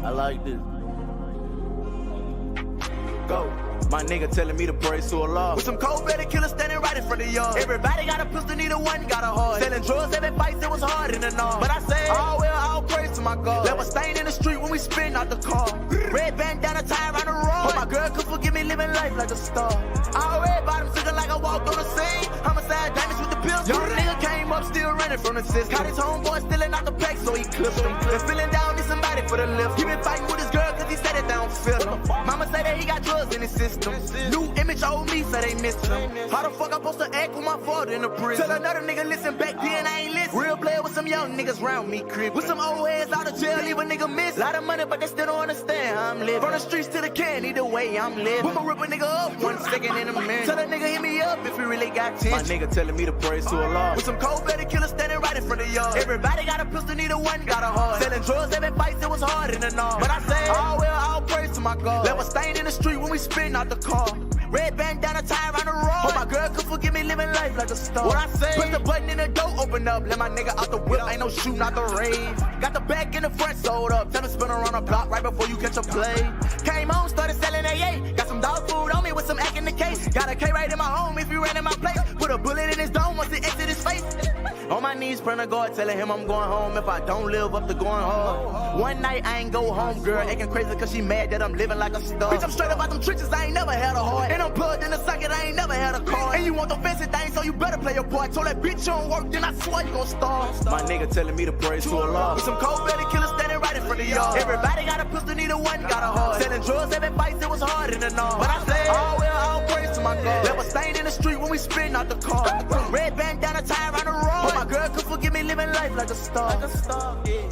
I like this. Go. My nigga telling me to praise to Allah. With some cold-blooded killers standing right in front of y'all. Everybody got a pistol, neither one got a heart. Selling drugs, having fights, it was hard in the north. But I say, all well, all praise to my God. Left a stain in the street when we spin out the car. Red bandana tie around the road. Hope my girl could forgive me living life like a star. All red bottoms looking like I walked on the scene. Homicide damage with the pills. Young nigga came up still running from the system. Caught his homeboy stealing out the pack, so he clipped him. Been feeling down, need somebody for the lift. He been fighting with his girl cause he said it down feel him. Mama say that he got drugs in his system. New image, old me, so they missed him. How the fuck I supposed to act with my father in the prison? Tell another nigga listen back then, I ain't listen. Real player with some young niggas round me, crib. With some old heads out of jail, leave a nigga miss. Lot of money, but they still don't understand how I'm living. From the streets to the can, either way I'm living. I'ma rip a nigga up 1 second in a minute. Tell a nigga hit me up if he really got 10. My nigga telling me to praise to Allah. With some cold-blooded killers standing right in front of y'all. Everybody got a pistol, neither one got a heart. Selling drugs, having fights, it was hard in the north. But I say, all well, all praise to my God. Left a stain in the street when we spin out the car. Red bandana tie around the road. Hope my girl could forgive me living life like a star. What I say? Press the button in the door, open up. Let my nigga out the whip, ain't no shooting out the rave. Got the back in the front sold up. Tell him spin around the block right before you catch a play. Came home, started selling AA. Got some dog food on me with some act in the case. Got a K right in my home if you ran in my place. Put a bullet in his dome once it exit his face. On my knees, praying to God, telling him I'm going home if I don't live up to going home. One night I ain't go home, girl, acting crazy cause she mad that I'm living like a star. Bitch, I'm straight up out them trenches, I ain't never had a heart. And I'm plugged in the socket, I ain't never had a car. And you want the fancy thing, so you better play your part. Told that bitch you don't work, then I swear you gon' starve. My nigga telling me to praise to Allah. With some cold-blooded killers standing right in front of y'all. Everybody got a pistol, neither one got a heart. Selling drugs, having fights, it was hard in the north. But I say, all well, all praise to my God. Left a stain in the street when we spin out the car. Red bandana tie around the road. Hope my girl could forgive me living life like a star. Like a star, yeah.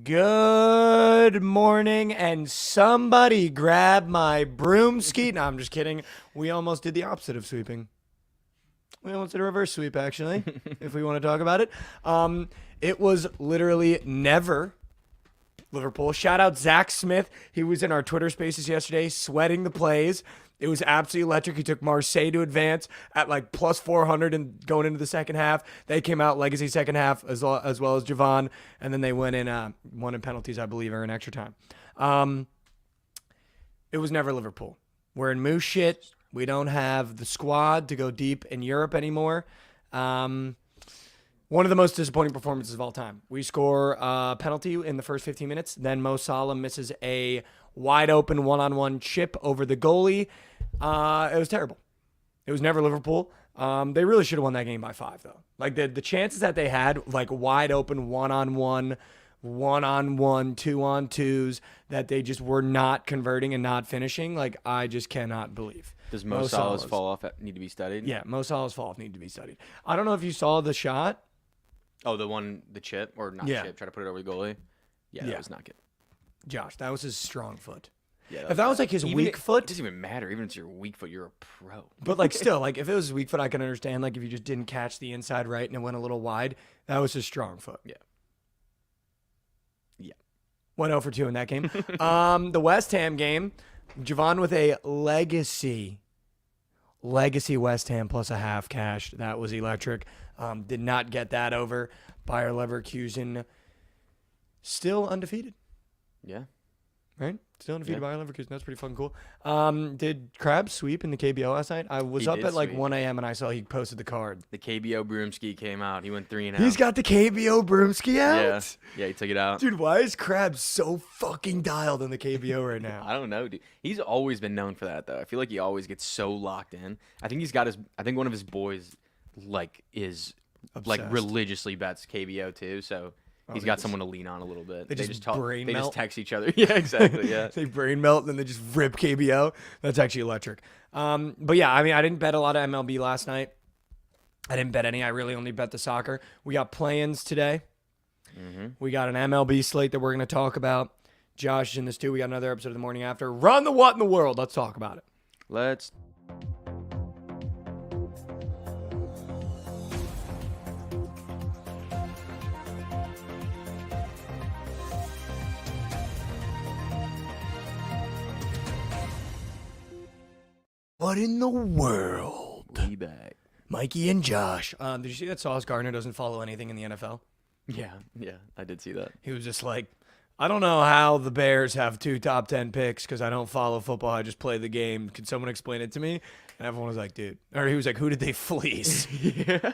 Good morning, and somebody grab my broomski. No, I'm just kidding. We almost did the opposite of sweeping. We almost did a reverse sweep, actually, if we want to talk about it. It was literally never Liverpool. Shout out Zach Smith. He was in our Twitter spaces yesterday, sweating the plays. It was absolutely electric. He took Marseille to advance at like plus 400 and going into the second half. They came out legacy second half as well as Javon, and then they went in won in penalties, I believe, or in extra time. It was never Liverpool. We're in moose shit. We don't have the squad to go deep in Europe anymore. One of the most disappointing performances of all time. We score a penalty in the first 15 minutes. Then Mo Salah misses a wide open one-on-one chip over the goalie. It was terrible. It was never Liverpool. They really should have won that game by 5, though. Like the chances that they had, like wide open one-on-one, 2-on-2s, that they just were not converting and not finishing. Like, I just cannot believe. Does Mo Salah's fall off need to be studied? Yeah, Mo Salah's fall off need to be studied. I don't know if you saw the shot. Oh, the chip, or not chip, try to put it over the goalie? Yeah, that was not good. Josh, that was his strong foot. Yeah, if that was like his weak foot. It doesn't even matter. Even if it's your weak foot, you're a pro. But like still, like if it was his weak foot, I can understand. Like if you just didn't catch the inside right and it went a little wide, that was his strong foot. Yeah. Went 0 for 2 in that game. The West Ham game, Javon with a legacy West Ham plus a half cash. That was electric. Did not get that over. Bayer Leverkusen still undefeated. Yeah. Right? Still undefeated by Leverkusen. That's pretty fucking cool. Did Krabs sweep in the KBO last night? I was up at like 1 a.m. and I saw he posted the card. The KBO broomski came out. He went 3-0. He's got the KBO broomski out? Yeah, he took it out. Dude, why is Krabs so fucking dialed in the KBO right now? I don't know, dude. He's always been known for that, though. I feel like he always gets so locked in. I think one of his boys, like, is, obsessed. like, religiously bets KBO, too, so He's got someone to lean on a little bit. They just talk. brain They melt. just text each other. Yeah, exactly. Yeah. They brain melt and then they just rip KBO. That's actually electric. But yeah, I mean, I didn't bet a lot of MLB last night. I didn't bet any. I really only bet the soccer. We got play-ins today. We got an MLB slate that we're going to talk about. Josh is in this too. We got another episode of The Morning After. Run the what in the world. Let's talk about it. Let's. What in the world? Be back. Mikey and Josh. Did you see that Sauce Gardner doesn't follow anything in the NFL? Yeah, I did see that. He was just like, I don't know how the Bears have 2 top 10 picks because I don't follow football. I just play the game. Can someone explain it to me? And everyone was like, dude. Or he was like, who did they fleece? Yeah.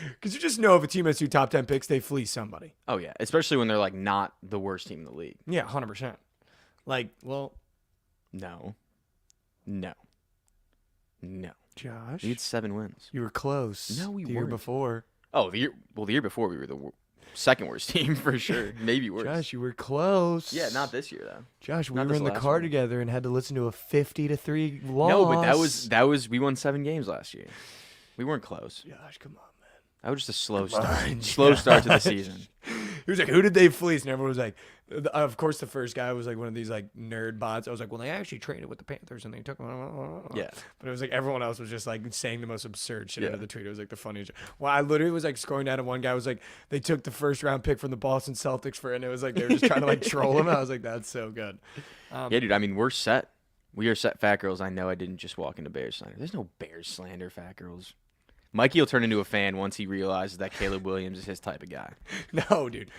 Because you just know if a team has 2 top 10 picks, they fleece somebody. Oh yeah, especially when they're like not the worst team in the league. Yeah, 100%. Like, well. No. Josh. We had 7 wins. You were close. No, we the year weren't. before. Oh, the year before we were the second worst team for sure. Maybe worse. Josh, you were close. Yeah, not this year though. Josh, we Not were this in the last car one. together and had to listen to a 50-3 loss. No, but that was we won 7 games last year. We weren't close. Josh, come on, man. That was just a slow start. on, Slow start to the Josh. season. He was like, who did they fleece? And everyone was like, of course, the first guy was like one of these like nerd bots. I was like, well, they actually traded with the Panthers and they took them. Yeah. But it was like everyone else was just like saying the most absurd shit out Yeah. of the tweet. It was like the funniest. Well, I literally was like scrolling down and one guy was like, they took the first round pick from the Boston Celtics for it. And it was like, they were just trying to like troll him. I was like, that's so good. Yeah, dude. I mean, we're set. We are set, Fat Girls. I know I didn't just walk into Bears slander. There's no Bears slander, Fat Girls. Mikey will turn into a fan once he realizes that Caleb Williams is his type of guy. No, dude.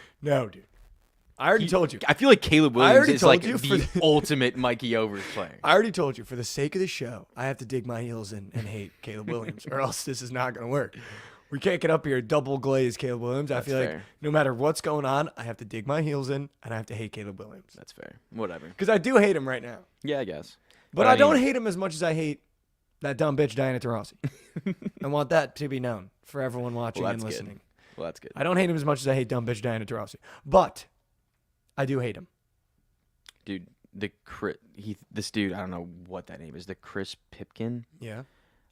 I already told you. I feel like Caleb I Williams already is told like you the for ultimate Mikey Overs player. I already told you, for the sake of the show, I have to dig my heels in and hate Caleb Williams, or else this is not going to work. We can't get up here double glaze Caleb Williams. I That's feel like fair. no matter what's going on, I have to dig my heels in and I have to hate Caleb Williams. That's fair. Whatever. Because I do hate him right now. Yeah, I guess. But I don't mean, hate him as much as I hate that dumb bitch Diana Taurasi. I want that to be known for everyone watching Well, and that's good. listening. Well, that's good. I don't hate him as much as I hate dumb bitch Diana Taurasi. But I do hate him. Dude, this dude, I don't know what that name is. The Chris Pipkin. Yeah.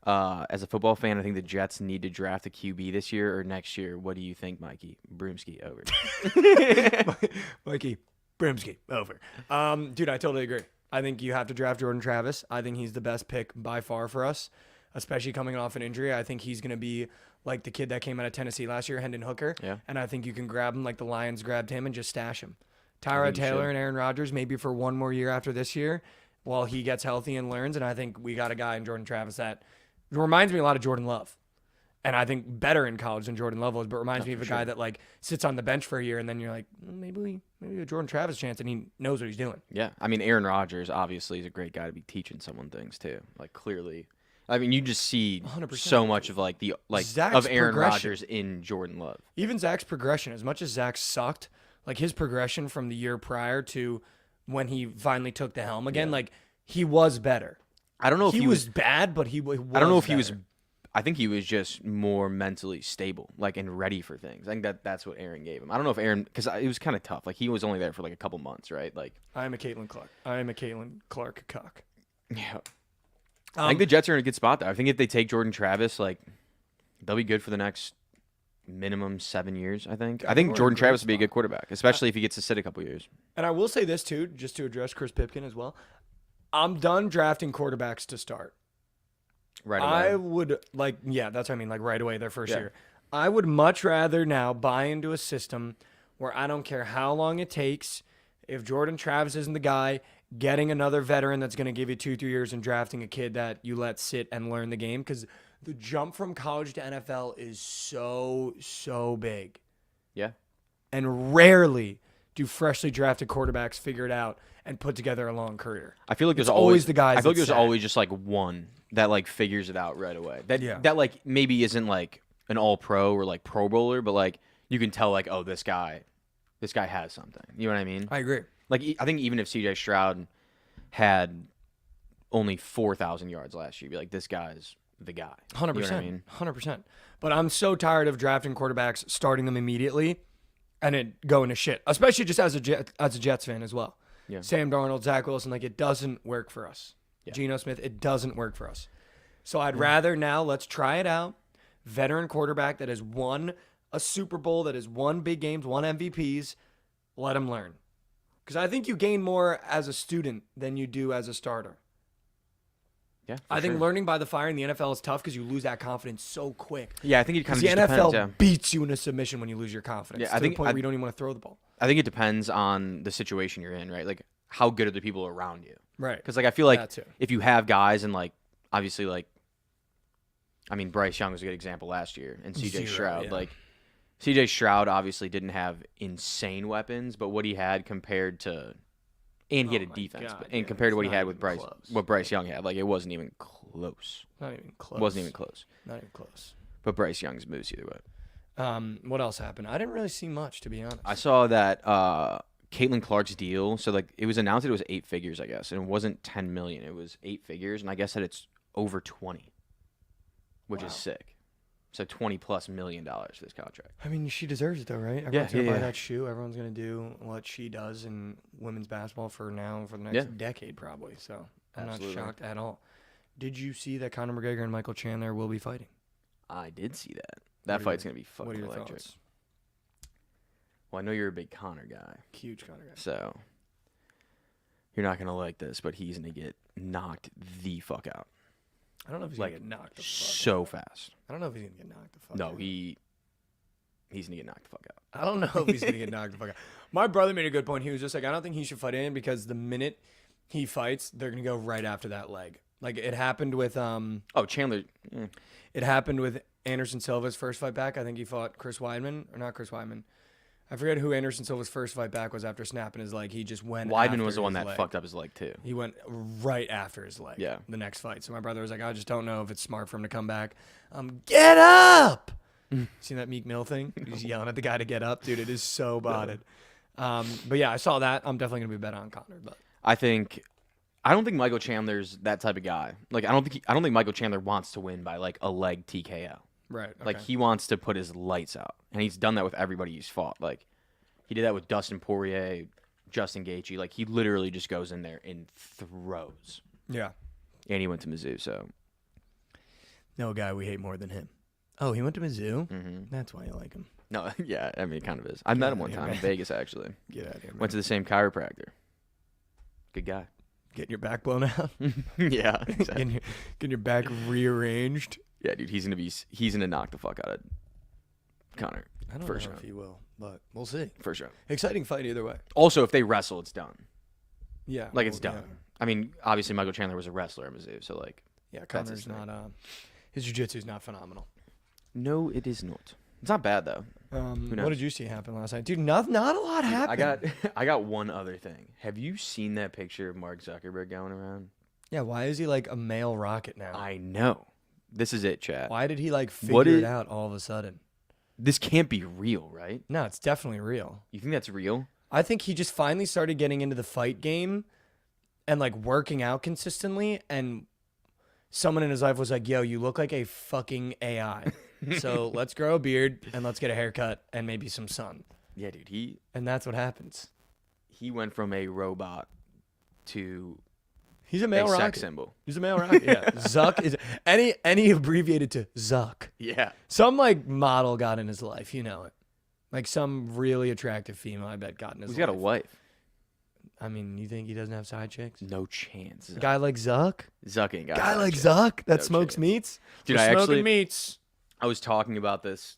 As a football fan, I think the Jets need to draft a QB this year or next year. What do you think, Mikey? Broomski over. Mikey, Brimsky, over. Dude, I totally agree. I think you have to draft Jordan Travis. I think he's the best pick by far for us, especially coming off an injury. I think he's going to be like the kid that came out of Tennessee last year, Hendon Hooker. Yeah. And I think you can grab him like the Lions grabbed him and just stash him. I Tyrod think you Taylor should. and Aaron Rodgers maybe for one more year after this year while he gets healthy and learns. And I think we got a guy in Jordan Travis that reminds me a lot of Jordan Love. And I think better in college than Jordan Love was, but reminds me of a guy that like sits on the bench for a year and then you're like, maybe a Jordan Travis chance, and he knows what he's doing. Yeah, I mean, Aaron Rodgers obviously is a great guy to be teaching someone things too. Like clearly, I mean, you just see 100%. so much of like Zach's of Aaron progression. Rodgers in Jordan Love. Even Zach's progression, as much as Zach sucked, like his progression from the year prior to when he finally took the helm again, like he was better. I don't know if He was bad, but he was I don't know if he was. better. I think he was just more mentally stable, like and ready for things. I think that's what Aaron gave him. I don't know if Aaron, because it was kind of tough. Like he was only there for like a couple months, right? Like I am a Caitlin Clark cock. yeah. I think the Jets are in a good spot there. I think if they take Jordan Travis, like they'll be good for the next minimum 7 years. I think. I think we're in a Jordan great Travis would be a spot. good quarterback, especially if he gets to sit a couple years. And I will say this too, just to address Chris Pipkin as well. I'm done drafting quarterbacks to start. Right away. I would that's what I mean, like right away their first Yeah. year. I would much rather now buy into a system where I don't care how long it takes. If Jordan Travis isn't the guy, getting another veteran that's going to give you 2-3 years and drafting a kid that you let sit and learn the game, because the jump from college to NFL is so big. Yeah. And rarely do freshly drafted quarterbacks figure it out and put together a long career. I feel like there's It's always always the guys I feel like that there's say. always just like one that like figures it out right away. That like maybe isn't like an all pro or like pro bowler, but like you can tell like, oh, this guy has something. You know what I mean? I agree. Like I think even if CJ Stroud had only 4,000 yards last year, you'd be like, this guy's the guy. 100%. You know what I mean? 100%. But I'm so tired of drafting quarterbacks, starting them immediately, and it going to shit, especially just as a Jets fan as well. Yeah. Sam Darnold, Zach Wilson, like it doesn't work for us. Yeah. Geno Smith, it doesn't work for us. So I'd rather now let's try it out. Veteran quarterback that has won a Super Bowl, that has won big games, won MVPs. Let him learn. Because I think you gain more as a student than you do as a starter. Yeah, I think learning by the fire in the NFL is tough because you lose that confidence so quick. Yeah, I think it kind of the just NFL depends, beats you in a submission when you lose your confidence. Yeah, I to think the point where you don't even want to throw the ball. I think it depends on the situation you're in, right? Like how good are the people around you? Right. Because like I feel like That too. if you have guys and like obviously like, I mean Bryce Young was a good example last year, and C.J. Stroud. Yeah. Like C.J. Stroud obviously didn't have insane weapons, but what he had compared to, and he had a my defense, God, and yeah, compared to it's what he not had with even Bryce, close. what Bryce Young had, like it wasn't even close. Not even close. Wasn't even close. Not even close. But Bryce Young's moves either way. What else happened? I didn't really see much, to be honest. I saw that Caitlin Clark's deal. So like it was announced that it was 8 figures, I guess, and it wasn't 10 million. It was 8 figures, and I guess that it's over 20, which is sick. So $20+ million for this contract. I mean, she deserves it, though, right? Everyone's going to yeah, buy yeah. that shoe. Everyone's going to do what she does in women's basketball for now and for the next decade, probably. So I'm Absolutely. not shocked at all. Did you see that Conor McGregor and Michael Chandler will be fighting? I did see that. That fight's gonna be What are fucking your electric. thoughts? Well, I know you're a big Connor guy, Huge Conor guy. so you're not gonna like this, but he's gonna get knocked the fuck out. I don't know if he's Like going to get knocked the fuck so out. fast. I don't know if he's going to get knocked the fuck No, out. he's gonna get knocked the fuck out. I don't know if he's going to get knocked the fuck out. My brother made a good point. He was just like, I don't think he should fight in because the minute he fights, they're going to go right after that leg. Like it happened with Oh, Chandler. It happened with Anderson Silva's first fight back. I think he fought Chris Weidman, or not Chris Weidman. I forget who Anderson Silva's first fight back was after snapping his leg. He just went Weidman after was the one his that leg. fucked up his leg too. He went right after his leg. Yeah. The next fight. So my brother was like, I just don't know if it's smart for him to come back. Get up! Seen that Meek Mill thing? He's yelling at the guy to get up. Dude, it is so botted. But yeah, I saw that. I'm definitely going to be bet on Conor. But I don't think Michael Chandler's that type of guy. Like I don't think Michael Chandler wants to win by like a leg TKO. right. Okay. Like he wants to put his lights out, and he's done that with everybody he's fought. Like he did that with Dustin Poirier, Justin Gaethje. Like he literally just goes in there and throws. Yeah. And he went to Mizzou, so No guy we hate more than him. Oh, he went to Mizzou? Mhm. That's why you like him. no, yeah. I mean, it kind of is. I met him one Yeah, time man. in Vegas actually. Get out of here, man. Went to the same chiropractor. Good guy. Getting your back blown out? Yeah. getting your back rearranged? Yeah, dude. He's gonna knock the fuck out of Connor. I don't For know sure. if he will, but we'll see. For sure. Exciting fight either way. Also, if they wrestle, it's done. Yeah. Like it's well, done. I mean, obviously Michael Chandler was a wrestler at Mizzou, so like. Yeah, That's Connor's his thing. not. His jiu-jitsu's not phenomenal. No, it is not. It's not bad though. What knows? did you see happen last night, dude? Not a lot happened. I got one other thing. Have you seen that picture of Mark Zuckerberg going around? Yeah. Why is he like a male rocket now? I know. This is it, chat. Why did he like What figure is- it out all of a sudden? This can't be real, right? No, it's definitely real. You think that's real? I think he just finally started getting into the fight game and like working out consistently, and someone in his life was like, yo, you look like a fucking AI. So let's grow a beard and let's get a haircut and maybe some sun. Yeah, dude. He And that's what happens. went from a robot to He's a a male sex rocket. symbol. He's a male rocket. Yeah. Zuck is any abbreviated to Zuck. Yeah. Some like model got in his life, you know it. Like some really attractive female, I bet, got in his He's life. got a wife. I mean, you think he doesn't have side chicks? No chance. A guy like Zuck? Zuck ain't got Guy that like shit. Zuck that No smokes chance. meats? Dude, We're I smoking actually meats. I was talking about this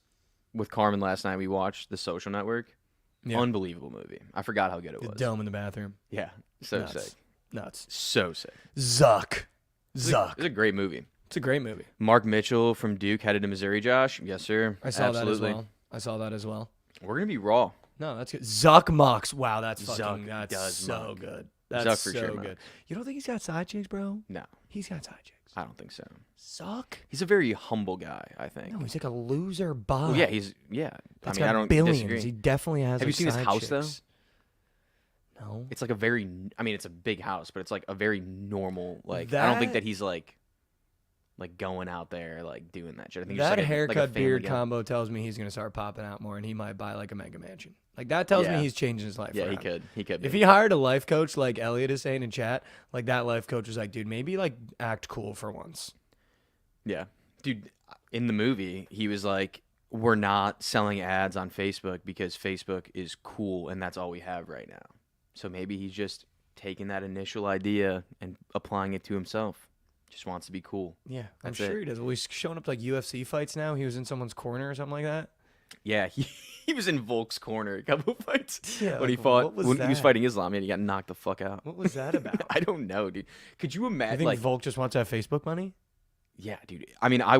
with Carmen last night. We watched The Social Network. Yeah. Unbelievable movie. I forgot how good it The was. dome in the bathroom. Yeah. So Nuts. sick. Nuts. So sick. Zuck. Zuck. It's a great movie. It's a great movie. Mark Mitchell from Duke headed to Missouri, Josh. Yes, sir. I saw Absolutely. that as well. We're going to be raw. No, that's good. Zuck Mux. Wow, that's fucking Zuck that's does so muck. good. Zuck That's for so sure good. mucks. You don't think he's got side chicks, bro? No, He's got side chicks. I don't think so. Zuck? He's a very humble guy, I think. No, he's like a loser bot. Well, yeah. That's I mean, got I don't billions. disagree. He definitely has. Have you like, seen his side house, though? chicks. No. It's like a very, I mean, it's a big house, but it's like a very normal, like, I don't think That- that he's like like going out there, like doing that shit. I think That just haircut like a family beard guy. combo tells me he's gonna start popping out more, and he might buy like a mega mansion. Like that tells me Yeah. he's changing his life. Yeah, he around. could. He could. If be. he hired a life coach like Elliot is saying in chat, like that life coach was like, dude, maybe like act cool for once. Yeah. Dude, in the movie, he was like, we're not selling ads on Facebook because Facebook is cool and that's all we have right now. So maybe he's just taking that initial idea and applying it to himself. Just wants to be cool. Yeah, I'm That's sure it. he does. Well, he's showing up to like UFC fights now. He was in someone's corner or something like that. Yeah, he was in Volk's corner a couple of fights. Yeah, when he like, fought, what was when he was that? fighting Islam, and he got knocked the fuck out. What was that about? I don't know, dude. Could you I imagine? think Like, Volk just wants to have Facebook money. yeah, dude. I mean, I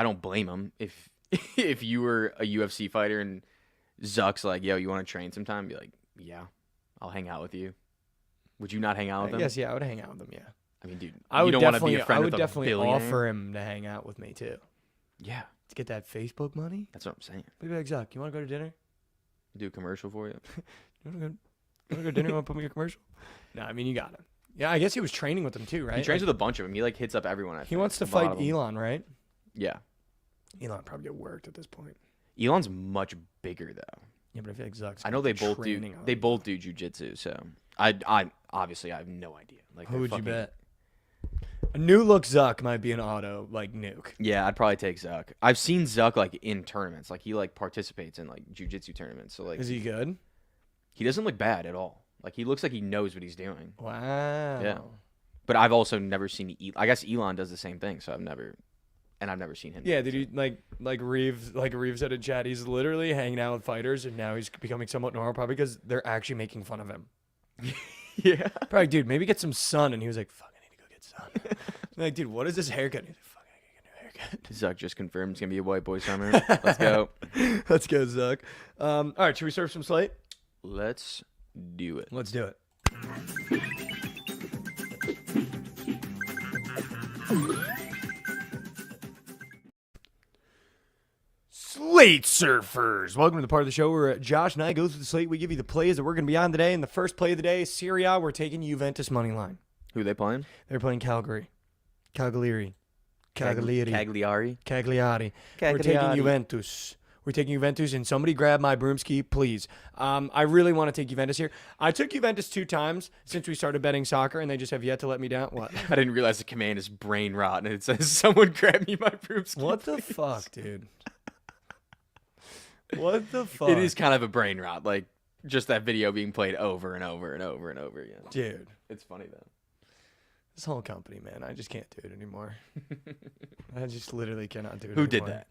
don't blame him if if you were a UFC fighter and Zuck's like, yo, you want to train sometime? Be like, yeah, I'll hang out with you. Would you not hang out with him? Yes, yeah, I would hang out with him. Yeah, I mean, dude, I you would don't want to be definitely. a friend I would with a definitely billionaire. offer him to hang out with me too. Yeah, To get that Facebook money. that's what I'm saying. Maybe like Zuck, you want to go to dinner? Do a commercial for you. You want to go to dinner? Want to put me in a commercial? No, I mean you got him. Yeah, I guess he was training with them too, right? He trains Like, with a bunch of them. He like hits up everyone. I he think. wants to A lot fight of them. Elon, right? Yeah, Elon probably get worked at this point. Elon's much bigger though. Yeah, but I feel like Zuck's. I know they both do. training on They him. both do jujitsu. So I obviously I have no idea. Like Who they're would you fucking- bet? A new look Zuck might be an auto like nuke. Yeah, I'd probably take Zuck. I've seen Zuck like in tournaments. Like he like participates in like jujitsu tournaments. So like Is he good? he doesn't look bad at all. Like he looks like he knows what he's doing. Wow. Yeah. But I've also never seen. I guess Elon does the same thing. So I've never seen him. Yeah, did he like Reeves said in chat? He's literally hanging out with fighters, and now he's becoming somewhat normal, probably because they're actually making fun of him. Yeah. Probably, dude, maybe get some sun, and he was like, "Fuck, I need to go get sun." I'm like, dude, what is this haircut? He's like, "Fuck, I gotta get a new haircut." Zuck just confirmed it's gonna be a white boy summer. Let's go. Let's go, Zuck. All right, should we serve some slate? Let's do it. Let's do it. Slate Surfers. Welcome to the part of the show where Josh and I go through the slate. We give you the plays that we're going to be on today. And the first play of the day, Serie A, we're taking Juventus money line. Who are they playing? They're playing Cagliari. Cagliari. Cagliari. Cagliari. We're taking Juventus. We're taking Juventus, and somebody grab my broomski, please. I really want to take Juventus here. I took Juventus 2 times since we started betting soccer, and they just have yet to let me down. What? I didn't realize the command is brain rot, and it says, "Someone grab me my broomstick." What the fuck, dude? What the fuck? It is kind of a brain rot, like just that video being played over and over and over and over again. Dude. It's funny though. This whole company, man, I just can't do it anymore. I just literally cannot do it Who anymore. did that?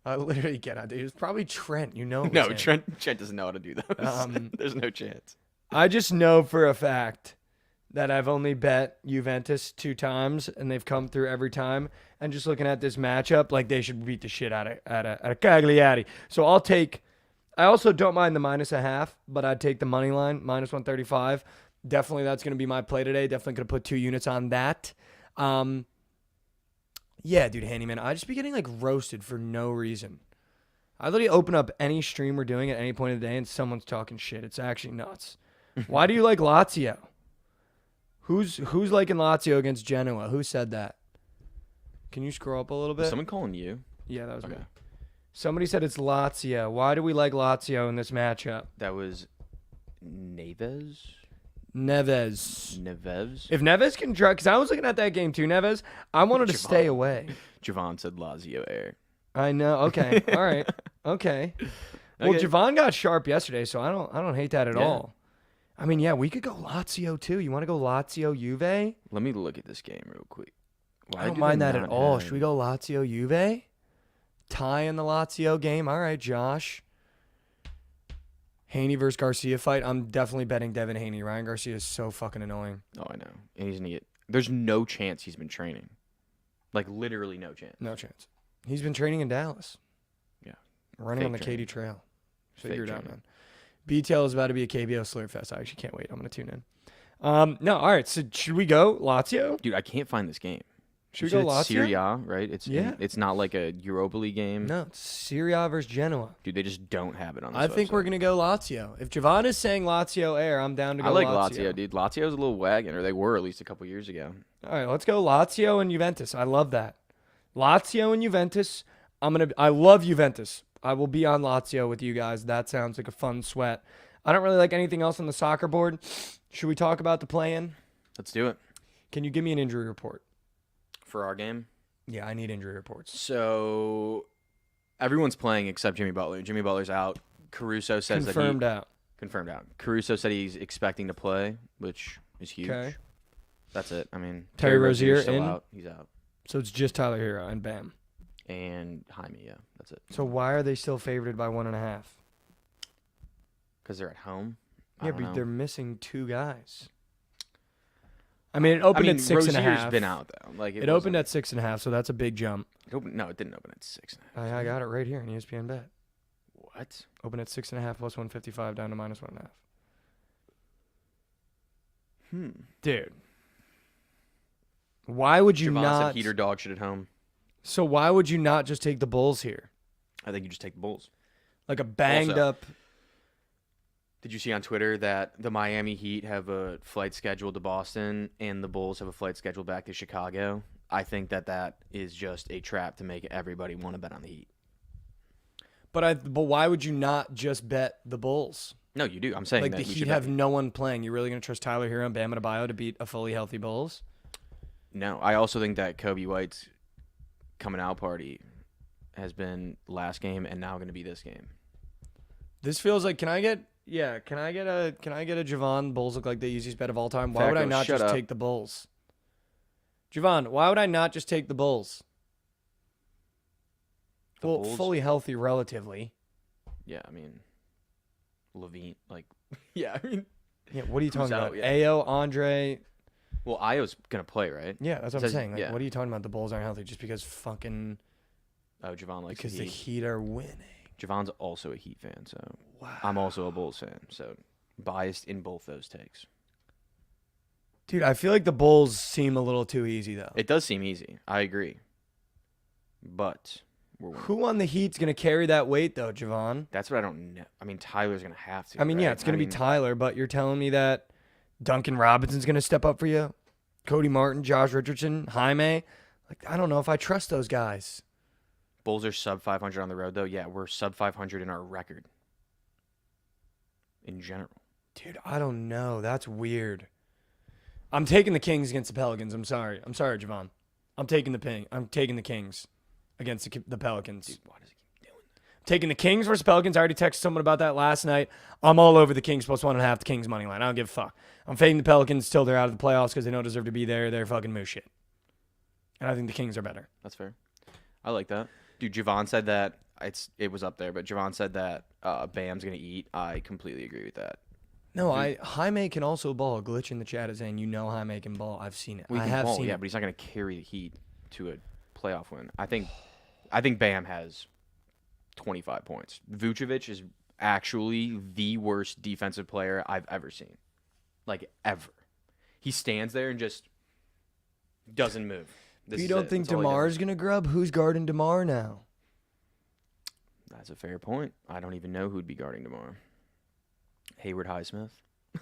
I literally cannot do it. It was probably Trent. You know it was No, him. Trent doesn't know how to do those. There's no chance. I just know for a fact that I've only bet Juventus 2 times, and they've come through every time. And just looking at this matchup, like they should beat the shit out of Cagliari. So I'll take. I also don't mind the -0.5, but I'd take the money line -135. Definitely, that's going to be my play today. Definitely going to put 2 units on that. Yeah, dude, Handyman, I just be getting like roasted for no reason. I literally open up any stream we're doing at any point of the day, and someone's talking shit. It's actually nuts. Why do you like Lazio? Who's liking Lazio against Genoa? Who said that? Can you scroll up a little bit? Is someone calling you? Yeah, that was me. Okay. Somebody said it's Lazio. Why do we like Lazio in this matchup? That was Neves. Neves. Neves. If Neves can try, because I was looking at that game too, Neves, I wanted to stay away. Javon said Lazio air. I know. Okay. All right. Okay. Well, Okay. Javon got sharp yesterday, so I don't hate that at Yeah. all. I mean, yeah, we could go Lazio too. You want to go Lazio Juve? Let me look at this game real quick. Why I don't do mind they that at not all. have- Should we go Lazio Juve? Tie in the Lazio game. All right, Josh. Haney versus Garcia fight. I'm definitely betting Devin Haney. Ryan Garcia is so fucking annoying. Oh, I know. And he's gonna get. There's no chance he's been training. Like literally no chance. No chance. He's been training in Dallas. Yeah. Running Fake on the training. Katy Trail. Figure it Fake out, training. man. BTL is about to be a KBO Slurp Fest. I actually can't wait. I'm going to tune in. No, all right. So should we go Lazio? Dude, I can't find this game. Should You we go said it's Lazio? Serie A, right? It's Yeah. It's not like a Europa League game. No, it's Serie A versus Genoa. Dude, they just don't have it on. This I think website. we're going to go Lazio. If Javon is saying Lazio air, I'm down to go I like Lazio. Lazio, dude. Lazio's a little wagon, or they were at least a couple years ago. All right, let's go Lazio and Juventus. I love that. Lazio and Juventus. I love Juventus. I will be on Lazio with you guys. That sounds like a fun sweat. I don't really like anything else on the soccer board. Should we talk about the play-in? Let's do it. Can you give me an injury report? For our game? Yeah, I need injury reports. So, everyone's playing except Jimmy Butler. Jimmy Butler's out. Caruso says Confirmed out. Confirmed out. Caruso said he's expecting to play, which is huge. Okay. That's it. I mean, Terry Rozier's Rozier still in? out. He's out. So it's just Tyler Hero and bam. And Jaime, yeah. That's it. So why are they still favored by 1.5? Because they're at home? I Yeah, don't but know. they're missing 2 guys. I mean, it opened at 6.5. Rozier's been out, though. Like, It opened at 6.5, so that's a big jump. No, it didn't open at 6.5. I got it right here in ESPN Bet. What? Open at 6.5 plus 155 down to minus 1.5. Dude. Why would you Javon not? said heater dog shit at home. So why would you not just take the Bulls here? I think you just take the Bulls. Like a banged Also, up. Did you see on Twitter that the Miami Heat have a flight scheduled to Boston and the Bulls have a flight scheduled back to Chicago? I think that is just a trap to make everybody want to bet on the Heat. But why would you not just bet the Bulls? No, you do. I'm saying Like that the you Heat should have bet. no one playing. You really gonna trust Tyler Hero and Bam Adebayo to beat a fully healthy Bulls? No, I also think that Kobe White's coming out party has been last game and now going to be this game. This feels like can I get a Javon? Bulls look like the easiest bet of all time. Why would I Facto, not shut just up. take the Bulls? Javon, why would I not just take the Bulls? Well, Bulls? fully healthy relatively. Yeah, I mean, Levine, like, yeah, I mean, Yeah, what are you talking out, about? yeah. Ayo, Andre. well, Io's going to play, right? Yeah, that's what I'm Says- saying. Like, yeah. what are you talking about? The Bulls aren't healthy just because fucking Oh, Javon likes because the the Heat. Heat are winning. Javon's also a Heat fan, so Wow. I'm also a Bulls fan, so biased in both those takes. Dude, I feel like the Bulls seem a little too easy though. It does seem easy. I agree. But we're winning. Who on the Heat's gonna carry that weight though, Javon? That's what I don't know. I mean, Tyler's going to have to. I mean, yeah, right? it's gonna I be mean, Tyler, but you're telling me that Duncan Robinson's gonna step up for you, Cody Martin, Josh Richardson, Jaime. Like, I don't know if I trust those guys. Bulls are sub 500 on the road, though. Yeah, we're sub 500 in our record in general. Dude, I don't know. That's weird. I'm taking the Kings against the Pelicans. I'm sorry, Javon. I'm taking the Kings against the Pelicans. Dude, why does he keep doing that? Taking the Kings versus Pelicans. I already texted someone about that last night. I'm all over the Kings plus 1.5, the Kings money line. I don't give a fuck. I'm fading the Pelicans till they're out of the playoffs because they don't deserve to be there. They're fucking moose shit. And I think the Kings are better. That's fair. I like that. Dude, Javon said that it was up there, but Javon said that Bam's gonna eat. I completely agree with that. No, Jaime can also ball. Glitch in the chat is saying, you know Jaime can ball. I've seen it. We I can have ball, seen yeah, it. but he's not gonna carry the Heat to a playoff win. I think Bam has 25 points. Vucevic is actually the worst defensive player I've ever seen, like ever. He stands there and just doesn't move. This You is don't it. think That's all he DeMar's does. going to grub? Who's guarding DeMar now? That's a fair point. I don't even know who'd be guarding tomorrow. Hayward Highsmith?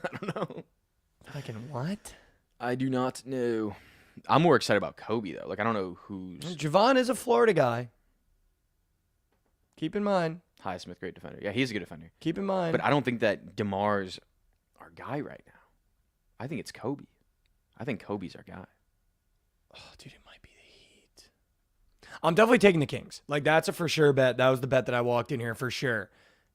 I don't know. Fucking what? I do not know. I'm more excited about Kobe, though. Like, I don't know who's Javon is a Florida guy. Keep in mind. Highsmith, great defender. Yeah, he's a good defender. Keep in mind. But I don't think that DeMar's our guy right now. I think it's Kobe. I think Kobe's our guy. Oh, dude, it might be the Heat. I'm definitely taking the Kings. Like, that's a for sure bet. That was the bet that I walked in here for sure.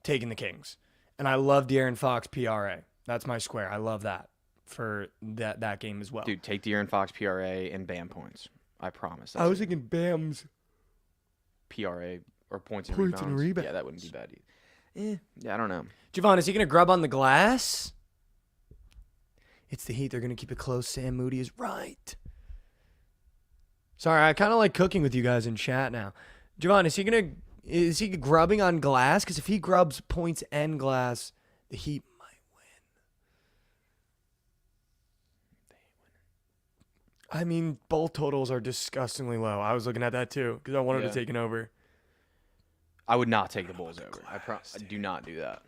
Taking the Kings. And I love De'Aaron Fox PRA. That's my square. I love that for that game as well. Dude, take De'Aaron Fox PRA and Bam points. I promise. I was thinking Bam's PRA or points and Points and rebounds. rebounds. Yeah, that wouldn't be bad either. Yeah, I don't know. Javon, is he going to grub on the glass? It's the Heat. They're going to keep it close. Sam Moody is right. Sorry, I kind of like cooking with you guys in chat now. Javon, is he grubbing on glass? Because if he grubs points and glass, the Heat might win. I mean, both totals are disgustingly low. I was looking at that too because I wanted to take an over. I would not take the Bulls over. I do not do that.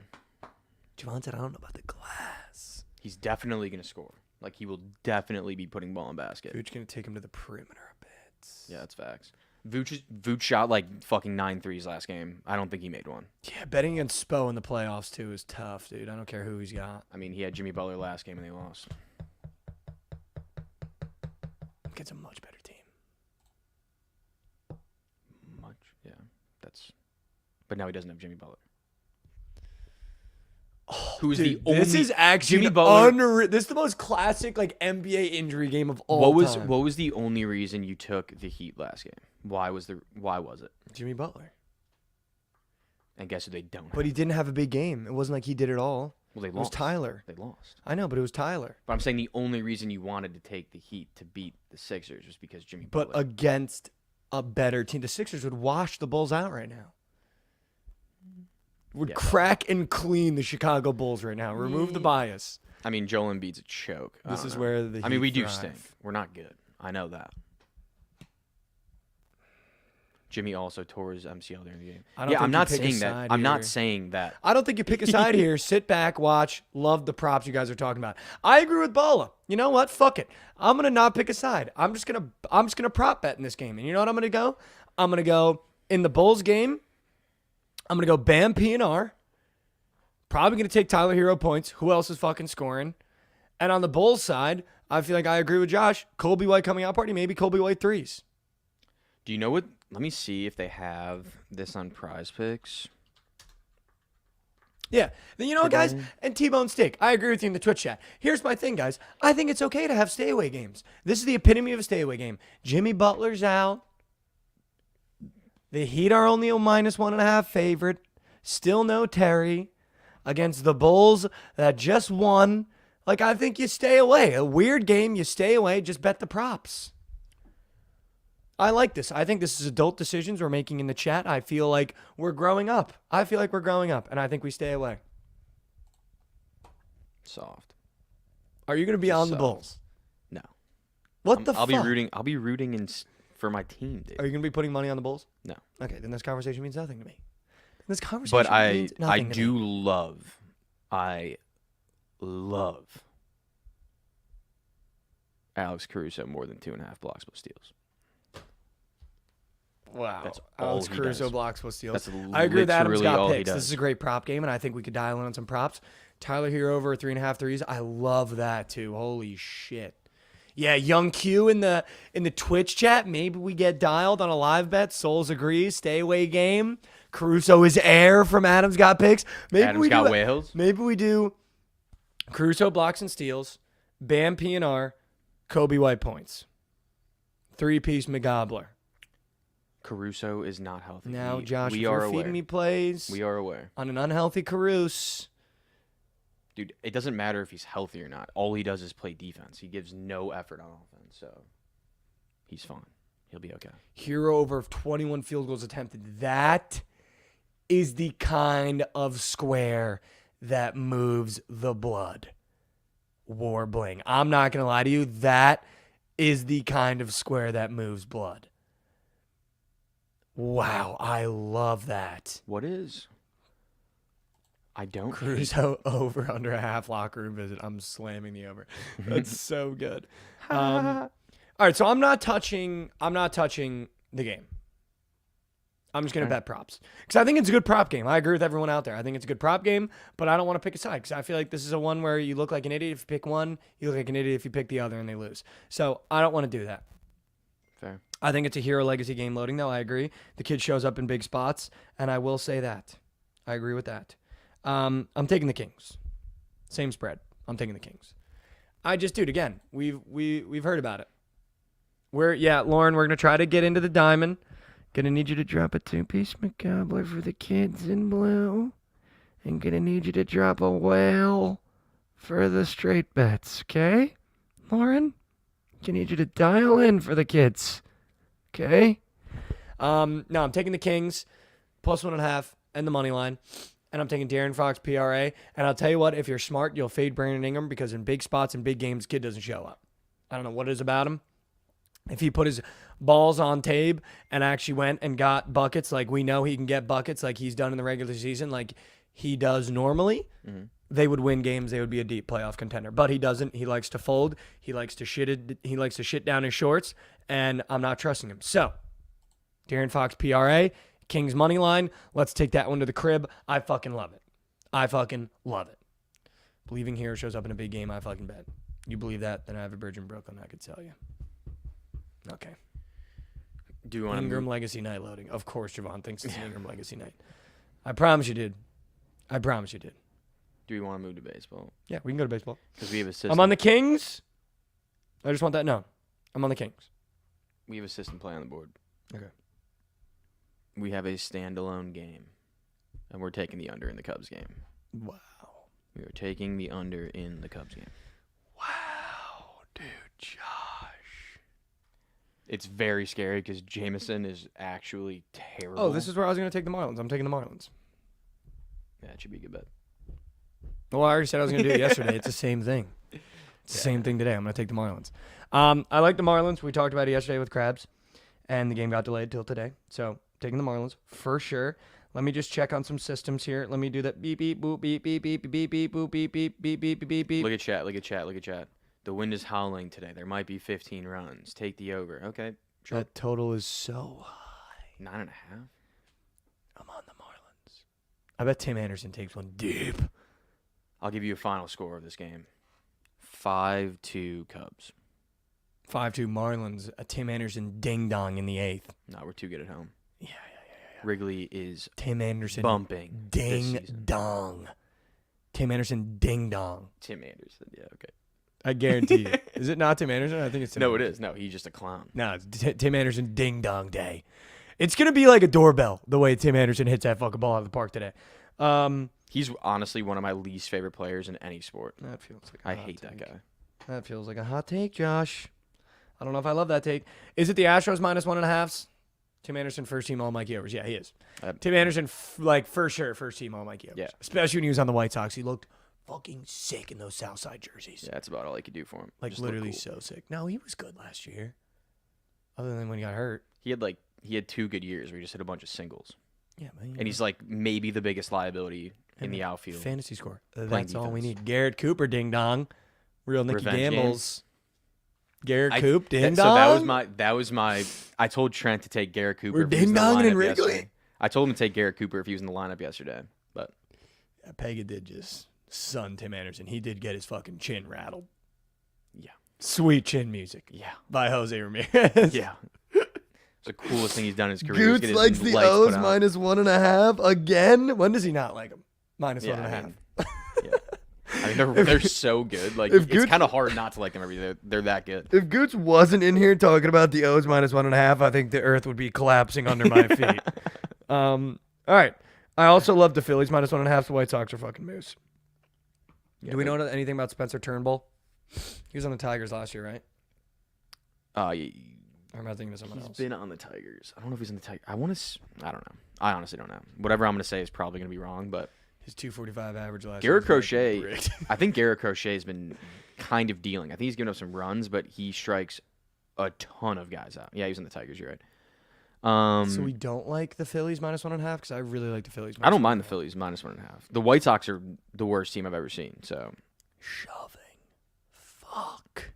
Javon said, I don't know about the glass. He's definitely going to score. Like, he will definitely be putting ball in basket. Vooch going to take him to the perimeter a bit. Yeah, that's facts. Vooch shot like fucking 9 threes last game. I don't think he made one. Yeah, betting against Spo in the playoffs too is tough, dude. I don't care who he's got. I mean, he had Jimmy Butler last game and they lost. Gets a much better team. Yeah. But now he doesn't have Jimmy Butler. Who's Dude, the only? this is actually Jimmy Butler. This is the most classic like NBA injury game of all time. What was the only reason you took the Heat last game? Why was it? Jimmy Butler? And guess who they don't? But he didn't have a big game. It wasn't like he did it all. Well, they It was lost. Tyler. They lost. I know, but it was Tyler. But I'm saying the only reason you wanted to take the Heat to beat the Sixers was because Jimmy But Butler. against a better team, the Sixers would wash the Bulls out right now. Would Yeah. crack and clean the Chicago Bulls right now. Remove the bias. I mean, Joel Embiid's a choke. I This don't is know. where the I mean, we Heat do thrive. stink. We're not good. I know that. Jimmy also tore his MCL during the game. I don't Yeah, think I'm you not pick a saying that. side I'm here. not saying that. I don't think you pick a side here. Sit back, watch, love the props you guys are talking about. I agree with Bala. You know what? Fuck it. I'm gonna not pick a side. I'm just gonna prop bet in this game. And you know what I'm gonna go? I'm gonna go in the Bulls game. I'm gonna go Bam P&R. Probably gonna take Tyler Hero points. Who else is fucking scoring? And on the Bulls side, I feel like I agree with Josh. Kobe White coming out party, maybe Kobe White threes. Do you know what? Let me see if they have this on Prize Picks. Yeah. Then you know what, guys? And T-Bone Steak. I agree with you in the Twitch chat. Here's my thing, guys. I think it's okay to have stay-away games. This is the epitome of a stay-away game. Jimmy Butler's out. The Heat are only a -1.5 favorite. Still no Terry. Against the Bulls that just won. Like, I think you stay away. A weird game, you stay away. Just bet the props. I like this. I think this is adult decisions we're making in the chat. I feel like we're growing up. And I think we stay away. Soft. Are you going to be on the soft. Bulls? No. What the I'll fuck? I'll be rooting for my team, dude. Are you going to be putting money on the Bulls? No. Okay, then this conversation means nothing to me. This conversation But I means nothing to me. I love Alex Caruso more than 2.5 blocks plus steals. Wow. That's all Alex he Caruso does. blocks with steals. That's I agree with Adam's literally got all he picks. This does. is a great prop game, and I think we could dial in on some props. Tyler Hero over 3.5 threes. I love that too. Holy shit. Yeah, Young Q in the Twitch chat. Maybe we get dialed on a live bet. Souls agrees. Stay away game. Caruso is air from Adam's got picks. Maybe Adam's we got do, whales. Maybe we do Caruso blocks and steals, Bam P&R, Kobe White points. 3-piece McGobbler. Caruso is not healthy. Now, Josh, we if are you're feeding aware. me plays We are aware. on an unhealthy Caruso. Dude, it doesn't matter if he's healthy or not. All he does is play defense. He gives no effort on offense, so he's fine. He'll be okay. Hero over 21 field goals attempted. That is the kind of square that moves the blood. Warbling. I'm not going to lie to you. That is the kind of square that moves blood. Wow, I love that. What is? I don't. Caruso over under a half locker room visit. I'm slamming the over. That's so good. All right, so I'm not touching the game. I'm just going to bet props. Because I think it's a good prop game. I agree with everyone out there. I think it's a good prop game, but I don't want to pick a side because I feel like this is a one where you look like an idiot if you pick one, you look like an idiot if you pick the other and they lose. So I don't want to do that. Fair. I think it's a hero legacy game loading, though. I agree. The kid shows up in big spots, and I will say that. I agree with that. I'm taking the Kings. Same spread. I'm taking the Kings. I just, dude, again, we've heard about it. Lauren, we're gonna try to get into the diamond. Gonna need you to drop a 2-piece McGobbler for the kids in blue, and gonna need you to drop a whale for the straight bets. Okay, Lauren? Gonna need you to dial in for the kids. Okay. No, I'm taking the Kings +1.5 and the money line. And I'm taking De'Aaron Fox PRA. And I'll tell you what, if you're smart, you'll fade Brandon Ingram because in big spots and big games, kid doesn't show up. I don't know what it is about him. If he put his balls on tape and actually went and got buckets like we know he can get buckets like he's done in the regular season like he does normally, they would win games. They would be a deep playoff contender. But he doesn't. He likes to fold. He likes to shit down his shorts. And I'm not trusting him. So De'Aaron Fox PRA, Kings money line. Let's take that one to the crib. I fucking love it. I fucking love it. Believing hero shows up in a big game, I fucking bet. You believe that? Then I have a bridge in Brooklyn I could tell you. Okay. Do you want to Ingram Legacy night loading. Of course, Javon thinks it's an Ingram Legacy night. I promise you did. I promise you did. Do we want to move to baseball? Yeah, we can go to baseball. Because we have a system. I'm on the Kings. I just want that. No, I'm on the Kings. We have a system play on the board. Okay. We have a standalone game, and we're taking the under in the Cubs game. Wow. We are taking the under in the Cubs game. Wow, dude, Josh. It's very scary because Jameson is actually terrible. Oh, this is where I was going to take the Marlins. I'm taking the Marlins. Yeah, it should be a good bet. Well, I already said I was going to do it yesterday. It's the same thing. It's the same thing today. I'm going to take the Marlins. I like the Marlins. We talked about it yesterday with Krabs, and the game got delayed till today. So, taking the Marlins for sure. Let me just check on some systems here. Let me do that beep, beep, boop, beep, beep, beep, beep, beep, boop, beep, beep, beep, beep, beep, beep. Look at chat. Look at chat. Look at chat. The wind is howling today. There might be 15 runs. Take the over. Okay. Sure. That total is so high. 9.5. I'm on the Marlins. I bet Tim Anderson takes one deep. I'll give you a final score of this game. 5-2 Cubs. 5-2 Marlins. A Tim Anderson ding-dong in the 8th. No, we're too good at home. Yeah. Wrigley is Tim Anderson bumping this season. ding-dong. Tim Anderson ding-dong. Tim Anderson. Yeah, okay. I guarantee you. Is it not Tim Anderson? I think it's Tim No, it Anderson. is. No, he's just a clown. No, it's Tim Anderson ding-dong day. It's going to be like a doorbell, the way Tim Anderson hits that fucking ball out of the park today. He's honestly one of my least favorite players in any sport. That feels like I hate that guy. That feels like a hot take, Josh. I don't know if I love that take. Is it the Astros minus 1.5? Tim Anderson, first team All Mikey overs. Yeah, he is. Tim Anderson, for sure, first team All Mikey overs. Yeah. Especially when he was on the White Sox. He looked fucking sick in those Southside jerseys. Yeah, that's about all I could do for him. Like Just look literally cool. so sick. No, he was good last year. Other than when he got hurt. He had 2 good years where he just hit a bunch of singles. Yeah, man. And he's like maybe the biggest liability in the outfield. Fantasy score. Playing That's all we defense. need. Garrett Cooper, ding dong. Real Nicky Revenge game. Gambles. Garrett Coop, ding So dong. that was my I told Trent to take Garrett Cooper. We're if he was in the ding-donging in lineup Wrigley. yesterday. I told him to take Garrett Cooper if he was in the lineup yesterday. But Yeah, Pega did just sun Tim Anderson. He did get his fucking chin rattled. yeah. Sweet chin music Yeah. by Jose Ramirez. Yeah. It's the coolest thing he's done in his career. is Goots get his likes the lights O's put out. minus 1.5 again. When does he not like them? Minus Yeah, 1.5. I mean, yeah. I mean, they're so good. Like if it's Goots- kind of hard not to like them every day. They're that good. If Goots wasn't in here talking about the O's minus 1.5, I think the earth would be collapsing under my feet. All right. I also love the Phillies minus 1.5. The White Sox are fucking moose. Yeah, Do we know anything about Spencer Turnbull? He was on the Tigers last year, right? Or am I thinking of someone He's else? been on the Tigers. I don't know if he's on the Tigers. I don't know. I honestly don't know. Whatever I'm going to say is probably going to be wrong, but His 245 average last Garrett year. was Crochet, rigged. I think Garrett Crochet has been kind of dealing. I think he's given up some runs, but he strikes a ton of guys out. Yeah, he was in the Tigers. You're right. So we don't like the Phillies minus 1.5 because I really like the Phillies. I don't mind the Phillies minus 1.5. The White Sox are the worst team I've ever seen. So Shoving. Fuck.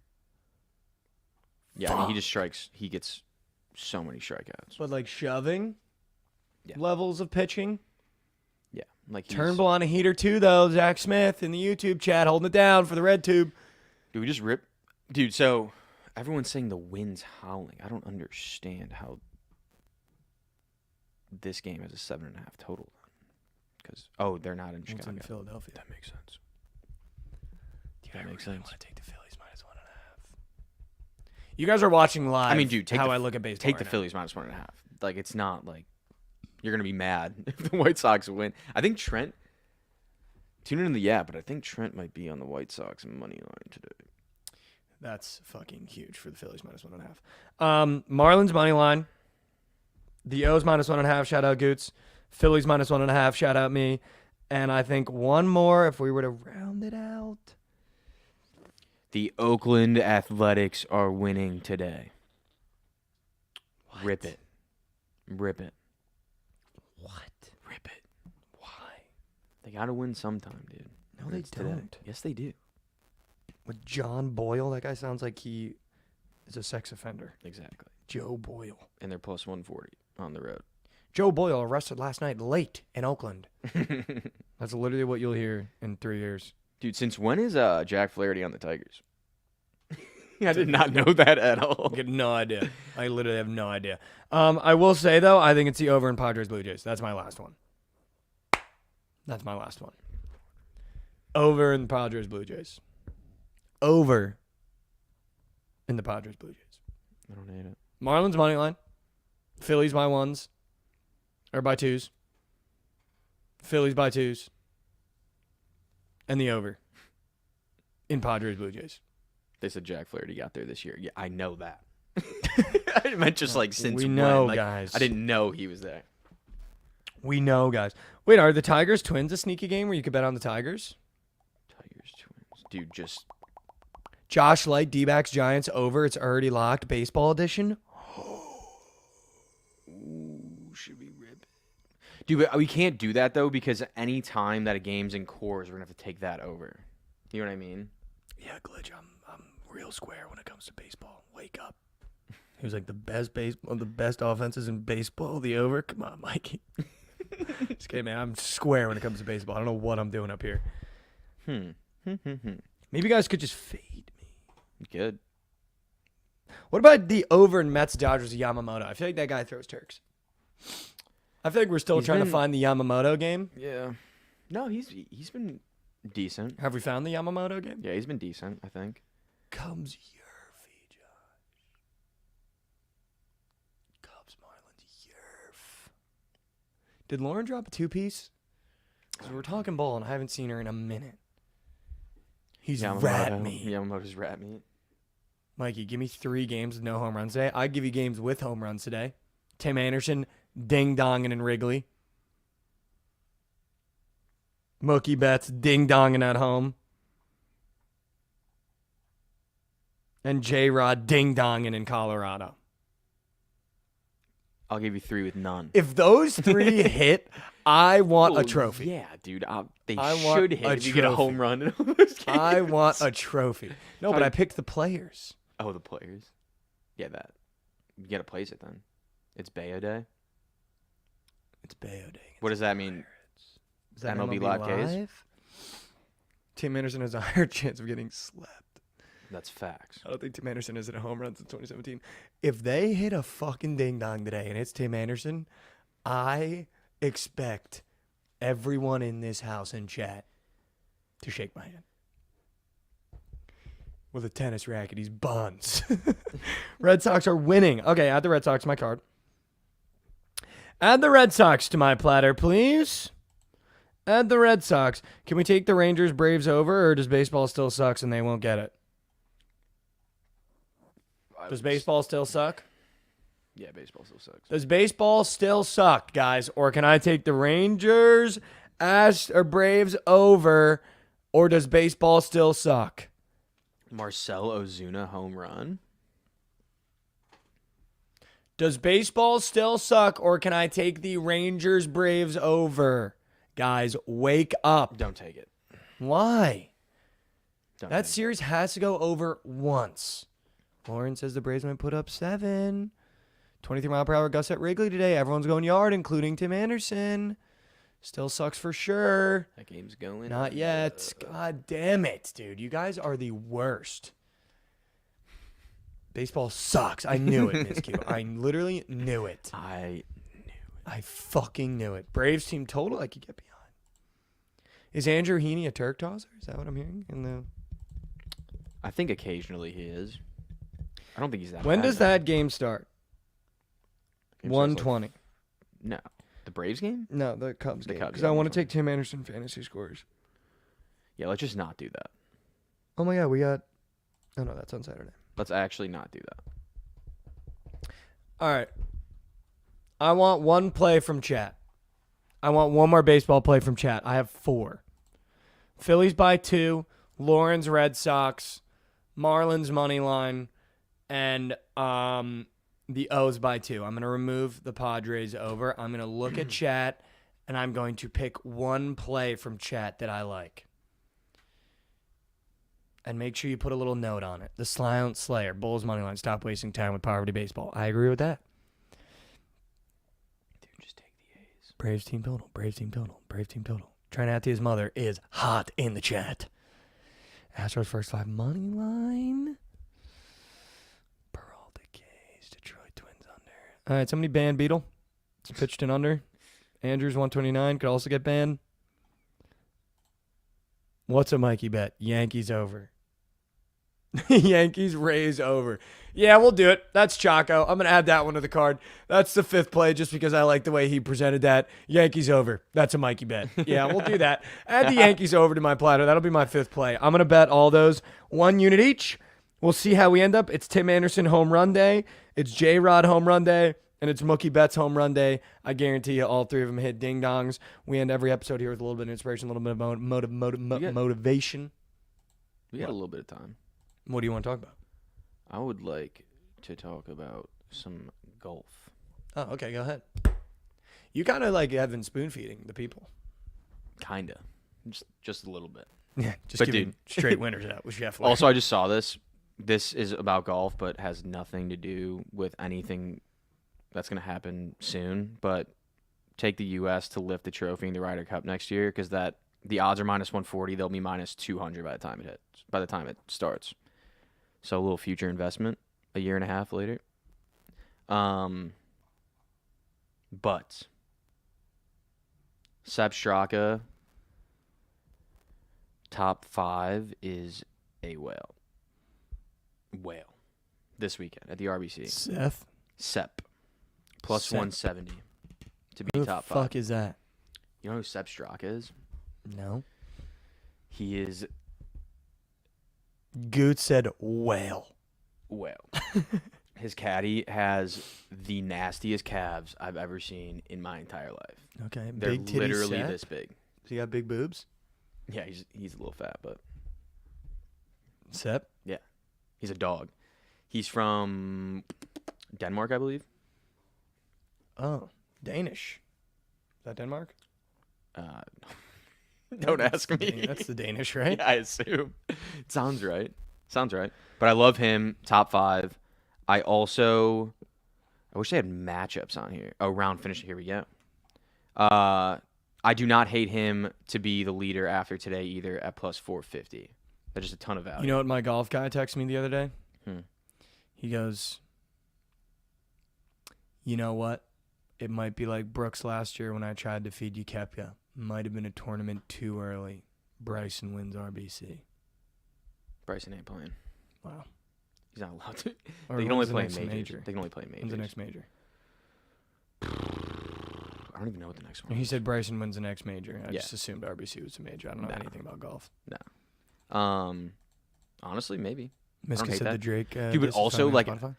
yeah, I mean, he just strikes. He gets so many strikeouts. But like shoving Yeah. levels of pitching. Yeah, like he's- Turnbull on a heater too, though. Zach Smith in the YouTube chat holding it down for the red tube. Do we just rip, dude? So everyone's saying the wind's howling. I don't understand how this game has a 7.5 total. Because they're not in It's Chicago. in Philadelphia. That makes sense. Dude, That I makes really sense. want to take the Phillies minus 1.5. You guys are watching live. I mean, dude, take how the, I look at baseball. Take the right now. Phillies minus 1.5. Like it's not like you're gonna be mad if the White Sox win. I think Trent. Tune in the but I think Trent might be on the White Sox money line today. That's fucking huge for the Phillies minus 1.5. Marlins money line. The O's minus 1.5. Shout out Goots. Phillies minus 1.5. Shout out me. And I think one more if we were to round it out. The Oakland Athletics are winning today. Rip it. Rip it. What? Rip it. Why? They got to win sometime, dude. No, they It's today. don't. Yes, they do. With John Boyle, that guy sounds like he is a sex offender. Exactly. Joe Boyle. And they're plus 140 on the road. Joe Boyle arrested last night late in Oakland. That's literally what you'll hear in 3 years. Dude, since when is Jack Flaherty on the Tigers? I did not know that at all. I get no idea. I literally have no idea. I will say, though, I think it's the over in Padres Blue Jays. That's my last one. Over in the Padres Blue Jays. Over in the Padres Blue Jays. I don't hate it. Marlins money line. Phillies by ones. Or by twos. Phillies by twos. And the over in Padres Blue Jays. They said Jack Flaherty got there this year. Yeah, I know that. I meant just like since we when. know, Like, guys. I didn't know he was there. We know, guys. Wait, are the Tigers Twins a sneaky game where you could bet on the Tigers? Tigers, Twins. Dude, just... Josh Light, D-backs, Giants over. It's already locked. Baseball edition. Ooh, should we rip it? Dude, but we can't do that, though, because any time that a game's in cores, we're going to have to take that over. You know what I mean? Yeah, Glitch, I'm real square when it comes to baseball. Wake up. He was like the best offenses in baseball. The over. Come on, Mikey. Just kidding, man. I'm square when it comes to baseball. I don't know what I'm doing up here. Maybe you guys could just fade me. Good. What about the over in Mets Dodgers Yamamoto? I feel like that guy throws Turks. I feel like we're still trying to find the Yamamoto game. Yeah. No, he's been decent. Have we found the Yamamoto game? Yeah, he's been decent, I think. Cubs Yerfy, Josh. Cubs Marlins Yerf. Did Lauren drop a 2-piece? Because we're talking ball and I haven't seen her in a minute. He's rat meat. Yamamoto's rat meat. Mikey, give me 3 games with no home runs today. I'd give you games with home runs today. Tim Anderson, ding-donging in Wrigley. Mookie Betts, ding-donging at home. And J-Rod, ding-donging in Colorado. I'll give you 3 with none. If those 3 hit, I want a trophy. Yeah, dude. They I want should hit a if you get a trophy. home run in all those games. I want a trophy. No, but I picked the players. Oh, the players. Yeah, that. You got to place it then. It's Bayo Day. It's Bayo Day. What does that mean? Is that MLB MLB Live Ks? Tim Anderson has a higher chance of getting slapped. That's facts. I don't think Tim Anderson has hit a home run since 2017. If they hit a fucking ding-dong today and it's Tim Anderson, I expect everyone in this house and chat to shake my hand. With a tennis racket, he's buns. Red Sox are winning. Okay, add the Red Sox to my card. Add the Red Sox to my platter, please. Add the Red Sox. Can we take the Rangers Braves over, or does baseball still sucks and they won't get it? Does baseball still suck? Yeah, baseball still sucks. Does baseball still suck, guys? Or can I take the Rangers or Braves over, or does baseball still suck? Marcell Ozuna home run. Does baseball still suck, or can I take the Rangers Braves over? Guys, wake up. Don't take it. Why? Don't That take series has to go over once. Lauren says the Braves might put up 7. 23-mile-per-hour gusts at Wrigley today. Everyone's going yard, including Tim Anderson. Still sucks for sure. it. That game's going. Not yet. God damn it, dude. You guys are the worst. Baseball sucks. I knew it, Miss Q. I literally knew it. I fucking knew it. Braves team total I could get behind. Is Andrew Heaney a Turk tosser? Is that what I'm hearing? I think occasionally he is. I don't think he's that When bad, does though. that game start? Game starts, 1:20. No. The Braves game? No, the Cubs game. Cubs Because I game, want to 1:20. take Tim Anderson fantasy scores. Yeah, let's just not do that. Oh my God, we got. Oh no, that's on Saturday. Let's actually not do that. All right. I want one play from chat. I want one more baseball play from chat. I have 4. Phillies by 2, Lauren's Red Sox, Marlins money line, and the O's by 2. I'm going to remove the Padres over. I'm going to look at chat, and I'm going to pick one play from chat that I like. And make sure you put a little note on it. The Silent Slayer, Bulls money line. Stop wasting time with poverty baseball. I agree with that. Dude, just take the A's. Braves team total. Braves team total. Braves team total. Trinati's mother is hot in the chat. Astros first 5 money line. Peralta K's. Detroit Twins under. All right, somebody banned Beetle. It's pitched in under. Andrews 129 could also get banned. What's a Mikey bet? Yankees over. Yankees Rays over. Yeah, we'll do it. That's Chaco. I'm going to add that one to the card. That's the 5th play just because I like the way he presented that. Yankees over. That's a Mikey bet. Yeah, we'll do that. Add the Yankees over to my platter. That'll be my 5th play. I'm going to bet all those 1 unit each. We'll see how we end up. It's Tim Anderson home run day. It's J-Rod home run day. And it's Mookie Betts home run day. I guarantee you all 3 of them hit ding-dongs. We end every episode here with a little bit of inspiration, a little bit of motivation. We got a little bit of time. What do you want to talk about? I would like to talk about some golf. Oh, okay, go ahead. You kind of like Evan spoon-feeding the people. Kinda. Just a little bit. Yeah, just But giving dude. straight winners out with Chef. Also, I just saw this. This is about golf, but has nothing to do with anything that's going to happen soon. But take the U.S. to lift the trophy in the Ryder Cup next year because the odds are minus 140. They'll be minus 200 by the time it starts. So a little future investment a year and a half later. But Sepp Straka top 5 is a whale. This weekend at the RBC. Seth. Sepp plus Sepp. 170 to be Who the top 5. fuck is that? You know who Sepp Straka is? No. He is Goot said whale. His caddy has the nastiest calves I've ever seen in my entire life. Okay. They're Big titty literally Seth? this big. Does he got big boobs? Yeah, he's a little fat, but Sep? yeah, he's a dog. He's from Denmark, I believe. Oh, Danish. Is that Denmark? Don't ask me. That's the Danish, right? Yeah, I assume. Sounds right. But I love him. Top 5. I wish they had matchups on here. Oh, round finish. Here we go. I do not hate him to be the leader after today either at plus 450. That's just a ton of value. You know what my golf guy texted me the other day? Hmm. He goes, you know what? It might be like Brooks last year when I tried to feed you Kepka. Might have been a tournament too early. Bryson wins RBC. Bryson ain't playing. Wow. He's not allowed to. Or They can only when's the play in next majors. major? They can only play in majors. When's the next major? I don't even know what the next one He is. said Bryson wins the next major. I Yeah. just assumed RBC was a major. I don't know Nah. anything about golf. Honestly, maybe. Miska hate said the that. Drake. Dude, but diss is also, finally like, on Spotify?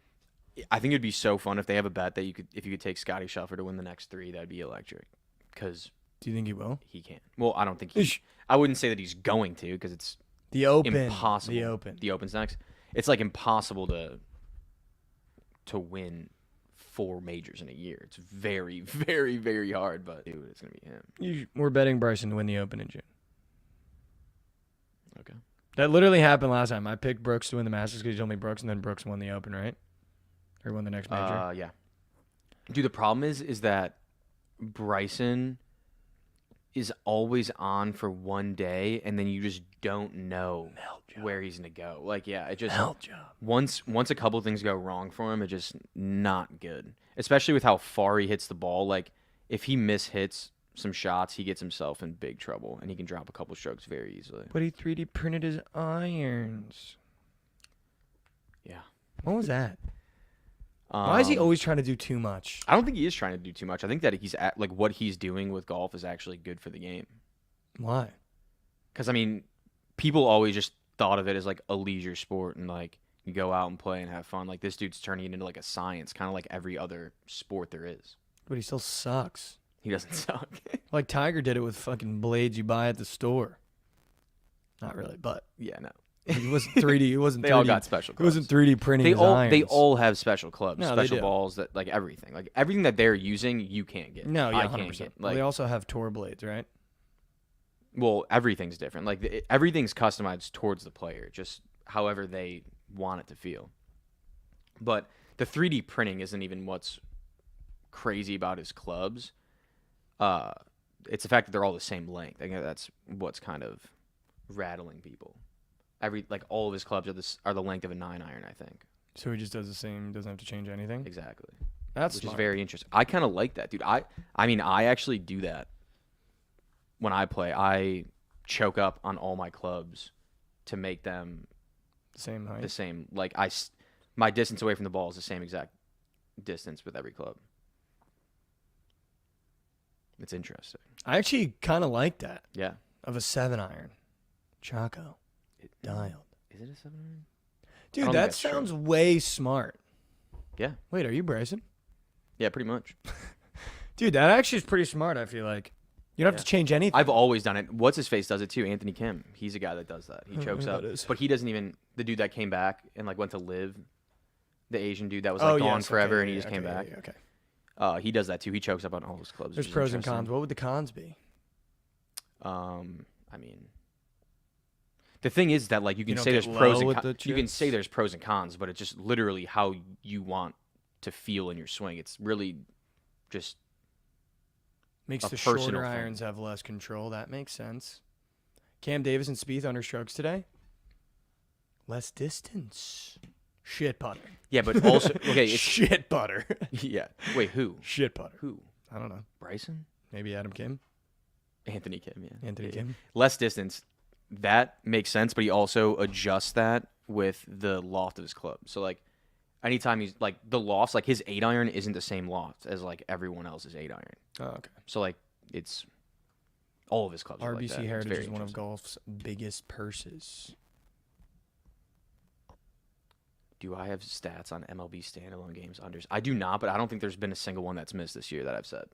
I think it'd be so fun if they have a bet that if you could take Scotty Scheffler to win the next 3, that'd be electric. Because Do you think he will? he can. Well, I don't think Ish. I wouldn't say that he's going to because it's The Open. impossible. The Open. The Open's next. It's like impossible to win 4 majors in a year. It's very, very, very hard. But dude, it's gonna be him. We're betting Bryson to win the Open in June. Okay. That literally happened last time. I picked Brooks to win the Masters because he told me Brooks, and then Brooks won the Open, right? Or won the next major. Yeah. Dude, the problem is that Bryson is always on for one day, and then you just don't know where he's gonna go. Like, yeah, it just Melt job. once a couple things go wrong for him, it's just not good. Especially with how far he hits the ball. Like, if he mishits some shots, he gets himself in big trouble, and he can drop a couple strokes very easily. But he 3D printed his irons. Yeah. What was that? Why is he always trying to do too much? I don't think he is trying to do too much. I think that what he's doing with golf is actually good for the game. Why? Because, I mean, people always just thought of it as, like, a leisure sport and, like, you go out and play and have fun. Like, this dude's turning it into, like, a science, kind of like every other sport there is. But he still sucks. He doesn't suck. Like Tiger did it with fucking blades you buy at the store. Not really, but Yeah, no. it wasn't 3D. It wasn't. They 3D. all got special It clubs. wasn't 3D printing. his irons. They all have special clubs, No, they special do. balls, that like everything. Like, everything that they're using, you can't get. No, yeah, I 100%. can't get. Well, Like, they also have tour blades, right? Well, everything's different. Like everything's customized towards the player, just however they want it to feel. But the 3D printing isn't even what's crazy about his clubs. It's the fact that they're all the same length. I think that's what's kind of rattling people. All of his clubs are the length of a 9-iron, I think. So he just does the same, doesn't have to change anything? Exactly. That's which smart. is very interesting. I kind of like that, dude. I mean, I actually do that when I play. I choke up on all my clubs to make them Same height. the same. Like my distance away from the ball is the same exact distance with every club. It's interesting. I actually kind of like that. Yeah. Of a 7-iron. Chaco. Dialed. Is it a 7-iron? Dude, don't think that that's true. sounds way smart. Yeah. Wait, are you Bryson? Yeah, pretty much. Dude, that actually is pretty smart, I feel like. You don't have to change anything. I've always done it. What's his face does it too? Anthony Kim. He's a guy that does that. He I don't chokes know who up. that is. But he doesn't even the dude that came back and went to live. The Asian dude that was Oh, gone yes, forever okay, and he yeah, just came okay, back. yeah, okay. He does that too. He chokes up on all his clubs. There's which is pros and interesting. cons. What would the cons be? I mean, the thing is that you can don't say get there's pros low and with cons. the You can chips? say there's pros and cons, but it's just literally how you want to feel in your swing. It's really just Makes a the personal shorter thing. irons have less control. That makes sense. Cam Davis and Spieth under strokes today. Less distance. Shit putter. yeah, but also okay. It's, Shit putter. yeah. Wait, who? Shit putter. Who? I don't know. Bryson? Maybe Adam Kim. Anthony Kim. Yeah. Anthony Yeah. Kim. Less distance. That makes sense, but he also adjusts that with the loft of his club. So anytime he's the loft, his 8-iron isn't the same loft as everyone else's 8-iron. Oh, okay. So it's all of his clubs. are like that. RBC It's Heritage very is one of interesting. golf's biggest purses. Do I have stats on MLB standalone games unders? I do not, but I don't think there's been a single one that's missed this year that I've said.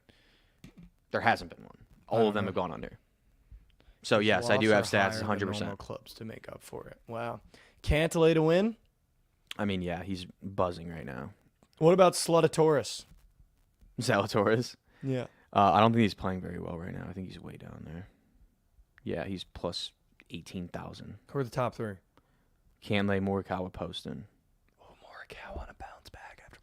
There hasn't been one. All of them have gone under. So yes, I do have stats, 100%. Clubs to make up for it. Wow. Cantlay to win. I mean, yeah, he's buzzing right now. What about Slutatoris? Zalatoris. Yeah. I don't think he's playing very well right now. I think he's way down there. Yeah, he's plus 18,000. Who are the top three? Cantlay, Morikawa, Poston. Oh, Morikawa on a bounce back after.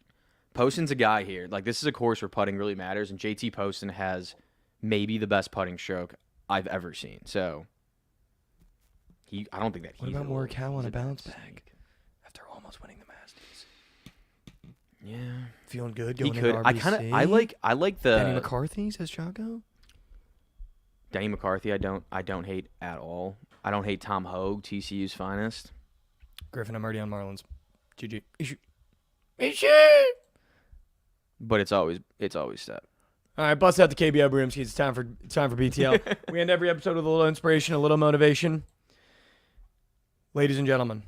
Poston's a guy here. This is a course where putting really matters, and JT Poston has maybe the best putting stroke I've ever seen. So I don't think that What he's about Morikawa on a bounce back back? after almost winning the Masters? Yeah, Feeling good he going could. into I RBC? I like the Danny McCarthy says Chaco. Danny McCarthy. I don't hate at all. I don't hate Tom Hogue, TCU's finest. Griffin, I'm already on Marlins. GG. But it's always Step. All right, bust out the KBO Broomski. It's time for BTL. We end every episode with a little inspiration, a little motivation. Ladies and gentlemen,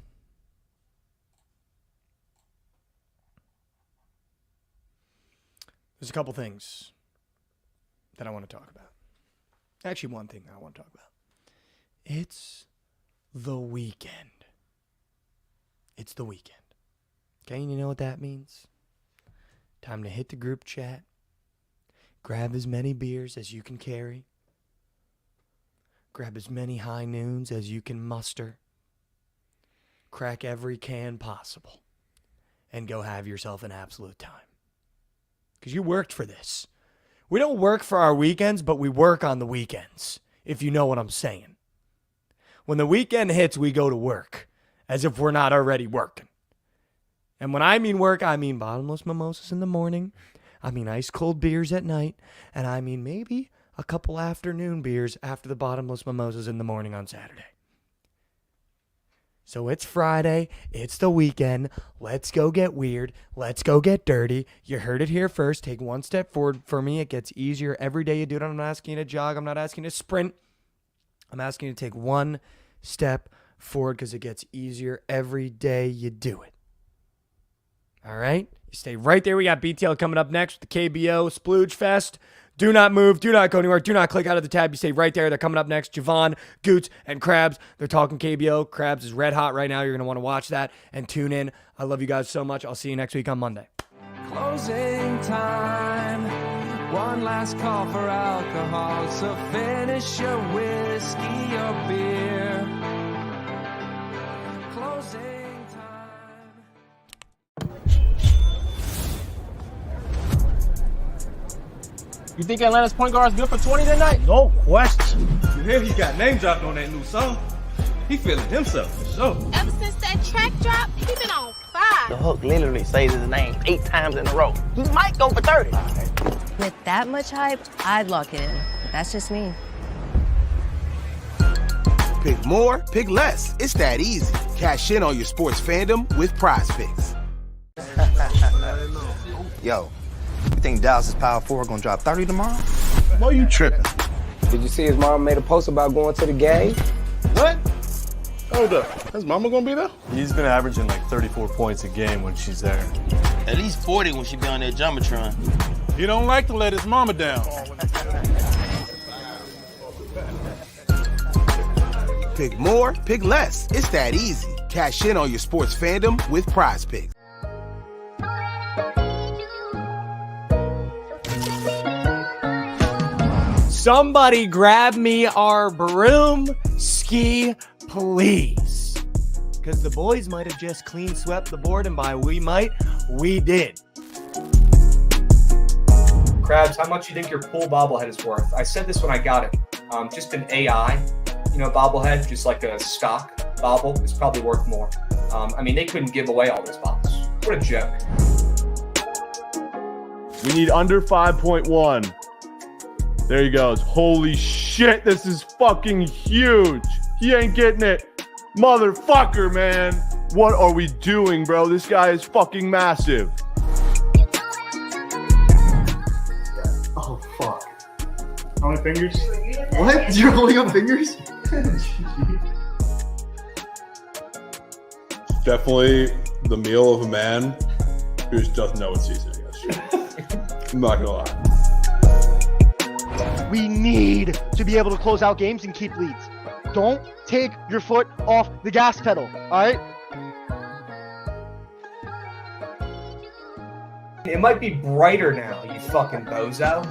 there's a couple things that I want to talk about. Actually, one thing I want to talk about. It's the weekend. It's the weekend. Okay, and you know what that means? Time to hit the group chat. Grab as many beers as you can carry. Grab as many high noons as you can muster. Crack every can possible. And go have yourself an absolute time. Because you worked for this. We don't work for our weekends, but we work on the weekends. If you know what I'm saying. When the weekend hits, we go to work. As if we're not already working. And when I mean work, I mean bottomless mimosas in the morning. I mean ice cold beers at night. And I mean maybe a couple afternoon beers after the bottomless mimosas in the morning on Saturday. So it's Friday. It's the weekend. Let's go get weird. Let's go get dirty. You heard it here first. Take one step forward. For me, it gets easier every day you do it. I'm not asking you to jog. I'm not asking you to sprint. I'm asking you to take one step forward because it gets easier every day you do it. All right? You stay right there. We got BTL coming up next with the KBO Splooge Fest. Do not move. Do not go anywhere. Do not click out of the tab. You stay right there. They're coming up next. Javon, Goots, and Krabs. They're talking KBO. Krabs is red hot right now. You're going to want to watch that and tune in. I love you guys so much. I'll see you next week on Monday. Closing time. One last call for alcohol, so finish your whiskey or beer. Closing time. You think Atlanta's point guard is good for 20 tonight? No question. You hear he got name dropped on that new song? He feeling himself for sure. Ever since that track drop, he been on The fire. hook literally says his name 8 times in a row. He might go for 30. With that much hype, I'd lock it in. But that's just me. Pick more, pick less. It's that easy. Cash in on your sports fandom with Prize Picks. Yo, you think Dallas' Power 4 gonna drop 30 tomorrow? Boy, you tripping. Did you see his mom made a post about going to the game? What? Hold up. His mama gonna be there? He's been averaging like 34 points a game when she's there. At least 40 when she be on that Jumbotron. He don't like to let his mama down. Pick more, pick less. It's that easy. Cash in on your sports fandom with Prize Picks. Somebody grab me our broom ski, please. Because the boys might have just clean swept the board, and by we might, we did. Krabs, how much you think your pool bobblehead is worth? I said this when I got it. Just an AI, bobblehead, just like a stock bobble, is probably worth more. They couldn't give away all those bottles. What a joke. We need under 5.1. There he goes. Holy shit, this is fucking huge. He ain't getting it. Motherfucker, man. What are we doing, bro? This guy is fucking massive. Oh, fuck. How many fingers? What? You're holding up fingers? Definitely the meal of a man who just doesn't know what seasoning is. I'm not gonna lie. We need to be able to close out games and keep leads. Don't take your foot off the gas pedal, all right? It might be brighter now, you fucking bozo.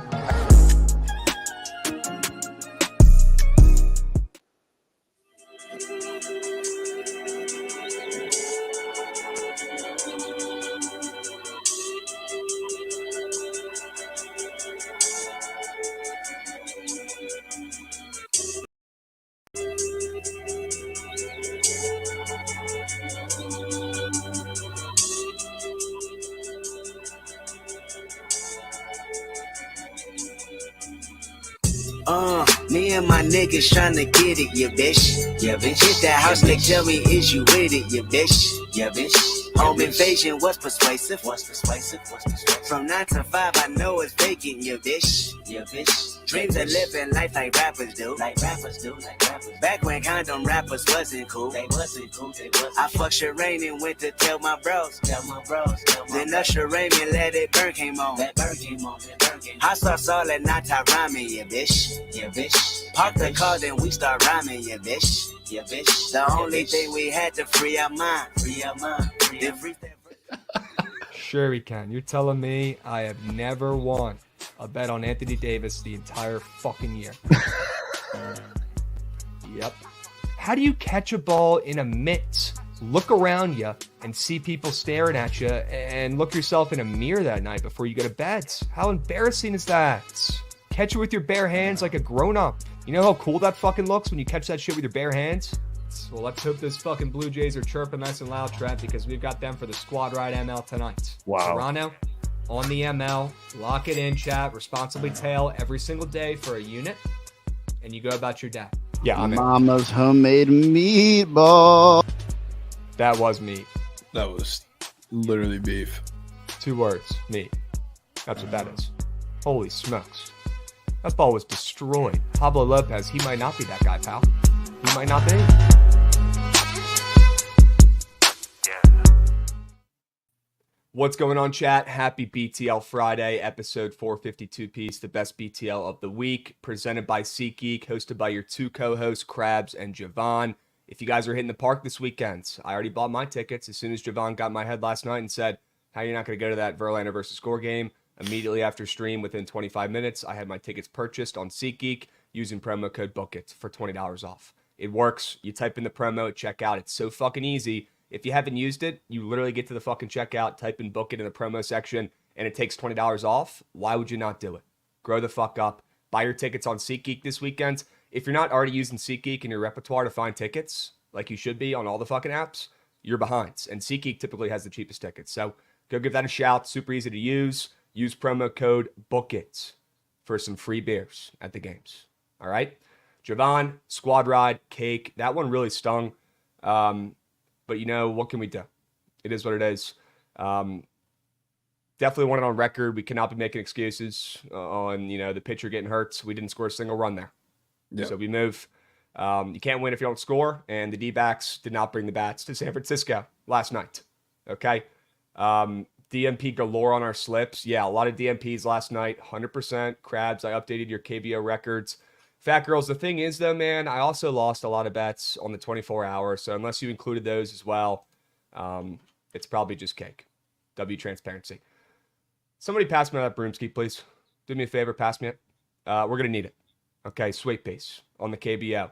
Me and my niggas tryna get it, yeah, bitch. Yeah, bitch. Hit that house, they tell me, is you with it, yeah, bitch. Yeah, bitch. Home invasion was persuasive. From 9 to 5, I know it's vacant, yeah, bitch. Yeah, bitch. Dreams of living life like rappers do. Back when condom rappers wasn't cool. They wasn't cool. I fucked Shireen and went to tell my bros. Then Usher Raymond let it burn came on. I saw Saul and not rhyming, yeah, bitch. Yeah, bitch. Park the car, then we start rhyming, yeah, bitch. Yeah, bitch. The only thing we had to free our mind. Then free that. Sure we can. You're telling me I have never won a bet on Anthony Davis the entire fucking year. Yep. How do you catch a ball in a mitt, look around you, and see people staring at you, and look yourself in a mirror that night before you go to bed? How embarrassing is that? Catch it with your bare hands like a grown-up. You know how cool that fucking looks when you catch that shit with your bare hands? Well, let's hope those fucking Blue Jays are chirping nice and loud, Trev, because we've got them for the Squad Ride ML tonight. Wow. Toronto, on the ML, lock it in, chat, responsibly tail every single day for a unit, and you go about your day. Yeah, I'm in. Mama's homemade meatball. That was meat. That was literally beef. 2 words, meat. That's what that is. Holy smokes. That ball was destroyed. Pablo Lopez, he might not be that guy, pal. He might not be. What's going on, chat? Happy BTL Friday, episode 452 piece, the best BTL of the week, presented by SeatGeek, hosted by your 2 co-hosts, Krabs and Javon. If you guys are hitting the park this weekend, I already bought my tickets as soon as Javon got my head last night and said, how are you not going to go to that Verlander versus Score game? Immediately after stream, within 25 minutes, I had my tickets purchased on SeatGeek using promo code Bookit for $20 off. It works. You type in the promo at checkout. It's so fucking easy. If you haven't used it, you literally get to the fucking checkout, type in Bookit in the promo section, and it takes $20 off. Why would you not do it? Grow the fuck up. Buy your tickets on SeatGeek this weekend. If you're not already using SeatGeek in your repertoire to find tickets, like you should be on all the fucking apps, you're behind. And SeatGeek typically has the cheapest tickets. So go give that a shout. Super easy to use. Use promo code Bookit for some free beers at the games. All right? Javon, squad ride, cake. That one really stung. But you know, what can we do? It is what it is. Definitely want it on record. We cannot be making excuses on, the pitcher getting hurt. We didn't score a single run there. Yeah. So we move. You can't win if you don't score. And the D-backs did not bring the bats to San Francisco last night. Okay? DMP galore on our slips. Yeah, a lot of DMPs last night. 100%. Crabs, I updated your KBO records. Fat Girls, the thing is, though, man, I also lost a lot of bets on the 24 hour. So unless you included those as well, it's probably just cake. W transparency. Somebody pass me that broomski, please. Do me a favor, pass me it. We're going to need it. Okay, sweet piece on the KBO.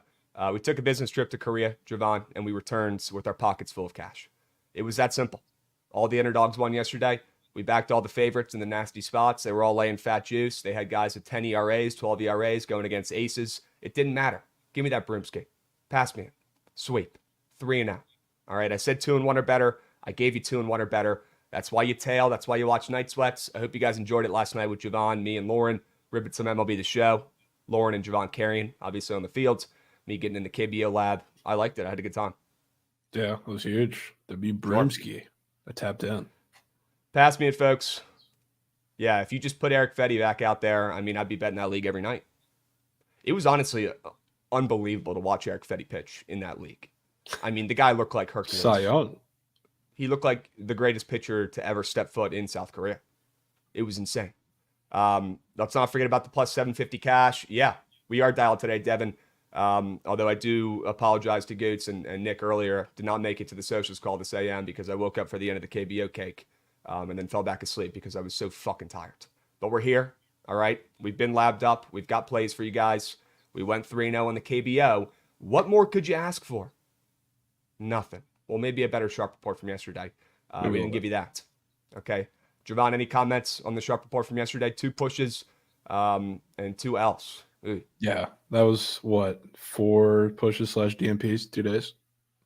We took a business trip to Korea, Javon, and we returned with our pockets full of cash. It was that simple. All the underdogs won yesterday. We backed all the favorites in the nasty spots. They were all laying fat juice. They had guys with 10 ERAs, 12 ERAs going against aces. It didn't matter. Give me that broomski. Pass me it. Sweep. 3-0. All right, I said 2-1 or better. I gave you 2-1 or better. That's why you tail. That's why you watch Night Sweats. I hope you guys enjoyed it last night with Javon, me, and Lauren. Ribbit some MLB The Show. Lauren and Javon carrying, obviously on the field. Me getting in the KBO lab. I liked it. I had a good time. Yeah, it was huge. W broomski. I tapped in. Pass me it, folks. Yeah, if you just put Eric Fetty back out there, I'd be betting that league every night. It was honestly unbelievable to watch Eric Fetty pitch in that league. The guy looked like Hercules. Cy Young. He looked like the greatest pitcher to ever step foot in South Korea. It was insane. Let's not forget about the plus 750 cash. Yeah, we are dialed today, Devin. Although I do apologize to Goots and Nick earlier. Did not make it to the socials call this AM because I woke up for the end of the KBO cake and then fell back asleep because I was so fucking tired. But we're here, all right? We've been labbed up. We've got plays for you guys. We went 3-0 in the KBO. What more could you ask for? Nothing. Well, maybe a better sharp report from yesterday. We didn't give you that. Okay. Javon, any comments on the sharp report from yesterday? 2 pushes and 2 L's. Ooh. Yeah, that was what, 4 pushes / DMPs, 2 days.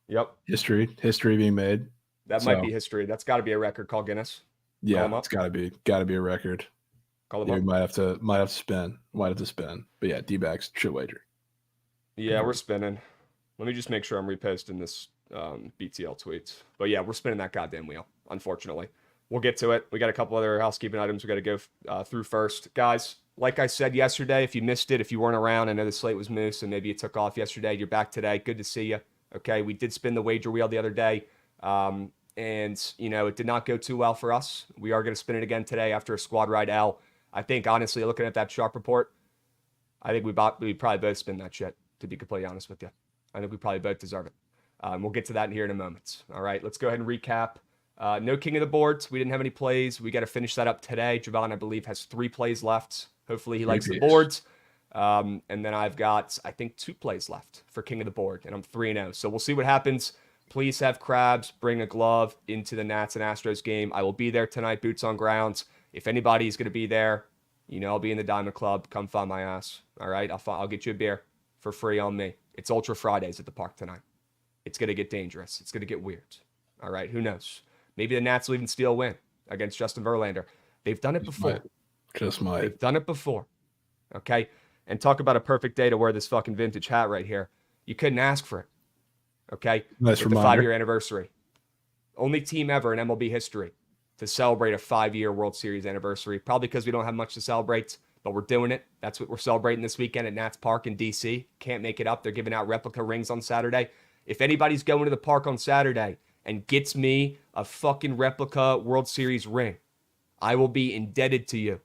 Yep. History being made. That might be history. That's got to be a record. Call Guinness. Yeah, it's got to be a record. Call We might have to spin. But yeah, D-backs should wager. Yeah, we're spinning. Let me just make sure I'm reposting this BTL tweet. But yeah, we're spinning that goddamn wheel, unfortunately. We'll get to it. We got a couple other housekeeping items we got to go through first. Guys, like I said yesterday, if you missed it, if you weren't around, I know the slate was moose and maybe you took off yesterday. You're back today. Good to see you. Okay, we did spin the wager wheel the other day. And, it did not go too well for us. We are going to spin it again today after a squad ride L. I think, honestly, looking at that sharp report, I think we probably both spin that shit, to be completely honest with you. I think we probably both deserve it. We'll get to that here in a moment. All right, let's go ahead and recap. No king of the boards. We didn't have any plays. We got to finish that up today. Javon, I believe, has 3 plays left. Hopefully he likes the boards. And then I've got, I think, 2 plays left for king of the board, and I'm 3-0. So we'll see what happens. Please have Crabs bring a glove into the Nats and Astros game. I will be there tonight, boots on ground. If anybody's going to be there, I'll be in the Diamond Club. Come find my ass. All right, I'll get you a beer for free on me. It's Ultra Fridays at the park tonight. It's going to get dangerous. It's going to get weird. All right, who knows? Maybe the Nats will even steal a win against Justin Verlander. They've done it before. Just might. They've done it before. Okay? And talk about a perfect day to wear this fucking vintage hat right here. You couldn't ask for it. Okay? Nice reminder. reminder. The 5-year anniversary. Only team ever in MLB history to celebrate a 5-year World Series anniversary. Probably because we don't have much to celebrate, but we're doing it. That's what we're celebrating this weekend at Nats Park in D.C. Can't make it up. They're giving out replica rings on Saturday. If anybody's going to the park on Saturday and gets me a fucking replica World Series ring, I will be indebted to you.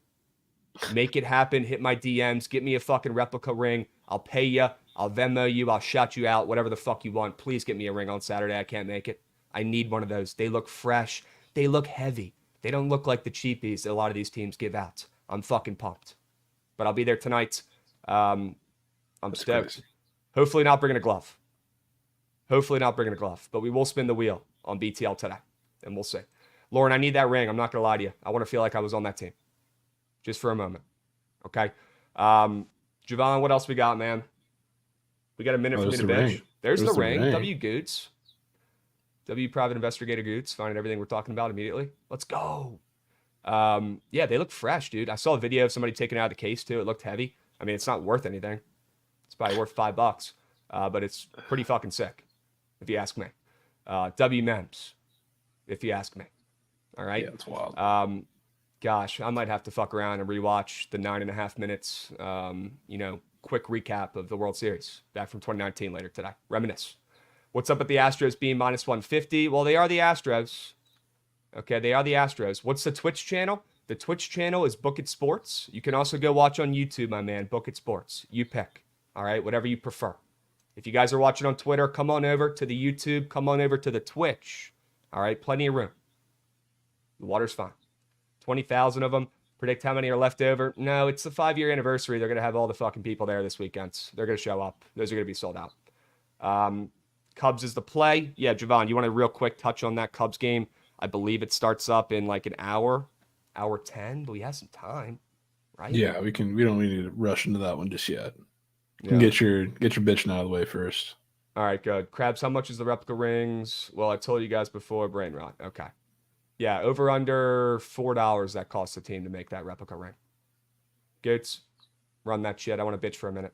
Make it happen. Hit my DMs. Get me a fucking replica ring. I'll pay you. I'll Venmo you. I'll shout you out. Whatever the fuck you want. Please get me a ring on Saturday. I can't make it. I need one of those. They look fresh. They look heavy. They don't look like the cheapies that a lot of these teams give out. I'm fucking pumped. But I'll be there tonight. I'm stoked. Crazy. Hopefully not bringing a glove. But we will spin the wheel on BTL today, and we'll see. Lauren, I need that ring. I'm not going to lie to you. I want to feel like I was on that team. Just for a moment. Okay? Javon, what else we got, man? We got a minute for me to bitch. There's the ring. W. Goots. W. Private Investigator Goots. Finding everything we're talking about immediately. Let's go. Yeah, they look fresh, dude. I saw a video of somebody taking it out of the case, too. It looked heavy. I mean, it's not worth anything. It's probably worth $5. But it's pretty fucking sick, if you ask me. W. Mems, if you ask me. All right? Yeah, it's wild. Gosh, I might have to fuck around and rewatch the 9.5 minutes, quick recap of the World Series back from 2019 later today. Reminisce. What's up with the Astros being minus 150? Well, they are the Astros. Okay, they are the Astros. What's the Twitch channel? The Twitch channel is Bookit Sports. You can also go watch on YouTube, my man, Bookit Sports. You pick. All right, whatever you prefer. If you guys are watching on Twitter, come on over to the YouTube. Come on over to the Twitch. All right, plenty of room. The water's fine. 20,000 of them. Predict how many are left over. No, it's the 5-year anniversary. They're going to have all the fucking people there this weekend. They're going to show up. Those are going to be sold out. Cubs is the play. Yeah, Javon, you want to real quick touch on that Cubs game? I believe it starts up in like an hour 10, but we have some time, right? Yeah, we don't need to rush into that one just yet. You can get your bitching out of the way first. All right, good. Krabs, how much is the replica rings? Well, I told you guys before, brain rot. Okay. Yeah, over under $4 that costs the team to make that replica ring. Goots, run that shit. I want to bitch for a minute.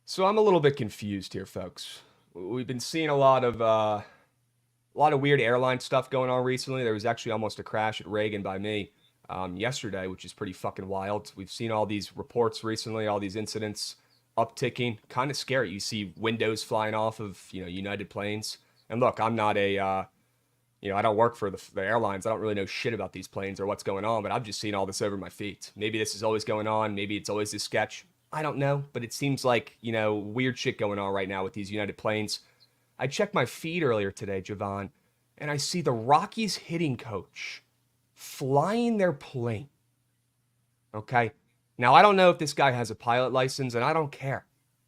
So I'm a little bit confused here, folks. We've been seeing a lot of weird airline stuff going on recently. There was actually almost a crash at Reagan by me yesterday, which is pretty fucking wild. We've seen all these reports recently, all these incidents upticking. Kind of scary. You see windows flying off of United planes. And look, I'm not I don't work for the airlines. I don't really know shit about these planes or what's going on, but I've just seen all this over my feet. Maybe this is always going on. Maybe it's always this sketch. I don't know, but it seems like, weird shit going on right now with these United planes. I checked my feed earlier today, Javon, and I see the Rockies hitting coach flying their plane. Okay? Now, I don't know if this guy has a pilot license, and I don't care.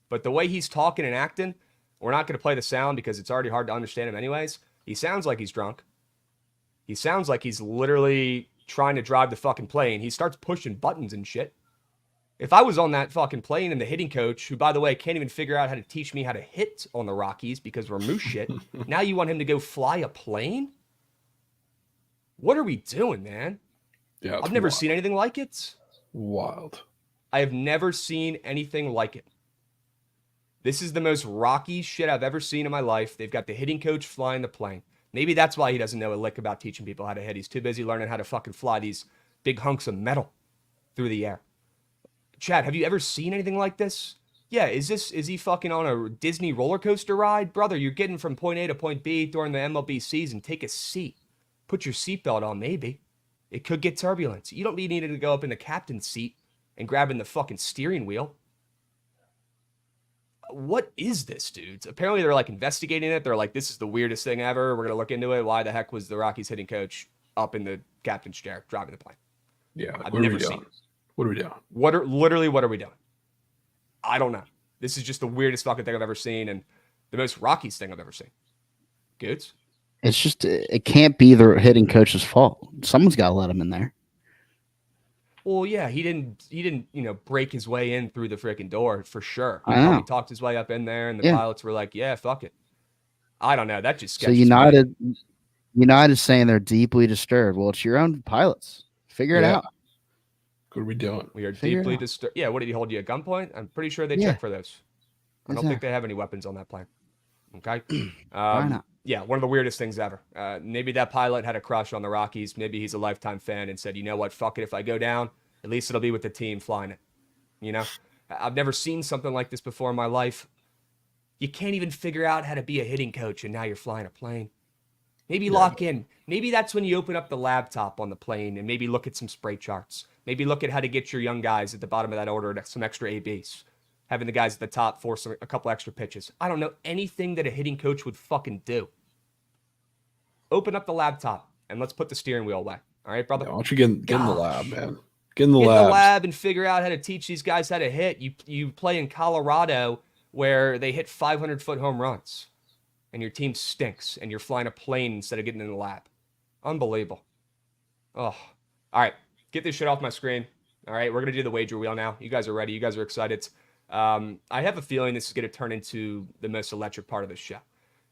But the way he's talking and acting, we're not going to play the sound because it's already hard to understand him anyways. He sounds like he's drunk. He sounds like he's literally trying to drive the fucking plane. He starts pushing buttons and shit. If I was on that fucking plane and the hitting coach, who, by the way, can't even figure out how to teach me how to hit on the Rockies because we're moose shit, now you want him to go fly a plane? What are we doing, man? Yeah, I've never seen anything like it. Wild. I have never seen anything like it. This is the most Rocky shit I've ever seen in my life. They've got the hitting coach flying the plane. Maybe that's why he doesn't know a lick about teaching people how to hit. He's too busy learning how to fucking fly these big hunks of metal through the air. Chad, have you ever seen anything like this? Yeah, is he fucking on a Disney roller coaster ride? Brother, you're getting from point A to point B during the MLB season. Take a seat. Put your seatbelt on, maybe. It could get turbulence. You don't need to go up in the captain's seat and grabbing the fucking steering wheel. What is this, dudes? Apparently they're like investigating it. They're like, this is the weirdest thing ever. We're going to look into it. Why the heck was the Rockies hitting coach up in the captain's chair driving the plane? Yeah, I've never seen it. What are we doing? What are we doing? I don't know. This is just the weirdest fucking thing I've ever seen and the most Rockies thing I've ever seen. Goods? It's just, it can't be the hitting coach's fault. Someone's got to let him in there. Well, yeah, he didn't, break his way in through the freaking door for sure. He I know. probably talked his way up in there and the pilots were like, yeah, fuck it. I don't know. That just So sketches United's saying they're deeply disturbed. Well, it's your own pilots. Figure it out. What are we doing? We are Figure it deeply out. disturbed. Yeah, what did he hold you at gunpoint? I'm pretty sure they Yeah. check for those. I don't think they have any weapons on that plane. Okay. Why not? Yeah, one of the weirdest things ever. Maybe that pilot had a crush on the Rockies. Maybe he's a lifetime fan and said, you know what, fuck it. If I go down, at least it'll be with the team flying it. I've never seen something like this before in my life. You can't even figure out how to be a hitting coach, and now you're flying a plane. Maybe lock in. Maybe that's when you open up the laptop on the plane and maybe look at some spray charts. Maybe look at how to get your young guys at the bottom of that order some extra ABs. Having the guys at the top force a couple extra pitches. I don't know anything that a hitting coach would fucking do. Open up the laptop and let's put the steering wheel away. All right, brother? Yeah, why don't you get in the lab, man? Get in Get the in lab. the lab and figure out how to teach these guys how to hit. You play in Colorado where they hit 500-foot home runs. And your team stinks, and you're flying a plane instead of getting in the lab. Unbelievable. Oh. All right, get this shit off my screen. All right, we're going to do the wager wheel now. You guys are ready. You guys are excited. I have a feeling this is going to turn into the most electric part of the show.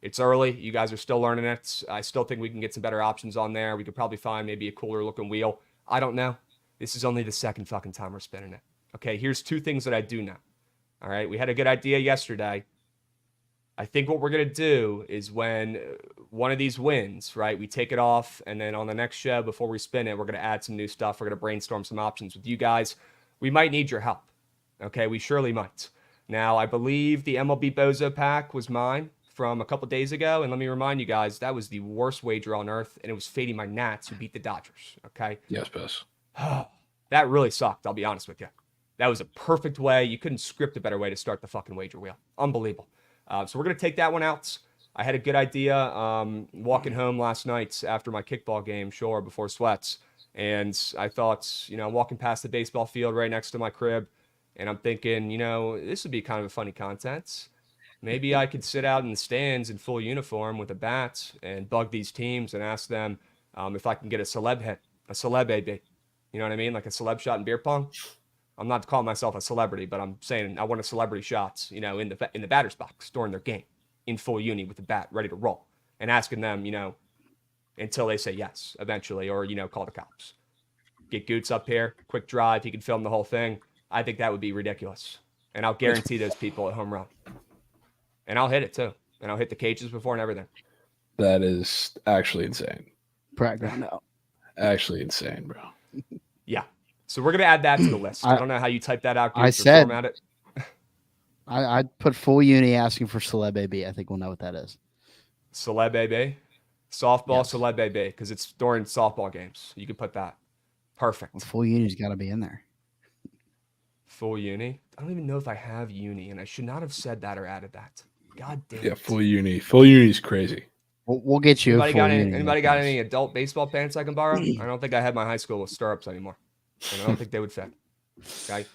It's early. You guys are still learning it. I still think we can get some better options on there. We could probably find maybe a cooler looking wheel. I don't know. This is only the second fucking time we're spinning it. Okay, here's two things that I do know. All right, we had a good idea yesterday. I think what we're going to do is when one of these wins, right, we take it off, and then on the next show, before we spin it, we're going to add some new stuff. We're going to brainstorm some options with you guys. We might need your help. Okay, we surely might. Now, I believe the MLB Bozo pack was mine from a couple days ago, and let me remind you guys, that was the worst wager on earth, and it was fading my Nats who beat the Dodgers, okay? Yes, boss. That really sucked, I'll be honest with you. That was a perfect way. You couldn't script a better way to start the fucking wager wheel. Unbelievable. So we're going to take that one out. I had a good idea walking home last night after my kickball game, before sweats. And I thought, walking past the baseball field right next to my crib, and I'm thinking, this would be kind of a funny content. Maybe I could sit out in the stands in full uniform with a bat and bug these teams and ask them if I can get a celeb hit, a celeb AB. You know what I mean? Like a celeb shot in beer pong. I'm not calling myself a celebrity, but I'm saying I want a celebrity shots, in the batter's box during their game, in full uni with the bat, ready to roll, and asking them, until they say yes, eventually, or call the cops. Get Goots up here, quick drive, he can film the whole thing. I think that would be ridiculous, and I'll guarantee those people a home run, and I'll hit it too, and I'll hit the cages before and everything. That is actually insane. Background out. Actually insane, bro. Yeah. So we're going to add that to the list. I don't know how you type that out. I said, format it. I'd put full uni asking for celeb AB. I think we'll know what that is. Celeb AB? Softball, Yes. celeb AB, because it's during softball games. You could put that. Perfect. Well, full uni's got to be in there. Full uni? I don't even know if I have uni, and I should not have said that or added that. God damn Yeah, it. full uni. Full uni's crazy. We'll get you. Anybody got any adult baseball pants I can borrow? I don't think I had my high school with stirrups anymore. And I don't think they would fit. Okay.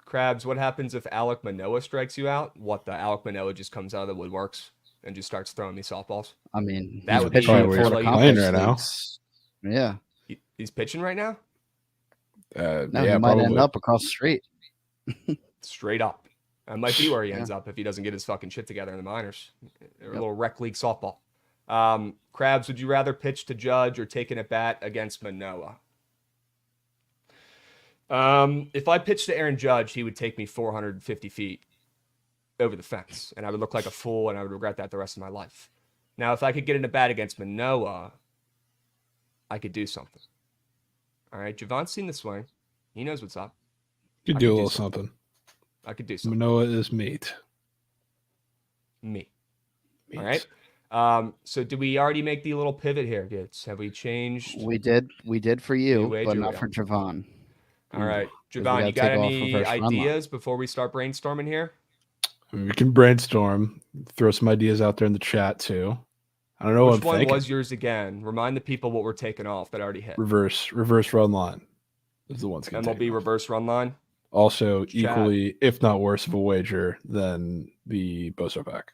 Krabs, what happens if Alec Manoah strikes you out? What, the Alec Manoah just comes out of the woodworks and just starts throwing me softballs? I mean, that would be probably where he's playing right now. Yeah. He's pitching right now? No, yeah, he might probably. end up across the street. Straight up. That might be where he ends up if he doesn't get his fucking shit together in the minors. A little rec league softball. Krabs, would you rather pitch to Judge or take an at-bat against Manoah? If I pitched to Aaron Judge, he would take me 450 feet over the fence, and I would look like a fool, and I would regret that the rest of my life. Now, if I could get in a bat against Manoah, I could do something. All right, Javon's seen the swing. He knows what's up. You could do a little something. I could do something. Manoah is meat. Meat. All right. So did we already make the little pivot here, Gitz? Have we changed? We did for you, wager but not wheel. for Javon. All right. we Javon, gotta you got take off any reverse run line. ideas before we start brainstorming here? I mean, we can brainstorm, throw some ideas out there in the chat too. I don't know Which what I'm one thinking. was yours again? Remind the people what we're taking off that already hit. Reverse run line is the one's going to MLB reverse run line. Also Chat. equally, if not worse of a wager than the Boso pack.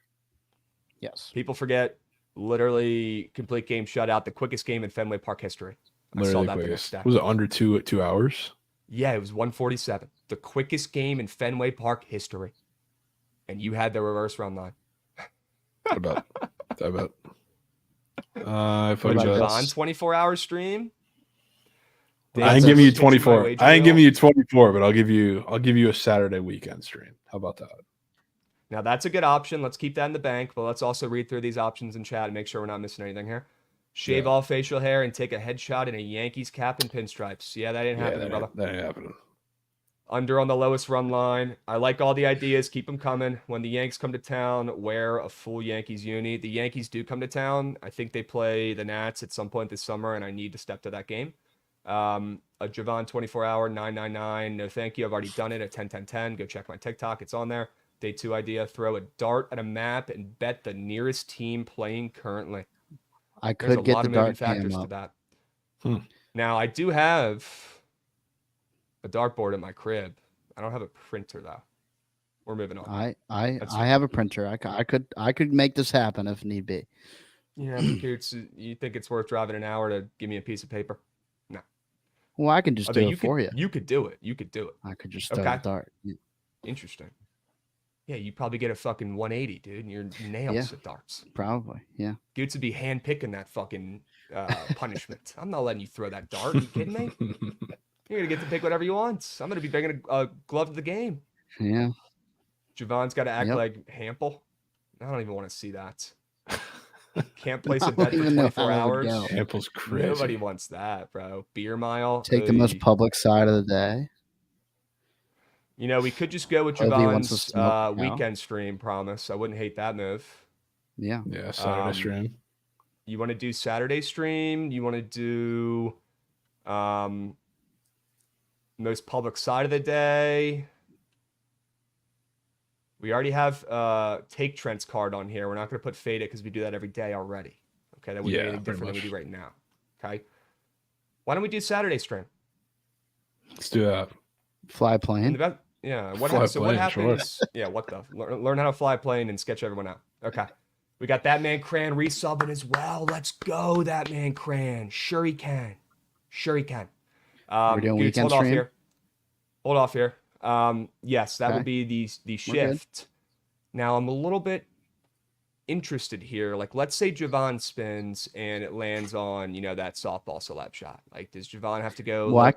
Yes. People forget, literally complete game shutout, the quickest game in Fenway Park history. I saw Literally that the next quickest. stat. Was it under 2 hours? Yeah, it was 147. The quickest game in Fenway Park history. And you had the reverse run line. What about? If I What bet- Javon 24-hour stream? I ain't giving you Pitching my 24. wager I ain't wheel. giving you 24, but I'll give you a Saturday weekend stream. How about that? Now that's a good option. Let's keep that in the bank, but let's also read through these options in chat and make sure we're not missing anything here. Shave all facial hair and take a headshot in a Yankees cap and pinstripes. Yeah, that ain't happening, brother. That ain't happening. Under on the lowest run line. I like all the ideas. Keep them coming. When the Yanks come to town, wear a full Yankees uni. The Yankees do come to town. I think they play the Nats at some point this summer, and I need to step to that game. A Javon 24-hour 999. No, thank you. I've already done it at 10-10-10. Go check my TikTok. It's on there. Day 2 idea. Throw a dart at a map and bet the nearest team playing currently. I There's could a get lot the of moving dart factors cam to up. that. Now, I do have a dartboard at my crib. I don't have a printer though. We're moving on. I have a printer. I could make this happen if need be. Yeah, but Coots, you think it's worth driving an hour to give me a piece of paper? No. Well, I can just Although do it for you. You could do it. You could do it. I could just throw the dart. Yeah. Interesting. Yeah, you probably get a fucking 180, dude, and your nails at darts. Probably, yeah. Goots would be hand-picking that fucking punishment. I'm not letting you throw that dart. Are you kidding me? You're going to get to pick whatever you want. I'm going to be bringing a glove to the game. Yeah. Javon's got to act like Hample. I don't even want to see that. Can't place a bet for 24 hours. Hample's crazy. Nobody wants that, bro. Beer mile. Take the most public side of the day. You know, we could just go with Javon's weekend stream promise. I wouldn't hate that move. Yeah. Yeah, Saturday stream. You want to do Saturday stream? You want to do most public side of the day? We already have Take Trent's card on here. We're not going to put Fade It because we do that every day already. Okay, that would be anything different than we do right now. Okay. Why don't we do Saturday stream? Let's do that. Fly plane. Yeah. What happens? Sure. Yeah. What the? Learn how to fly a plane and sketch everyone out. Okay. We got that man Cran resubbing as well. Let's go, that man Cran. Sure he can. We're doing weekend stream. Hold off here. Yes, that would be the shift. Now I'm a little bit interested here. Like, let's say Javon spins and it lands on, that softball celeb shot. Like, does Javon have to go? Well, I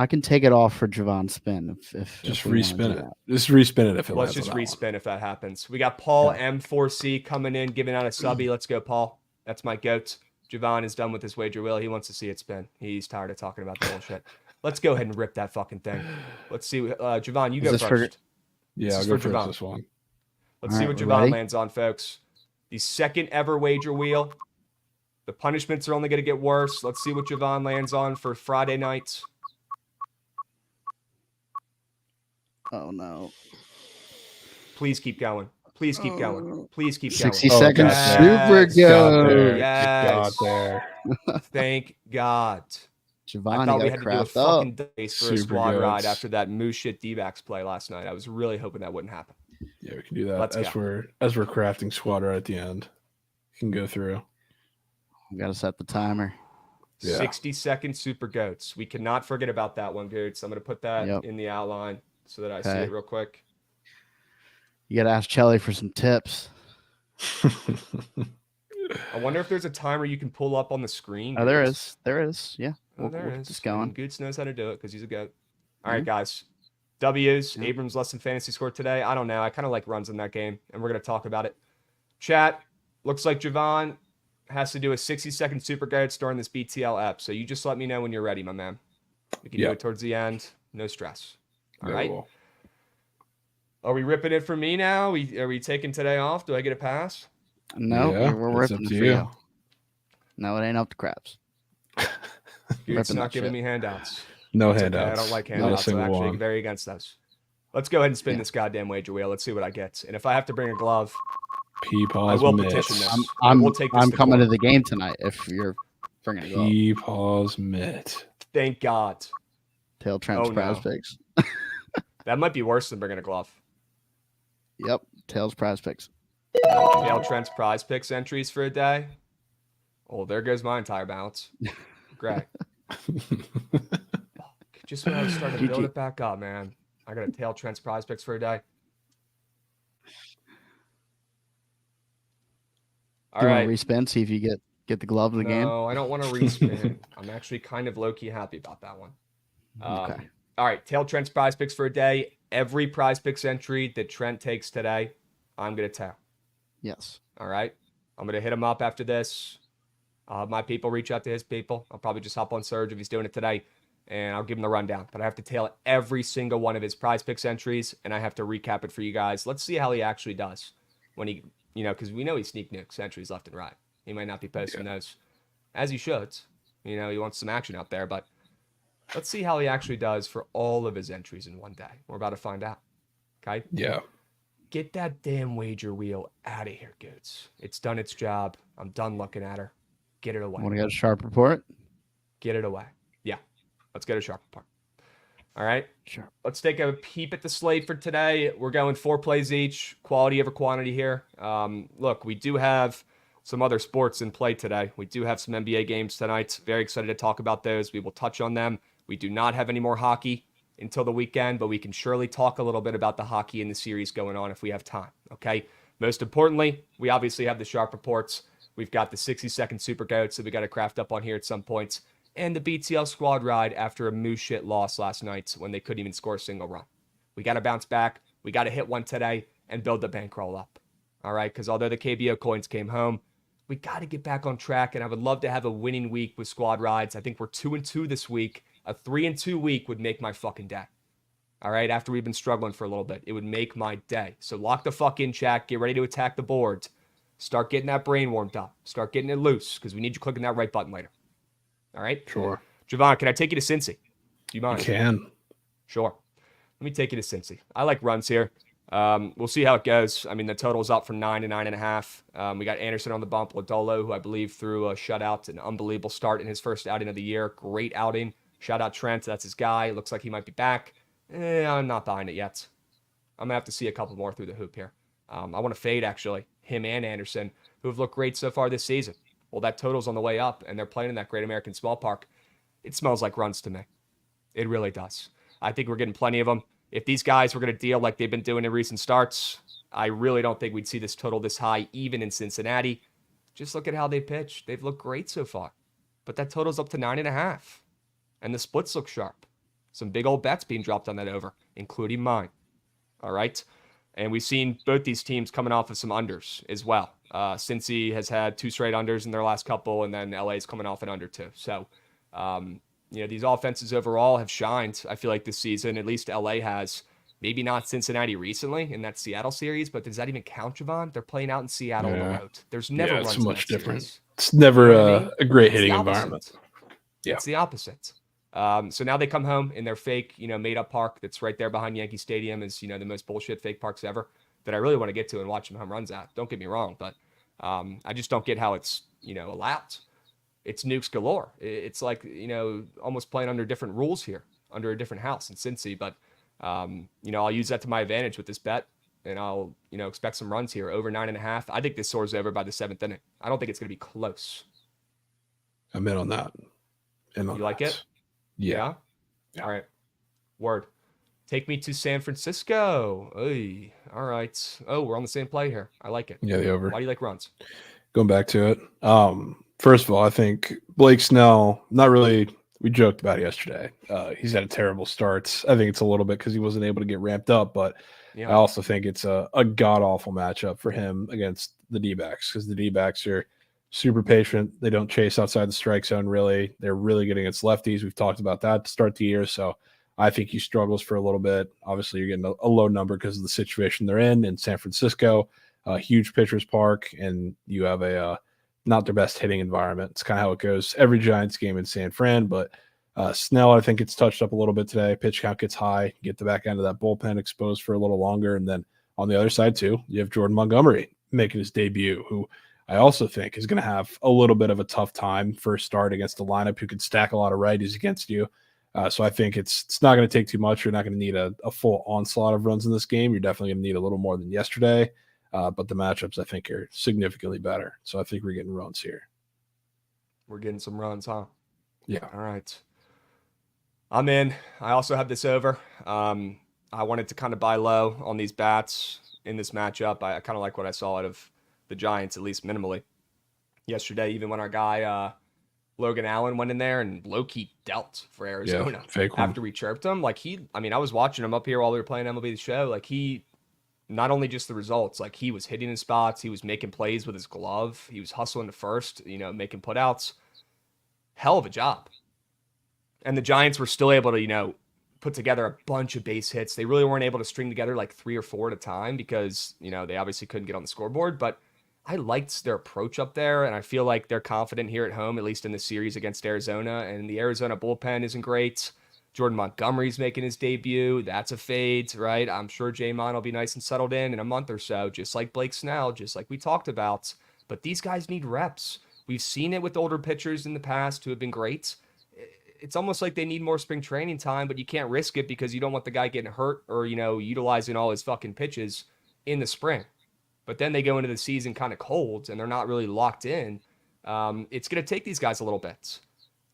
can take it off for Javon's spin if just respin it. Just respin it if it Let's just respin if that happens. We got Paul M4C coming in, giving out a subby. Let's go, Paul. That's my goat. Javon is done with his wager wheel. He wants to see it spin. He's tired of talking about the bullshit. Let's go ahead and rip that fucking thing. Let's see. Javon, you go first. I'll go first this one. Let's see what Javon lands on, folks. The second ever wager wheel. The punishments are only going to get worse. Let's see what Javon lands on for Friday night. Oh, no. Please keep going. Please keep going. Please keep 60 going. seconds. Super good. Yes. Got there. Thank God. Javon, I thought we had to do a fucking days for a squad good. ride after that moose shit D-backs play last night. I was really hoping that wouldn't happen. Yeah, we can do that as we're crafting squad right at the end. You can go through. We got to set the timer. Yeah. 60-second super goats. We cannot forget about that one, Goots. I'm going to put that in the outline so that I see it real quick. You got to ask Chelly for some tips. I wonder if there's a timer you can pull up on the screen. Oh, there is. There is. Yeah. There is. Just going. Goots knows how to do it because he's a goat. All right, guys. W's. Abrams less than fantasy score today. I don't know. I kind of like runs in that game, and we're going to talk about it. Chat, looks like Javon has to do a 60-second super goats during this BTL app. So you just let me know when you're ready, my man. We can do it towards the end. No stress. All right. Well. Are we ripping it for me now? Are we taking today off? Do I get a pass? No, we're ripping it for you. No, it ain't up to craps. It's not giving me handouts. No it's handouts. Okay. I don't like handouts. I'm actually very against those. Let's go ahead and spin this goddamn wager wheel. Let's see what I get. And if I have to bring a glove, I will petition this. I'm coming to the game tonight if you're bringing a glove. P-Pause mitt. Thank God. Tail Trent's prize picks. That might be worse than bringing a glove. Yep. Tails prize picks. Tail Trent's prize picks entries for a day. Oh, there goes my entire balance. Great. Just when I was starting to build it back up, man. I got a Tail Trent's prize picks for a day. All right. Want to respin, see if you get the glove of the game? No, I don't want to respin. I'm actually kind of low-key happy about that one. Okay. All right, Tail Trent's prize picks for a day. Every prize picks entry that Trent takes today, I'm going to tail. Yes. All right. I'm going to hit him up after this. I'll have my people reach out to his people. I'll probably just hop on Surge if he's doing it today and I'll give him the rundown. But I have to tail every single one of his Prize Picks entries, and I have to recap it for you guys. Let's see how he actually does when he, because we know he sneak nukes entries left and right. He might not be posting those as he should. He wants some action out there, but let's see how he actually does for all of his entries in one day. We're about to find out. Okay? Yeah. Get that damn wager wheel out of here, Goots. It's done its job. I'm done looking at her. Get it away. Want to get a sharp report? Get it away. Yeah. Let's get a sharp report. All right? Sure. Let's take a peep at the slate for today. We're going 4 plays each. Quality over quantity here. Look, we do have some other sports in play today. We do have some NBA games tonight. Very excited to talk about those. We will touch on them. We do not have any more hockey until the weekend, but we can surely talk a little bit about the hockey in the series going on if we have time, okay? Most importantly, we obviously have the sharp reports. We've got the 60-second super goats that we got to craft up on here at some points, and the BTL squad ride after a moose shit loss last night when they couldn't even score a single run. We got to bounce back. We got to hit one today and build the bankroll up, all right? Because although the KBO coins came home, we got to get back on track, and I would love to have a winning week with squad rides. I think we're 2-2 this week. A 3-2 week would make my fucking day. All right, after we've been struggling for a little bit, it would make my day. So lock the fuck in, chat. Get ready to attack the board. Start getting that brain warmed up. Start getting it loose because we need you clicking that right button later. All right? Sure. Javon, can I take you to Cincy? Do you mind? You can. Sure. Let me take you to Cincy. I like runs here. We'll see how it goes. I mean, the total's up from 9 to 9.5. We got Anderson on the bump. Lodolo, who I believe threw a shutout, an unbelievable start in his first outing of the year. Great outing. Shout out Trent. That's his guy. Looks like he might be back. I'm not behind it yet. I'm going to have to see a couple more through the hoop here. I want to fade, actually, him and Anderson, who have looked great so far this season. Well, that total's on the way up, and they're playing in that Great American Small Park. It smells like runs to me. It really does. I think we're getting plenty of them. If these guys were going to deal like they've been doing in recent starts, I really don't think we'd see this total this high, even in Cincinnati. Just look at how they pitch. They've looked great so far. But that total's up to 9.5. And the splits look sharp. Some big old bets being dropped on that over, including mine. All right? And we've seen both these teams coming off of some unders as well. Cincy has had 2 straight unders in their last couple, and then LA's coming off an under too. So, these offenses overall have shined, I feel like, this season. At least LA has. Maybe not Cincinnati recently in that Seattle series, but does that even count, Javon? They're playing out in Seattle on the road. There's never runs it's in much that different. series. It's never You know what I mean? a great It's hitting the opposite. environment. Yeah. It's the opposite. So now they come home in their fake, made up park that's right there behind Yankee Stadium is, the most bullshit fake parks ever that I really want to get to and watch some home runs at. Don't get me wrong, but I just don't get how it's, allowed. It's nukes galore. It's like, almost playing under different rules here, under a different house in Cincy. But, I'll use that to my advantage with this bet, and I'll, expect some runs here over 9.5. I think this soars over by the 7th inning. I don't think it's going to be close. I'm in on that. You like it? Yeah. All right. Word. Take me to San Francisco. Oy. All right. Oh, we're on the same play here. I like it. Yeah, the over. Why do you like runs? Going back to it. First of all, I think Blake Snell, not really, we joked about it yesterday. He's had a terrible start. I think it's a little bit because he wasn't able to get ramped up, but I also think it's a god-awful matchup for him against the D-backs because the D-backs are super patient. They don't chase outside the strike zone, really. They're really good against lefties. We've talked about that to start the year, so I think he struggles for a little bit. Obviously, you're getting a low number because of the situation they're in San Francisco, a huge pitcher's park, and you have a not their best hitting environment. It's kind of how it goes every Giants game in San Fran, but Snell, I think it's touched up a little bit today. Pitch count gets high. Get the back end of that bullpen exposed for a little longer, and then on the other side, too, you have Jordan Montgomery making his debut, who I also think is going to have a little bit of a tough time first start against a lineup who could stack a lot of righties against you. So I think it's not going to take too much. You're not going to need a full onslaught of runs in this game. You're definitely going to need a little more than yesterday. But the matchups, I think, are significantly better. So I think we're getting runs here. We're getting some runs, huh? Yeah. All right. I'm in. I also have this over. I wanted to kind of buy low on these bats in this matchup. I kind of like what I saw out of the Giants, at least minimally. Yesterday, even when our guy Logan Allen went in there and low-key dealt for Arizona. Fake one. After we chirped him. I was watching him up here while we were playing MLB The Show. Not only just the results, he was hitting in spots, he was making plays with his glove, he was hustling to first, making putouts. Hell of a job. And the Giants were still able to, put together a bunch of base hits. They really weren't able to string together like 3 or 4 at a time because, they obviously couldn't get on the scoreboard. But I liked their approach up there, and I feel like they're confident here at home, at least in the series against Arizona. And the Arizona bullpen isn't great. Jordan Montgomery's making his debut. That's a fade, right? I'm sure J-Mon will be nice and settled in a month or so, just like Blake Snell, just like we talked about. But these guys need reps. We've seen it with older pitchers in the past who have been great. It's almost like they need more spring training time, but you can't risk it because you don't want the guy getting hurt or, utilizing all his fucking pitches in the spring. But then they go into the season kind of cold and they're not really locked in. It's going to take these guys a little bit.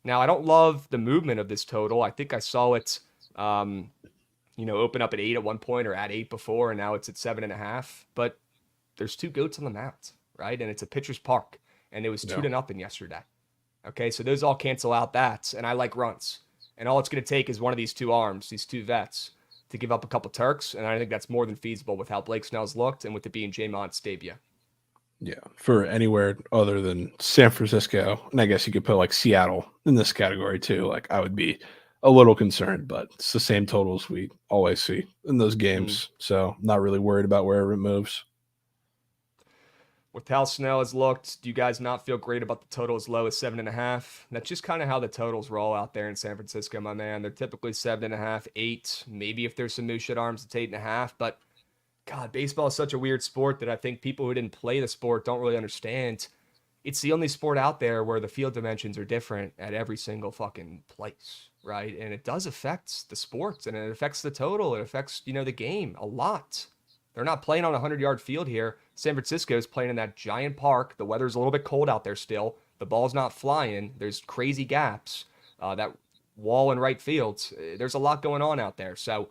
Now, I don't love the movement of this total. I think I saw it, open up at 8 at one point or at 8 before, and now it's at 7.5. But there's 2 goats on the mound, right? And it's a pitcher's park, and it was 2-0 yesterday. Okay, so those all cancel out that, and I like runs. And all it's going to take is one of these 2 arms, these 2 vets, to give up a couple Turks, and I think that's more than feasible with how Blake Snell's looked and with it being J-Mont's debut. Yeah, for anywhere other than San Francisco, and I guess you could put like Seattle in this category too. Like I would be a little concerned, but it's the same totals we always see in those games, so not really worried about wherever it moves. With how Snell has looked, do you guys not feel great about the total as low as 7.5? That's just kind of how the totals roll out there in San Francisco, my man. They're typically 7.5, 8. Maybe if there's some moose shit arms, it's 8.5. But God, baseball is such a weird sport that I think people who didn't play the sport don't really understand. It's the only sport out there where the field dimensions are different at every single fucking place, right? And it does affect the sports, and it affects the total. It affects, the game a lot. They're not playing on a 100-yard field here. San Francisco is playing in that giant park. The weather's a little bit cold out there still. The ball's not flying. There's crazy gaps. That wall in right field, there's a lot going on out there. So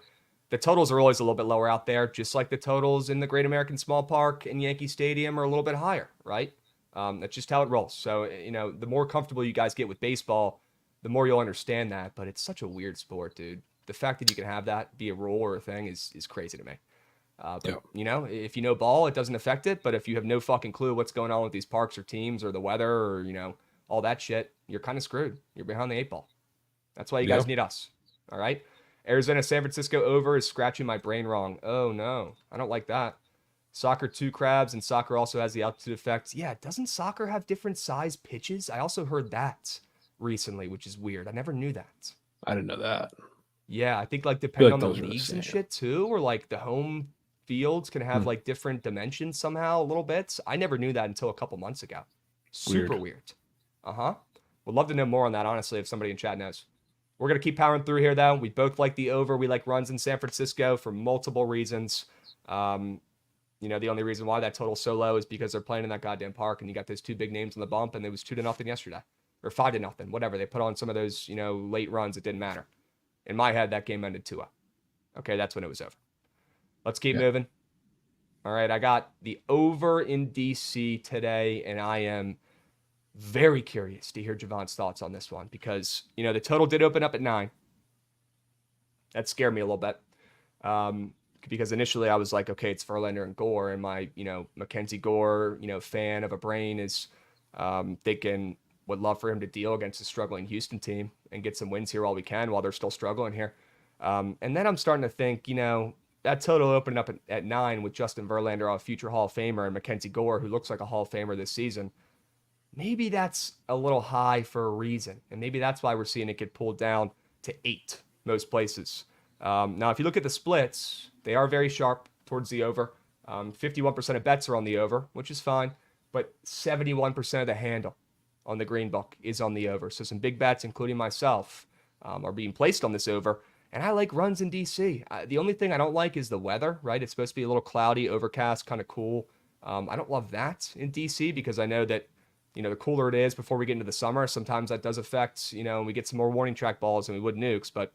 the totals are always a little bit lower out there, just like the totals in the Great American Small Park and Yankee Stadium are a little bit higher, right? That's just how it rolls. So, the more comfortable you guys get with baseball, the more you'll understand that. But it's such a weird sport, dude. The fact that you can have that be a rule or a thing is crazy to me. But if you know ball, it doesn't affect it. But if you have no fucking clue what's going on with these parks or teams or the weather or, all that shit, you're kind of screwed. You're behind the 8 ball. That's why you guys need us. All right. Arizona, San Francisco over is scratching my brain wrong. Oh no, I don't like that. Soccer 2 crabs, and soccer also has the altitude effect. Yeah, doesn't soccer have different size pitches? I also heard that recently, which is weird. I never knew that. I didn't know that. Yeah, I think depending on the those are the leagues and same. shit too, or the home fields can have different dimensions somehow a little bit. I never knew that until a couple months ago. Super weird. Would love to know more on that, honestly, if somebody in chat knows. We're going to keep powering through here, though. We both like the over. We like runs in San Francisco for multiple reasons. The only reason why that total's so low is because they're playing in that goddamn park, and you got those 2 big names on the bump, and it was 2-0 yesterday. Or 5-0, whatever. They put on some of those, late runs. It didn't matter. In my head, that game ended 2-0. Okay, that's when it was over. Let's keep moving. All right, I got the over in DC today, and I am very curious to hear Javon's thoughts on this one because, the total did open up at 9. That scared me a little bit because initially I was like, okay, it's Verlander and Gore, and my, Mackenzie Gore, fan of a brain is thinking would love for him to deal against a struggling Houston team and get some wins here while we can while they're still struggling here. And then I'm starting to think, that total opened up at 9 with Justin Verlander, a future Hall of Famer, and Mackenzie Gore, who looks like a Hall of Famer this season. Maybe that's a little high for a reason, and maybe that's why we're seeing it get pulled down to 8 most places. Now, if you look at the splits, they are very sharp towards the over. 51% of bets are on the over, which is fine, but 71% of the handle on the green book is on the over. So some big bets, including myself, are being placed on this over. And I like runs in DC. The only thing I don't like is the weather, right? It's supposed to be a little cloudy, overcast, kind of cool. I don't love that in DC because I know that, the cooler it is before we get into the summer, sometimes that does affect, we get some more warning track balls and we would nukes. But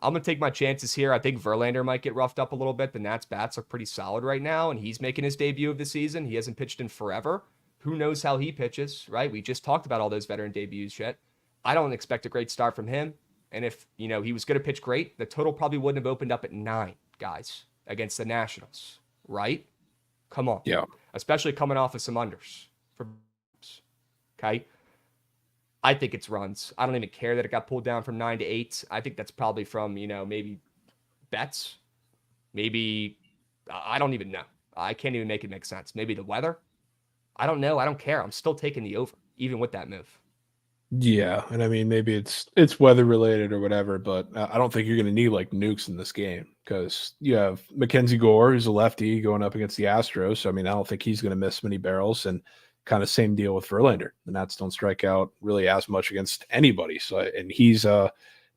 I'm going to take my chances here. I think Verlander might get roughed up a little bit. The Nats bats look pretty solid right now, and he's making his debut of the season. He hasn't pitched in forever. Who knows how he pitches, right? We just talked about all those veteran debuts yet. I don't expect a great start from him. And if, he was going to pitch great, the total probably wouldn't have opened up at 9, guys, against the Nationals, right? Come on. Yeah. Especially coming off of some unders. Okay? I think it's runs. I don't even care that it got pulled down from 9 to 8. I think that's probably from, maybe bets. Maybe, I don't even know. I can't even make it make sense. Maybe the weather. I don't know. I don't care. I'm still taking the over, even with that move. Yeah, and I mean maybe it's weather related or whatever, but I don't think you're going to need like nukes in this game because you have Mackenzie Gore, who's a lefty, going up against the Astros. So I mean, I don't think he's going to miss many barrels, and kind of same deal with Verlander. The Nats don't strike out really as much against anybody. So and he's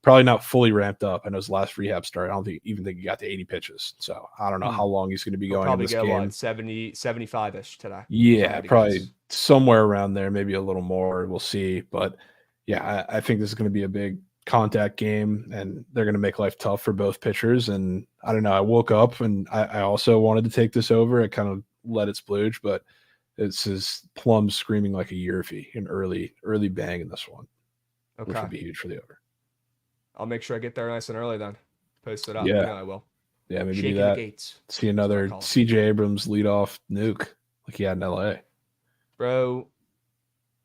probably not fully ramped up. I know his last rehab start, I don't even think he got to 80 pitches. So I don't know how long he's going to be He'll going in probably this go game. what, 70, 75-ish today. Yeah, probably somewhere around there, maybe a little more. We'll see. But yeah, I think this is going to be a big contact game, and they're going to make life tough for both pitchers. And I don't know. I woke up and I also wanted to take this over. I kind of let it splooge, but this is Plum screaming like a Yerfie, an early bang in this one, which would be huge for the over. I'll make sure I get there nice and early then. Post it up. Yeah. You know I will. Yeah, maybe Shaking do that. the gates. See another CJ Abrams leadoff nuke like he had in LA. Bro,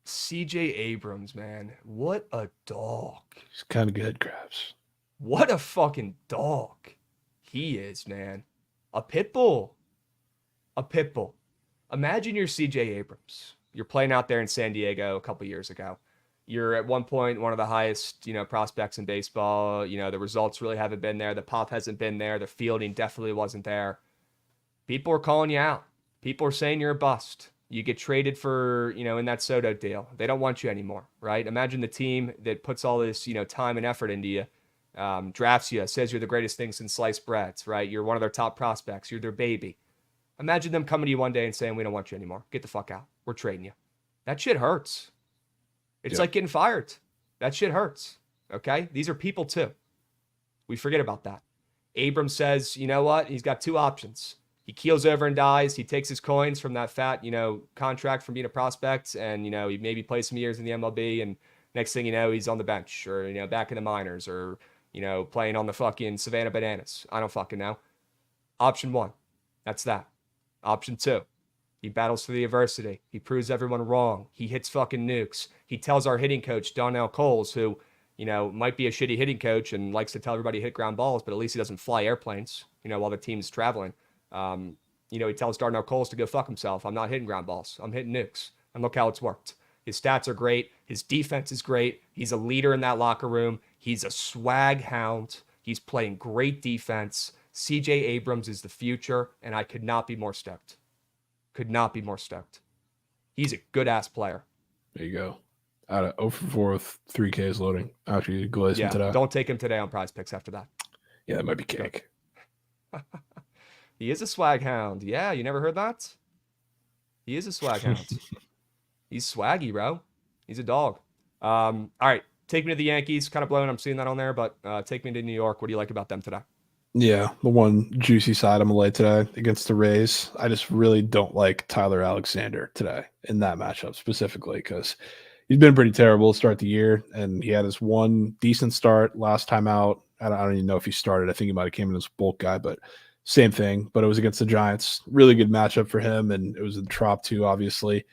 CJ Abrams, man. What a dog. He's kind of good, Krabs. What a fucking dog he is, man. A pit bull. A pit bull. Imagine you're CJ Abrams. You're playing out there in San Diego a couple years ago. You're at one point one of the highest, prospects in baseball. The results really haven't been there. The pop hasn't been there. The fielding definitely wasn't there. People are calling you out. People are saying you're a bust. You get traded for, in that Soto deal. They don't want you anymore, right? Imagine the team that puts all this, time and effort into you, drafts you, says you're the greatest thing since sliced breads, right? You're one of their top prospects. You're their baby. Imagine them coming to you one day and saying, we don't want you anymore. Get the fuck out. We're trading you. That shit hurts. It's like getting fired. That shit hurts. Okay? These are people too. We forget about that. Abrams says, you know what? He's got two options. He keels over and dies. He takes his coins from that fat, contract from being a prospect, and, he maybe plays some years in the MLB, and next thing you know, he's on the bench or, back in the minors or, playing on the fucking Savannah Bananas. I don't fucking know. Option one. That's that. Option two. He battles through the adversity. He proves everyone wrong. He hits fucking nukes. He tells our hitting coach, Donnell Coles, who, might be a shitty hitting coach and likes to tell everybody to hit ground balls, but at least he doesn't fly airplanes, while the team's traveling. He tells Darnell Coles to go fuck himself. I'm not hitting ground balls. I'm hitting nukes. And look how it's worked. His stats are great. His defense is great. He's a leader in that locker room. He's a swag hound. He's playing great defense. CJ Abrams is the future, and I could not be more stoked. Could not be more stoked. He's a good-ass player. There you go. Out of 0 for 4 with 3 Ks loading. Actually, glazing today. Don't take him today on Prize Picks after that. Yeah, that might be cake. He is a swag hound. Yeah, you never heard that? He is a swag hound. He's swaggy, bro. He's a dog. All right, take me to the Yankees. Kind of blowing. I'm seeing that on there, but take me to New York. What do you like about them today? Yeah, the one juicy side I'm going to lay today against the Rays. I just really don't like Tyler Alexander today in that matchup specifically because he's been pretty terrible to start the year, and he had his one decent start last time out. I don't even know if he started. I think he might have came in as a bulk guy, but same thing. But it was against the Giants. Really good matchup for him, and it was a Trop too, obviously.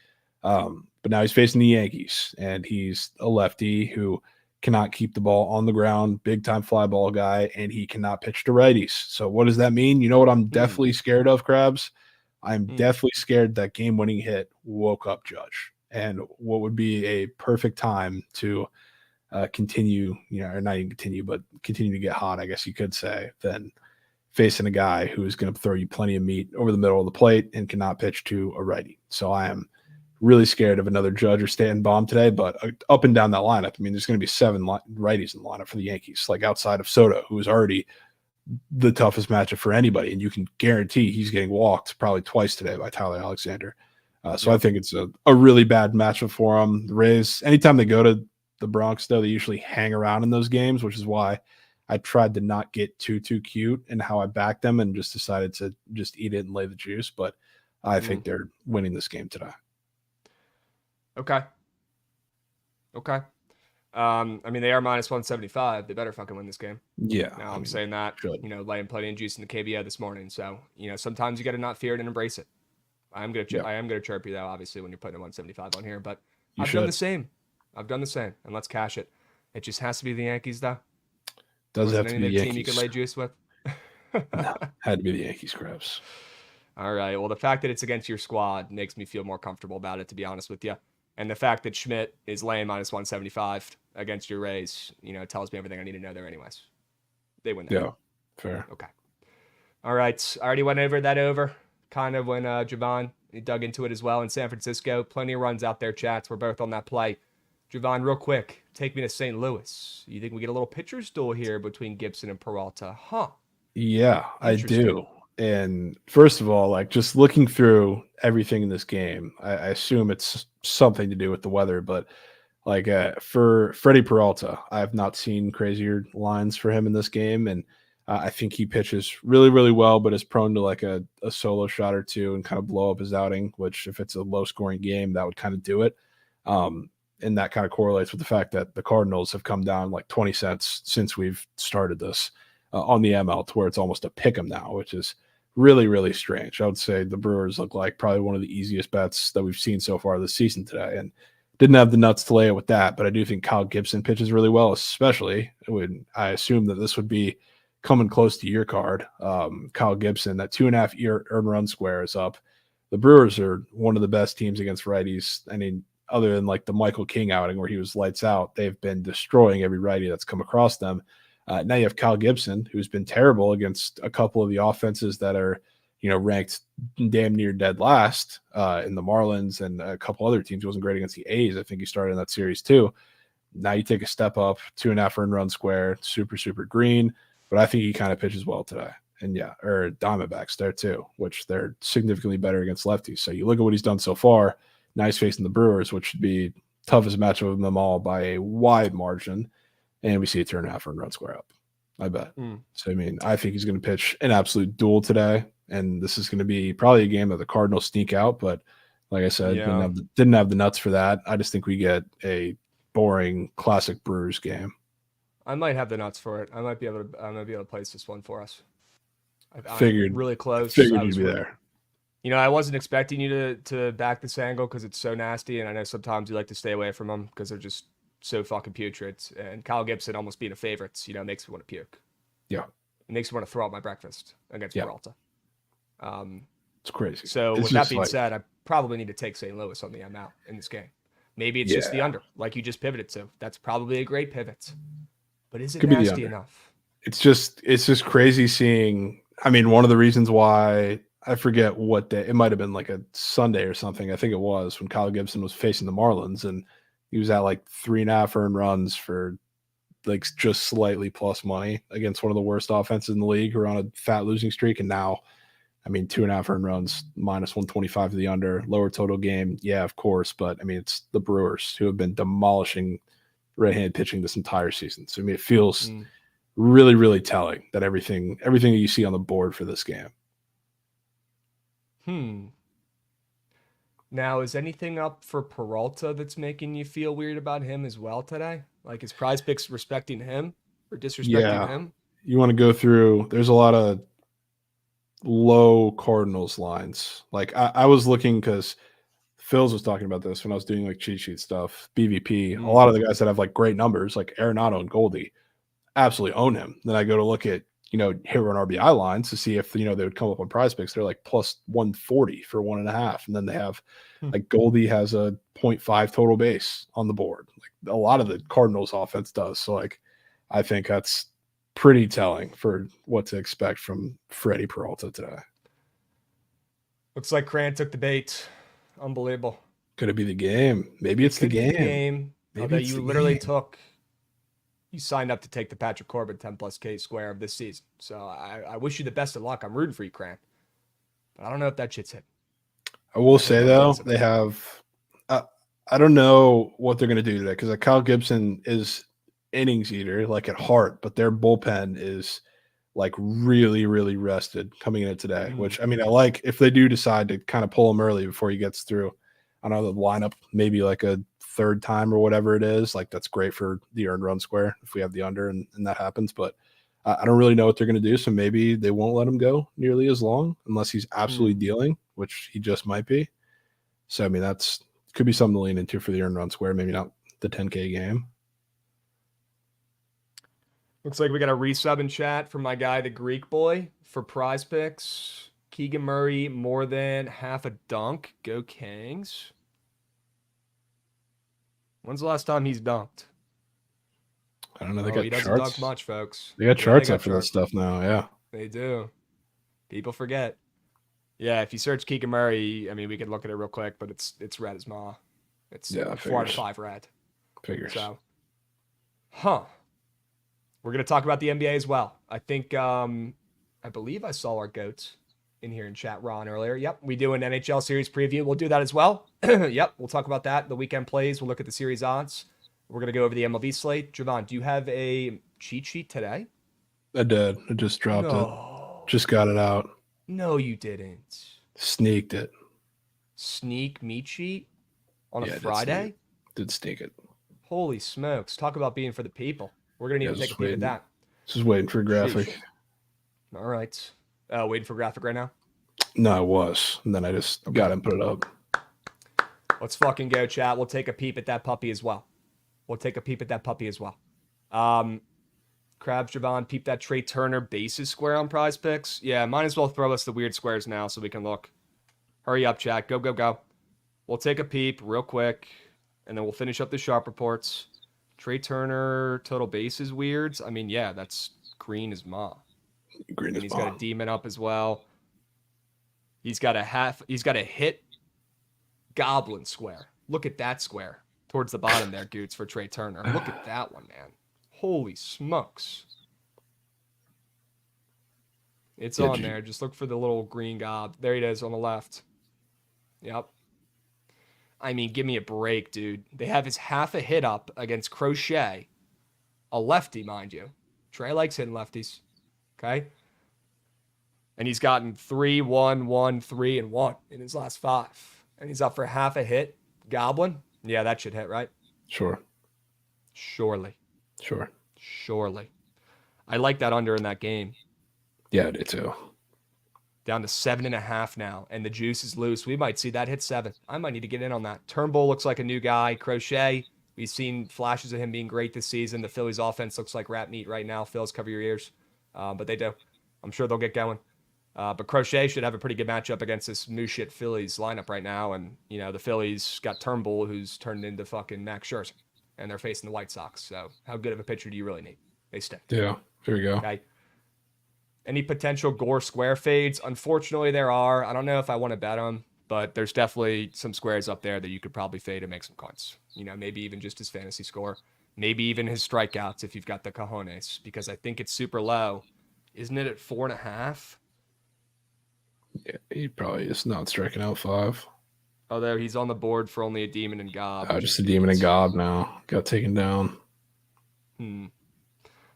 But now he's facing the Yankees, and he's a lefty who cannot keep the ball on the ground, big-time fly ball guy, and he cannot pitch to righties. So what does that mean? You know what I'm definitely scared of, Krabs? I'm definitely scared that game-winning hit woke up Judge. And what would be a perfect time to continue, or not even continue, but continue to get hot, I guess you could say, than facing a guy who is going to throw you plenty of meat over the middle of the plate and cannot pitch to a righty. So I am really scared of another Judge or Stanton bomb today, but up and down that lineup, I mean, there's going to be 7 righties in the lineup for the Yankees, like outside of Soto, who is already the toughest matchup for anybody, and you can guarantee he's getting walked probably twice today by Tyler Alexander. So I think it's a really bad matchup for them. The Rays, anytime they go to the Bronx, though, they usually hang around in those games, which is why I tried to not get too cute in how I backed them and just decided to just eat it and lay the juice. But I think they're winning this game today. Okay. I mean, they are minus 175. They better fucking win this game. Yeah. Now, I'm saying that, laying plenty of juice in the KBO this morning. So, sometimes you got to not fear it and embrace it. I am gonna chirp you though, obviously, when you're putting a 175 on here, but I've done the same. I've done the same, and let's cash it. It just has to be the Yankees, though. Does Or have is to there be any the other team you Yankees. could lay juice with? No, had to be the Yankees, Krebs. All right. Well, the fact that it's against your squad makes me feel more comfortable about it, to be honest with you. And the fact that Schmidt is laying minus 175 against your Rays, tells me everything I need to know there anyways. They win that. Yeah, fair. Okay. All right. I already went over kind of when Javon dug into it as well in San Francisco. Plenty of runs out there, chats. We're both on that play. Javon, real quick, take me to St. Louis. You think we get a little pitcher's duel here between Gibson and Peralta? Huh. Yeah, I do. And first of all, like just looking through everything in this game, I assume it's something to do with the weather, but like for Freddie Peralta, I have not seen crazier lines for him in this game. And I think he pitches really, really well, but is prone to like a solo shot or two and kind of blow up his outing, which if it's a low scoring game, that would kind of do it. And that kind of correlates with the fact that the Cardinals have come down like 20 cents since we've started this on the ML to where it's almost a pick 'em now, which is really, really strange. I would say the Brewers look like probably one of the easiest bets that we've seen so far this season today. And didn't have the nuts to lay it with that, but I do think Kyle Gibson pitches really well, especially when I assume that this would be coming close to your card. Kyle Gibson, that 2.5 earned run square is up. The Brewers are one of the best teams against righties. I mean, other than like the Michael King outing where he was lights out, they've been destroying every righty that's come across them. Now you have Kyle Gibson, who's been terrible against a couple of the offenses that are, ranked damn near dead last in the Marlins and a couple other teams. He wasn't great against the A's. I think he started in that series too. Now you take a step up, 2.5 earned run square, super, super green. But I think he kind of pitches well today. And or Diamondbacks there too, which they're significantly better against lefties. So you look at what he's done so far. Now he's facing the Brewers, which should be toughest matchup of them all by a wide margin. And we see a 2.5 earned run square up, I bet. So, I think he's going to pitch an absolute duel today. And this is going to be probably a game that the Cardinals sneak out. But like I said, didn't have the nuts for that. I just think we get a boring classic Brewers game. I might have the nuts for it. I might be able to place this one for us. Figured I'm really close. Figured you'd be there. I wasn't expecting you to back this angle because it's so nasty, and I know sometimes you like to stay away from them because they're just so fucking putrid. And Kyle Gibson almost being a favorite, makes me want to puke. Yeah, it makes me want to throw out my breakfast against Peralta. It's crazy. So it's with that being said, I probably need to take St. Louis on the ML in this game. Maybe it's just the under, like you just pivoted to. That's probably a great pivot. But is it nasty enough? It's just crazy seeing. One of the reasons why I forget what day, it might have been like a Sunday or something. I think it was when Kyle Gibson was facing the Marlins and he was at like 3.5 earned runs for like just slightly plus money against one of the worst offenses in the league who are on a fat losing streak. And now, 2.5 earned runs, minus 125 to the under, lower total game. Yeah, of course. But it's the Brewers who have been demolishing right-handed pitching this entire season. So it feels really, really telling that everything that you see on the board for this game. Now, is anything up for Peralta that's making you feel weird about him as well today? Like, is Prize Picks respecting him or disrespecting him? You want to go through, there's a lot of low Cardinals lines. Like, I was looking because Phil's was talking about this when I was doing like cheat sheet stuff, BVP. A lot of the guys that have like great numbers, like Arenado and Goldie, absolutely own him. Then I go to look at, hero and RBI lines to see if, they would come up on Prize Picks. They're like plus 140 for 1.5. And then they have like Goldie has a 0.5 total base on the board. Like a lot of the Cardinals offense does. So like, I think that's pretty telling for what to expect from Freddie Peralta today. Looks like Cran took the bait. Unbelievable. Could it be the game? Maybe it's the game. Although you literally you signed up to take the Patrick Corbin 10 plus K square of this season. So I wish you the best of luck. I'm rooting for you, Cran. But I don't know if that shit's hit. I will say though, they have, I don't know what they're going to do today because Kyle Gibson is innings eater, like at heart, but their bullpen is like really, really rested coming in today, which I like if they do decide to kind of pull him early before he gets through, I don't know, the lineup, maybe like a third time or whatever it is. Like that's great for the earned run square if we have the under and that happens. But I don't really know what they're going to do. So maybe they won't let him go nearly as long unless he's absolutely dealing, which he just might be. So, that's could be something to lean into for the earned run square. Maybe not the 10K game. Looks like we got a resub in chat from my guy, the Greek boy, for Prize Picks. Keegan Murray, more than half a dunk. Go Kangs. When's the last time he's dunked? I don't know. They He got doesn't charts. dunk much, folks. They got Yeah, charts they got up for that stuff now. Yeah. They do. People forget. Yeah, if you search Keegan Murray, I mean, we could look at it real quick, but it's red as ma. It's 4 out of 5 red. Figures. So, we're going to talk about the NBA as well. I think, I believe I saw our goats in here in chat, Ron, earlier. Yep, we do an NHL series preview. We'll do that as well. Yep, we'll talk about that. The weekend plays. We'll look at the series odds. We're going to go over the MLB slate. Javon, do you have a cheat sheet today? I did. I just dropped it. Just got it out. No, you didn't. Sneaked it. Sneak meat sheet on a Yeah, Friday? Did sneak it. Holy smokes. Talk about being for the people. We're going to need to take a peek at that. Just waiting for a graphic. Sheesh. All right. Waiting for graphic right now? No, I was. And then I just got him put it up. Let's fucking go, chat. We'll take a peep at that puppy as well. Crabs, Javon, peep that Trey Turner bases square on Prize Picks. Yeah, might as well throw us the weird squares now so we can look. Hurry up, chat. Go, go, go. We'll take a peep real quick, and then we'll finish up the sharp reports. Trey Turner total bases weirds. I mean, yeah, that's green as ma. Green as he's ma. got a demon up as well. He's got a hit goblin square. Look at that square towards the bottom there, Goots, for Trey Turner. Look at that one, man. Holy smokes. It's on there. Just look for the little green gob. There it is on the left. Yep. I mean, give me a break, dude. They have his half a hit up against Crochet. A lefty, mind you. Trey likes hitting lefties. Okay? And he's gotten 3, 1, 1, 3, and 1 in his last 5. And he's up for half a hit. Goblin? Yeah, that should hit, right? Sure. Surely. Sure. Surely. I like that under in that game. Yeah, I did too. Down to 7.5 now, and the juice is loose. We might see that hit 7. I might need to get in on that. Turnbull looks like a new guy. Crochet, we've seen flashes of him being great this season. The Phillies offense looks like rat meat right now. Phils, cover your ears. But they do. I'm sure they'll get going. But Crochet should have a pretty good matchup against this new shit Phillies lineup right now. And, you know, the Phillies got Turnbull, who's turned into fucking Max Scherzer. And they're facing the White Sox. So how good of a pitcher do you really need? They stink. Yeah, there you go. Okay. Any potential Gore square fades? Unfortunately, there are. I don't know if I want to bet them, but there's definitely some squares up there that you could probably fade and make some coins. You know, maybe even just his fantasy score. Maybe even his strikeouts if you've got the cojones, because I think it's super low. Isn't it at 4.5? Yeah, he probably is not striking out 5. Oh, there, he's on the board for only a demon and gob. Oh, just a demon and gob now. Got taken down.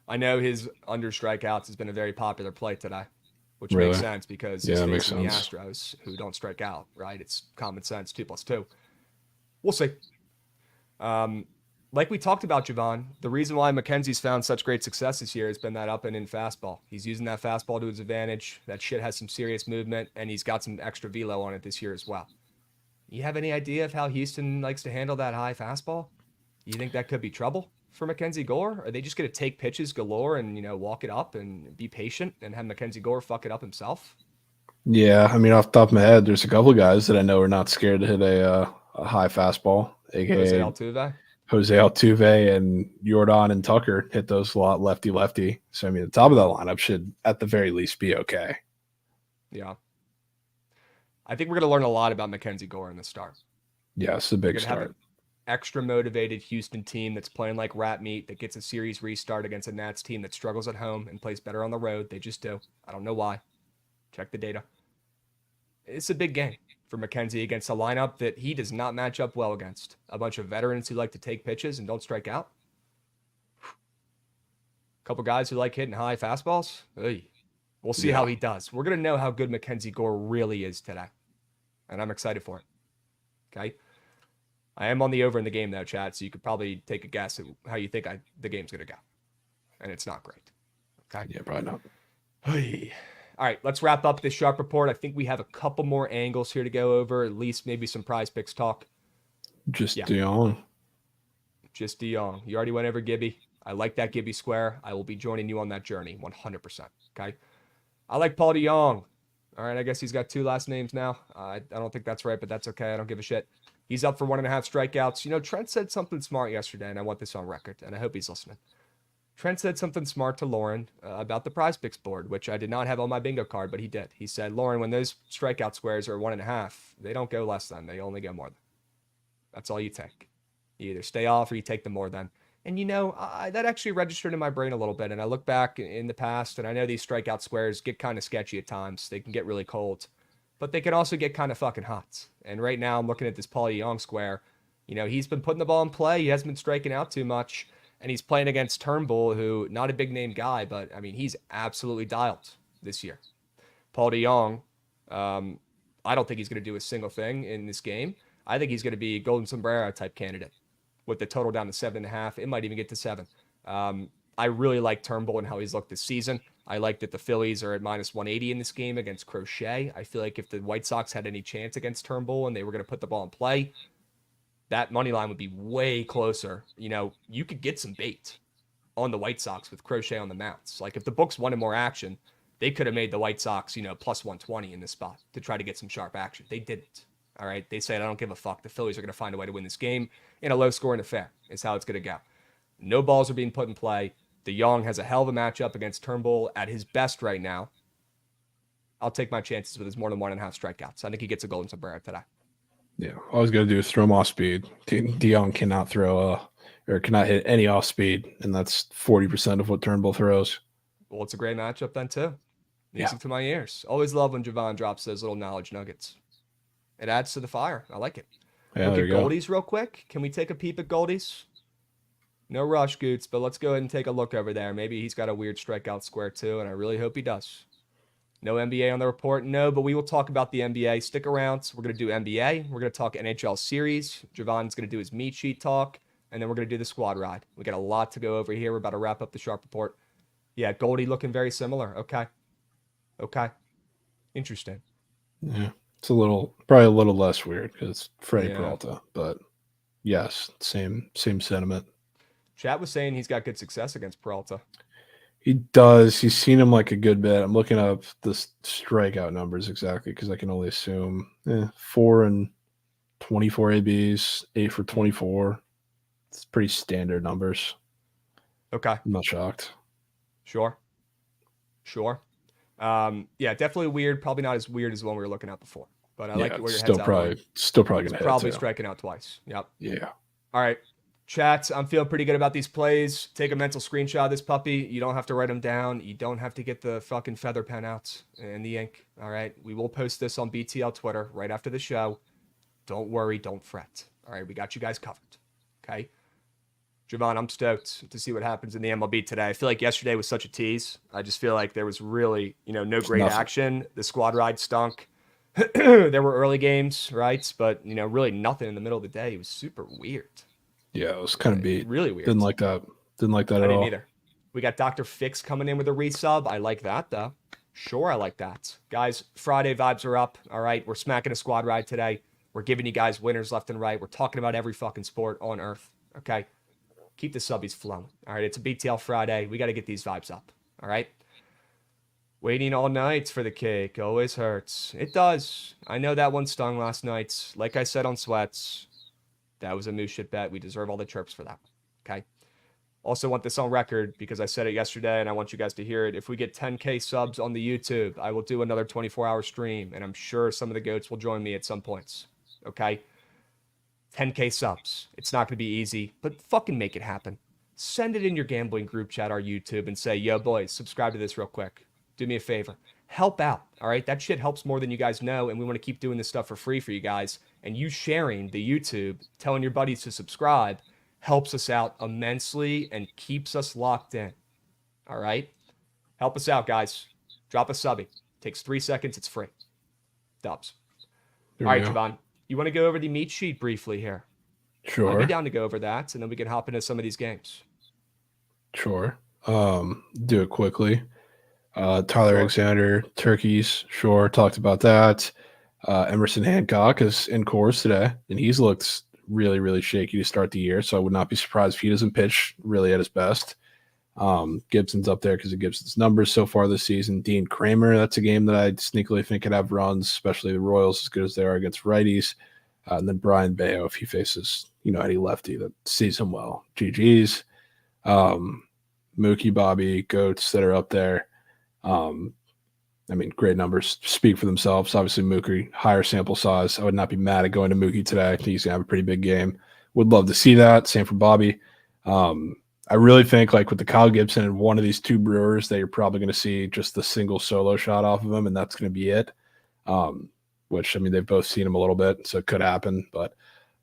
I know his under strikeouts has been a very popular play today, which Really? makes sense because he's Yeah, that makes facing the sense. Astros, who don't strike out, right? It's common sense, 2 + 2. We'll see. Like we talked about, Javon, the reason why McKenzie's found such great success this year has been that up and in fastball. He's using that fastball to his advantage. That shit has some serious movement, and he's got some extra velo on it this year as well. You have any idea of how Houston likes to handle that high fastball? You think that could be trouble for Mackenzie Gore? Are they just going to take pitches galore and, you know, walk it up and be patient and have Mackenzie Gore fuck it up himself? Yeah, I mean, off the top of my head, there's a couple guys that I know are not scared to hit a high fastball, aka Jose Altuve and Jordan and Tucker hit those a lot lefty. So, I mean, the top of that lineup should at the very least be okay. Yeah. I think we're going to learn a lot about Mackenzie Gore in the start. Yeah, it's a big We're gonna have start. an extra motivated Houston team that's playing like rat meat, that gets a series restart against a Nats team that struggles at home and plays better on the road. They just do. I don't know why. Check the data. It's a big game for Mackenzie against a lineup that he does not match up well against. A bunch of veterans who like to take pitches and don't strike out. A couple guys who like hitting high fastballs. Hey, we'll see how he does. We're going to know how good Mackenzie Gore really is today. And I'm excited for it. Okay? I am on the over in the game, though, chat, so you could probably take a guess at how you think the game's going to go. And it's not great. Okay? Yeah, probably not. Hey. All right, let's wrap up this sharp report. I think we have a couple more angles here to go over, at least maybe some prize picks talk. Just Dion. Just DeYoung. You already went over Gibby. I like that Gibby square. I will be joining you on that journey 100%. Okay. I like Paul DeYoung. All right. I guess he's got 2 last names now. I don't think that's right, but that's okay. I don't give a shit. He's up for 1.5 strikeouts. You know, Trent said something smart yesterday, and I want this on record, and I hope he's listening. Trent said something smart to Lauren about the prize picks board, which I did not have on my bingo card, but he did. He said, Lauren, when those strikeout squares are 1.5, they don't go less than. They only go more than. That's all you take. You either stay off or you take the more than. And, you know, that actually registered in my brain a little bit. And I look back in the past, and I know these strikeout squares get kind of sketchy at times. They can get really cold, but they can also get kind of fucking hot. And right now I'm looking at this Paul DeYoung square. You know, he's been putting the ball in play. He hasn't been striking out too much. And he's playing against Turnbull, who, not a big name guy, but, I mean, he's absolutely dialed this year. Paul DeYoung, I don't think he's going to do a single thing in this game. I think he's going to be a Golden Sombrero type candidate with the total down to 7.5. It might even get to 7. I really like Turnbull and how he's looked this season. I like that the Phillies are at -180 in this game against Crochet. I feel like if the White Sox had any chance against Turnbull and they were going to put the ball in play, that money line would be way closer. You know, you could get some bait on the White Sox with Crochet on the mounts. Like if the books wanted more action, they could have made the White Sox, you know, +120 in this spot to try to get some sharp action. They didn't. All right. They said, I don't give a fuck. The Phillies are going to find a way to win this game in a low scoring affair is how it's going to go. No balls are being put in play. DeYoung has a hell of a matchup against Turnbull at his best right now. I'll take my chances with his more than 1.5 strikeouts. I think he gets a Golden Sombrero today. Yeah. All he's got to do is throw him off speed. DeYoung cannot throw or cannot hit any off speed. And that's 40% of what Turnbull throws. Well, it's a great matchup then too. Music to my ears. Always love when Javon drops those little knowledge nuggets. It adds to the fire. I like it. Yeah, Look at Goldies real quick. Can we take a peep at Goldies? No rush, Goots, but let's go ahead and take a look over there. Maybe he's got a weird strikeout square too, and I really hope he does. No NBA on the report? No, but we will talk about the NBA. Stick around. We're going to do NBA. We're going to talk NHL series. Javon's going to do his meat sheet talk, and then we're going to do the squad ride. We got a lot to go over here. We're about to wrap up the Sharp Report. Yeah, Goldie looking very similar. Okay. Interesting. Yeah. It's probably a little less weird because Freddie Peralta, but yes, same sentiment. Chat was saying he's got good success against Peralta. He does. He's seen him like a good bit. I'm looking up the strikeout numbers exactly because I can only assume 4 and 24 ABs, 8 for 24. It's pretty standard numbers. Okay. I'm not shocked. Sure. Yeah, definitely weird. Probably not as weird as the one we were looking at before. But I like where your head's at. Still probably gonna hit. Probably striking out twice. Yep. Yeah. All right. Chats, I'm feeling pretty good about these plays. Take a mental screenshot of this puppy. You don't have to write them down. You don't have to get the fucking feather pen out and the ink. All right. We will post this on BTL Twitter right after the show. Don't worry. Don't fret. All right. We got you guys covered. Okay. Javon, I'm stoked to see what happens in the MLB today. I feel like yesterday was such a tease. I just feel like there was really, no great action. The squad ride stunk. There were early games, right? But, really nothing in the middle of the day. It was super weird. Yeah, it was kind of beat. Really weird. Didn't like that at all. I didn't either. We got Dr. Fix coming in with a resub. I like that, though. Sure, I like that. Guys, Friday vibes are up. All right, we're smacking a squad ride today. We're giving you guys winners left and right. We're talking about every fucking sport on earth. Okay? Keep the subbies flowing. All right, it's a BTL Friday. We got to get these vibes up. All right? Waiting all night for the cake always hurts. It does. I know that one stung last night. Like I said on Sweats, that was a moose shit bet. We deserve all the chirps for that. Okay? Also want this on record because I said it yesterday and I want you guys to hear it. If we get 10K subs on the YouTube, I will do another 24-hour stream, and I'm sure some of the goats will join me at some points. Okay? 10K subs. It's not going to be easy, but fucking make it happen. Send it in your gambling group chat, our YouTube, and say, yo, boys, subscribe to this real quick. Do me a favor. Help out, all right? That shit helps more than you guys know, and we want to keep doing this stuff for free for you guys. And you sharing the YouTube, telling your buddies to subscribe, helps us out immensely and keeps us locked in, all right? Help us out, guys. Drop a subby. Takes 3 seconds. It's free. Dubs. All right, Javon. You want to go over the meat sheet briefly here? Sure. I'd be down to go over that, and then we can hop into some of these games. Sure. Do it quickly. Tyler Alexander, turkeys. Sure. Talked about that. Emerson Hancock is in course today, and he's looked really, really shaky to start the year. So I would not be surprised if he doesn't pitch really at his best. Gibson's up there because of Gibson's numbers so far this season. Dean Kramer, that's a game that I sneakily think could have runs, especially the Royals, as good as they are against righties. And then Brian Bayo, if he faces, any lefty that sees him well. GG's. Mookie, Bobby, Goats that are up there. Great numbers speak for themselves. Obviously, Mookie, higher sample size. I would not be mad at going to Mookie today. I think he's going to have a pretty big game. Would love to see that. Same for Bobby. I really think, like with the Kyle Gibson and one of these two Brewers, that you're probably going to see just the single solo shot off of him, and that's going to be it. Which, they've both seen him a little bit, so it could happen. But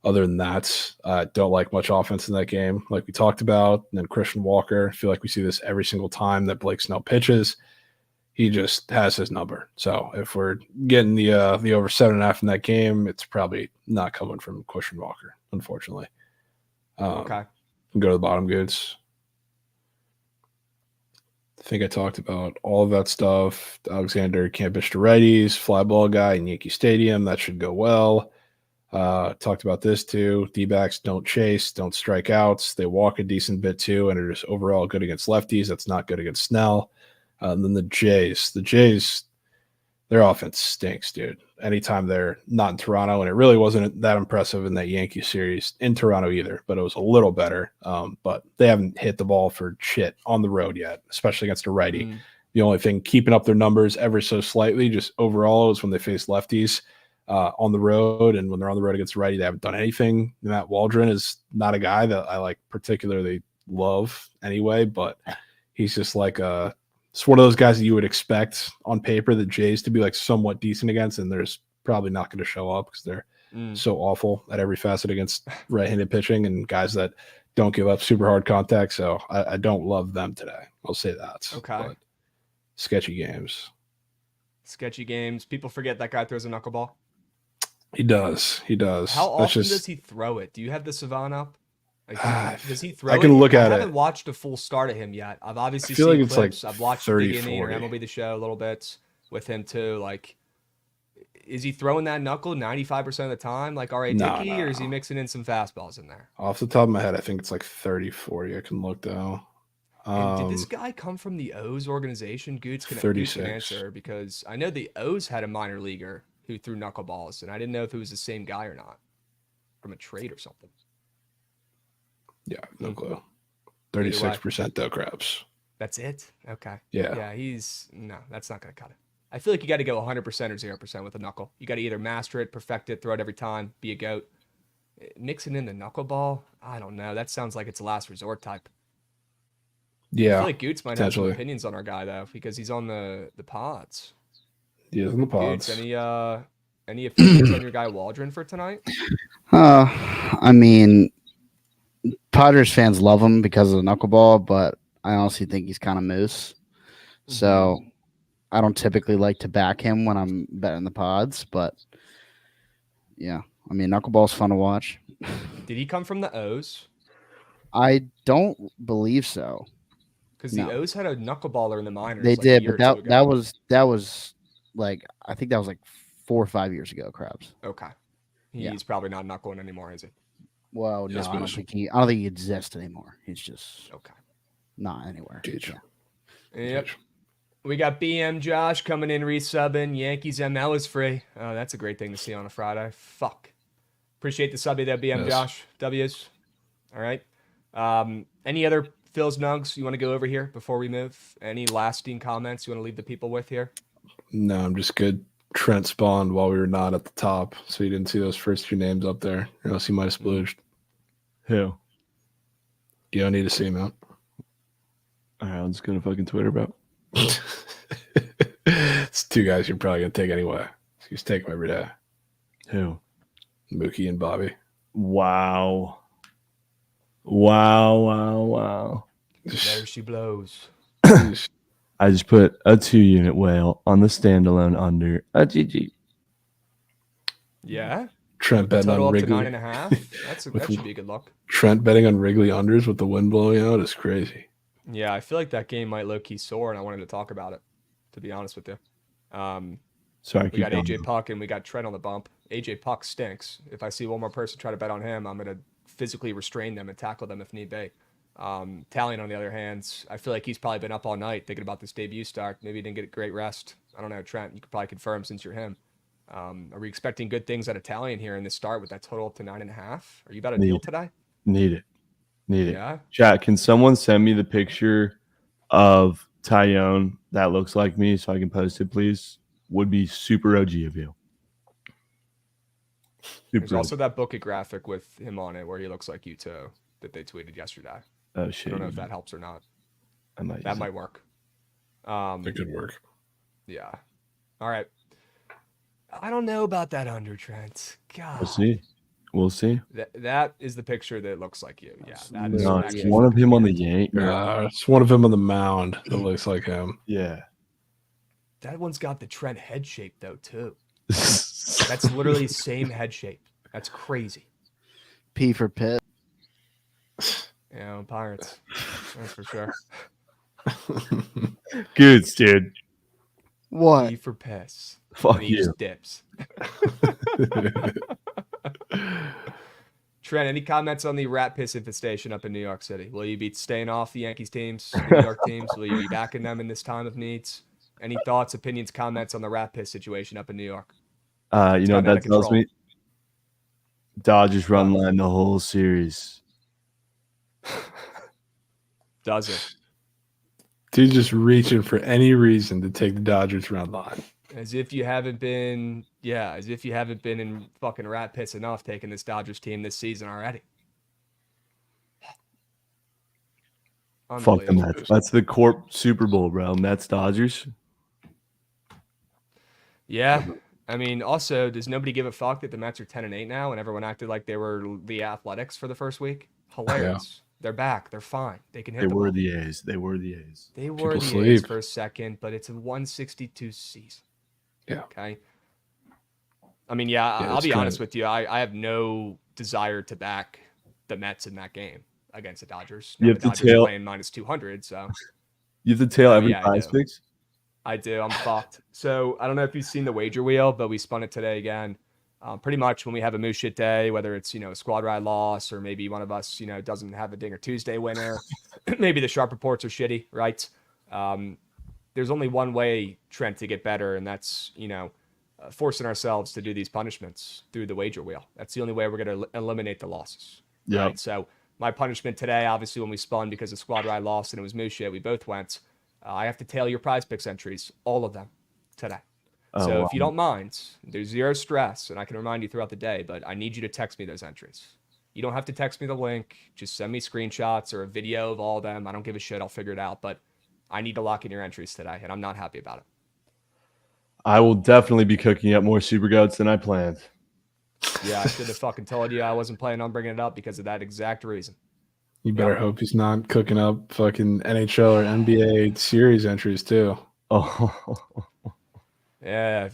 other than that, don't like much offense in that game, like we talked about. And then Christian Walker, I feel like we see this every single time that Blake Snell pitches. He just has his number. So if we're getting the over 7.5 in that game, it's probably not coming from Christian Walker, unfortunately. Okay. Go to the bottom goods. I think I talked about all of that stuff. Alexander can't pitch to righties, fly ball guy in Yankee Stadium. That should go well. Talked about this too. D-backs don't chase, don't strike outs. They walk a decent bit too, and are just overall good against lefties. That's not good against Snell. And then the Jays, their offense stinks, dude. Anytime they're not in Toronto, and it really wasn't that impressive in that Yankee series in Toronto either, but it was a little better. But they haven't hit the ball for shit on the road yet, especially against a righty. The only thing keeping up their numbers ever so slightly, just overall, is when they face lefties on the road. And when they're on the road against a righty, they haven't done anything. Matt Waldron is not a guy that I particularly love anyway, but he's just it's one of those guys that you would expect on paper the Jays to be somewhat decent against, and there's probably not going to show up because they're so awful at every facet against right-handed pitching and guys that don't give up super hard contact. So I don't love them today. I'll say that. Okay. But sketchy games. Sketchy games. People forget that guy throws a knuckleball. He does. How often does he throw it? Do you have the Savant up? Does he throw I can look at it. I haven't watched a full start of him yet. I've obviously feel seen like it's clips. I've watched 30, Big Inning or 40. MLB The Show a little bit with him too. Is he throwing that knuckle 95% of the time like R.A. Dickey, or is he mixing in some fastballs in there? Off the top of my head, I think it's 30, 40. I can look though. And did this guy come from the O's organization? Goots can 36. answer, because I know the O's had a minor leaguer who threw knuckleballs, and I didn't know if it was the same guy or not from a trade or something. Yeah, no clue. 36% though, Krabs. That's it? Okay. Yeah. Yeah, no, that's not going to cut it. I feel like you got to go 100% or 0% with a knuckle. You got to either master it, perfect it, throw it every time, be a goat. Mixing in the knuckleball, I don't know. That sounds like it's a last resort type. Yeah. I feel like Goots might have some opinions on our guy, though, because he's on the pods. He is on the pods. Goots, any opinions on your guy Waldron for tonight? Padres fans love him because of the knuckleball, but I honestly think he's kind of moose. So I don't typically like to back him when I'm betting the pods, but yeah, knuckleball's fun to watch. Did he come from the O's? I don't believe so. Because the O's had a knuckleballer in the minors. They did, but that was I think that was 4 or 5 years ago, Krabs. Okay. He's probably not knuckling anymore, is he? Well, no, I don't think he exists anymore. He's just not anywhere. Yep. We got BM Josh coming in, resubbing. Yankees ML is free. Oh, that's a great thing to see on a Friday. Fuck. Appreciate the sub there, BM Josh. W's. All right. Any other Phil's Nugs you want to go over here before we move? Any lasting comments you want to leave the people with here? No, I'm just good. Trent spawned while we were not at the top, so you didn't see those first 2 names up there, or else he might have splooged. Who? You don't need to see him out. All right, I'm just going to fucking Twitter, bro. It's 2 guys you're probably going to take anyway. So you just take them every day. Who? Mookie and Bobby. Wow. There she blows. I just put a 2-unit whale on the standalone under a GG. Yeah. Trent betting on Wrigley. 9.5. That should be a good look. Trent betting on Wrigley unders with the wind blowing out is crazy. Yeah, I feel like that game might low-key soar, and I wanted to talk about it, to be honest with you. Sorry, We got keep AJ going. Puck and we got Trent on the bump. AJ Puck stinks. If I see one more person try to bet on him, I'm going to physically restrain them and tackle them if need be. Talion, on the other hand, I feel like he's probably been up all night thinking about this debut start. Maybe he didn't get a great rest. I don't know, Trent. You could probably confirm since you're him. Are we expecting good things out of Talion here in this start with that total up to 9.5? Are you about a deal today? Need it. Yeah. Chat, can someone send me the picture of Tyone that looks like me so I can post it, please? Would be super OG of you. There's also that Bookit graphic with him on it where he looks like you too that they tweeted yesterday. Oh shit! I don't know if that helps or not. That might work. It could work. Yeah. All right. I don't know about that under, Trent. God. We'll see. That is the picture that looks like you. Yeah. That is No, it's actually one of him on the Yank. It's one of him on the mound that looks like him. Yeah. That one's got the Trent head shape though too. That's literally same head shape. That's crazy. P for Pitt. Yeah, Pirates. That's for sure. Goods, dude. What? P for piss. Fuck and he just you. dips. Trent, any comments on the rat piss infestation up in New York City? Will you be staying off the Yankees teams, the New York teams? Will you be backing them in this time of needs? Any thoughts, opinions, comments on the rat piss situation up in New York? You know what that tells me? Dodgers run line the whole series. Does it? Dude just reaching for any reason to take the Dodgers run line. As if you haven't been in fucking rat piss enough taking this Dodgers team this season already. Fuck the Mets. That's the Corp Super Bowl, bro. Mets Dodgers. Yeah. I mean, also, does nobody give a fuck that the Mets are 10-8 now and everyone acted like they were the Athletics for the first week? Hilarious. Yeah. They're back. They're fine. They can hit the ball. They were the A's. They were the A's. They were the A's for a second, but it's a 162 season. Yeah. Okay. I mean, yeah, I'll be honest with you. I have no desire to back the Mets in that game against the Dodgers. You have the to Dodgers tail are playing -200, so. You have to tail every Prize Picks? I do. I'm fucked. So I don't know if you've seen the wager wheel, but we spun it today again. Pretty much when we have a moose shit day, whether it's, a squad ride loss or maybe one of us, doesn't have a Dinger Tuesday winner, maybe the sharp reports are shitty, right? There's only one way, Trent, to get better, and that's, forcing ourselves to do these punishments through the wager wheel. That's the only way we're going to eliminate the losses. Yeah. Right? So my punishment today, obviously, when we spun because the squad ride lost and it was moose shit, we both went. I have to tail your Prize Picks entries, all of them, today. So if you don't mind, there's zero stress, and I can remind you throughout the day, but I need you to text me those entries. You don't have to text me the link. Just send me screenshots or a video of all of them. I don't give a shit. I'll figure it out. But I need to lock in your entries today, and I'm not happy about it. I will definitely be cooking up more Super Goats than I planned. Yeah, I should have fucking told you I wasn't planning on bringing it up because of that exact reason. You better hope he's not cooking up fucking NHL or NBA series entries too. Oh. Yeah,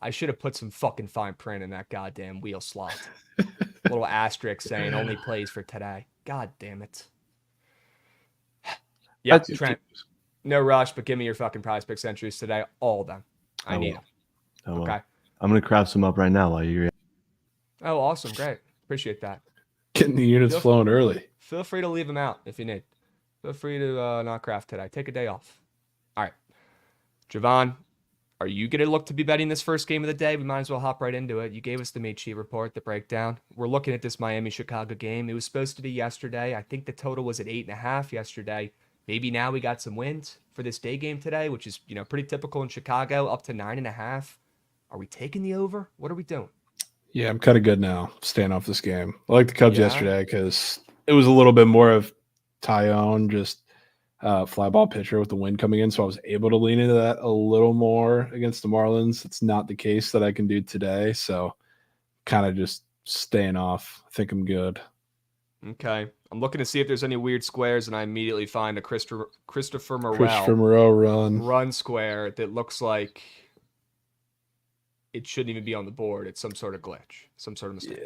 I should have put some fucking fine print in that goddamn wheel slot. Little asterisk saying only plays for today. God damn it. Yeah, Trent. No rush, but give me your fucking Prize Picks entries today. All of them. I need them. Okay. I'm going to craft some up right now while you're here. Oh, awesome. Great. Appreciate that. Getting the units flowing early. Feel free to leave them out if you need. Feel free to not craft today. Take a day off. All right. Javon, are you going to look to be betting this first game of the day? We might as well hop right into it. You gave us the meat sheet report, the breakdown. We're looking at this Miami-Chicago game. It was supposed to be yesterday. I think the total was at 8.5 yesterday. Maybe now we got some wins for this day game today, which is, pretty typical in Chicago, up to 9.5. Are we taking the over? What are we doing? Yeah, I'm kind of good now staying off this game. I like the Cubs yesterday because it was a little bit more of Tyone, just fly ball pitcher with the wind coming in, so I was able to lean into that a little more against the Marlins. It's not the case that I can do today, so kind of just staying off. I think I'm good. Okay. I'm looking to see if there's any weird squares, and I immediately find a Christopher Morel run square that looks like it shouldn't even be on the board. It's some sort of glitch, some sort of mistake.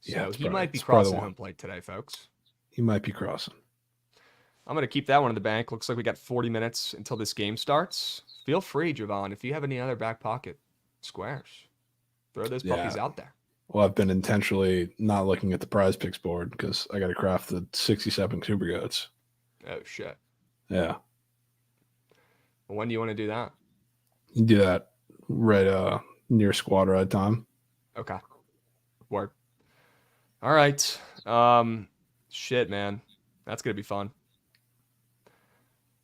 Yeah. So he might be crossing home plate today, folks. He might be crossing. I'm going to keep that one in the bank. Looks like we got 40 minutes until this game starts. Feel free, Javon, if you have any other back pocket squares, throw those puppies out there. Well, I've been intentionally not looking at the prize picks board because I got to craft the 67 super goats. Oh, shit. Yeah. Well, when do you want to do that? You do that right near squad ride time. Okay. Word. All right. Shit, man. That's going to be fun.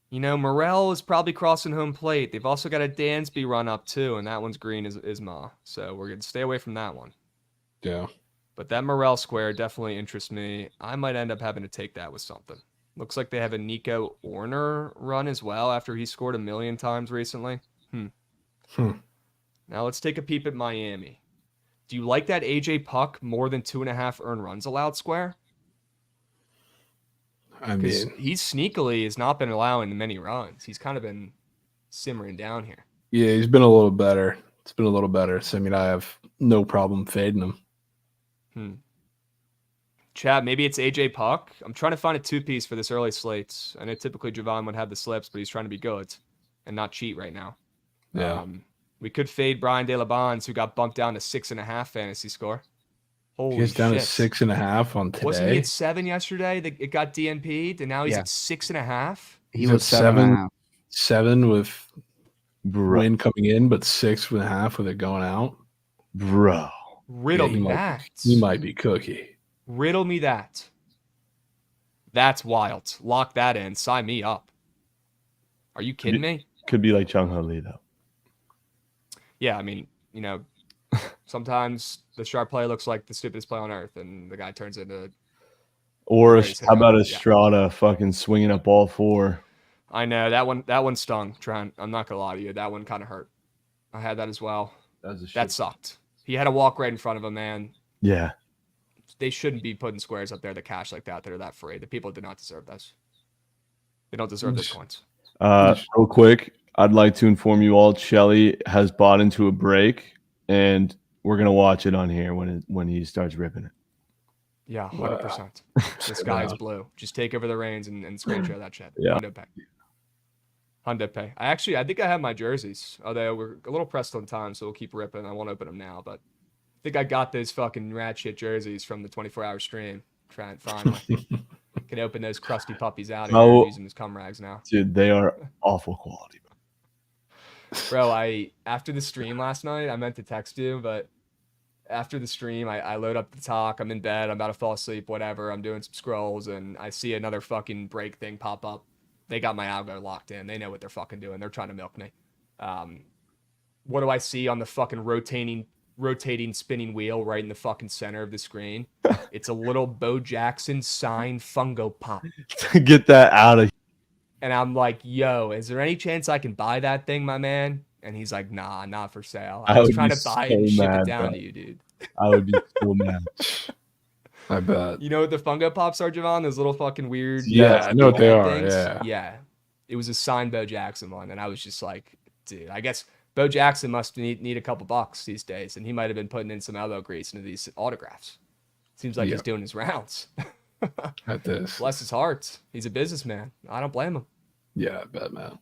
You know, Morel is probably crossing home plate. They've also got a Dansby run up, too, and that one's green is Ma. So we're going to stay away from that one. Yeah. But that Morel square definitely interests me. I might end up having to take that with something. Looks like they have a Nico Orner run as well after he scored 1 million times recently. Now let's take a peep at Miami. Do you like that AJ Puck more than 2.5 earned runs allowed square? I mean, he's sneakily has not been allowing many runs. He's kind of been simmering down here. Yeah, he's been a little better. It's been a little better. So, I mean, I have no problem fading him. Chad, maybe it's AJ Puck. I'm trying to find a 2-piece for this early slate. I know typically Javon would have the slips, but he's trying to be good and not cheat right now. Yeah. We could fade Brian De La Bonds, who got bumped down to 6.5 fantasy score. Holy He's down shit. to 6.5 on today. Wasn't he at 7 yesterday? It got DNP'd, and now he's at 6.5. He was 7.5. 7 with wind coming in, but 6.5 with it going out. Bro. Riddle me that. He might be cookie. Riddle me that. That's wild. Lock that in. Sign me up. Are you kidding me? Could be like Chung Ho Lee, though. Yeah, I mean, you know, sometimes the sharp play looks like the stupidest play on earth, and the guy turns into. Or how about Estrada fucking swinging up all 4? I know that one stung. Trent, I'm not gonna lie to you, that one kind of hurt. I had that as well. That sucked. He had a walk right in front of him, man. Yeah. They shouldn't be putting squares up there that cash like that are that free. The people did not deserve those. They don't deserve those points. Real quick, I'd like to inform you all, Shelly has bought into a break, and we're gonna watch it on here when he starts ripping it. Yeah, 100%. The sky is blue. Just take over the reins and screen share that shit. Yeah. Hundo pay. I think I have my jerseys, although we're a little pressed on time, so we'll keep ripping. I won't open them now, but I think I got those fucking rat shit jerseys from the 24-hour stream. Try and finally can open those crusty puppies out and use them as cum rags now. Dude, they are awful quality. Bro, after the stream last night, I meant to text you, but after the stream, I load up the talk. I'm in bed. I'm about to fall asleep, whatever. I'm doing some scrolls, and I see another fucking break thing pop up. They got my algo locked in. They know what they're fucking doing. They're trying to milk me. What do I see on the fucking rotating spinning wheel right in the fucking center of the screen? It's a little Bo Jackson signed Fungo Pop. Get that out of here. And I'm like, yo, is there any chance I can buy that thing, my man? And he's like, nah, not for sale. I was trying to buy it and ship it down to you, dude. I would be so mad. I bet. You know what the Fungo Pops are, Javon? Those little fucking weird. Yeah, I know what they are. Yeah. Yeah. It was a signed Bo Jackson one. And I was just like, dude, I guess Bo Jackson must need a couple bucks these days. And he might have been putting in some elbow grease into these autographs. Seems like he's doing his rounds. At this. Bless his heart. He's a businessman. I don't blame him. Yeah, I bet, man.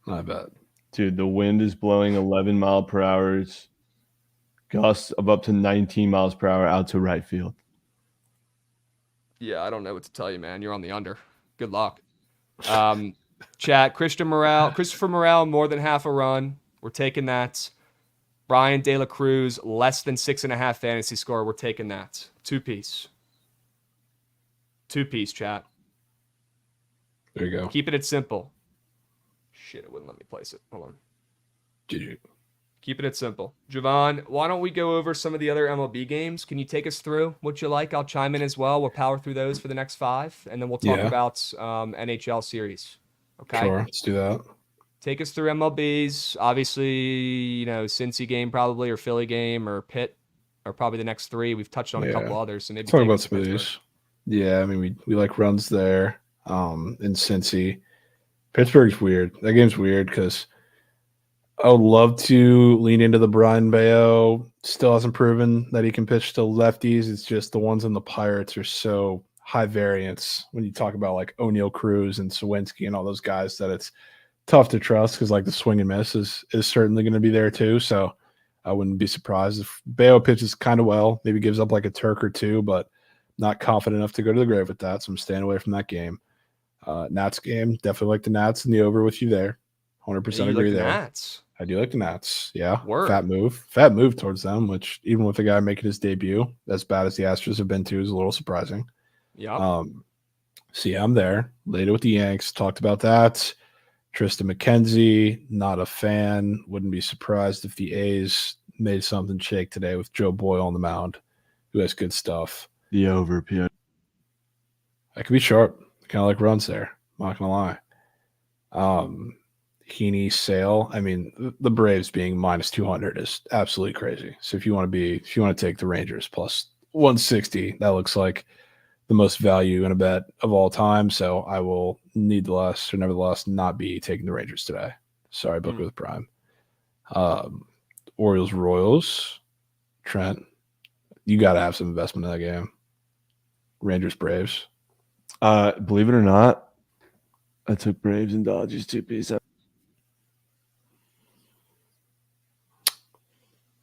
I bet. Dude, the wind is blowing 11 mile per hour. Gusts of up to 19 miles per hour out to right field. Yeah, I don't know what to tell you, man. You're on the under. Good luck. Chat, Christopher Morel, more than half a run. We're taking that. Brian De La Cruz, less than 6.5 fantasy score. We're taking that. 2-piece. 2-piece, chat. There you go. Keeping it simple. Shit, it wouldn't let me place it. Hold on. GG. Keeping it simple. Javon, why don't we go over some of the other MLB games? Can you take us through what you like? I'll chime in as well. We'll power through those for the next 5, and then we'll talk about NHL series. Okay? Sure, let's do that. Take us through MLBs. Obviously, you know, Cincy game probably, or Philly game, or Pitt, or probably the next 3. We've touched on a couple others, so maybe talk about some of these. Yeah, I mean, we like runs there. In Cincy. Pittsburgh's weird. That game's weird because I would love to lean into the Brian Bayo. Still hasn't proven that he can pitch to lefties. It's just the ones in the Pirates are so high variance when you talk about like O'Neal Cruz and Sawinski and all those guys that it's tough to trust because like the swing and miss is certainly going to be there too. So I wouldn't be surprised if Bayo pitches kind of well, maybe gives up like a Turk or two, but not confident enough to go to the grave with that. So I'm staying away from that game. Nats game, definitely like the Nats and the over with you there. 100% agree there. Nats. I do like the Nats. Yeah. Word. Fat move towards them, which even with the guy making his debut, as bad as the Astros have been too, is a little surprising. Yeah. So yeah, I'm there. Later with the Yanks, talked about that. Tristan McKenzie, not a fan. Wouldn't be surprised if the A's made something shake today with Joe Boyle on the mound, who has good stuff. The over, Pierre. That could be sharp. Kind of like runs there. I'm not gonna lie. Heaney, Sale. I mean, the Braves being minus 200 is absolutely crazy. So if you want to take the Rangers plus 160, that looks like the most value in a bet of all time. So I will nevertheless not be taking the Rangers today. Sorry, Book with Prime. Orioles, Royals. Trent, you got to have some investment in that game. Rangers, Braves. Believe it or not, I took Braves and Dodgers 2-piece.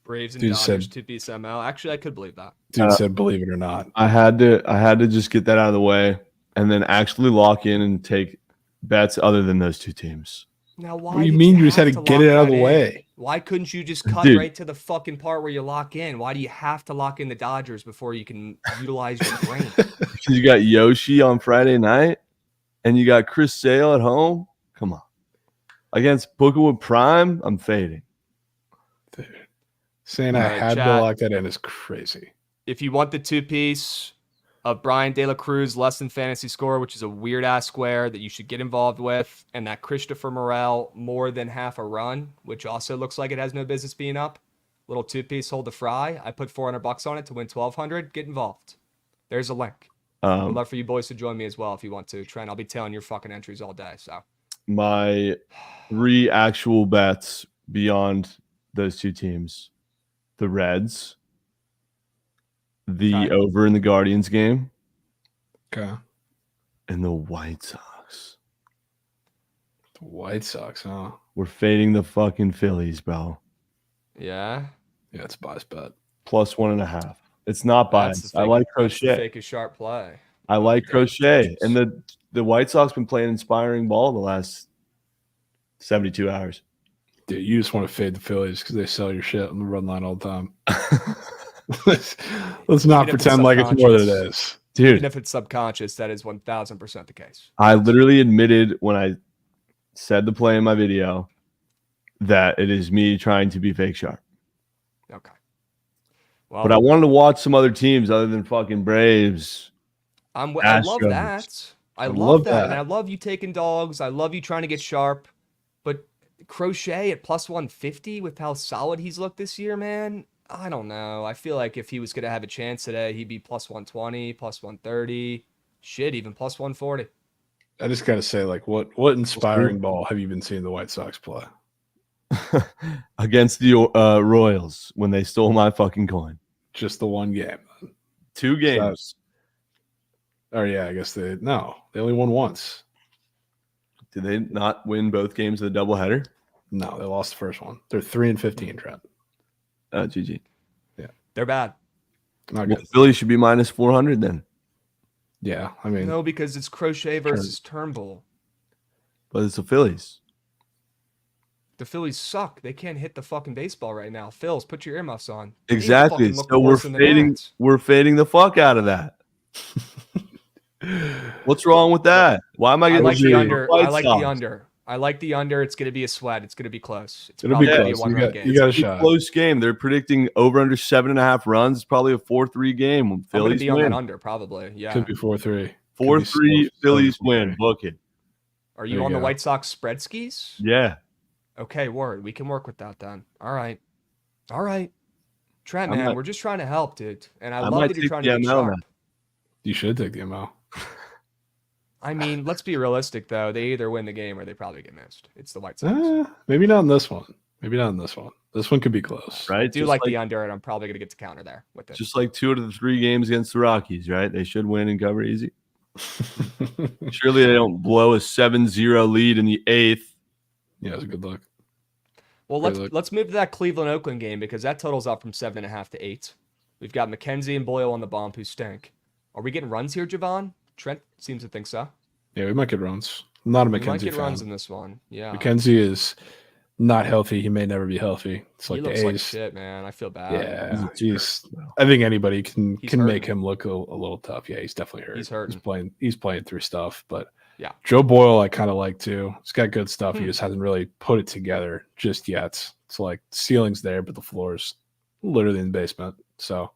Braves and Dude Dodgers said- 2-piece ML. Actually, I could believe that. Dude said, believe it or not. I had to just get that out of the way and then actually lock in and take bets other than those two teams. Now, why? What do you did mean you just have had to to get lock it out of that the in? way? Why couldn't you just cut Dude. right to the fucking part where you lock in? Why do you have to lock in the Dodgers before you can utilize your brain? Because you got Yoshi on Friday night and you got Chris Sale at home. Come on. Against Bookit Prime, I'm fading. Dude. Saying All I right, had to chat. lock that in is crazy. If you want the 2-piece of Brian De La Cruz less than fantasy score, which is a weird ass square that you should get involved with, and that Christopher Morel more than half a run, which also looks like it has no business being up. Little 2-piece hold the fry. I put $400 on it to win 1,200. Get involved. There's a link. I'd love for you boys to join me as well if you want to. Trent, I'll be telling your fucking entries all day. So My 3 actual bets beyond those two teams: the Reds, the Okay. over in the Guardians game, Okay. and the White Sox. The White Sox, huh? We're fading the fucking Phillies, bro. yeah, Yeah, it's a bias bet. Plus 1.5. It's not biased. I like That's the Crochet. fake a sharp play. I like Okay. Crochet. And the White Sox been playing inspiring ball the last 72 hours. Dude, you just want to fade the Phillies because they sell your shit on the run line all the time. Let's not Even if it's pretend like it's more than it subconscious. is. Dude, Even if it's subconscious, that is 1,000% the case. I literally admitted when I said the play in my video that it is me trying to be fake sharp. Okay. Well, But I wanted to watch some other teams other than fucking Braves. I love Astros. that. I love love that. that. And I love you taking dogs. I love you trying to get sharp. But Crochet at plus 150 with how solid he's looked this year, man, I don't know. I feel like if he was going to have a chance today, he'd be plus 120, plus 130, shit, even plus 140. I just got to say, like, what inspiring ball have you been seeing the White Sox play? Against the Royals when they stole my fucking coin. Just the one game. 2 games. Oh, yeah, I guess they only won once. Did they not win both games of the doubleheader? No, they lost the first one. They're 3-15, Trent. GG. They're bad. Not Well, good. Philly should be minus 400 then. Yeah, I mean, No, because it's Crochet versus Turnbull. But it's the Phillies. The Phillies suck. They can't hit the fucking baseball right now. Phils, put your earmuffs on. They Exactly. fucking look So we're worse than the fading. Nats. We're fading the fuck out of that. What's wrong with that? Why am I I getting like the under. White I like Sox? the under. I like the under. It's going to be a sweat. It's going to be close. It's It'll probably be going to be a close. one-run game. You got a It's a shot. close game. They're predicting over under 7.5 runs. It's probably a 4-3 game. When I'm going to Phillies be on that win. under probably. Yeah. Could be 4-3. 4-3 Phillies win. Book it. Are There you you on the go. White Sox spread skis? Yeah. Okay, word. We can work with that then. All right. All right. Trent, I man, might- we're just trying to help, dude. And I I love might that you're take trying the to be ML sharp. now. You should take the ML. I mean, let's be realistic though. They either win the game or they probably get missed. It's the White Sox. Maybe not in this one. Maybe not in this one. This one could be close. I Right? do Just like the under, and I'm probably going to get to counter there with it. Just like 2 out of the 3 games against the Rockies, right? They should win and cover easy. Surely they don't blow a 7-0 lead in the 8th. Yeah, it's a good look. Well, let's move to that Cleveland-Oakland game because that totals up from 7.5 to 8. We've got McKenzie and Boyle on the bump who stink. Are we getting runs here, Javon? Trent seems to think so. Yeah, we might get runs. I'm not a We McKenzie might get fan. runs in this one. Yeah. McKenzie is not healthy. He may never be healthy. It's like He the looks like A's. shit, man. I feel bad. Yeah, jeez. I think anybody can hurting. make him look a little tough. Yeah, he's definitely hurt. He's hurting. He's playing through stuff, but yeah. Joe Boyle, I kind of like too. He's got good stuff. He just hasn't really put it together just yet. It's like ceiling's there, but the floor's literally in the basement. So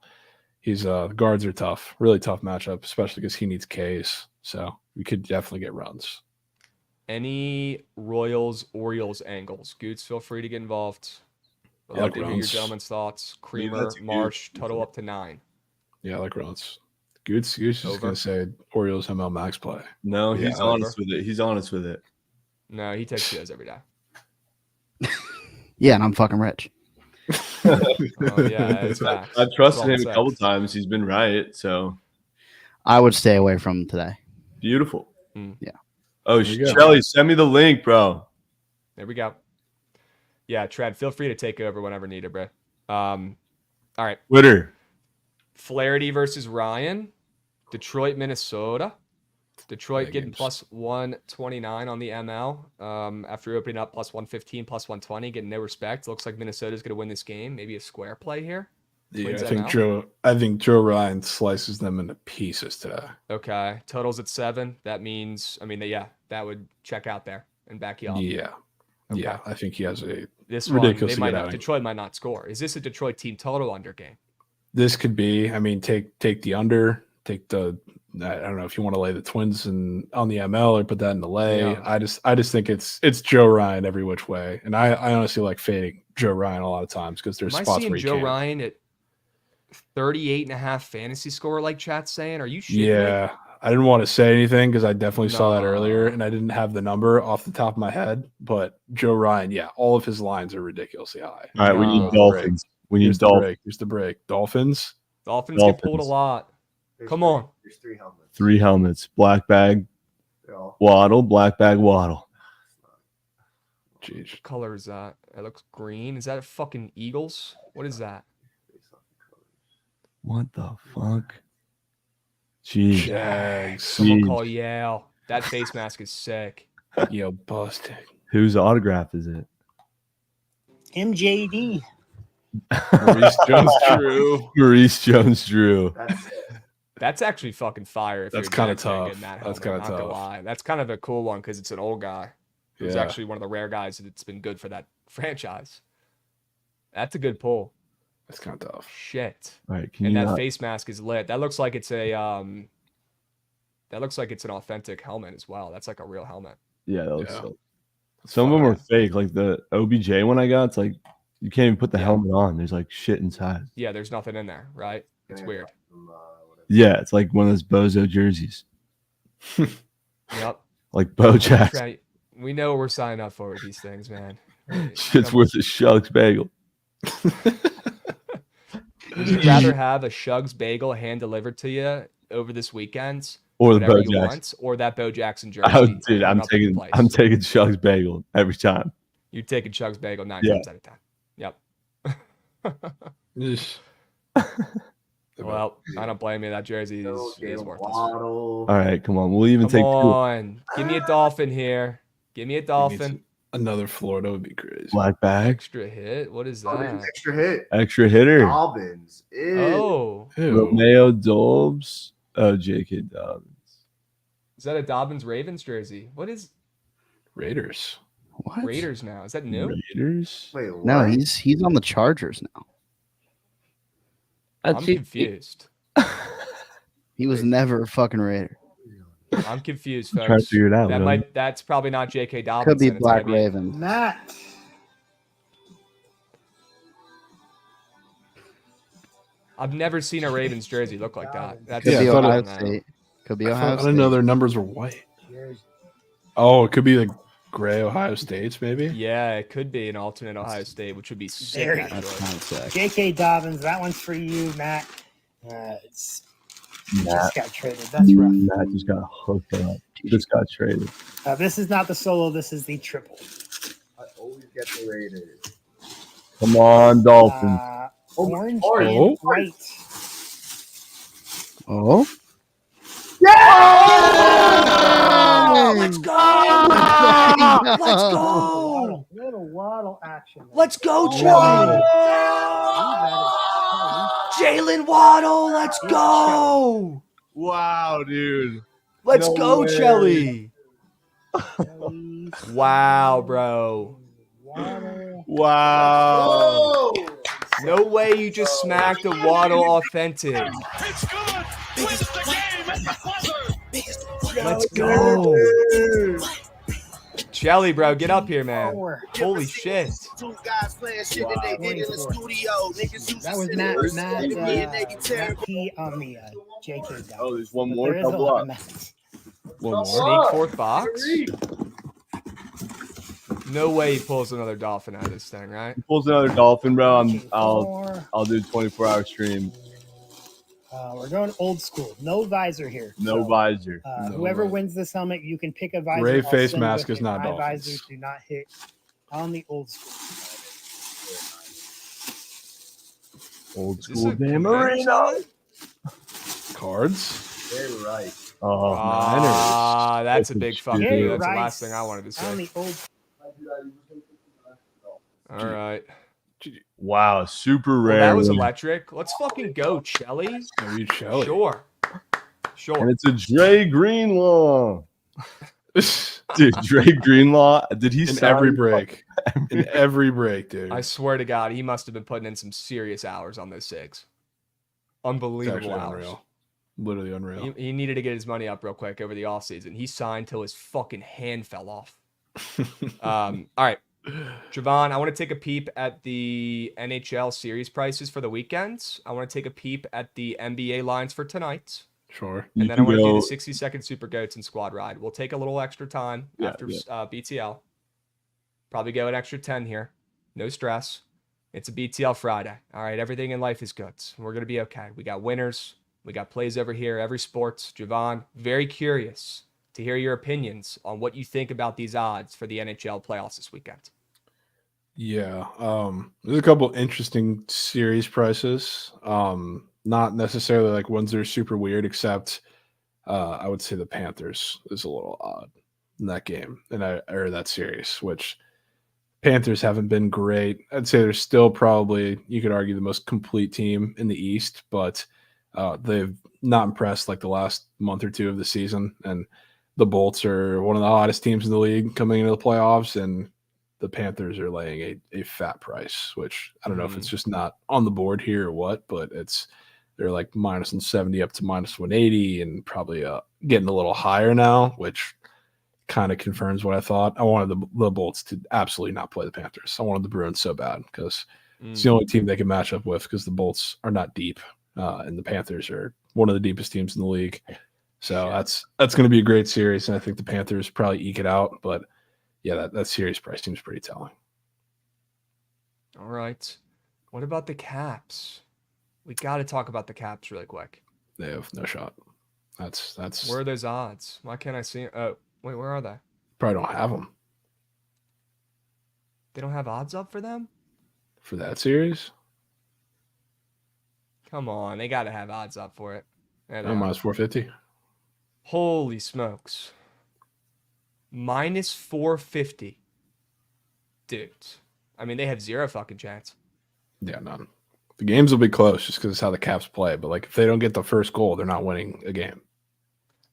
he's the guards are tough, really tough matchup, especially because he needs Ks. So we could definitely get runs. Any Royals Orioles angles? Goots, feel free to get involved. I'd Yeah, like to hear your runs. gentlemen's thoughts. Yeah, Creamer, that's a good- Marsh, total up to 9. Yeah, I like runs. Goots is Over. gonna say Orioles ML max play. No, Yeah, he's honest with it. He's honest with it. No, he takes those every day. Yeah, and I'm fucking rich. Oh, yeah, it's facts. I've trusted That's him all a couple sex. times. He's been right. So I would stay away from him today. beautiful. Yeah. Oh, There you go. Shelly, send me the link, bro. There we go. Yeah, Tread, feel free to take over whenever needed, bro. All right. Twitter. Flaherty versus Ryan. Detroit, Minnesota. Detroit Big getting games. plus 129 on the ML after opening up plus 115, plus 120, getting no respect. Looks like Minnesota's going to win this game. Maybe a square play here. Yeah, Wins I that think out. Joe Ryan slices them into pieces today. Okay. Totals at 7. That means, yeah, that would check out there and back you up. Yeah. Okay. Yeah, I think he has a This one, ridiculous they might not, outing. Detroit might not score. Is this a Detroit team total under game? This could be. I mean, take the under. Take the. I don't know if you want to lay the Twins on the ML or put that in the lay. Yeah. I just think it's Joe Ryan every which way, and I honestly like fading Joe Ryan a lot of times because there's Am I spots seeing where you Joe can't. Ryan at 38.5 fantasy score like chat's saying? Are you shitting me? Yeah, I didn't want to say anything because I definitely saw that earlier, No. and I didn't have the number off the top of my head. But Joe Ryan, yeah, all of his lines are ridiculously high. All right, we need No. Dolphins. We need Here's the Dolphins. break. Here's the break. Dolphins. Dolphins get pulled a Dolphins. lot. Come on. There's 3 helmets. 3 helmets. Black bag, Waddle. Black bag, Waddle. Jeez. What color is that? It looks green. Is that fucking Eagles? What is that? What the fuck? Jeez. Jags. Someone Jeez. call Yale. That face mask is sick. Yo, busting. Whose autograph is it? MJD. Maurice Jones-Drew. Maurice Jones-Drew. That's actually fucking fire. If That's you're a kinda Jags fan tough. getting that That's helmet, kinda not gonna tough. lie. That's kind of a cool one because it's an old guy who's Yeah. actually one of the rare guys that's been good for that franchise. That's a good pull. That's kind of tough. Shit. All right, can And you that not- face mask is lit. That looks like it's a that looks like it's an authentic helmet as well. That's like a real helmet. Yeah, that looks Yeah. sick. Some of them are fake. Like the OBJ one I got, it's like you can't even put the helmet on. There's like shit inside. Yeah, there's nothing in there, right? It's weird. Yeah, it's like one of those bozo jerseys. Yep. Like Bojack. Trey, we know what we're signing up for with these things, man. Shit's worth a Shucks bagel. Would you rather have a Shugs bagel hand delivered to you over this weekend, Or the whatever you Bo want, or that Bo Jackson jersey? Oh, dude, coming I'm up in taking place? Shucks bagel every time. You're taking Shugs bagel 9 Yeah. times out of 10. Yep. Well, I don't blame you. That jersey is worthless. All right, come on. We'll even Come take on. Give me a dolphin here. Give me a dolphin. Another Florida would be crazy. Black bag. Extra hit. What is Oh, there's that? an extra hit. Extra hitter. Dobbins. Ew. Oh. Romeo Dobbs. Oh, J.K. Dobbins. Is that a Dobbins Ravens jersey? What is Raiders. What? Raiders now? Is that new? Raiders? Wait, what? No, he's on the Chargers now. I'm confused. He was never a fucking Raider. I'm confused, I'm folks. trying to figure it out, man. That's probably not J.K. Dobbins. Could be then. It's gotta Black Raven. Matt. I've never seen a Ravens jersey look like that. That's Could be I thought Ohio it- State. Could be I Ohio didn't know State. their numbers were white. Oh, it could be the gray Ohio States, maybe. Yeah, it could be an alternate Ohio State, which would be sick. There Actually. That's kind of sick. J.K. Dobbins, that one's for you, Matt. It's Matt. just got traded. That's rough. Matt just got hooked up. Just got traded. This is not the solo. This is the triple. I always get the Raiders. Come on, Dolphins. Orange Oh. and white. Oh. Let's go! Let's go! Little waddle action. Let's go, Joey! Jalen Waddle, let's go! Wow, dude. Let's No go, way. Chelly! Wow, bro. Wow. No way you just smacked a Waddle authentic. Let's go. Shelly, bro, get up here, man. Holy shit. That was Matt P on the JK guy. Oh, there's one But more. there is a Double lot up. of methods. One more. Sneak fourth box. No way he pulls another dolphin out of this thing, right? He pulls another dolphin, bro. I'll do 24-hour stream. We're going old school. No visor here. No visor. Whoever wins this helmet, you can pick a visor. Ray I'll face send mask with is it. not My dolphins. visors do not hit on the old school. Old Is this school a Dan convention? Marino. Cards. They're right. Oh, Ah, that's a big fuck Get you. That's the right last thing I wanted to on say. the old. All right. wow, super Well, rare. that was one. electric. Let's fucking go, Shelly. Oh, you Chelly. Sure. Sure. And it's a Dre Greenlaw. Dude, Dre Greenlaw. Did he In sign- every break. In every break, dude. I swear to God, he must have been putting in some serious hours on those SIGs. It's Unbelievable actually hours. unreal. Literally unreal. He needed to get his money up real quick over the offseason. He signed till his fucking hand fell off. All right. Javon, I want to take a peep at the NHL series prices for the weekends. I want to take a peep at the NBA lines for tonight. Sure. And then I want to do the 60-second Super Goats and Squad Ride. We'll take a little extra time after BTL. Probably go an extra 10 here. No stress. It's a BTL Friday. All right, everything in life is good. We're going to be okay. We got winners. We got plays over here, every sports. Javon, very curious to hear your opinions on what you think about these odds for the NHL playoffs this weekend. Yeah. There's a couple interesting series prices. Not necessarily like ones that are super weird, except I would say the Panthers is a little odd in that game or that series, which Panthers haven't been great. I'd say they're still probably, you could argue, the most complete team in the East, but they've not impressed like the last month or two of the season. And the Bolts are one of the hottest teams in the league coming into the playoffs, and the Panthers are laying a fat price, which I don't know if it's just not on the board here or what, but they're like -170 up to -180 and probably getting a little higher now, which kind of confirms what I thought. I wanted the Bolts to absolutely not play the Panthers. I wanted the Bruins so bad because it's the only team they can match up with, because the Bolts are not deep, and the Panthers are one of the deepest teams in the league. So that's going to be a great series, and I think the Panthers probably eke it out. But yeah, that series price seems pretty telling. All right. What about the Caps? We got to talk about the Caps really quick. They have no shot. That's Where are those odds? Why can't I see? Oh, wait, where are they? probably don't have them They don't have odds up for them? for that series. Come on, they got to have odds up for it. There they Oh, are. -450. Holy smokes. -450. Dude. I mean, they have zero fucking chance. Yeah, none. The games will be close just because it's how the Caps play. But like, if they don't get the first goal, they're not winning a game.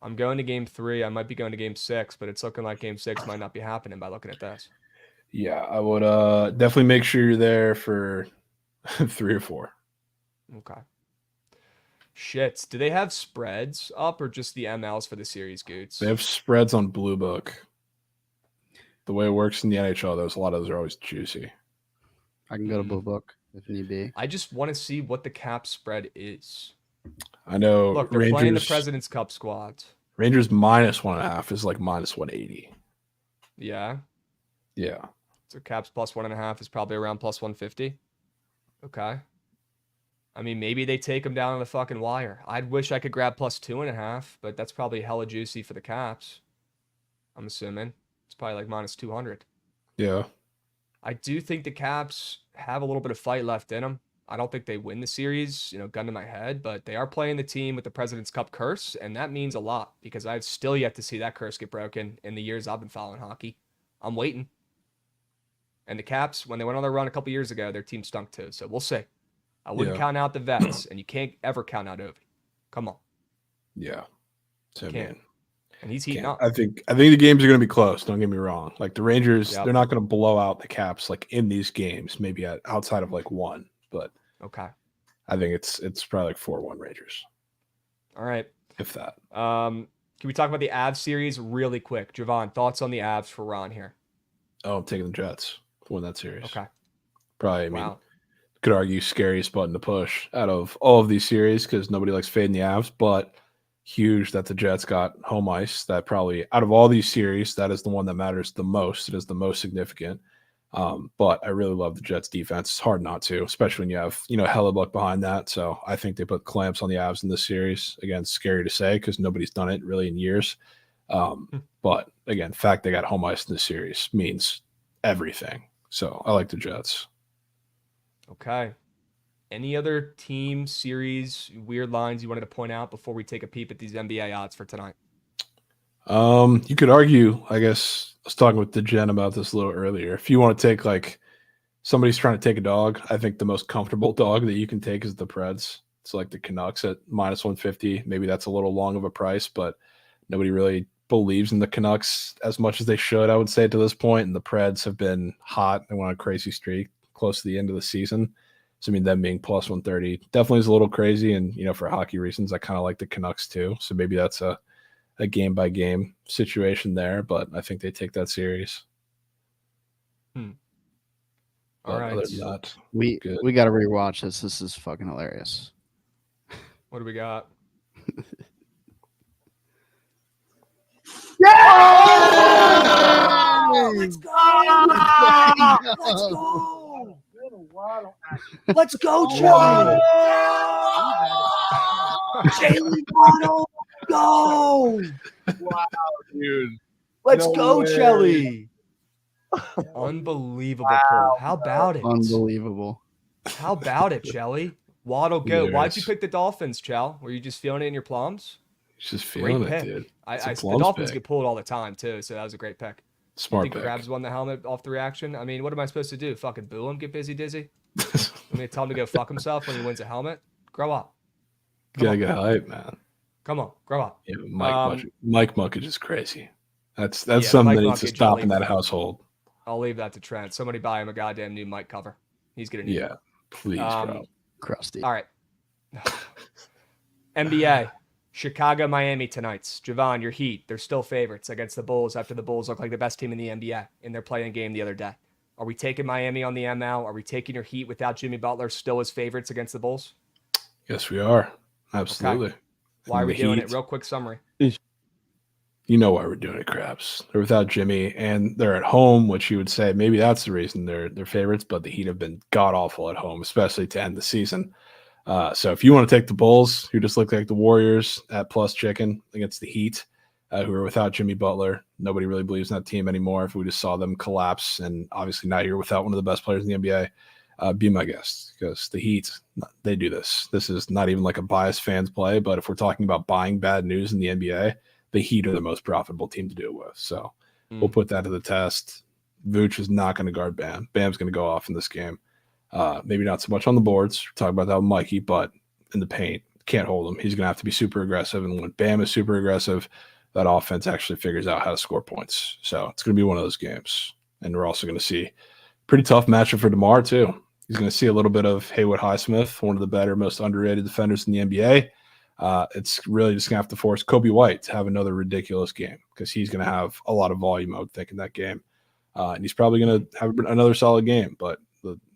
I'm going to game 3. I might be going to game 6, but it's looking like game 6 might not be happening by looking at this. Yeah, I would definitely make sure you're there for 3 or 4. Okay. Shit. Do they have spreads up or just the MLs for the series, Goots? They have spreads on Blue Book. The way it works in the NHL, a lot of those are always juicy. I can go to Blue Book if need be. I just want to see what the cap spread is. I know. Look, they're playing the President's Cup squad. Rangers -1.5 is like -180. Yeah. Yeah. So Caps plus 1.5 is probably around plus 150. Okay. I mean, maybe they take them down on the fucking wire. I'd wish I could grab plus 2.5, but that's probably hella juicy for the Caps. I'm assuming it's probably like minus 200. Yeah. I do think the Caps have a little bit of fight left in them. I don't think they win the series, gun to my head, but they are playing the team with the President's Cup curse, and that means a lot because I've still yet to see that curse get broken in the years I've been following hockey. I'm waiting. And the Caps, when they went on their run a couple years ago, their team stunk too. So we'll see. I wouldn't count out the vets, and you can't ever count out Ovi. Come on. Yeah. So, Can't. man. And he's heating up. I think the games are going to be close. Don't get me wrong. Like the Rangers, Yep. they're not going to blow out the Caps like in these games. Maybe outside of like one, but okay. I think it's probably like 4-1 Rangers. All right. If that. Can we talk about the Avs series really quick? Javon, thoughts on the Avs for Ron here? Oh, I'm taking the Jets to win that series. Okay. Probably. I mean, could argue scariest button to push out of all of these series because nobody likes fading the Avs, but huge that the Jets got home ice. That probably out of all these series, that is the one that matters the most. It is the most significant. But I really love the Jets defense. It's hard not to, especially when you have, Hellebuck behind that. So I think they put clamps on the Avs in this series. Again, scary to say because nobody's done it really in years. But again, the fact they got home ice in this series means everything. So I like the Jets. Okay. Any other team, series, weird lines you wanted to point out before we take a peep at these NBA odds for tonight? You could argue, I guess, I was talking with DeGen about this a little earlier. If you want to take like somebody's trying to take a dog, I think the most comfortable dog that you can take is the Preds. It's like the Canucks at minus 150. Maybe that's a little long of a price, but nobody really believes in the Canucks as much as they should, I would say, to this point. And the Preds have been hot. They went on a crazy streak close to the end of the season. So, I mean, them being plus 130 definitely is a little crazy. And, for hockey reasons, I kind of like the Canucks too. So maybe that's a game-by-game situation there. But I think they take that series. All right. Other than that, we got to rewatch this. This is fucking hilarious. What do we got? Let's go! Let's go! Let's go, Joe! Jalen Waddle, go! Wow, dude. Let's No go, way. Chelly. Unbelievable pull. How about it? Unbelievable. How about it, Chelly? Waddle go. Yes. Why'd you pick the Dolphins, Chell? Were you just feeling it in your plums? Just feeling Great it, pick. dude. The Dolphins get pulled all the time too, so that was a great pick. Smart you think pick. Grabs won the helmet off the reaction? I mean, what am I supposed to do? Fucking boo him? Get busy dizzy? I'm gonna tell him to go fuck himself when he wins a helmet? Grow up. You gotta get hype, man. Come on, grow up. Yeah, Mike Muckage is crazy. That's yeah, something Mike that needs to Muckage, stop in that household. I'll leave that to Trent. Somebody buy him a goddamn new mic cover. He's gonna need it. Please, bro. Crusty. All right. NBA. Chicago, Miami tonight's. Javon, your Heat. They're still favorites against the Bulls after the Bulls look like the best team in the NBA in their playing game the other day. Are we taking Miami on the ML? Are we taking your Heat without Jimmy Butler still as favorites against the Bulls? Yes, we are. Absolutely. Okay. Why are we doing it? Real quick summary. You know why we're doing it, Krabs. They're without Jimmy, and they're at home, which you would say maybe that's the reason they're favorites, but the Heat have been god-awful at home, especially to end the season. So if you want to take the Bulls, who just look like the Warriors at plus chicken against the Heat, who are without Jimmy Butler, nobody really believes in that team anymore. If we just saw them collapse, and obviously now you're without one of the best players in the NBA, be my guest, because the Heat, they do this. This is not even like a biased fans play, but if we're talking about buying bad news in the NBA, the Heat are the most profitable team to do it with. So we'll put that to the test. Vooch is not going to guard Bam. Bam's going to go off in this game. Maybe not so much on the boards. We're talking about that with Mikey, but in the paint, can't hold him. He's going to have to be super aggressive. And when Bam is super aggressive, that offense actually figures out how to score points. So it's going to be one of those games. And we're also going to see pretty tough matchup for DeMar, too. He's going to see a little bit of Haywood Highsmith, one of the better, most underrated defenders in the NBA. It's really just going to have to force Kobe White to have another ridiculous game because he's going to have a lot of volume, I would think, in that game. And he's probably going to have another solid game, but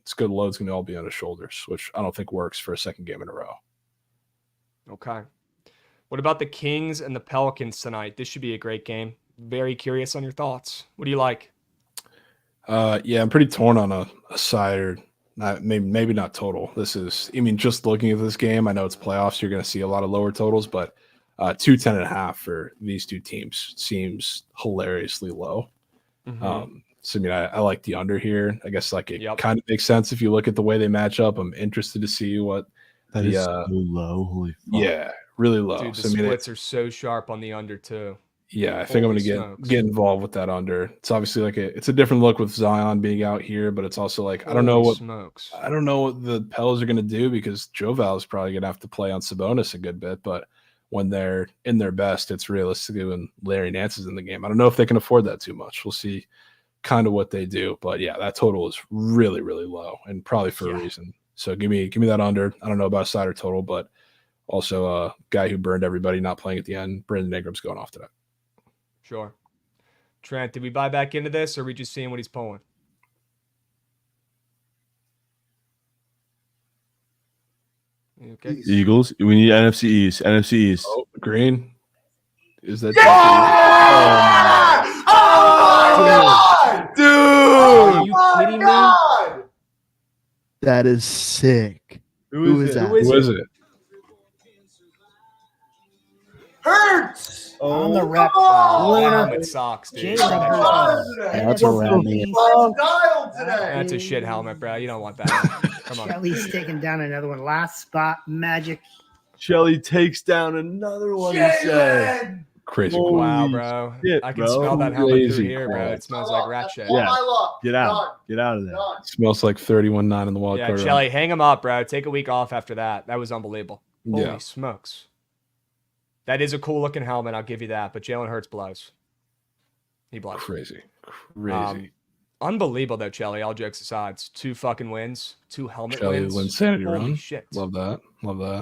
it's good load's going to all be on his shoulders, which I don't think works for a second game in a row. Okay. What about the Kings and the Pelicans tonight? This should be a great game. Very curious on your thoughts. What do you like? Yeah, I'm pretty torn on a side or not, maybe not total. Just looking at this game, I know it's playoffs. You're going to see a lot of lower totals, but 210.5 for these two teams seems hilariously low. I like the under here. I guess it kind of makes sense if you look at the way they match up. I'm interested to see what that is so low. Holy fuck. Yeah, really low. Dude, the splits are so sharp on the under too. Yeah, I think I'm going to get involved with that under. It's obviously it's a different look with Zion being out here, but it's also I don't know what the Pels are going to do because Joval is probably going to have to play on Sabonis a good bit. But when they're in their best, it's realistically when Larry Nance is in the game. I don't know if they can afford that too much. We'll see kind of what they do. But yeah, that total is really, really low and probably for a reason. So give me that under. I don't know about a side or total, but also a guy who burned everybody not playing at the end. Brandon Ingram's going off today. Sure. Trent, did we buy back into this or are we just seeing what he's pulling? Okay. Eagles. We need NFC East. NFC East. Oh, green. Is that? Oh my God! Dude! Are you kidding me? That is sick. Who is that? Who is it? Hurts. On the rep. Helmet sucks, dude. That's around me. That's a shit helmet, bro. You don't want that. Come on. Shelly's taking down another one. Last spot, Magic. Shelly takes down another one. He said. Crazy. Wow, bro. Shit, I can bro. smell that helmet through Crazy here, bro. It smells like rat shit. Yeah. Get out. Get out of there. It smells like 31-9 in the wild card. Shelly, hang him up, bro. Take a week off after that. That was unbelievable. Holy smokes. That is a cool looking helmet, I'll give you that. But Jalen Hurts blows. He blows. Crazy. Unbelievable though, Chelly. All jokes aside, 2 fucking wins, 2 helmet Shelly wins. Insanity Holy run. shit. Love that.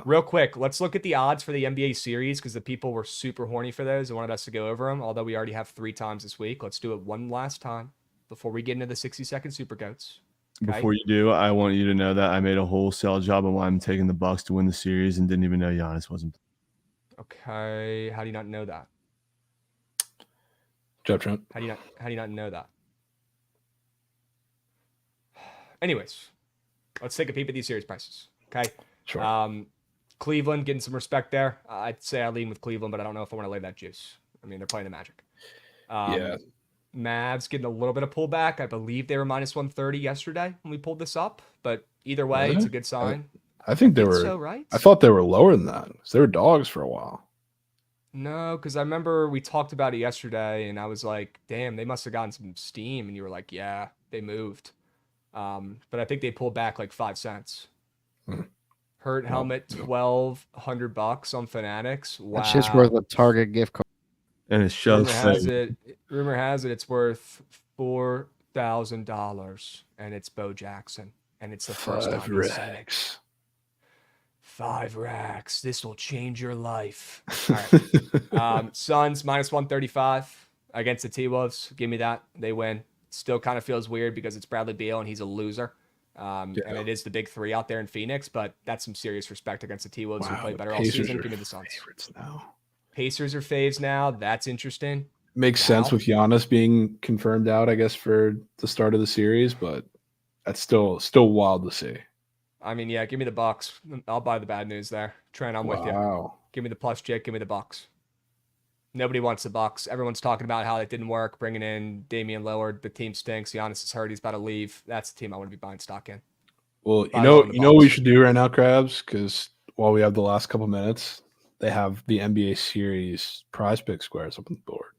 Real quick, let's look at the odds for the NBA series because the people were super horny for those and wanted us to go over them. Although we already have 3 times this week, let's do it one last time before we get into the 60-second super goats. Okay? Before you do, I want you to know that I made a wholesale job on why I'm taking the Bucks to win the series and didn't even know Giannis wasn't. Okay, how do you not know that? Job, Trent. How do you not know that? Anyways, let's take a peep at these series prices. Okay. Sure. Cleveland getting some respect there. I'd say I lean with Cleveland, but I don't know if I want to lay that juice. I mean, they're playing the Magic. Yeah. Mavs getting a little bit of pullback. I believe they were minus 130 yesterday when we pulled this up, but either way, it's a good sign. I think they were. So, right? I thought they were lower than that. They were dogs for a while. No, because I remember we talked about it yesterday, and I was like, "Damn, they must have gotten some steam." And you were like, "Yeah, they moved." But I think they pulled back like 5 cents. Hurt helmet, $1,200 on Fanatics. Wow, That's just worth a Target gift card. And it shows. Rumor has it it's worth $4,000, and it's Bo Jackson, and it's the first time. 5 racks. 5 racks. This will change your life. All right. Suns minus 135 against the T-Wolves. Give me that. They win. Still kind of feels weird because it's Bradley Beal and he's a loser. And it is the big 3 out there in Phoenix, but that's some serious respect against the T-Wolves who play better all season. Give me the Suns. Pacers are faves now. That's interesting. Makes sense with Giannis being confirmed out, I guess, for the start of the series, but that's still wild to see. I mean, yeah, give me the Bucks. I'll buy the bad news there. Trent, I'm with you. Give me the plus Jake. Give me the Bucks. Nobody wants the Bucks. Everyone's talking about how it didn't work, bringing in Damian Lillard. The team stinks. Giannis is hurt. He's about to leave. That's the team I want to be buying stock in. Well, you know what we should do right now, Krabs? Because while we have the last couple minutes, they have the NBA series prize pick squares up on the board.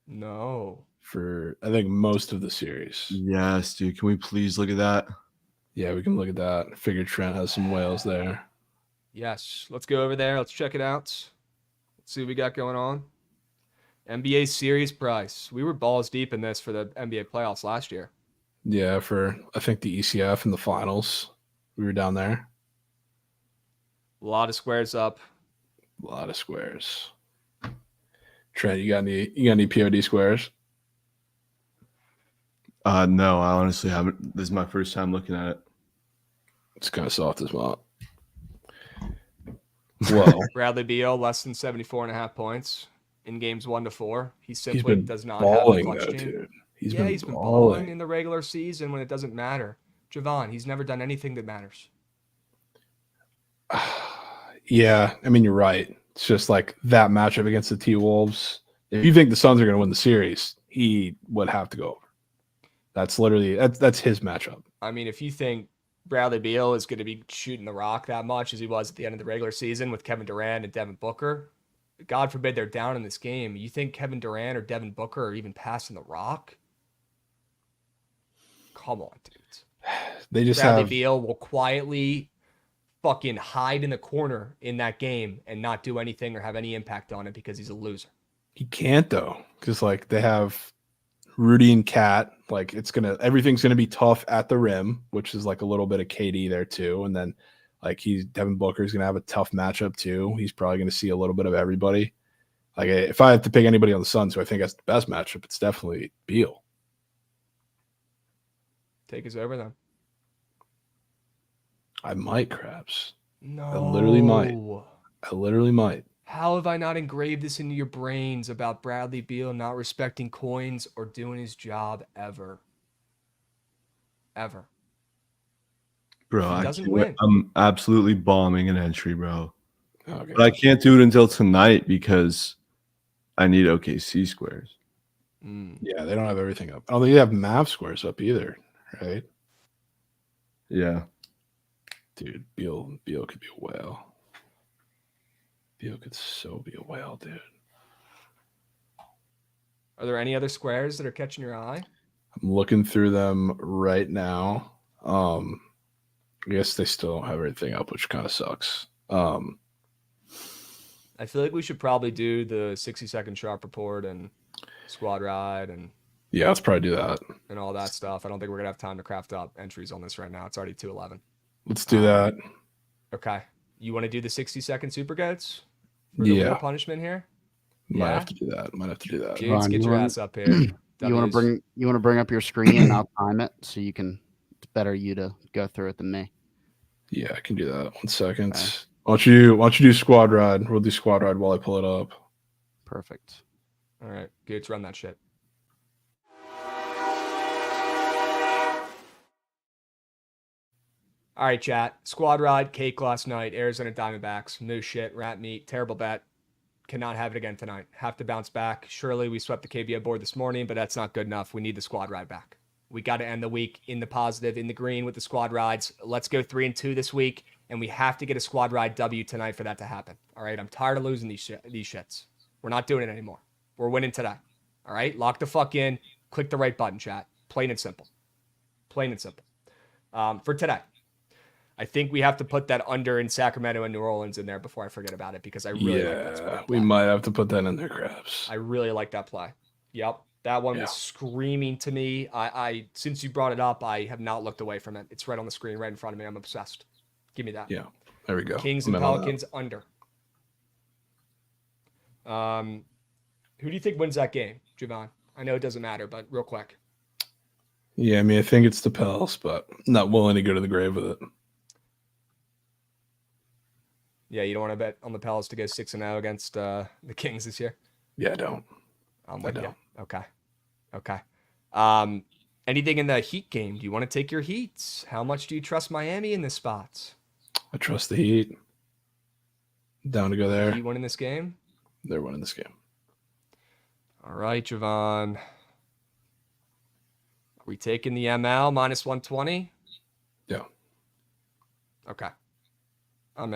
No. For, I think, most of the series. Yes, dude. Can we please look at that? Yeah, we can look at that. I figured Trent has some whales there. Yes. Let's go over there. Let's check it out. Let's see what we got going on. NBA series price. We were balls deep in this for the NBA playoffs last year. Yeah, for, I think, the ECF and the finals. We were down there. A lot of squares up. A lot of squares. Trent, you got any POD squares? No, I honestly haven't. This is my first time looking at it. It's kind of soft as well. Well, Bradley Beal, less than 74.5 points in games 1 to 4. He simply he's been does not balling, have a clutch though, team. dude. He's He's been balling in the regular season when it doesn't matter. Javon, he's never done anything that matters. Yeah, I mean, you're right. It's just like that matchup against the T-Wolves. If you think the Suns are going to win the series, he would have to go over. That's literally that's his matchup. I mean, if you think Bradley Beal is going to be shooting the rock that much as he was at the end of the regular season with Kevin Durant and Devin Booker, God forbid they're down in this game. You think Kevin Durant or Devin Booker are even passing the rock? Come on, dudes. They just Bradley have Beal will quietly fucking hide in the corner in that game and not do anything or have any impact on it because he's a loser. He can't though, because like they have Rudy and Cat. Like everything's gonna be tough at the rim, which is like a little bit of KD there too. And then like Devin Booker's gonna have a tough matchup too. He's probably gonna see a little bit of everybody. Like if I have to pick anybody on the Suns who I think has the best matchup, it's definitely Beal. Take us over then. I might, Krabs. No. I literally might. How have I not engraved this into your brains about Bradley Beal not respecting coins or doing his job ever? Ever. Bro, He doesn't win. I'm absolutely bombing an entry, bro. Okay. But I can't do it until tonight because I need OKC squares. Yeah, they don't have everything up. Oh, they have Mav squares up either, right? Yeah. Dude, Beal could be a whale. Beal could so be a whale, dude. Are there any other squares that are catching your eye? I'm looking through them right now. I guess they still don't have everything up, which kind of sucks. I feel like we should probably do the 60-second sharp report and squad ride and yeah, let's probably do that and all that stuff. I don't think we're gonna have time to craft up entries on this right now. It's already 2:11. Let's do that. Okay. You want to do the 60-second super goats? Yeah. Real punishment here? Might have to do that. Dudes, Ron, get you your wanna- ass up here. You want to bring up your screen and I'll time it so you can. It's better you to go through it than me. Yeah, I can do that. 1 second. Okay. Why don't you do squad ride? We'll do squad ride while I pull it up. Perfect. All right, Goots, run that shit. All right, chat. Squad ride, cake last night. Arizona Diamondbacks. Moose shit, rat meat, terrible bet. Cannot have it again tonight. Have to bounce back. Surely we swept the KBO board this morning, but that's not good enough. We need the squad ride back. We got to end the week in the positive, in the green with the squad rides. Let's go 3-2 this week, and we have to get a squad ride W tonight for that to happen. All right, I'm tired of losing these shits. We're not doing it anymore. We're winning today. All right, lock the fuck in. Click the right button, chat. Plain and simple. Plain and simple. For today, I think we have to put that under in Sacramento and New Orleans in there before I forget about it because I really like that squad we might have to put that in there, Krabs. I really like that play. Yep. That one was screaming to me. I since you brought it up, I have not looked away from it. It's right on the screen, right in front of me. I'm obsessed. Give me that. Yeah. There we go. Kings and Pelicans under. Who do you think wins that game, Javon? I know it doesn't matter, but real quick. Yeah, I mean, I think it's the Pels, but not willing to go to the grave with it. Yeah, you don't want to bet on the Pels to go 6-0 against the Kings this year? Yeah, I don't. I'm with you. Okay. Anything in the Heat game? Do you want to take your Heats? How much do you trust Miami in this spot? I trust the Heat. Down to go there. Heat winning this game? They're winning this game. All right, Javon. Are we taking the ML minus 120? Yeah. Okay. I'm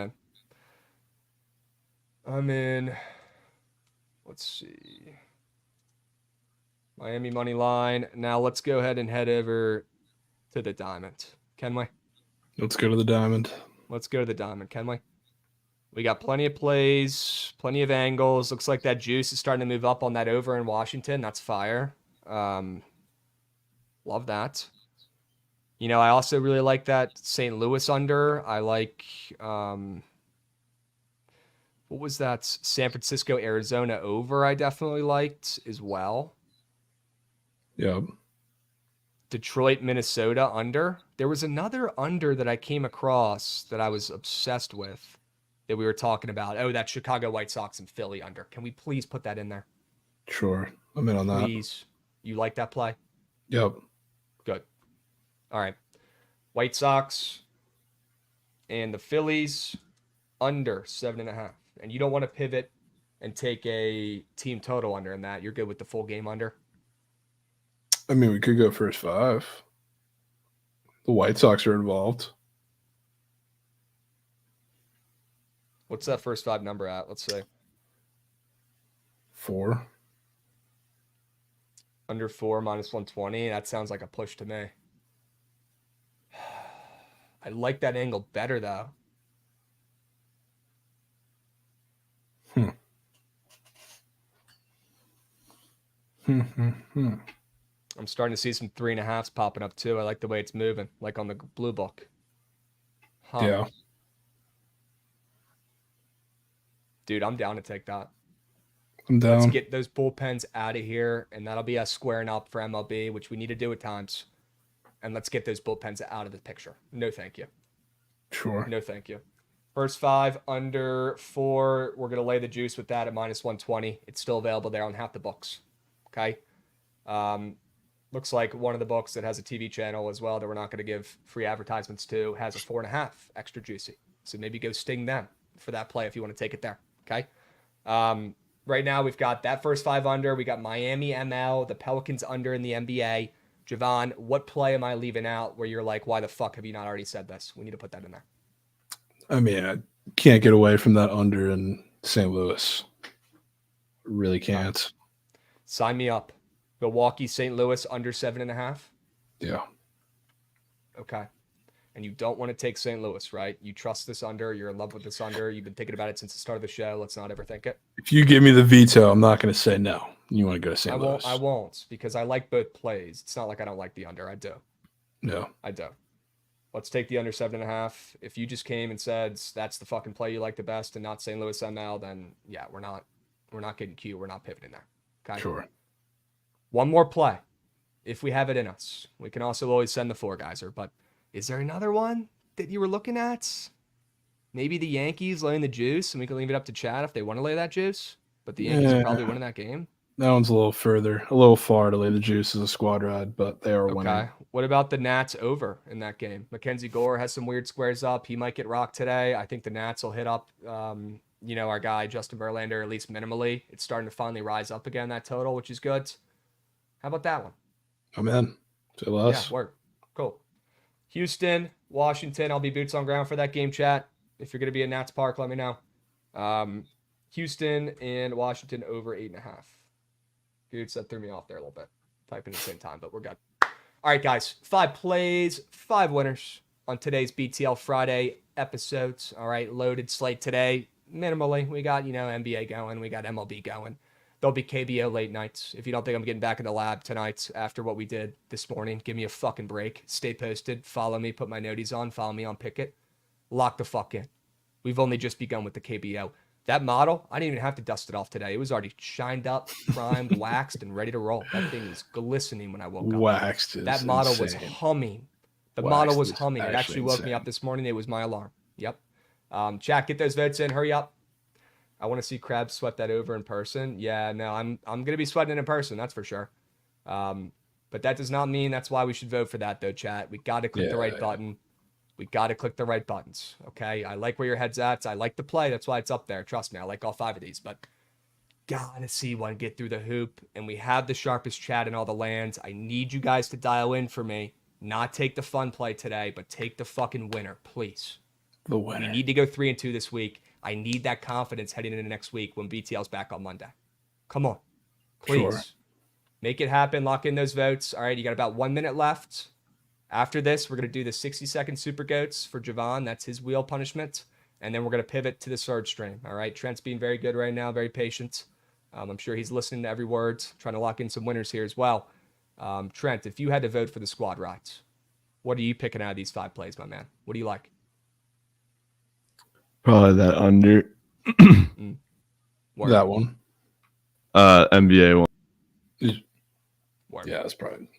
in. Let's see. Miami money line. Now let's go ahead and head over to the Diamond. Can we? Let's go to the Diamond. Let's go to the Diamond. Can we? We got plenty of plays, plenty of angles. Looks like that juice is starting to move up on that over in Washington. That's fire. Love that. You know, I also really like that St. Louis under. I like, what was that? San Francisco, Arizona over I definitely liked as well. Yeah. Detroit, Minnesota under. There was another under that I came across that I was obsessed with that we were talking about. Oh, that Chicago White Sox and Philly under. Can we please put that in there? Sure. I'm in on that. Please. You like that play? Yep. Good. All right. White Sox and the Phillies under 7.5. And you don't want to pivot and take a team total under in that. You're good with the full game under. I mean, we could go first 5. The White Sox are involved. What's that first 5 number at? Let's see. 4. Under 4 minus 120. That sounds like a push to me. I like that angle better though. I'm starting to see some 3.5s popping up too. I like the way it's moving, like on the blue book. Huh. Yeah. Dude, I'm down to take that. I'm down. Let's get those bullpens out of here, and that'll be us squaring up for MLB, which we need to do at times. And let's get those bullpens out of the picture. No, thank you. Sure. No, thank you. First 5 under 4. We're going to lay the juice with that at minus 120. It's still available there on half the books. Okay. Looks like one of the books that has a TV channel as well that we're not going to give free advertisements to has a 4.5 extra juicy. So maybe go sting them for that play if you want to take it there. Okay. Right now we've got that first 5 under. We got Miami ML, the Pelicans under in the NBA. Javon, what play am I leaving out where you're like, why the fuck have you not already said this? We need to put that in there. I mean, I can't get away from that under in St. Louis. Really can't. Sign me up. Milwaukee, St. Louis under 7.5. Yeah. Okay. And you don't want to take St. Louis, right? You trust this under. You're in love with this under. You've been thinking about it since the start of the show. Let's not ever think it. If you give me the veto, I'm not going to say no. You want to go to St. Louis. I won't because I like both plays. It's not like I don't like the under. I do. No. I do. Let's take the under 7.5. If you just came and said that's the fucking play you like the best and not St. Louis ML, then yeah, we're not getting Q. We're not pivoting there. Okay. Sure. One more play, if we have it in us. We can also always send the 4-guyser, but is there another one that you were looking at? Maybe the Yankees laying the juice, and we can leave it up to Chad if they want to lay that juice. But the Yankees are probably winning that game. That one's a little far to lay the juice as a squad ride, but they are winning. Okay. What about the Nats over in that game? Mackenzie Gore has some weird squares up. He might get rocked today. I think the Nats will hit up, our guy Justin Verlander at least minimally. It's starting to finally rise up again, that total, which is good. How about that one? I'm in. Say less. Yeah, work. Cool. Houston, Washington. I'll be boots on ground for that game, chat. If you're going to be at Nats Park, let me know. Houston and Washington over 8.5. Dude, that threw me off there a little bit. Typing at the same time, but we're good. All right, guys. 5 plays, 5 winners on today's BTL Friday episodes. All right, loaded slate today. Minimally, we got, NBA going. We got MLB going. There'll be KBO late nights. If you don't think I'm getting back in the lab tonight after what we did this morning, give me a fucking break. Stay posted. Follow me. Put my noties on. Follow me on Picket. Lock the fuck in. We've only just begun with the KBO. That model, I didn't even have to dust it off today. It was already shined up, primed, waxed, and ready to roll. That thing was glistening when I woke up. Waxed is That model was insane. humming. The Waxed model was is humming. It actually woke me insane. up this morning. It was my alarm. Yep. Chat, get those votes in. Hurry up. I want to see Krabs sweat that over in person. Yeah, no, I'm gonna be sweating it in person. That's for sure. But that does not mean that's why we should vote for that, though, chat. We got to click the right button. We got to click the right buttons. Okay, I like where your head's at. I like the play. That's why it's up there. Trust me, I like all 5 of these. But gotta see one get through the hoop. And we have the sharpest chat in all the lands. I need you guys to dial in for me. Not take the fun play today, but take the fucking winner, please. The winner. We need to go 3-2 this week. I need that confidence heading into next week when BTL's back on Monday. Come on. Please. Sure. Make it happen. Lock in those votes. All right, you got about 1 minute left. After this, we're going to do the 60-second Super Goats for Javon. That's his wheel punishment. And then we're going to pivot to the surge stream. All right, Trent's being very good right now, very patient. I'm sure he's listening to every word, trying to lock in some winners here as well. Trent, if you had to vote for the squad rides, what are you picking out of these 5 plays, my man? What do you like? Probably that under. That one. NBA one. Yeah, that's probably.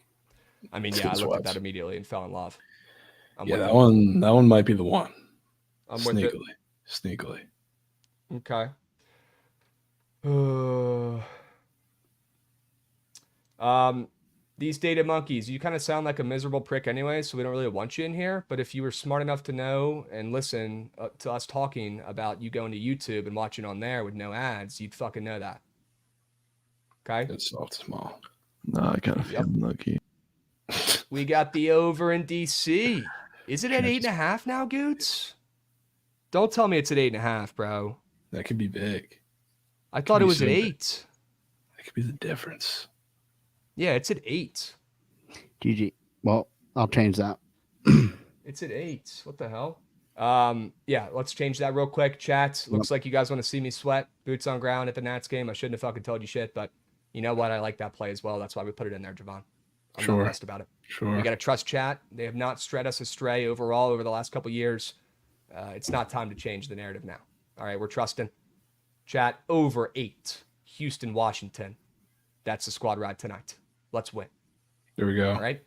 I mean, It's yeah, I good looked at sweats. that immediately and fell in love. Yeah, that one might be the one. I'm with it. Sneakily. Okay. These data monkeys, you kind of sound like a miserable prick anyway, so we don't really want you in here. But if you were smart enough to know and listen to us talking about you going to YouTube and watching on there with no ads, you'd fucking know that. Okay? It's soft small. No, I kind of feel lucky. We got the over in DC. Is it at 8.5 now, Goots? Don't tell me it's at 8.5, bro. That could be big. I thought it was at 8. That could be the difference. Yeah, it's at 8. GG. Well, I'll change that. It's at 8. What the hell? Yeah, let's change that real quick. Chat. Looks like you guys want to see me sweat. Boots on ground at the Nats game. I shouldn't have fucking told you shit, but you know what? I like that play as well. That's why we put it in there, Javon. I'm not pressed about it. Sure. We got to trust chat. They have not strayed us astray overall over the last couple years. It's not time to change the narrative now. All right, we're trusting. Chat, over 8. Houston, Washington. That's the squad ride tonight. Let's win. There we go. All right.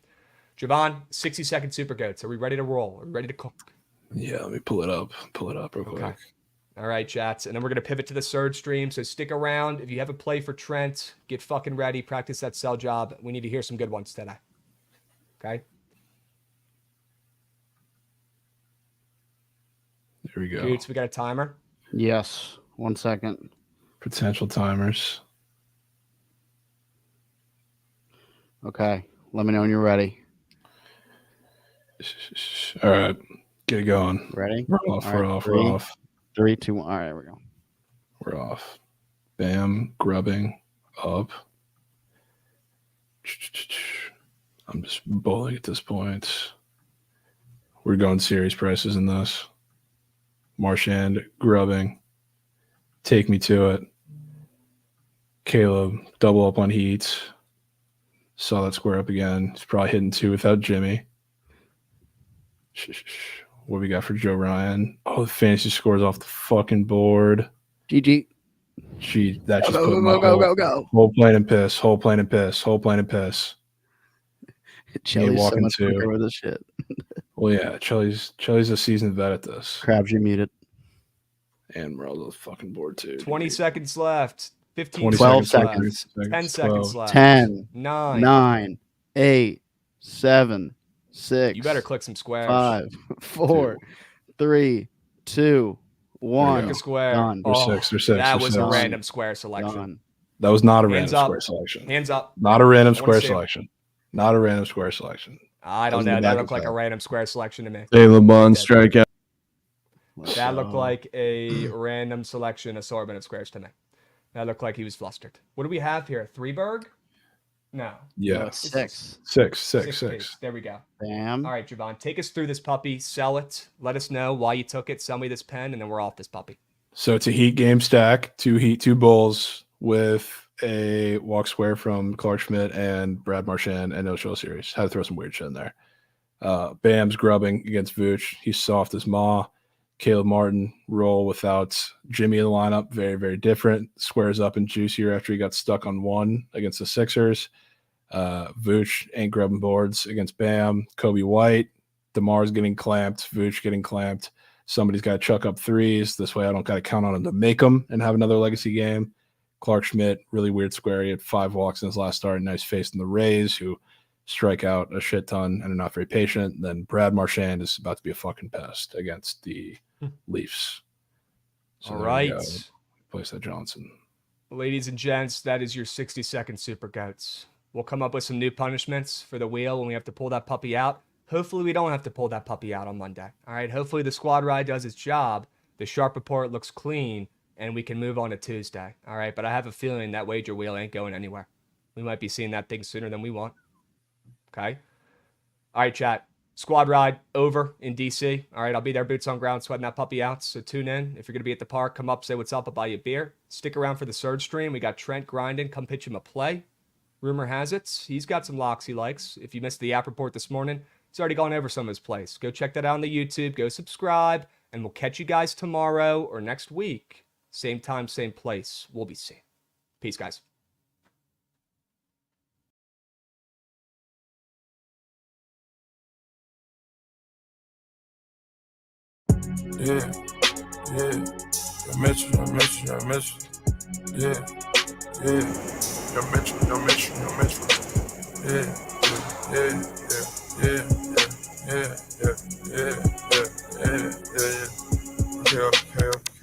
Javon, 60-second super goats. Are we ready to roll? Are we ready to cook? Yeah, let me pull it up. Pull it up real quick. All right, chats. And then we're going to pivot to the surge stream. So stick around. If you have a play for Trent, get fucking ready. Practice that sell job. We need to hear some good ones today. Okay? There we go. Dudes, we got a timer? Yes. 1 second. Potential timers. Okay. Let me know when you're ready. All right. Get it going. Ready? We're off. All We're right, off. 3, We're off. 3, 2, 1. All right, here we go. We're off. Bam. Grubbing. Up. I'm just bowling at this point. We're going series prices in this. Marchand. Grubbing. Take me to it. Caleb. Double up on Heat. Saw that square up again. He's probably hitting 2 without Jimmy. What we got for Joe Ryan? Oh, the fantasy scores off the fucking board. GG. Gee, that just Go, put go, my go, go. whole plane and piss. Whole plane and piss. Whole plane and piss. Chelly's so walking much to. quicker with this shit. Well, yeah, Chelly's a seasoned vet at this. Crabs, you muted. And Morello's fucking board too. 20 seconds left. 15 12 seconds seconds. 10 seconds left. 10, 9. 9, 8, 7, 6. You better click some squares. 5, 4, 3, 2, 1. Click a square. Done. We're six. That was a Done. random square selection. Done. That was not a Hands random up. square selection. Hands up. Not a random I wanna square see it. selection. Not a random square selection. I don't That was know. the That back looked of like a that. random square selection to me. Caleb Bond strikeout. That looked like a random selection assortment of squares to me. That looked like he was flustered. What do we have here? 3berg? No. Yeah. Six. Six. Case. There we go. Bam. All right, Javon, take us through this puppy. Sell it. Let us know why you took it. Sell me this pen, and then we're off this puppy. So it's a Heat game stack, 2 Heat, 2 Bulls with a walk square from Clark Schmidt and Brad Marchand and no show series. Had to throw some weird shit in there. Bam's grubbing against Vooch. He's soft as maw. Caleb Martin roll without Jimmy in the lineup. Very, very different. Squares up and juicier after he got stuck on 1 against the Sixers. Vooch ain't grubbing boards against Bam. Kobe White. DeMar's getting clamped. Vooch getting clamped. Somebody's got to chuck up threes. This way I don't got to count on him to make them and have another legacy game. Clark Schmidt, really weird square. He had 5 walks in his last start. Nice face in the Rays, who strike out a shit ton and are not very patient. And then Brad Marchand is about to be a fucking pest against the Leafs. So All there right. we go. Place that Johnson. Ladies and gents, that is your 60-second super goats. We'll come up with some new punishments for the wheel when we have to pull that puppy out. Hopefully we don't have to pull that puppy out on Monday. All right. Hopefully the squad ride does its job. The sharp report looks clean and we can move on to Tuesday. All right. But I have a feeling that wager wheel ain't going anywhere. We might be seeing that thing sooner than we want. Okay. All right, chat. Squad ride over in DC. All right. I'll be there, boots on ground, sweating that puppy out. So tune in. If you're going to be at the park, come up, say what's up. I'll buy you a beer. Stick around for the surge stream. We got Trent grinding. Come pitch him a play. Rumor has it he's got some locks he likes. If you missed the app report this morning, he's already gone over some of his plays. Go check that out on the YouTube. Go subscribe. And we'll catch you guys tomorrow or next week. Same time, same place. We'll be seeing. Peace, guys. Yeah. I miss you. Yeah. I miss you.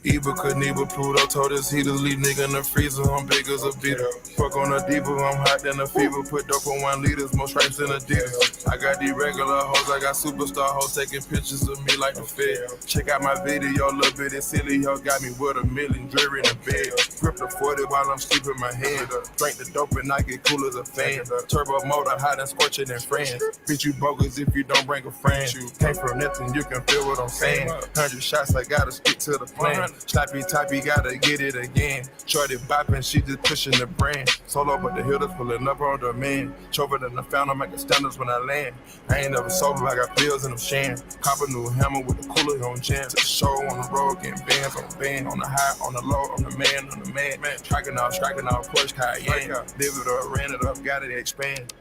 Eva Knievel, Pluto told us he to leave nigga in the freezer. I'm big as a beater. Fuck on a diva, I'm hot than a fever. Put dope on 1 liters, more stripes than Adidas. I got these regular hoes, I got superstar hoes taking pictures of me like the Fed. Check out my video, little bit of silly hoe got me with $1 million, jury in the bed. Grip the 40 while I'm sleeping my hand. Drink the dope and I get cool as a fan. Turbo motor, hot and scorching than friends. Bitch, you bogus if you don't bring a friend. Came from nothing, you can feel what I'm saying. 100 shots, I gotta stick to the plan. Choppy, toppy, gotta get it again. Shorty bopping, she just pushing the brand. Solo, but the hitters pulling up on the man. Chover than the fountain, making standards when I land. I ain't never sober, I got bills and I'm shan. Cop a new hammer with the cooler on jam. To the show on the road, getting bands on band. On the high, on the low, on the man, on the man. Striking off, Porsche Cayenne. Live it up, ran it up, gotta expand.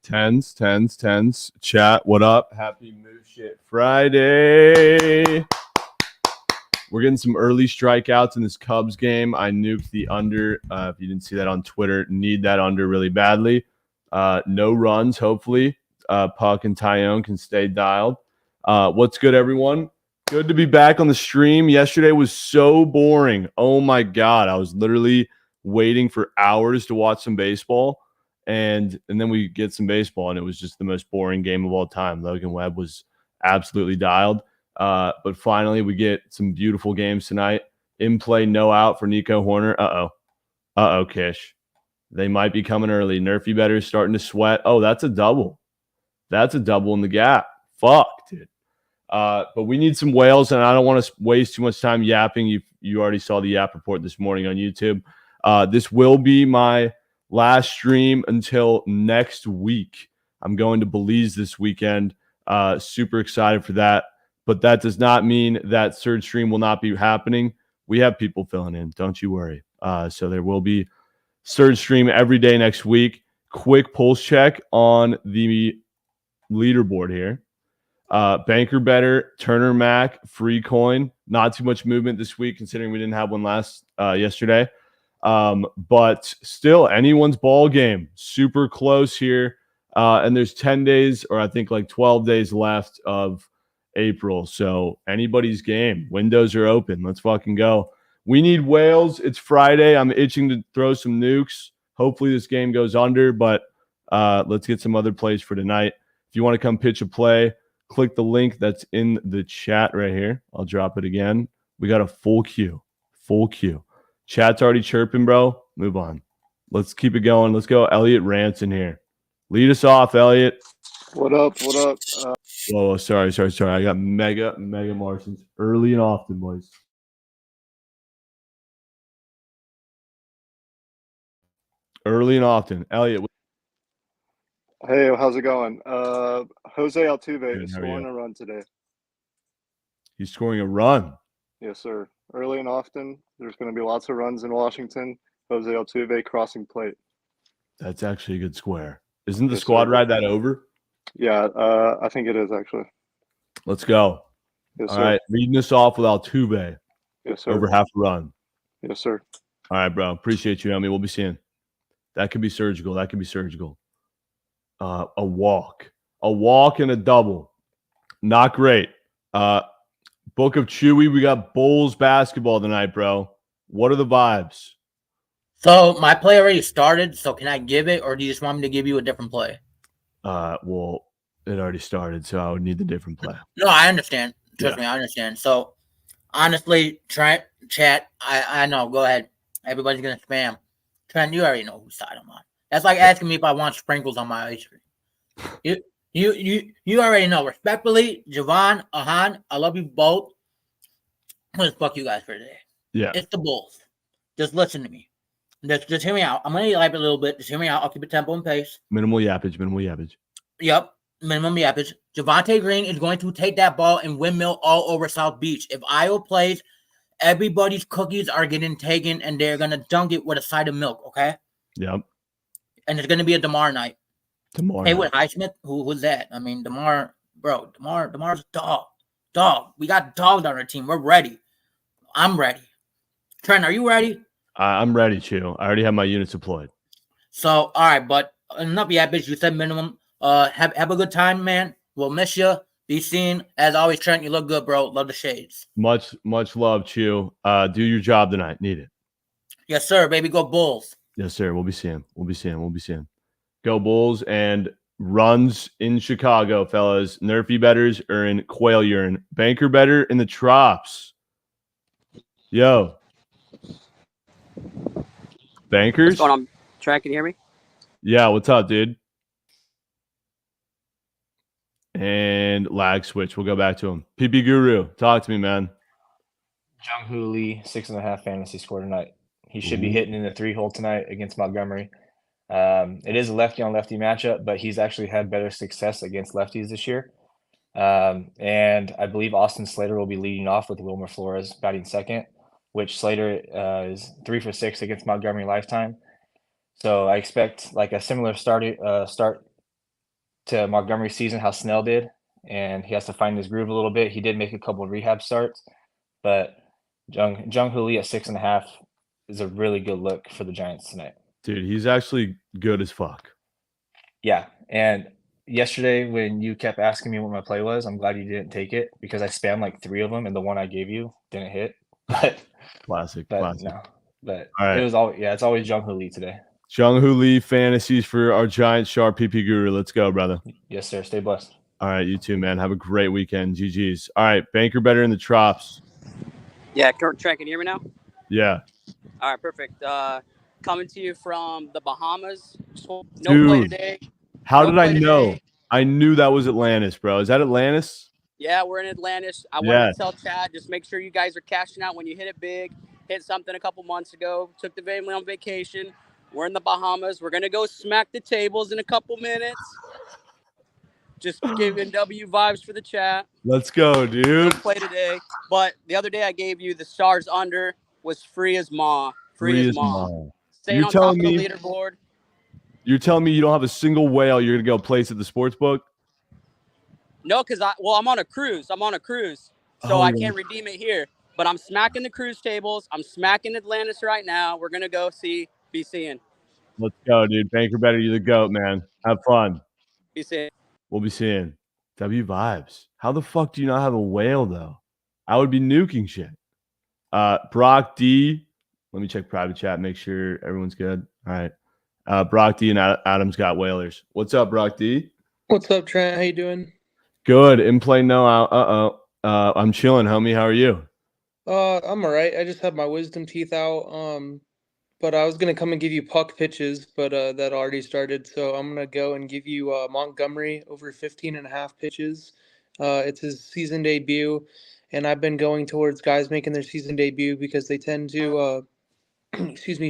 Tens. Chat, what up? Happy Move Shit Friday. We're getting some early strikeouts in this Cubs game. I nuked the under. If you didn't see that on Twitter, need that under really badly. No runs, hopefully. Puck and Tyone can stay dialed. What's good, everyone? Good to be back on the stream. Yesterday was so boring. Oh, my God. I was literally waiting for hours to watch some baseball. And then we get some baseball, and it was just the most boring game of all time. Logan Webb was absolutely dialed. But finally, we get some beautiful games tonight. In play, no out for Nico Horner. Uh-oh, Kish. They might be coming early. Nerfy better is starting to sweat. Oh, that's a double. That's a double in the gap. Fuck, dude. But we need some whales, and I don't want to waste too much time yapping. You already saw the yap report this morning on YouTube. This will be my last stream until next week. I'm going to Belize this weekend. Super excited for that. But that does not mean that third stream will not be happening. We have people filling in. Don't you worry. So there will be third stream every day next week. Quick pulse check on the leaderboard here. Banker Better, Turner Mac, Free Coin. Not too much movement this week considering we didn't have one yesterday. But still, anyone's ball game. Super close here. And there's 10 days, or I think like 12 days left of April. So anybody's game. Windows are open. Let's fucking go. We need whales. It's Friday. I'm itching to throw some nukes. Hopefully this game goes under, but let's get some other plays for tonight. If you want to come pitch a play, click the link that's in the chat right here. I'll drop it again. We got a full queue. Chat's already chirping, bro. Move on. Let's keep it going. Let's go. Elliot Ranson here. Lead us off, Elliot. What up? Whoa, sorry. I got mega Martians early and often, boys. Early and often. Elliot. Hey, how's it going? Jose Altuve is scoring a run today. He's scoring a run. Yes, sir. Early and often. There's going to be lots of runs in Washington. Jose Altuve crossing plate. That's actually a good square. Isn't the squad ride that over? Yeah, I think it is actually. Let's go. Yes, All sir. right, leading us off with Altuve. Yes, sir. Over half a run. Yes, sir. All right, bro. Appreciate you, Elmi. We'll be seeing. That could be surgical. A walk and a double. Not great. Book of Chewy. We got Bulls basketball tonight, bro. What are the vibes? So my play already started. So can I give it, or do you just want me to give you a different play? Well, it already started, so I would need the different play. No, I understand. Trust me, I understand. So honestly, Trent, chat, I know. Go ahead. Everybody's gonna spam. Trent, you already know whose side I'm on. That's like asking me if I want sprinkles on my ice cream. You already know. Respectfully, Javon, Ahan, I love you both. I'm gonna fuck you guys for today. Yeah. It's the Bulls. Just listen to me. Just hear me out. I'm gonna yap a little bit. Just hear me out. I'll keep it tempo and pace. Minimal yappage. Yep. Minimum yappage. Javonte Green is going to take that ball and windmill all over South Beach. If Iowa plays, everybody's cookies are getting taken and they're gonna dunk it with a side of milk, okay? Yep. And it's gonna be a DeMar night. DeMar. Hey, with Highsmith, who's that? I mean, DeMar's a dog. We got dogs on our team. We're ready. I'm ready. Trent, are you ready? I'm ready, Chew. I already have my units deployed. So, all right, but enough of that, bitch. You said minimum. Have a good time, man. We'll miss you. Be seen. As always, Trent, you look good, bro. Love the shades. Much love, Chew. Do your job tonight. Need it. Yes, sir, baby. Go Bulls. Yes, sir. We'll be seeing. Go Bulls and runs in Chicago, fellas. Nerfy betters are in quail urine. Banker better in the Trops. Yo. Bankers? What's going on? Trent, can you hear me? Yeah, what's up, dude? And lag switch. We'll go back to him. PP Guru, talk to me, man. Jung-Hoo Lee, 6.5 fantasy score tonight. He should be hitting in the 3-hole tonight against Montgomery. It is a lefty-on-lefty matchup, but he's actually had better success against lefties this year. And I believe Austin Slater will be leading off with Wilmer Flores batting second, which Slater is 3 for 6 against Montgomery lifetime. So I expect like a similar start to Montgomery's season, how Snell did, and he has to find his groove a little bit. He did make a couple of rehab starts, but Jung-Hoo Lee at 6.5 is a really good look for the Giants tonight. Dude, he's actually good as fuck. Yeah, and yesterday when you kept asking me what my play was, I'm glad you didn't take it because I spammed like 3 of them, and the one I gave you didn't hit. But classic. No, but all right. It was always it's always Jung-Hoo Lee today. Jung-Hoo Lee fantasies for our Giant Sharp PP Guru. Let's go, brother. Yes, sir. Stay blessed. All right, you too, man. Have a great weekend. GG's. All right, Banker better in the Trops. Yeah, Trent, can you hear me now? Yeah. All right, perfect. Coming to you from the Bahamas. No Dude, play today. How No did I play know? today. I knew that was Atlantis, bro. Is that Atlantis? Yeah, we're in Atlantis. I wanted Yes. to tell Chad, just make sure you guys are cashing out when you hit it big. Hit something a couple months ago. Took the family on vacation. We're in the Bahamas. We're going to go smack the tables in a couple minutes. Just giving W vibes for the chat. Let's go, dude. Play today. But the other day I gave you the stars under was free as ma. Free as ma. Staying You're on top telling of the me leaderboard. You're telling me you don't have a single whale you're gonna go place at the sports book? No, because I'm on a cruise. So I can't redeem it here. But I'm smacking the cruise tables. I'm smacking Atlantis right now. We're gonna go be seeing. Let's go, dude. Banker better, you the GOAT, man. Have fun. Be seeing. We'll be seeing. W vibes. How the fuck do you not have a whale though? I would be nuking shit. Brock D. Let me check private chat, make sure everyone's good. All right. Brock D and Adam's got whalers. What's up, Brock D? What's up, Trent? How you doing? Good. In play no out. I'm chilling, homie. How are you? I'm all right. I just had my wisdom teeth out. But I was gonna come and give you puck pitches, but that already started. So I'm gonna go and give you Montgomery over 15.5 pitches. It's his season debut, and I've been going towards guys making their season debut because they tend to,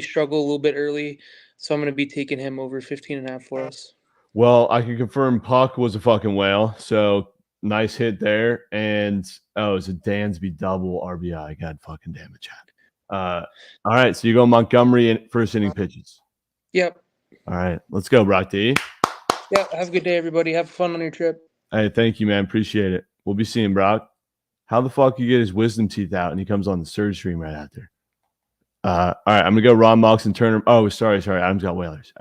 struggle a little bit early. So I'm gonna be taking him over 15.5 for us. Well, I can confirm Puck was a fucking whale. So nice hit there. And it's a Dansby double RBI. God fucking damn it, Chad. All right, so you go Montgomery in first inning pitches. Yep. All right, let's go, Brock D. Yeah. Have a good day, everybody. Have fun on your trip. Hey, thank you, man. Appreciate it. We'll be seeing Brock. How the fuck you get his wisdom teeth out and he comes on the Surge stream right after? All right, I'm gonna go Ron Mox and Turner. Oh, sorry. Adam's got whalers.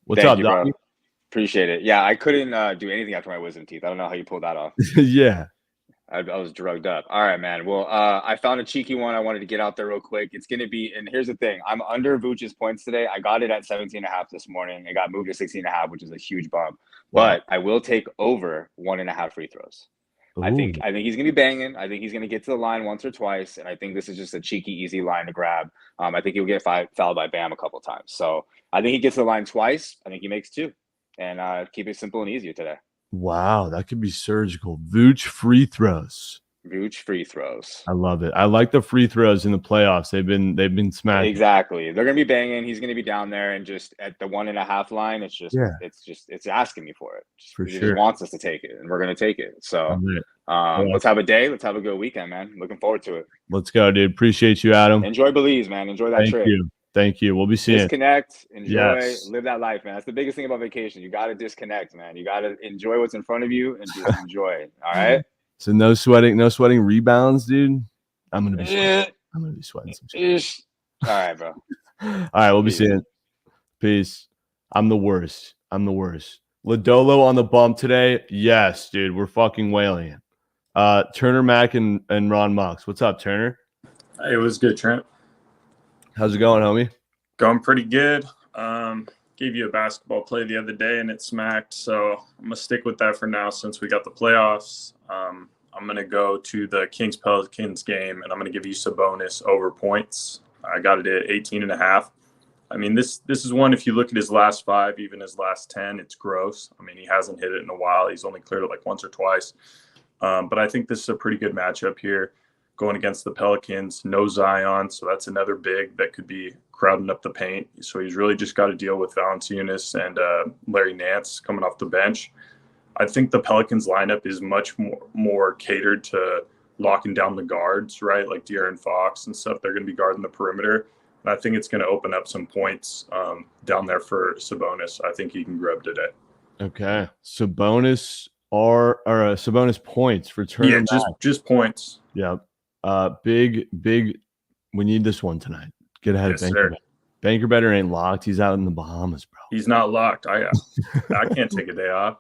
What's up, Doc? Appreciate it. Yeah, I couldn't do anything after my wisdom teeth. I don't know how you pulled that off. Yeah. I was drugged up. All right, man. Well, I found a cheeky one I wanted to get out there real quick. It's going to be, and here's the thing. I'm under Vooch's points today. I got it at 17.5 this morning. It got moved to 16.5, which is a huge bump. Wow. But I will take over 1.5 free throws. Ooh. I think he's going to be banging. I think he's going to get to the line once or twice. And I think this is just a cheeky, easy line to grab. I think he'll get fouled by Bam a couple times. So I think he gets to the line twice. I think he makes 2. And keep it simple and easier today. Wow, that could be surgical. Vooch free throws. I love it. I like the free throws in the playoffs. They've been smashing. Exactly. They're gonna be banging. He's gonna be down there and just at the 1.5 line. It's asking me for it. He just wants us to take it, and we're gonna take it. So let's have a day. Let's have a good weekend, man. Looking forward to it. Let's go, dude. Appreciate you, Adam. Enjoy Belize, man. Enjoy that trip. Thank you. We'll be seeing. Disconnect, enjoy, live that life, man. That's the biggest thing about vacation. You got to disconnect, man. You got to enjoy what's in front of you and just enjoy. All right. So no sweating rebounds, dude. I'm gonna be I'm gonna be sweating some shit. Ish. All right, bro. All right, we'll be seeing. Peace. I'm the worst. Lodolo on the bump today. Yes, dude. We're fucking wailing it. Turner Mack and Ron Mox. What's up, Turner? Hey, it was good, Trent. How's it going, homie? Going pretty good. Gave you a basketball play the other day and it smacked, so I'm gonna stick with that for now since we got the playoffs. I'm gonna go to the Kings Pelicans game and I'm gonna give you Sabonis over points. I got it at 18.5. I mean, this is one, if you look at his last 5, even his last 10, it's gross. I mean, he hasn't hit it in a while. He's only cleared it like once or twice. But I think this is a pretty good matchup here going against the Pelicans. No Zion, so that's another big that could be crowding up the paint. So he's really just got to deal with Valanciunas and Larry Nance coming off the bench. I think the Pelicans lineup is much more catered to locking down the guards, right? Like De'Aaron Fox and stuff. They're going to be guarding the perimeter. And I think it's going to open up some points down there for Sabonis. I think he can grab today. Okay. Sabonis Sabonis points for Turner. Yeah, just points. Yep. Big. We need this one tonight. Get ahead of Banker. Banker Better ain't locked. He's out in the Bahamas, bro. He's not locked. I can't take a day off.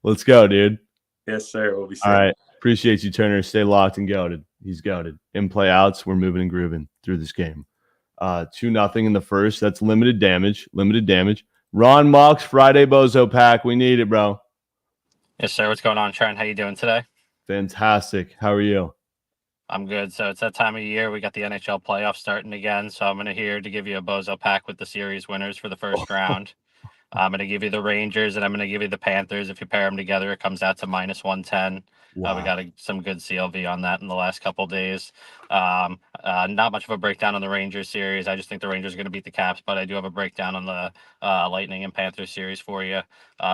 Let's go, dude. Yes, sir. We'll be all right. Appreciate you, Turner. Stay locked and goated. He's goated. In play outs, we're moving and grooving through this game. 2-0 in the first. That's limited damage. Ron Mox, Friday Bozo pack. We need it, bro. Yes, sir. What's going on, Trent? How you doing today? Fantastic. How are you? I'm good. So it's that time of year. We got the NHL playoffs starting again. So I'm here to give you a Bozo pack with the series winners for the first round. I'm going to give you the Rangers and I'm going to give you the Panthers. If you pair them together, it comes out to -110. Wow. We got some good CLV on that in the last couple of days. Not much of a breakdown on the Rangers series. I just think the Rangers are going to beat the Caps, but I do have a breakdown on the Lightning and Panthers series for you.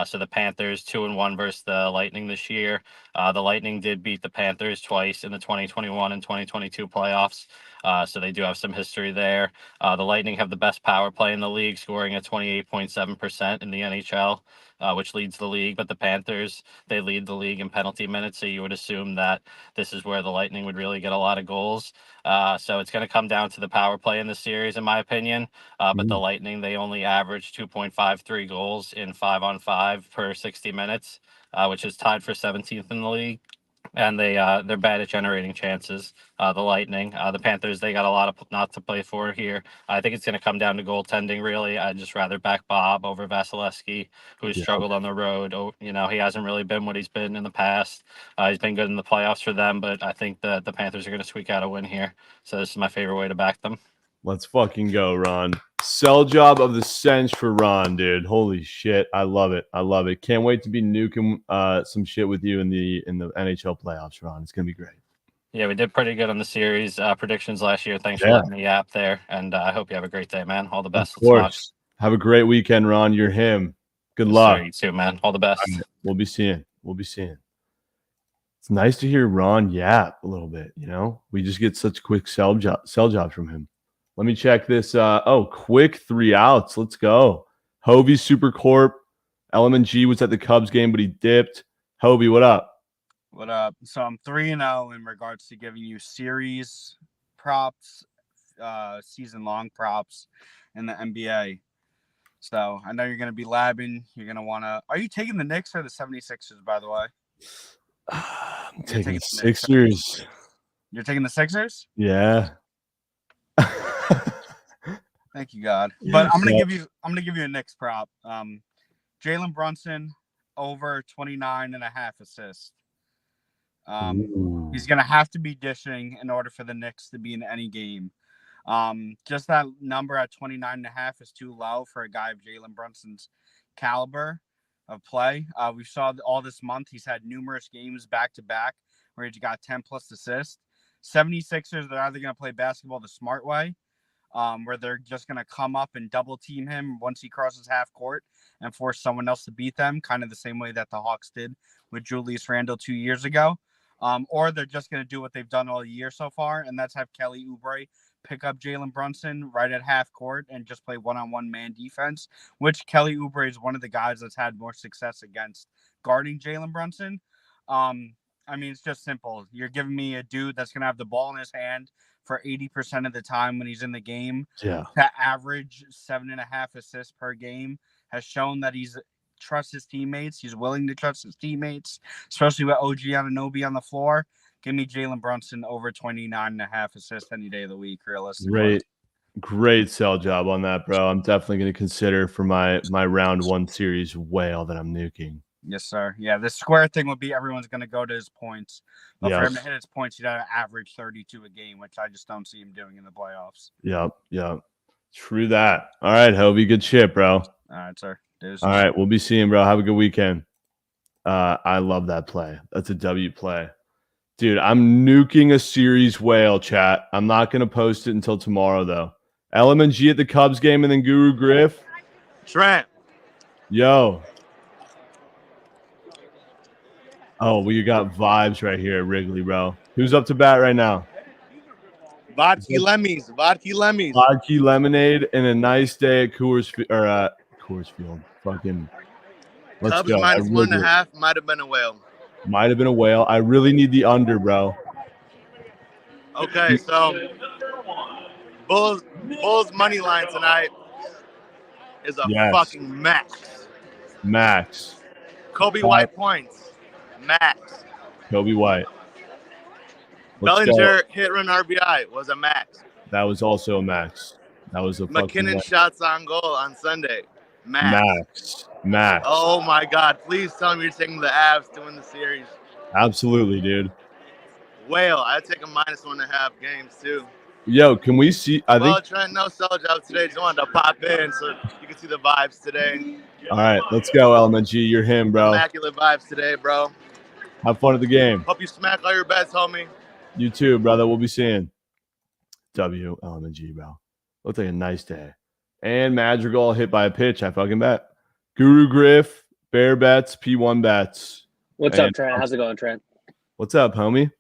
So the Panthers 2-1 versus the Lightning this year. The Lightning did beat the Panthers twice in the 2021 and 2022 playoffs. So they do have some history there. The Lightning have the best power play in the league, scoring at 28.7% in the NHL, which leads the league. But the Panthers, they lead the league in penalty minutes. So you would assume that this is where the Lightning would really get a lot of goals. So it's going to come down to the power play in the series, in my opinion. But the Lightning, they only average 2.53 goals in 5-on-5 per 60 minutes, which is tied for 17th in the league. And they're bad at generating chances. The Lightning, the Panthers, they got a lot of not to play for here. I think it's going to come down to goaltending. Really, I'd just rather back Bob over Vasilevsky, who's struggled on the road. He hasn't really been what he's been in the past. He's been good in the playoffs for them, but I think the Panthers are going to squeak out a win here. So this is my favorite way to back them. Let's fucking go, Ron. Sell job of the century for Ron, dude. Holy shit. I love it. Can't wait to be nuking some shit with you in the NHL playoffs, Ron. It's gonna be great. Yeah, we did pretty good on the series predictions last year. Thanks for letting me yap there. And I hope you have a great day, man. All the best. Of course. Have a great weekend, Ron. You're him. Good luck. Sir, you too, man. All the best. Right. We'll be seeing. It's nice to hear Ron yap a little bit, We just get such quick sell jobs from him. Let me check this. Quick 3 outs. Let's go. Hovey Super Corp. LMNG was at the Cubs game, but he dipped. Hovey, what up? What up? So I'm 3-0 in regards to giving you series props, season-long props in the NBA. So I know you're going to be labbing. You're going to want to – are you taking the Knicks or the 76ers, by the way? I'm taking the Sixers. You're taking the Sixers? Yeah. Thank you, God. But I'm gonna give you a Knicks prop. Jalen Brunson over 29.5 assists. He's gonna have to be dishing in order for the Knicks to be in any game. Just that number at 29.5 is too low for a guy of Jalen Brunson's caliber of play. We saw all this month he's had numerous games back to back where he's got 10 plus assists. 76ers, they're either gonna play basketball the smart way, where they're just going to come up and double team him once he crosses half court and force someone else to beat them, kind of the same way that the Hawks did with Julius Randle 2 years ago. Or they're just going to do what they've done all year so far, and that's have Kelly Oubre pick up Jalen Brunson right at half court and just play one-on-one man defense, which Kelly Oubre is one of the guys that's had more success against guarding Jalen Brunson. It's just simple. You're giving me a dude that's going to have the ball in his hand for 80% of the time when he's in the game. Yeah. To average 7.5 assists per game has shown that he's trusts his teammates. He's willing to trust his teammates, especially with OG Anunoby on the floor. Give me Jalen Brunson over 29.5 assists any day of the week, realistically. Great sell job on that, bro. I'm definitely going to consider for my round 1 series whale that I'm nuking. Yes, sir. Yeah, the square thing would be everyone's going to go to his points. But for him to hit his points, he'd have to average 32 a game, which I just don't see him doing in the playoffs. Yep. True that. All right, Hobie. Good shit, bro. All right, sir. Deuces. All right, we'll be seeing, bro. Have a good weekend. I love that play. That's a W play. Dude, I'm nuking a series whale, chat. I'm not going to post it until tomorrow, though. LMG at the Cubs game and then Guru Griff. Trent. Yo. Oh, we got vibes right here at Wrigley, bro. Who's up to bat right now? Vodka Lemmies. Vodka lemonade and a nice day at Coors Field. Fucking let's Cubs go. minus 1.5 might have been a whale. Might have been a whale. I really need the under, bro. Okay, so Bulls money line tonight is a fucking max. Kobe White points, max. Kobe White. Bellinger hit run RBI was a max. That was also a max. That was a McKinnon shots on goal on Sunday, max. Oh my God! Please tell me you're taking the Avs to win the series. Absolutely, dude. Whale, I'd take a minus 1.5 games too. Yo, can we see? I think. Trent, no sell job today. Just wanted to pop in so you can see the vibes today. All right, let's go, LMG. You're him, bro. Immaculate vibes today, bro. Have fun at the game. Hope you smack all your bets, homie. You too, brother. We'll be seeing. W, LMG, bro. Looked like a nice day. And Madrigal hit by a pitch. I fucking bet. Guru Griff, Bear Bets, P1 Bets. What's up, Trent? How's it going, Trent? What's up, homie?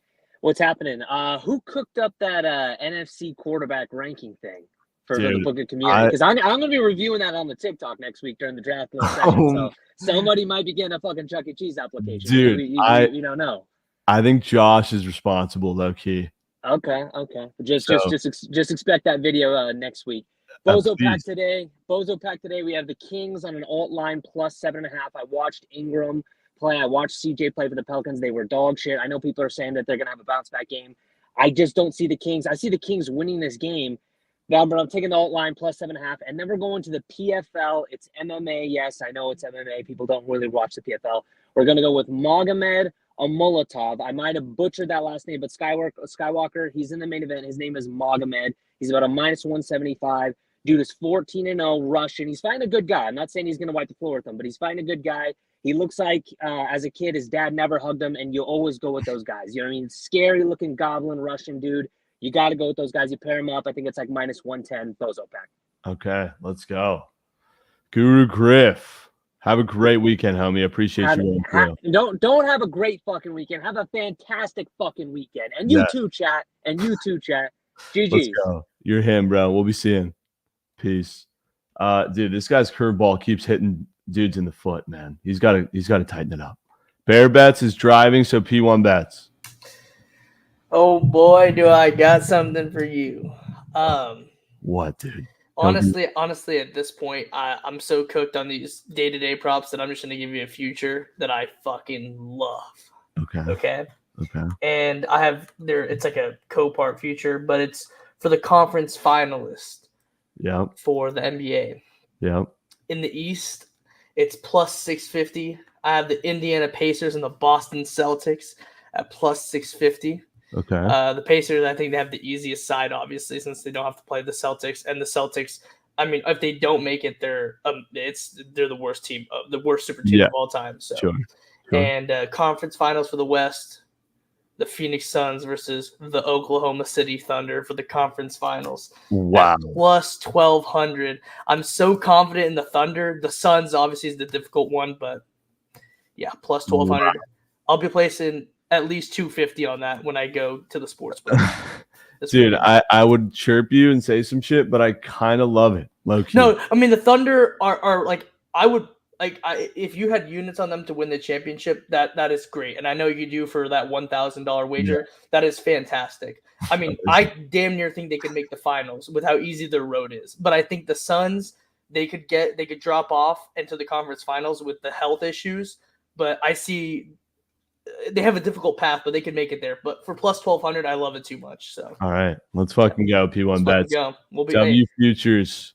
What's happening? Who cooked up that NFC quarterback ranking thing for the Bookit community? Because I'm going to be reviewing that on the TikTok next week during the draft session. So somebody might be getting a fucking Chuck E. Cheese application. Dude, you don't know. I think Josh is responsible, low key. Okay. Just expect that video next week. Bozo Pack today. We have the Kings on an alt line plus 7.5. I watched Ingram play. I watched CJ play for the Pelicans. They were dog shit. I know people are saying that they're going to have a bounce back game. I just don't see the Kings. I see the Kings winning this game. But I'm taking the alt line plus 7.5. And then we're going to the PFL. It's MMA. Yes, I know it's MMA. People don't really watch the PFL. We're going to go with Magomed Amulatov. I might have butchered that last name, but Skywalker, he's in the main event. His name is Magomed. He's about a minus 175. Dude is 14-0 Russian. He's fighting a good guy. I'm not saying he's going to wipe the floor with him, but he's fighting a good guy. He looks like, as a kid, his dad never hugged him, and you always go with those guys. You know what I mean? Scary-looking goblin Russian dude. You got to go with those guys. You pair him up. I think it's like minus 110 Bozo Pack. Okay, let's go. Guru Griff. Have a great weekend, homie. Appreciate you. Don't have a great fucking weekend. Have a fantastic fucking weekend. And you too, chat. GG. Let's go. You're him, bro. We'll be seeing. Peace. Dude, this guy's curveball keeps hitting dudes in the foot, man. He's got to tighten it up. Bear Bets is driving, so P1 Bets. Oh boy, do I got something for you. What, dude? Honestly, at this point, I'm so cooked on these day-to-day props that I'm just going to give you a future that I fucking love. Okay. And I have it's like a co-part future, but it's for the conference finalist. Yep. For the NBA. Yep. In the East, it's plus 650. I have the Indiana Pacers and the Boston Celtics at plus 650. Okay. The Pacers, I think they have the easiest side, obviously, since they don't have to play the Celtics. And the Celtics, I mean, if they don't make it, they're the worst team, the worst super team of all time. So, sure. And conference finals for the West, the Phoenix Suns versus the Oklahoma City Thunder for the conference finals. Wow. Plus 1,200. I'm so confident in the Thunder. The Suns obviously is the difficult one, but yeah, plus 1,200. Wow. I'll be placing at least 250 on that when I go to the sports book. Dude, I would chirp you and say some shit, but I kind of love it. Low key. No, I mean the Thunder are like I would if you had units on them to win the championship, that is great. And I know you do for that $1,000 wager. Yeah. That is fantastic. I mean, I damn near think they could make the finals with how easy their road is. But I think the Suns, they could drop off into the conference finals with the health issues. But I see they have a difficult path, but they can make it there. But for plus 1,200, I love it too much. So all right, let's fucking go. P1 bets. Go. We'll be W futures.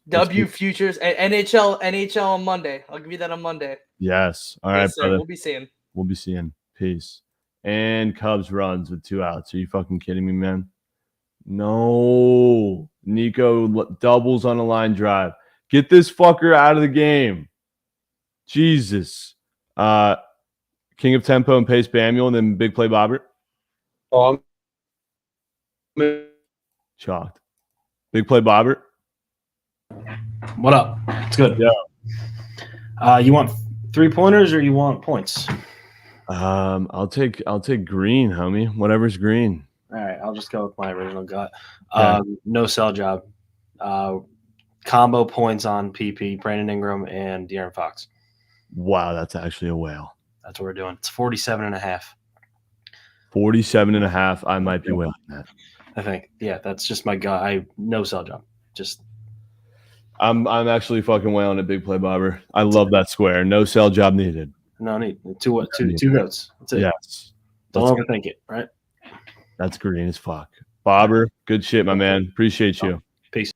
Futures and NHL on Monday. I'll give you that on Monday. Yes. All right, brother. We'll be seeing. Peace. And Cubs runs with 2 outs. Are you fucking kidding me, man? No. Nico doubles on a line drive. Get this fucker out of the game. Jesus. King of tempo and pace Bamuel, and then big play Bobbert. Oh, I'm shocked. Big play Bobbert. What up? It's good. Yeah. You want 3-pointers or you want points? I'll take green, homie. Whatever's green. All right, I'll just go with my original gut. Okay. No sell job. Combo points on PP, Brandon Ingram, and De'Aaron Fox. Wow, that's actually a whale. That's what we're doing. It's 47.5. 47.5. I might be wailing that. I think. Yeah, that's just my gut. No sell job. Just. I'm actually fucking wailing a big play bobber. I love that square. No sell job needed. No need. Two votes. That's it. Yes. Don't overthink it, right? That's green as fuck. Bobber, good shit, my man. Appreciate you. Peace.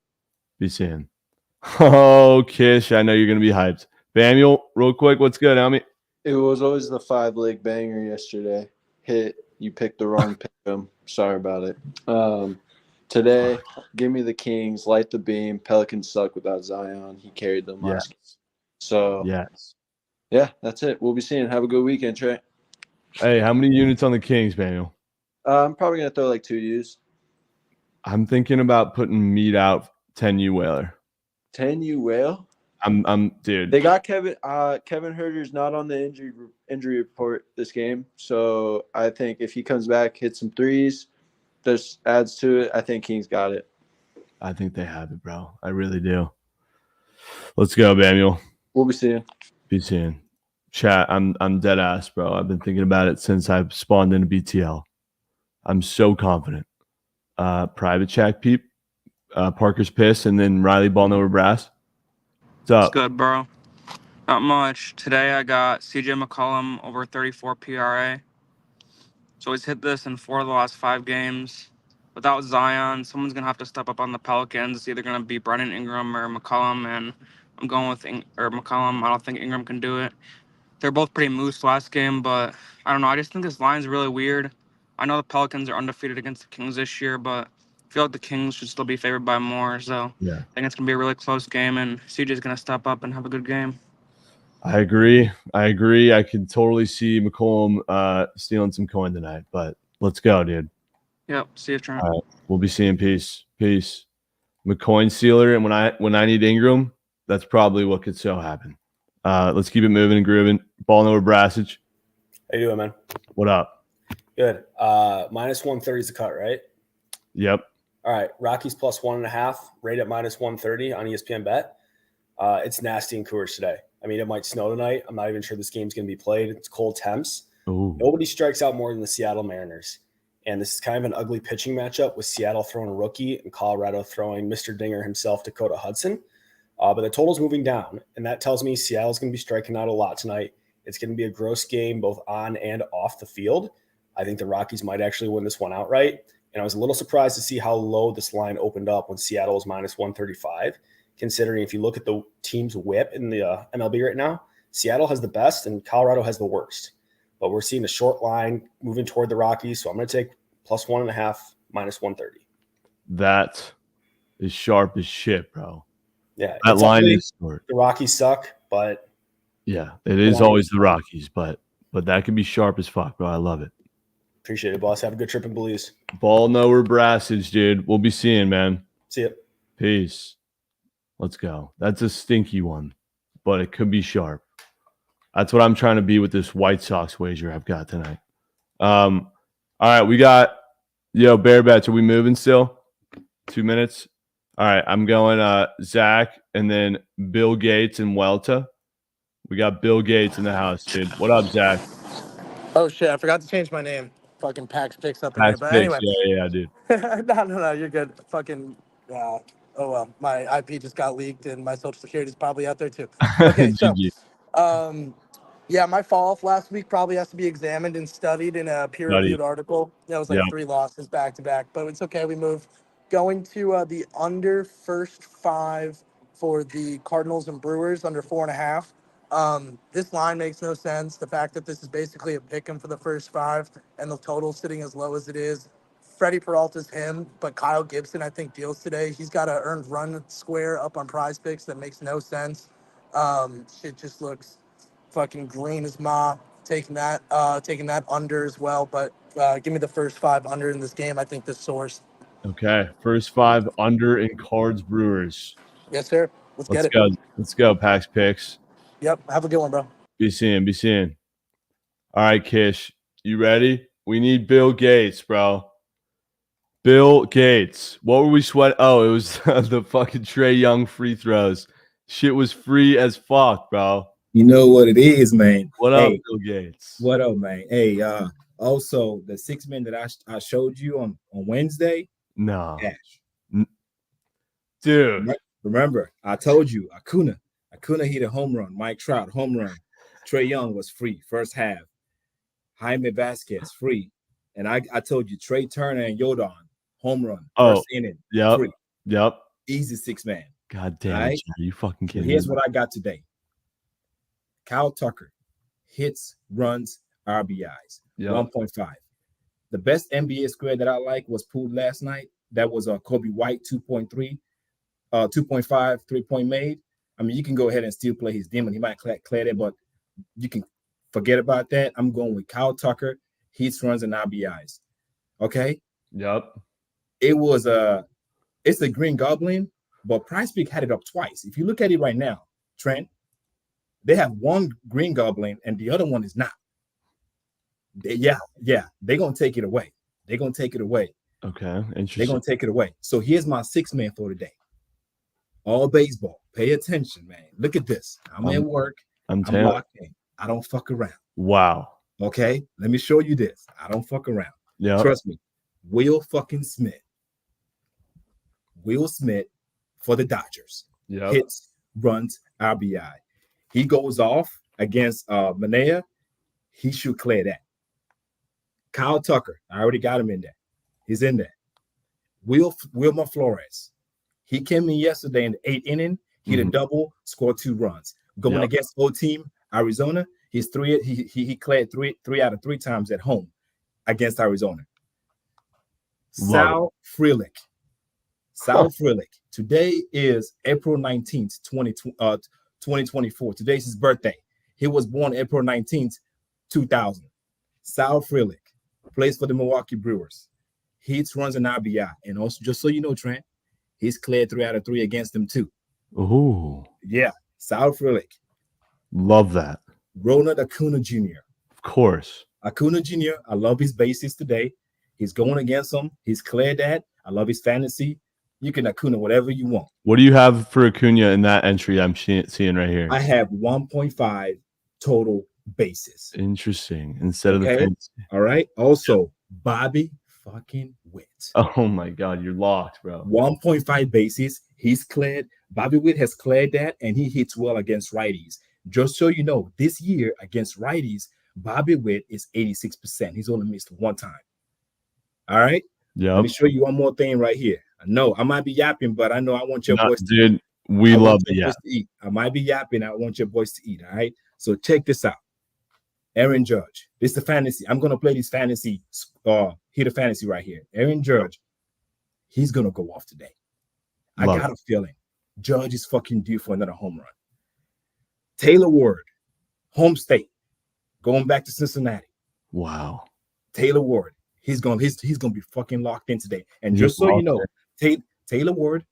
Be seeing. Oh, Kish, I know you're gonna be hyped. Bamuel, real quick, what's good, homie? It was always the 5-leg banger yesterday. Hit. You picked the wrong pick 'em. Sorry about it. Today, give me the Kings. Light the beam. Pelicans suck without Zion. He carried them last game. So, yes. Yeah, that's it. We'll be seeing. Have a good weekend, Trey. Hey, how many units on the Kings, Bamuel? I'm probably going to throw like 2 U's. I'm thinking about putting meat out 10U Whaler. 10U Whale? I'm dude. They got Kevin Huerter's not on the injury report this game. So I think if he comes back, hit some threes, just adds to it. I think Kings got it. I think they have it, bro. I really do. Let's go, Bamuel. We'll be seeing. Be seeing. Chat, I'm dead ass, bro. I've been thinking about it since I've spawned into BTL. I'm so confident. Private chat peep. Parker's piss, and then Riley ball over brass. What's up? It's good, bro. Not much. Today I got CJ McCollum over 34 PRA. So he's hit this in 4 of the last 5 games. Without Zion, someone's going to have to step up on the Pelicans. It's either going to be Brennan Ingram or McCollum, and I'm going with McCollum. I don't think Ingram can do it. They're both pretty moose last game, but I don't know. I just think this line's really weird. I know the Pelicans are undefeated against the Kings this year, but I feel like the Kings should still be favored by more. So yeah. I think it's going to be a really close game, and CJ's going to step up and have a good game. I agree. I can totally see McCollum stealing some coin tonight, but let's go, dude. Yep. See you, Trent. All right. We'll be seeing peace. McCoin sealer, and when I need Ingram, that's probably what could so happen. Let's keep it moving and grooving. Ball over Brassage. How you doing, man? What up? Good. -130 is the cut, right? Yep. All right. Rockies +1.5, rate at -130 on ESPN Bet. It's nasty in Coors today. I mean, it might snow tonight. I'm not even sure this game's going to be played. It's cold temps. Ooh. Nobody strikes out more than the Seattle Mariners. And this is kind of an ugly pitching matchup with Seattle throwing a rookie and Colorado throwing Mr. Dinger himself, Dakota Hudson. But the total's moving down, and that tells me Seattle's going to be striking out a lot tonight. It's going to be a gross game both on and off the field. I think the Rockies might actually win this one outright. And I was a little surprised to see how low this line opened up when Seattle was -135, considering if you look at the team's whip in the MLB right now, Seattle has the best and Colorado has the worst. But we're seeing a short line moving toward the Rockies, so I'm going to take +1.5, -130. That is sharp as shit, bro. Yeah, that line is short. The Rockies suck, but yeah, it is always the Rockies, but that can be sharp as fuck, bro. I love it. Appreciate it, boss. Have a good trip in Belize. Ball nowhere Brassage, dude. We'll be seeing, man. See ya. Peace. Let's go. That's a stinky one, but it could be sharp. That's what I'm trying to be with this White Sox wager I've got tonight. All right, we got Bear Bets. Are we moving still? 2 minutes. All right, I'm going Zach and then Bill Gates and Welta. We got Bill Gates in the house, dude. What up, Zach? Oh shit, I forgot to change my name. Fucking Pax Picks up in here. Pax But Picks. anyway. Yeah, dude. No, you're good. Fucking oh well. My IP just got leaked and my social security is probably out there too. Okay, so GG. yeah, my fall off last week probably has to be examined and studied in a peer-reviewed article. That was like Yeah. 3 losses back to back, but it's okay. We move. Going to the under first 5 for the Cardinals and Brewers, under 4.5. This line makes no sense. The fact that this is basically a pick 'em for the first 5 and the total sitting as low as it is. Freddie Peralta's him, but Kyle Gibson, I think, deals today. He's got an earned run square up on Prize Picks that makes no sense. Shit just looks fucking green as ma. Taking that under as well, but give me the first 5 under in this game. I think this source. Okay. First 5 under in Cards Brewers. Yes, sir. Let's get it. Go. Let's go, Pax Picks. Yep. Have a good one, bro. Be seeing. All right, Kish. You ready? We need Bill Gates, bro. Bill Gates. What were we sweating? Oh, it was the fucking Trae Young free throws. Shit was free as fuck, bro. You know what it is, man. What up, Bill Gates? What up, man? Hey, also the 6 men that I showed you on Wednesday. No. Cash. Dude. Remember, I told you Acuna hit a home run. Mike Trout, home run. Trae Young was free first half. Jaime Vasquez, free. And I told you Trey Turner and Yodon, home run. First inning. Yep. Free. Yep. Easy 6 man. God damn Right? it. Are you fucking kidding Here's me? what I got today. Kyle Tucker, hits, runs, RBIs, Yep. 1.5. The best NBA square that I like was pulled last night. That was Kobe White, 2.3, 2.5 3-point made. I mean, you can go ahead and still play his demon. He might clear that, but you can forget about that. I'm going with Kyle Tucker, hits, runs, and RBIs. Okay. Yep. It's a Green Goblin, but Price Peak had it up twice. If you look at it right now, Trent, they have one Green Goblin and the other one is not. They're gonna take it away. They're gonna take it away. Okay, interesting. They're gonna take it away. So here's my 6 man for today. All baseball. Pay attention, man. Look at this. I'm at work. I'm locked in. I don't fuck around. Wow. Okay, let me show you this. I don't fuck around. Yeah. Trust me. Will Smith for the Dodgers. Yep. Hits, runs, RBI. He goes off against Manea. He should clear that. Kyle Tucker, I already got him in there. He's in there. Wilmer Flores. He came in yesterday in the 8th inning, hit a double, scored 2 runs. Going against O-Team, Arizona, he cleared three out of 3 times at home against Arizona. Sal Frelick. Today is April 19th, 2024. Today's his birthday. He was born April 19th, 2000. Sal Frelick plays for the Milwaukee Brewers. Hits, runs, and RBI. And also, just so you know, Trent, he's cleared 3 out of 3 against them too. Ooh. Yeah, Sal Frelick. Love that. Ronald Acuna Jr. Of course. Acuna Jr., I love his bases today. He's going against them. He's cleared that. I love his fantasy. You can Acuna whatever you want. What do you have for Acuna in that entry I'm seeing right here? I have 1.5 total bases. Interesting. Instead of the fantasy. All right. Also, Bobby fucking Witt. Oh my God, you're locked, bro. 1.5 bases. He's cleared. Bobby Witt has cleared that, and he hits well against righties. Just so you know, this year against righties, Bobby Witt is 86%. He's only missed 1 time. All right. Yeah. Let me show you one more thing right here. I know I might be yapping, but I know I want your boys to dude. eat. We love the yap. I might be yapping. I want your boys to eat. All right. So check this out. Aaron Judge. This is the fantasy. I'm gonna play this fantasy. Hit a fantasy right here. Aaron Judge. He's gonna go off today. I got a feeling. Judge is fucking due for another home run. Taylor Ward, home state, going back to Cincinnati. Wow. Taylor Ward. He's gonna be fucking locked in today. And just so you know, Taylor Ward,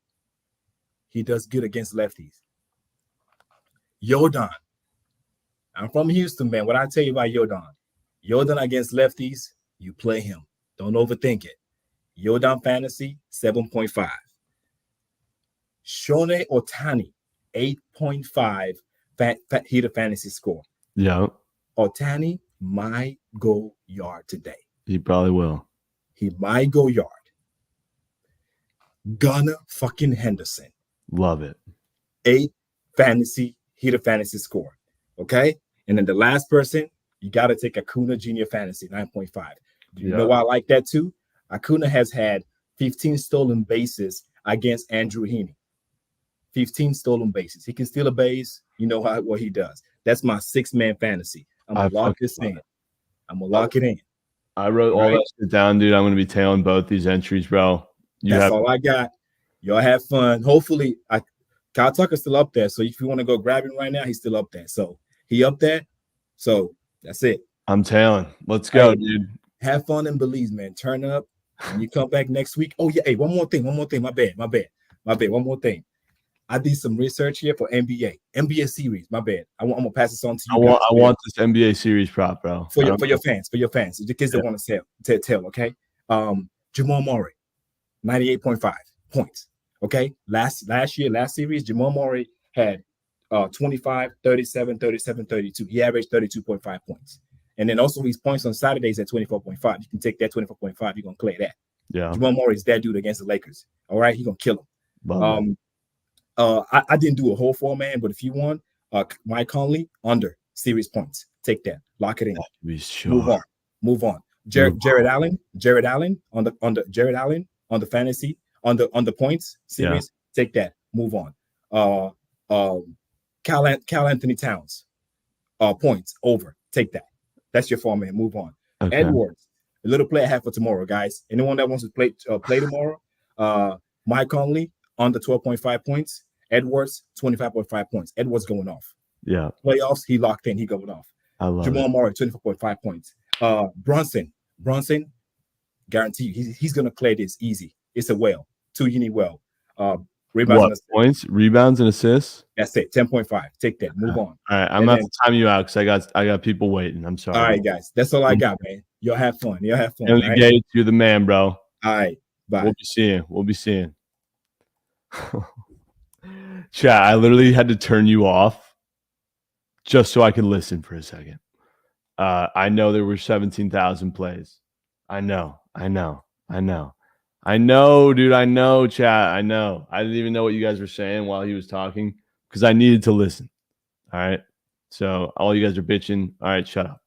he does good against lefties. Yodon. I'm from Houston, man. What I tell you about Yodon? Yodon against lefties, you play him. Don't overthink it. Yodon fantasy, 7.5. Shohei Ohtani, 8.5 heater fantasy score. Yeah. Otani might go yard today. He probably will. He might go yard. Gunnar fucking Henderson. Love it. 8 heater fantasy score. Okay? And then the last person, you got to take Acuna Junior Fantasy, 9.5. Do you know why I like that too? Acuna has had 15 stolen bases against Andrew Heaney. 15 stolen bases. He can steal a base. You know what he does. That's my 6-man fantasy. I'm going to lock this in. I'm going to lock it in. I wrote all that shit down, dude. I'm going to be tailing both these entries, bro. That's all I got. Y'all have fun. Hopefully, Kyle Tucker's still up there. So if you want to go grab him right now, he's still up there. So he up there. So that's it. I'm tailing. Let's go, dude. Have fun in Belize, man. Turn up. When you come back next week. Oh, yeah. Hey, one more thing. My bad. One more thing. I did some research here for NBA series. My bad. I'm gonna pass this on to you. I want this NBA series prop, bro. For your fans, the kids that want to tell. Okay. Jamal Murray, 98.5 points. Okay. Last series, Jamal Murray had 25, 37, 37, 32. He averaged 32.5 points. And then also his points on Saturdays at 24.5. You can take that 24.5. You're gonna clear that. Yeah. Jamal Murray is that dude against the Lakers. All right, he's gonna kill him. I didn't do a whole 4-man, but if you want, Mike Conley under series points. Take that. Lock it in. Sure. Move on. Jared Allen on the fantasy on the points series. Yeah. Take that. Move on. Cal Anthony Towns points over. Take that. That's your 4-man. Move on. Okay. Edwards, a little play I have for tomorrow, guys. Anyone that wants to play tomorrow, Mike Conley under 12.5 points. Edwards 25.5 points. Edwards going off. Yeah. Playoffs, he locked in. He going off. I love Jamal Murray 24.5 points. Brunson, guarantee you, he's gonna clear this easy. It's a whale. 2 uni well. Rebounds, points, rebounds, and assists. That's it. 10.5. Take that. Move on. All right, I'm gonna have to time you out because I got people waiting. I'm sorry. All right, guys. That's all I got, man. Y'all have fun. Right? Gates, you're the man, bro. All right. Bye. We'll be seeing. Chat, I literally had to turn you off just so I could listen for a second. I know there were 17,000 plays. I know, dude. I know, chat. I know. I didn't even know what you guys were saying while he was talking because I needed to listen. All right. So all you guys are bitching. All right, shut up.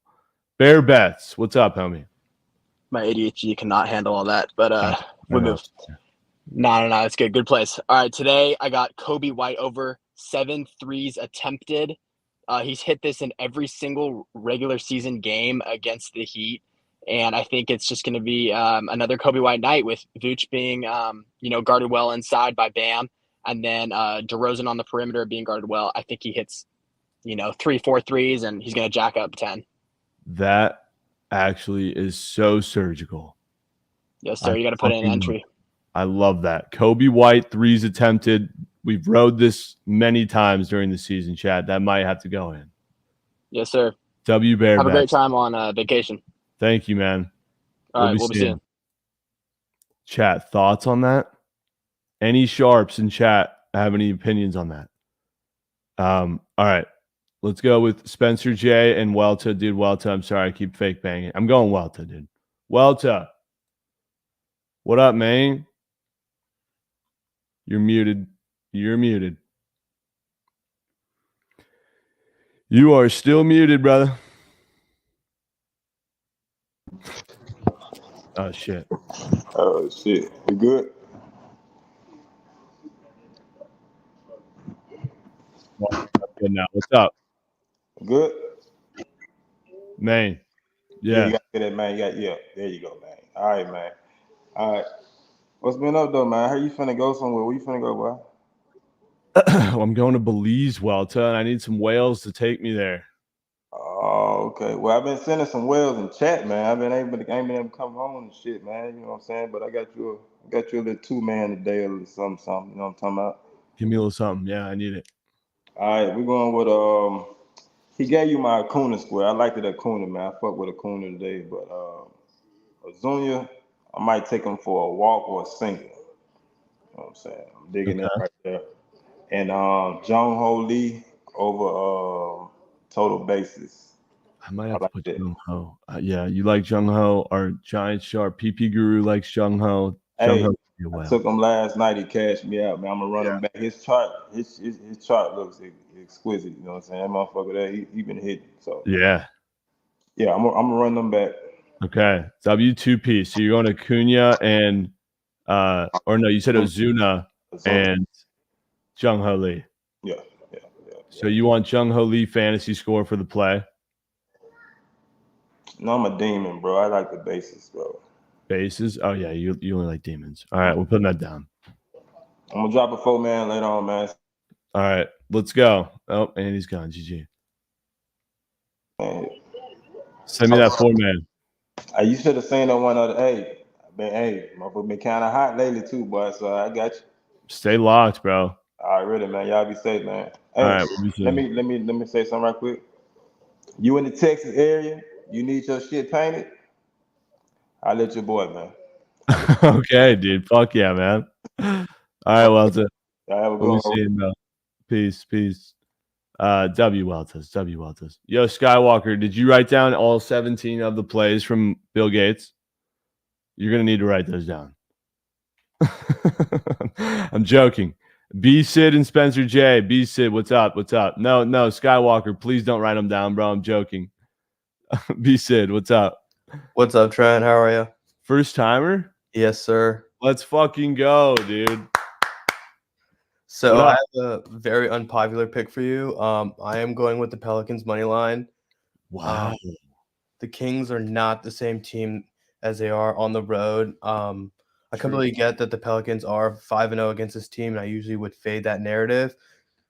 Bear Bets, what's up, homie? My ADHD cannot handle all that, but we moved. No, it's good. Good place. All right, today I got Kobe White over 7 threes attempted. He's hit this in every single regular season game against the Heat. And I think it's just going to be another Kobe White night with Vooch being, guarded well inside by Bam. And then DeRozan on the perimeter being guarded well. I think he hits, 3-4 threes, and he's going to jack up 10. That actually is so surgical. Yes, sir. You got to put in an entry. I love that. Kobe White, threes attempted. We've rode this many times during the season, Chad. That might have to go in. Yes, sir. W Bear. Have a great time on vacation. Thank you, man. All right, we'll be seeing. Chat, thoughts on that? Any sharps in chat have any opinions on that? All right. Let's go with Spencer J and Welta. Dude, Welta, I'm sorry. I keep fake banging. I'm going Welta, dude. Welta. What up, man? You're muted. You are still muted, brother. Oh, shit. You good? Good now. What's up? Good? Man. Yeah. You got to get it, man. Yeah. There you go, man. All right, man. All right. What's been up, though, man? How you finna go somewhere? Where you finna go, bro? I'm going to Belize, Welta, and I need some whales to take me there. Oh, okay. Well, I've been sending some whales in chat, man. I ain't been able to come home and shit, man. You know what I'm saying? But I got you a little 2-man today or something. You know what I'm talking about? Give me a little something. Yeah, I need it. All right, we're going with he gave you my Acuna square. I liked it Acuna, man. I fuck with Acuna today, but Azunia, I might take him for a walk or a single. You know what I'm saying? I'm digging that right there. And John Ho Lee over total bases. I might have to like put that. Jung Ho. Yeah, you like Jung Ho. Our giant sharp PP guru likes Jung Ho. Jung Hey, Ho. I took him last night. He cashed me out, man. I'm gonna run him back. His chart looks exquisite. You know what I'm saying? That motherfucker there, he been hitting. So Yeah. yeah, I'm gonna run them back. Okay. W2P. So you're going to Cunha and or no, you said Ozuna and Jung Ho Lee. Yeah. So you want Jung Ho Lee fantasy score for the play? No, I'm a demon, bro. I like the bases, bro. Bases? Oh yeah, you only like demons. All right, we're putting that down. I'm gonna drop a 4-man later on, man. All right, let's go. Oh, and he's gone. GG. Send me that 4-man. You should have seen that one other. Hey, motherfucker been kind of hot lately too, boy. So I got you. Stay locked, bro. All right, really, man. Y'all be safe, man. Hey, All right, we'll be let safe. me say something right quick. You in the Texas area? You need your shit painted? I'll let your boy, man. Okay, dude. Fuck yeah, man. All right, Welter. Have a good We'll one. see you, bro. Peace. W Welters. Yo, Skywalker, did you write down all 17 of the plays from Bill Gates? You're gonna need to write those down. I'm joking. B Sid and Spencer J. B Sid, what's up? No, Skywalker, please don't write them down, bro. I'm joking. B Sid, what's up? What's up, Trent? How are you? First timer? Yes, sir. Let's fucking go, dude. So I have a very unpopular pick for you. I am going with the Pelicans money line. Wow. The Kings are not the same team as they are on the road. I completely get that the Pelicans are 5-0 against this team, and I usually would fade that narrative.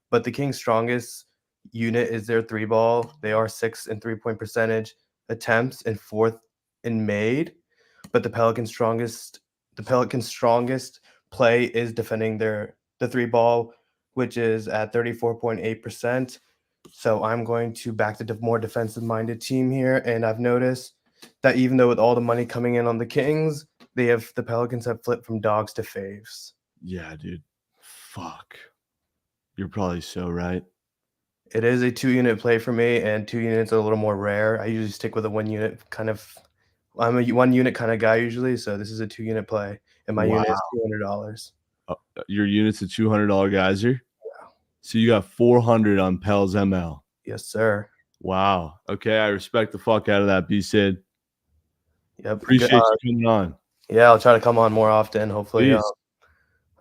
But the Kings' strongest unit is their 3-ball. They are 6th in 3-point percentage attempts and 4th in made. But the Pelicans' strongest play is defending the 3-ball, which is at 34.8%. So I'm going to back the more defensive-minded team here, and I've noticed that even though with all the money coming in on the Kings, the Pelicans have flipped from dogs to faves. Yeah, dude. Fuck. You're probably so right. It is a 2-unit play for me, and 2 units are a little more rare. I usually stick with a 1-unit kind of. I'm a 1-unit kind of guy usually, so this is a 2-unit play, and my unit is $200. Your unit's a $200 geyser? Yeah. So you got 400 on Pels ML. Yes, sir. Wow. Okay, I respect the fuck out of that, B Sid. Yep. Appreciate you coming on. Yeah, I'll try to come on more often. Hopefully,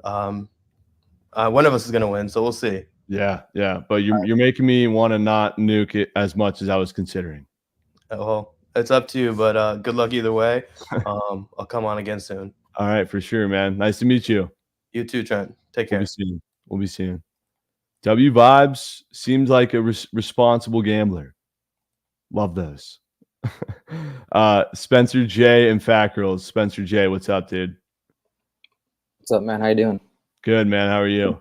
one of us is gonna win, so we'll see. Yeah. But you're making me want to not nuke it as much as I was considering. Well, it's up to you, but good luck either way. I'll come on again soon. All right, for sure, man. Nice to meet you. You too, Trent. Take care. We'll be seeing. W Vibes seems like a responsible gambler. Love those. Spencer J and Fat Girls. Spencer J, what's up, dude? What's up, man? How you doing? Good, man. How are you?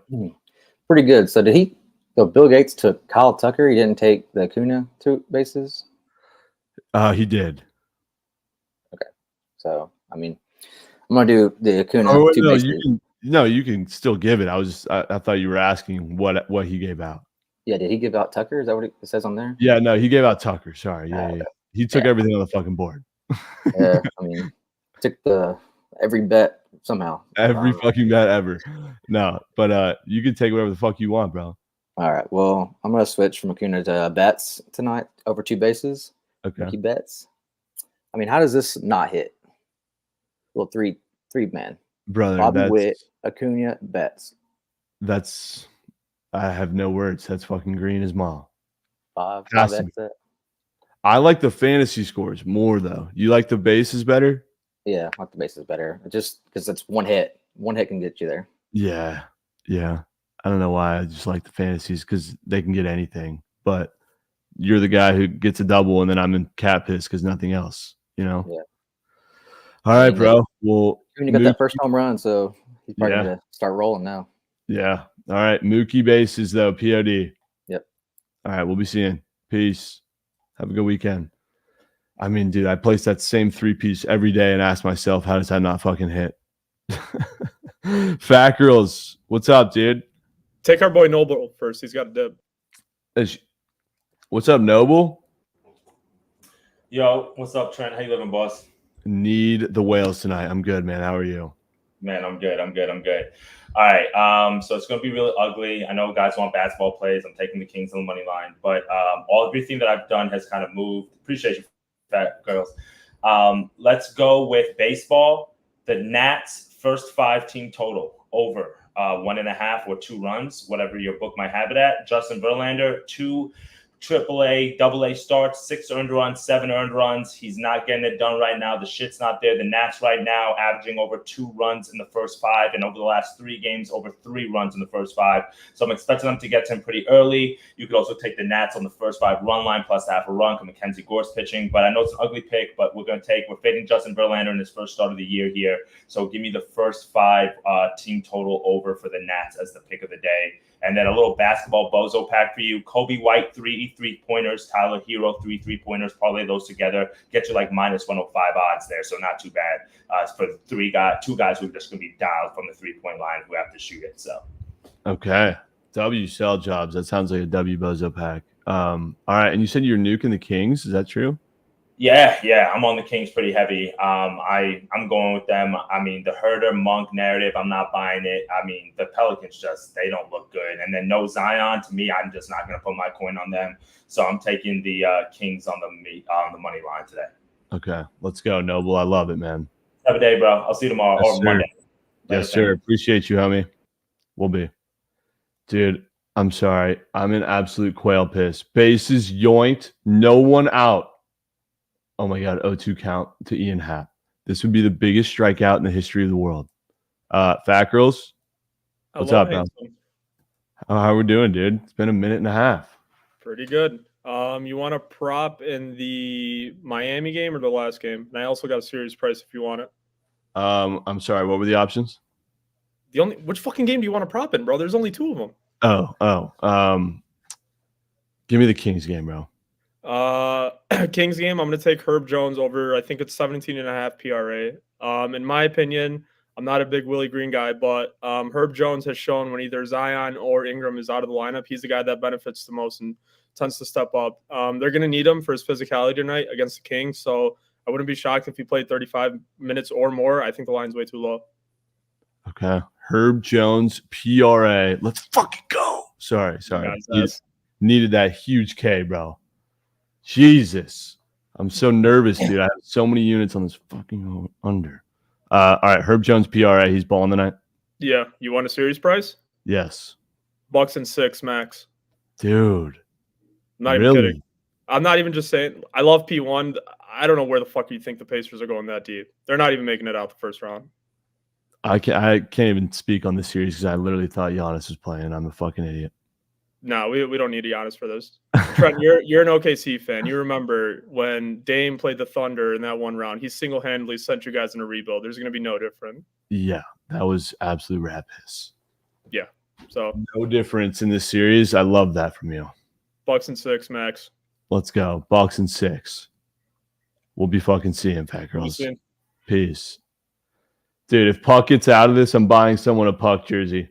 Pretty good. So Bill Gates took Kyle Tucker. He didn't take the Acuna 2 bases? He did. Okay. So, I mean, I'm going to do the Acuna 2 bases. You can still give it. I thought you were asking what he gave out. Yeah, did he give out Tucker? Is that what it says on there? Yeah, no, he gave out Tucker. Sorry. Yeah. He took everything on the fucking board. Yeah, I mean, took every bet somehow. Every fucking bet ever. No, but you can take whatever the fuck you want, bro. All right. Well, I'm gonna switch from Acuna to Betts tonight over 2 bases. Okay. Mickey Betts. I mean, how does this not hit? Little three man. Brother, Bobby Witt, Acuna, Betts. I have no words. That's fucking green as mall. 5 X. I like the fantasy scores more though. You like the bases better? Yeah, I like the bases better. Just because it's one hit. One hit can get you there. Yeah. I don't know why. I just like the fantasies because they can get anything. But you're the guy who gets a double, and then I'm in cat piss because nothing else. You know. Yeah. All right, bro. Well, you got that first home run, so he's probably going to start rolling now. Yeah. All right. Mookie bases though. POD. Yep. All right. We'll be seeing. Peace. Have a good weekend. I mean, dude, I place that same 3-piece every day and ask myself, how does that not fucking hit? Fat Girls, what's up, dude? Take our boy Noble first. He's got a dib. What's up, Noble? Yo, what's up, Trent? How you living, boss? Need the whales tonight. I'm good, man. How are you? Man, I'm good. All right. So it's gonna be really ugly. I know guys want basketball plays. I'm taking the Kings on the money line, but everything that I've done has kind of moved. Appreciate you, fat girls. Let's go with baseball. The Nats first 5 team total over 1.5 or 2 runs, whatever your book might have it at. Justin Verlander 2 AAA, AA starts, 6 earned runs, 7 earned runs. He's not getting it done right now. The shit's not there. The Nats right now averaging over 2 runs in the first 5, and over the last 3 games, over 3 runs in the first 5. So I'm expecting them to get to him pretty early. You could also take the Nats on the first 5 run line plus half a run because Mackenzie Gore's pitching. But I know it's an ugly pick, but we're fading Justin Verlander in his first start of the year here. So give me the first 5 team total over for the Nats as the pick of the day. And then a little basketball bozo pack for you. Kobe White, 3 3-pointers. Tyler Hero, 3 3-pointers. Parlay those together. Get you like minus 105 odds there. So not too bad for 2 guys who are just going to be dialed from the 3-point line who have to shoot it. So. Okay. W sell jobs. That sounds like a W bozo pack. All right. And you said you're nuking the Kings. Is that true? Yeah, I'm on the Kings pretty heavy. I'm going with them. I mean, the Herder Monk narrative, I'm not buying it. I mean, the Pelicans they don't look good. And then no Zion, to me, I'm just not going to put my coin on them. So I'm taking the Kings on the money line today. Okay, let's go, Noble. I love it, man. Have a day, bro. I'll see you tomorrow or Monday. Yes, sir. Appreciate you, homie. We'll be. Dude, I'm sorry. I'm in absolute quail piss. Bases yoinked. No one out. Oh my God, 0-2 count to Ian Happ. This would be the biggest strikeout in the history of the world. Fat Girls, what's up, bro? How we doing, dude? It's been a minute and a half. Pretty good. You want a prop in the Miami game or the last game? And I also got a series price if you want it. I'm sorry, what were the options? Which fucking game do you want to prop in, bro? There's only 2 of them. Give me the Kings game, bro. Kings game, I'm going to take Herb Jones over. I think it's 17.5 PRA. In my opinion, I'm not a big Willie Green guy, but Herb Jones has shown when either Zion or Ingram is out of the lineup, he's the guy that benefits the most and tends to step up. They're going to need him for his physicality tonight against the Kings, so I wouldn't be shocked if he played 35 minutes or more. I think the line's way too low. Okay. Herb Jones, PRA. Let's fucking go. Sorry. Needed that huge K, bro. Jesus. I'm so nervous, dude. I have so many units on this fucking under. All right. Herb Jones, PRA. He's balling tonight. Yeah. You want a series price? Yes. Bucks and 6 max. Dude. I'm not even kidding. I'm not even just saying. I love P1. I don't know where the fuck you think the Pacers are going that deep. They're not even making it out the first round. I can't even speak on this series because I literally thought Giannis was playing. I'm a fucking idiot. No, we don't need Giannis for this. Trent, you're an OKC fan. You remember when Dame played the Thunder in that one round? He single-handedly sent you guys in a rebuild. There's going to be no different. Yeah, that was absolute rat piss. Yeah, so no difference in this series. I love that from you. Bucks and 6 max. Let's go. Bucks and 6. We'll be fucking seeing, fat girls. Peace. Dude, if Puck gets out of this, I'm buying someone a Puck jersey.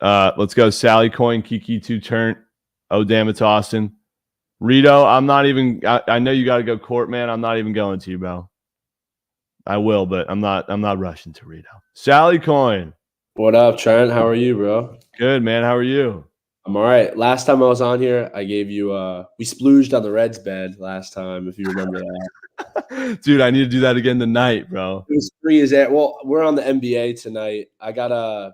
Let's go. Sally Coin, Kiki 2 turn. Oh, damn, it's Austin. Rito, I'm not even. I know you got to go court, man. I'm not even going to you, bro. I will, but I'm not rushing to Rito. Sally Coin. What up, Trent? How are you, bro? Good, man. How are you? I'm all right. Last time I was on here, I gave you we splooged on the Reds bed last time, if you remember that. Dude, I need to do that again tonight, bro. It was free as air. Well, we're on the NBA tonight. I got a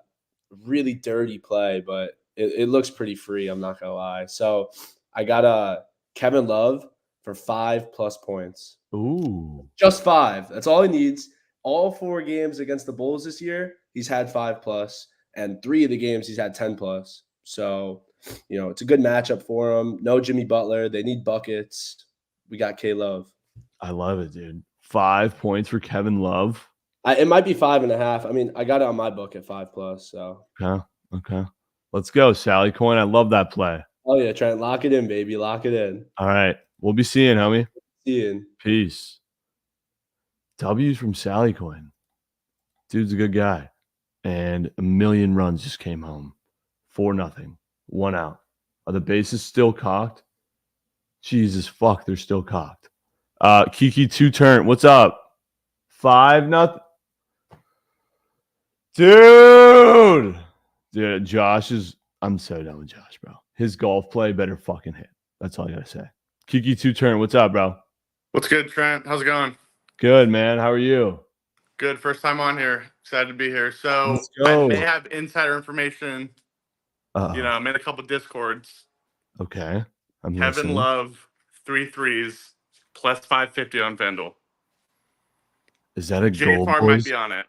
really dirty play, but it looks pretty free, I'm not gonna lie. So I got Kevin Love for 5+ points. Ooh. Just 5. That's all he needs. All 4 games against the Bulls this year, he's had 5+, and 3 of the games he's had 10+. So, it's a good matchup for him. No Jimmy Butler. They need buckets. We got K Love. I love it, dude. 5 points for Kevin Love. It might be 5.5. I mean, I got it on my book at 5+. So okay. Let's go, Sally Coin. I love that play. Oh yeah, Trent, lock it in, baby. Lock it in. All right, we'll be seeing, homie. Seeing. Peace. W's from Sally Coin. Dude's a good guy, 1 million runs just came home. 4-0, 1 out. Are the bases still cocked? Jesus fuck, they're still cocked. Kiki 2-turn. What's up? 5-0. Dude, Josh is. I'm so done with Josh, bro. His golf play better fucking hit. That's all I gotta say. Kiki 2-turn. What's up, bro? What's good, Trent? How's it going? Good, man. How are you? Good. First time on here. Excited to be here. So Let's I go. may have insider information. I made a couple discords. Okay. I'm Kevin listening. Love 3 threes plus 550 on Vendel. Is that a Jay goal, Farr might boys? be on it.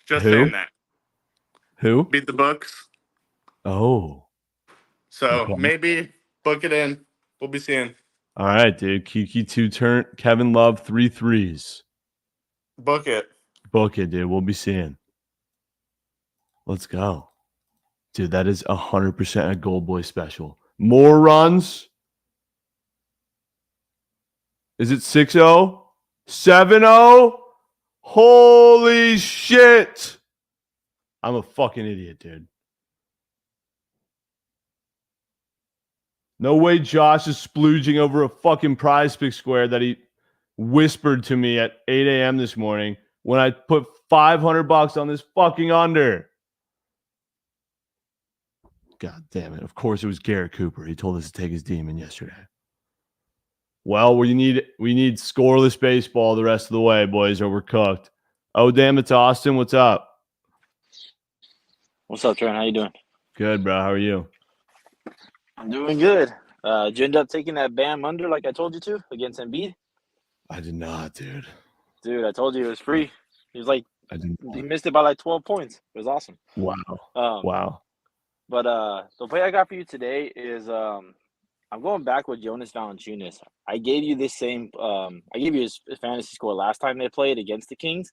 Just Who? saying that. Who? Beat the books. Oh. So Okay. maybe book it in. We'll be seeing. All right, dude. Kiki 2-turn. Kevin Love 3 threes. Book it. Book it, dude. We'll be seeing. Let's go. Dude, that is 100% a Gold Boy special. More runs. Is it 6-0? 7-0? Holy shit. I'm a fucking idiot, dude. No way Josh is splooging over a fucking Prize Pick square that he whispered to me at 8 a.m. this morning when I put $500 on this fucking under. God damn it. Of course it was Garrett Cooper. He told us to take his demon yesterday. Well, we need scoreless baseball the rest of the way, boys, or we're cooked. Oh, damn, it's Austin. What's up? What's up, Trent? How you doing? Good, bro. How are you? I'm doing good. Did you end up taking that Bam under like I told you to against Embiid? I did not, dude. Dude, I told you it was free. He was like, he missed it by like 12 points. It was awesome. Wow. Wow. But the play I got for you today is I'm going back with Jonas Valanciunas. I gave you this same I gave you his fantasy score last time they played against the Kings.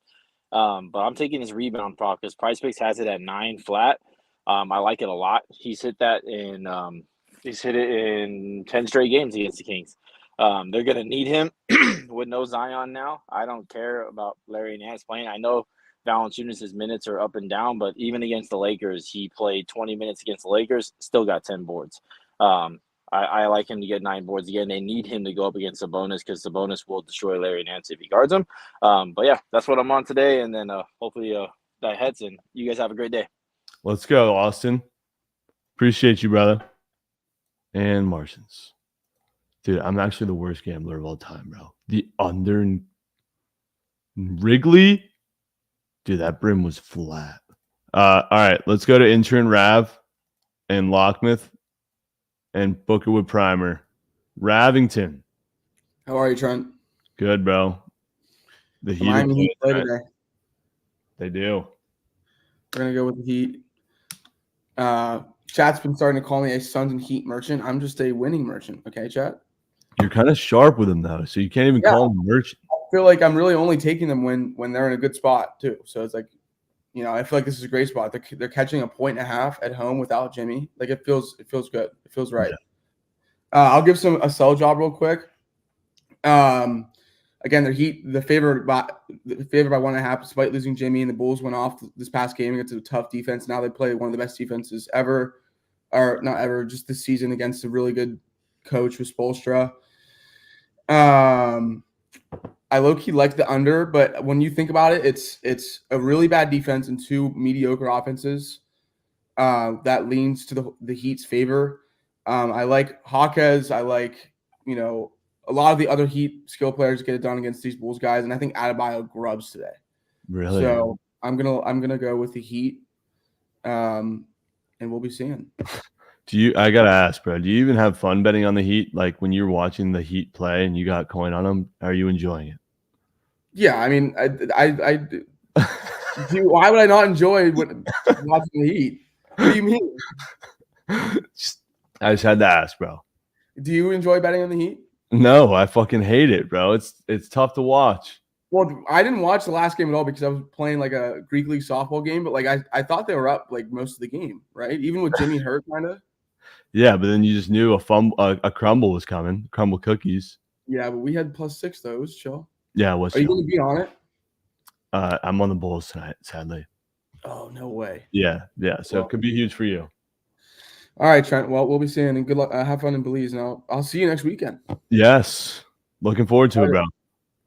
But I'm taking his rebound prop because Prize Picks has it at 9 flat. I like it a lot. He's hit that in he's hit it in 10 straight games against the Kings. They're gonna need him with no Zion now. I don't care about Larry Nance playing. I know Valanciunas' minutes are up and down, but even against the Lakers, he played 20 minutes against the Lakers, still got 10 boards. I like him to get 9 boards again. They need him to go up against Sabonis because Sabonis will destroy Larry Nance if he guards him. But yeah, that's what I'm on today, and then hopefully that heads in. You guys have a great day. Let's go, Austin. Appreciate you, brother. And Martians. Dude, I'm actually the worst gambler of all time, bro. The under in Wrigley. Dude, that brim was flat. All right, let's go to intern Rav and Lockmouth and book it with Primer. Ravington. How are you, Trent? Good, bro. The Heat. Miami Heat play today. They do. We're gonna go with the Heat. Chat's been starting to call me a Suns and Heat merchant. I'm just a winning merchant. Okay, chat. You're kind of sharp with them though, so you can't even call them merchant. I feel like I'm really only taking them when they're in a good spot too. So it's like, I feel like this is a great spot. They're catching 1.5 points at home without Jimmy. Like it feels good. It feels right. Yeah. I'll give a sell job real quick. Again, the Heat, the favorite by 1.5, despite losing Jimmy, and the Bulls went off this past game against a tough defense. Now they play one of the best defenses ever, or not ever, just this season against a really good coach with Spoelstra. I low-key like the under, but when you think about it, it's a really bad defense and 2 mediocre offenses that leans to the Heat's favor. I like Hawkes. I like, a lot of the other Heat skill players get it done against these Bulls guys, and I think Adebayo grubs today. Really? So I'm gonna go with the Heat, and we'll be seeing. I gotta ask, bro, do you even have fun betting on the Heat? Like when you're watching the Heat play and you got coin on them, are you enjoying it? Yeah, I mean, I do. Why would I not enjoy watching the Heat? What do you mean? I just had to ask, bro. Do you enjoy betting on the Heat? No, I fucking hate it, bro. It's tough to watch. Well, I didn't watch the last game at all because I was playing like a Greek League softball game, but like I thought they were up like most of the game, right? Even with Jimmy hurt, kind of. Yeah, but then you just knew a crumble was coming. Crumble cookies. Yeah, but we had +6 though. It was chill. Yeah, what's Are you going to be on it? I'm on the Bulls tonight, sadly. Oh, no way. Yeah. So it could be huge for you. All right, Trent. Well, we'll be seeing and good luck. Have fun in Belize, and I'll see you next weekend. Yes. Looking forward to it, bro.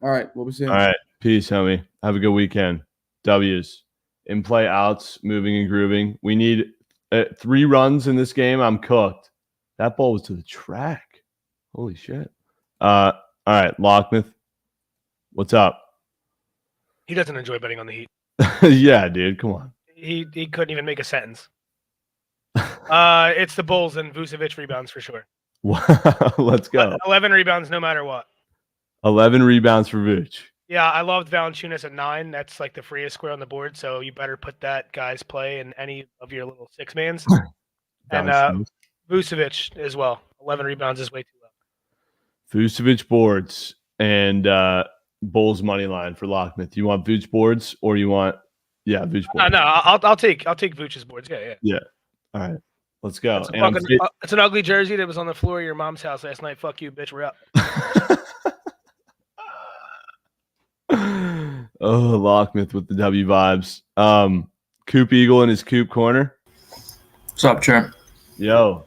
All right. We'll be seeing All right. Peace, homie. Have a good weekend. W's. In play outs, moving and grooving. We need 3 runs in this game. I'm cooked. That ball was to the track. Holy shit. All right. Lockmouth. What's up? He doesn't enjoy betting on the Heat. Yeah, dude. Come on. He couldn't even make a sentence. It's the Bulls and Vucevic rebounds for sure. Let's go. 11 rebounds no matter what. 11 rebounds for Vooch. Yeah, I loved Valanciunas at 9. That's like the freest square on the board, so you better put that guy's play in any of your little 6-mans. And Vucevic as well. 11 rebounds is way too low. Vucevic boards and Bulls money line for Lockmouth. You want Vooch boards or you want Vooch boards? No, I'll take Vooch's boards. Yeah. All right. Let's go. It's an ugly jersey that was on the floor of your mom's house last night. Fuck you, bitch. We're up. Oh, Lockmouth with the W vibes. Coop Eagle in his Coop corner. What's up, Trent? Yo.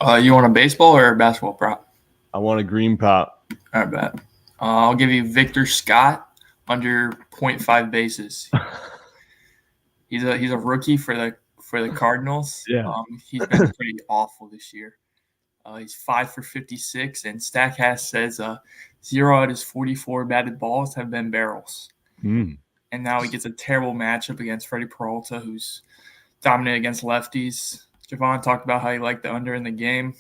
You want a baseball or a basketball prop? I want a green prop. All right, bet. I'll give you Victor Scott under 0.5 bases. He's a rookie for the Cardinals. Yeah. He's been pretty awful this year. He's 5 for 56, and Statcast says 0 out of his 44 batted balls have been barrels. And now he gets a terrible matchup against Freddie Peralta, who's dominant against lefties. Javon talked about how he liked the under in the game.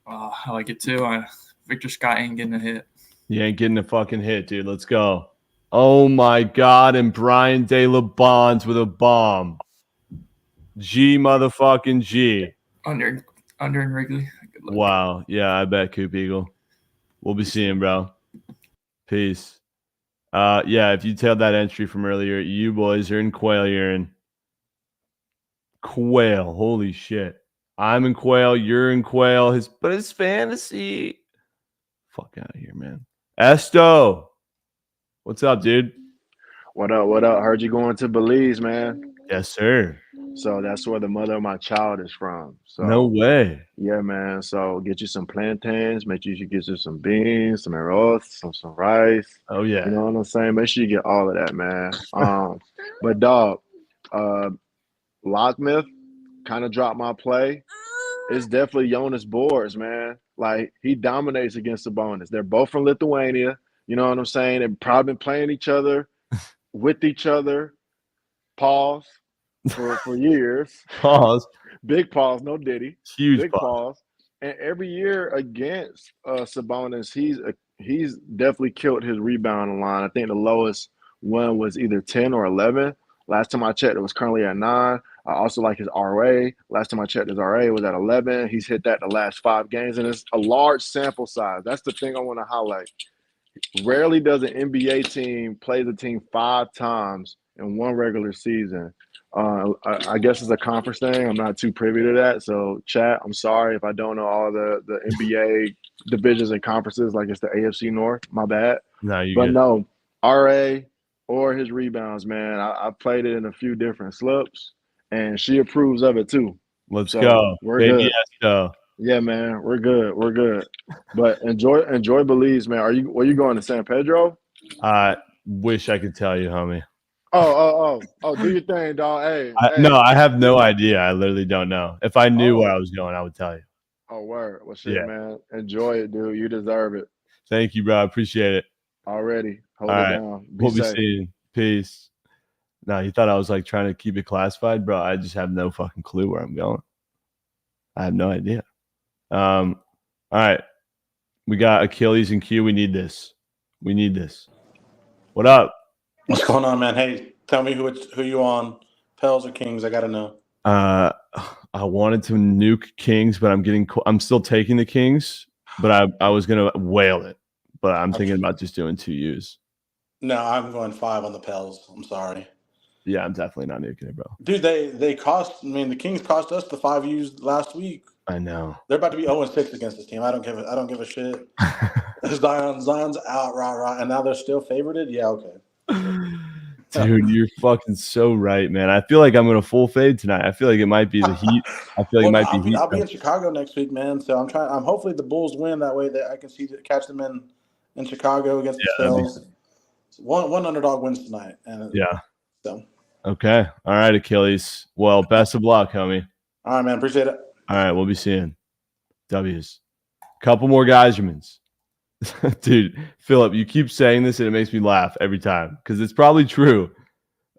I like it too. Victor Scott ain't getting a hit. He ain't getting a fucking hit, dude. Let's go. Oh my God! And Brian De La Bonds with a bomb. G motherfucking G. Under in Wrigley. Wow. Yeah, I bet Coop Eagle. We'll be seeing, bro. Peace. If you tailed that entry from earlier, you boys are in quail urine. Quail. Holy shit. I'm in quail. You're in quail. But it's fantasy. Fuck out of here, man. Esto. What's up, dude? What up? What up? Heard you going to Belize, man. Yes, sir. So that's where the mother of my child is from. So No way. Yeah, man. So get you some plantains. Make sure you get you some beans, some arroz, some rice. Oh yeah. You know what I'm saying? Make sure you get all of that, man. But dog, Lockmouth kind of dropped my play. It's definitely Jonas Boards, man. Like he dominates against Sabonis. They're both from Lithuania. You know what I'm saying? They've probably been playing each other, with each other. Pause. For years. Pause. Big pause, no Diddy. Huge Big pause. And every year against Sabonis, he's definitely killed his rebound line. I think the lowest one was either 10 or 11. Last time I checked, it was currently at 9. I also like his RA. Last time I checked, his RA was at 11. He's hit that the last 5 games, and it's a large sample size. That's the thing I want to highlight. Rarely does an NBA team play the team 5 times in one regular season. I guess it's a conference thing. I'm not too privy to that. So, chat, I'm sorry if I don't know all the NBA divisions and conferences like it's the AFC North. My bad. No, you But good. no, RA or his rebounds, man. I played it in a few different slips, and she approves of it too. Let's So, go. We're Baby good. Esto. Yeah, man. We're good. We're good. But enjoy Belize, man. Are you going to San Pedro? I wish I could tell you, homie. Oh, do your thing, dog. Hey. No, I have no idea. I literally don't know. If I knew where I was going, I would tell you. Oh, word. Well, shit, Yeah. man. Enjoy it, dude. You deserve it. Thank you, bro. I appreciate it. Already. Hold All it right. down. We'll be safe. seeing. Peace. No, you thought I was like trying to keep it classified, bro. I just have no fucking clue where I'm going. I have no idea. All right. We got Achilles and Q. We need this. What up? What's going on, man? Hey, tell me who you on, Pels or Kings? I gotta know. I wanted to nuke Kings, but I'm still taking the Kings, but I was gonna whale it, but I'm thinking about just doing 2 U's. No, I'm going 5 on the Pels. I'm sorry. Yeah, I'm definitely not nuking it, bro. Dude, they cost. I mean, the Kings cost us the 5 U's last week. I know. They're about to be 0-6 against this team. I don't give a shit. Zion's out, rah, and now they're still favorited. Yeah, okay. Dude, you're fucking so right, man. I feel like I'm gonna full fade tonight. I feel like it might be the Heat. I feel like it might be Heat. I'll be in Chicago next week, man. So I'm hopefully the Bulls win that way that I can catch them in Chicago against the Spurs. One underdog wins tonight. And so Okay. All right, Achilles. Well, best of luck, homie. All right, man. Appreciate it. All right, we'll be seeing W's. Couple more Geisermans. Dude, Philip, you keep saying this and it makes me laugh every time because it's probably true.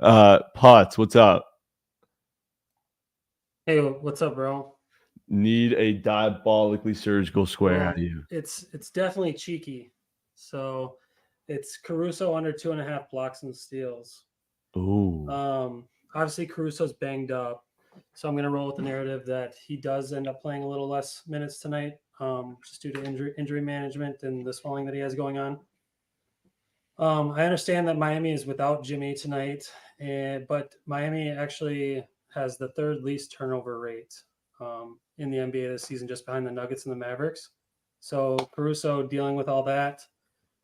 Putz, what's up? Hey, what's up, bro? Need a diabolically surgical square out of you. It's definitely cheeky. So it's Caruso under 2.5 blocks and steals. Ooh. Obviously Caruso's banged up, so I'm gonna roll with the narrative that he does end up playing a little less minutes tonight, just due to injury management and the swelling that he has going on. I understand that Miami is without Jimmy tonight, but Miami actually has the third least turnover rate in the NBA this season, just behind the Nuggets and the Mavericks. So Caruso dealing with all that,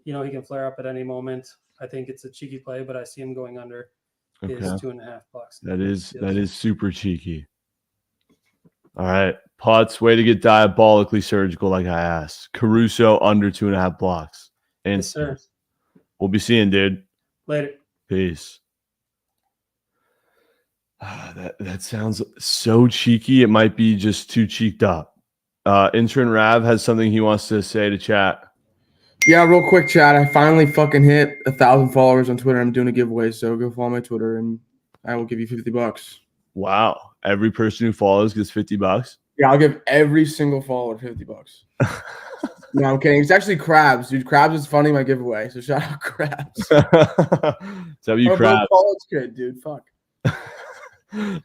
he can flare up at any moment. I think it's a cheeky play, but I see him going under his 2.5 blocks. That is super cheeky. All right, Putz, way to get diabolically surgical, like I asked. Caruso under 2.5 blocks. And Yes, sir. We'll be seeing, dude. Later. Peace. That sounds so cheeky. It might be just too cheeked up. Intern Rav has something he wants to say to chat. Yeah, real quick, chat. I finally fucking hit 1,000 followers on Twitter. I'm doing a giveaway, so go follow my Twitter, and I will give you $50. Wow. Every person who follows gets $50? Yeah, I'll give every single follower $50. No, I'm kidding. It's actually Krabs, dude. Krabs is funding my giveaway, so shout out Krabs. W Krabs. College kid, dude. Fuck.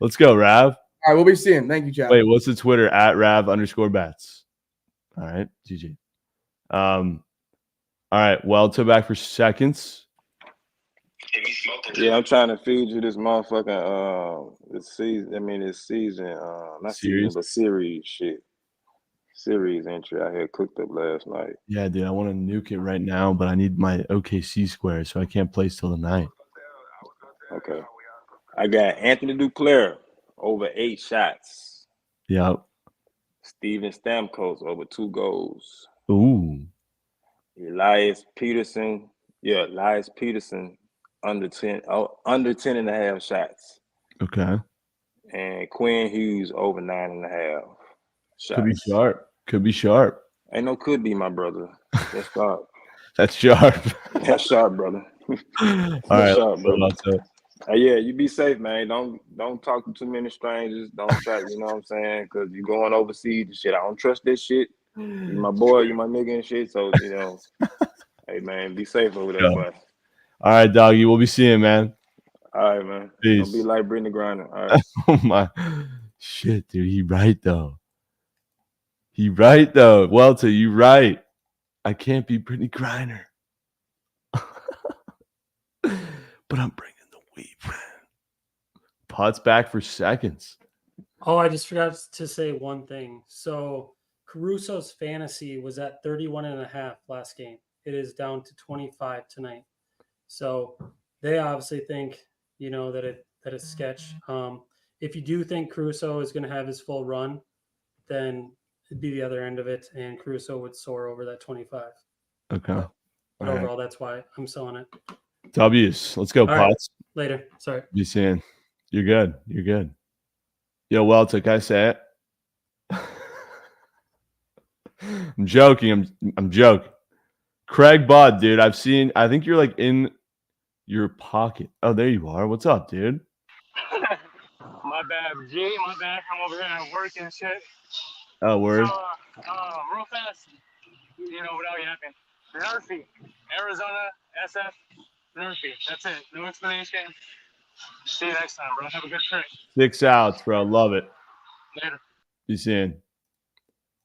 Let's go, Rav. All right, we'll be seeing. Thank you, chat. Wait, what's the Twitter? @Rav_bets. All right, GG. All right, Welto back for seconds. Yeah, I'm trying to feed you this motherfucking this season, not season, but series shit. Series entry I had cooked up last night. Yeah, dude, I want to nuke it right now, but I need my OKC square, so I can't place till the night. Okay. I got Anthony Duclair over 8 shots. Yep. Steven Stamkos over 2 goals. Ooh. Elias Peterson under 10.5 shots. Okay. And Quinn Hughes over 9.5 shots. Could be sharp. Ain't no could be, my brother. That's sharp. That's sharp. That's sharp, brother. All right. Sharp, brother. Yeah, you be safe, man. Don't talk to too many strangers. Don't try, you know what I'm saying? Because you're going overseas and shit. I don't trust this shit. You my boy, you my nigga and shit. So, hey, man, be safe over there, boy. All right, doggy. We'll be seeing, man. All right, man. Peace. Don't be like Brittany Griner. All right. Oh, my. Shit, dude. He right, though. Welto, you right. I can't be Brittany Griner. But I'm bringing the weed, man. Pot's back for seconds. Oh, I just forgot to say one thing. So Caruso's fantasy was at 31.5 last game. It is down to 25 tonight. So they obviously think, that it's sketch. If you do think Caruso is going to have his full run, then it'd be the other end of it, and Caruso would soar over that 25. Okay. But overall, that's why I'm selling it. W's. Let's go, Potts. Right. Later. Sorry. Be seeing. You're good. Yo, Welto, can I say it? I'm joking. I'm joking. Craig Budd, dude. I think you're like in your pocket. Oh, there you are. What's up, dude? My bad, G. My bad. I'm over here at work and shit. Oh, word. So, real fast, without yapping. Murphy, Arizona, SF, Murphy. That's it. No explanation. See you next time, bro. Have a good trip. 6 outs, bro. Love it. Later. Be seeing.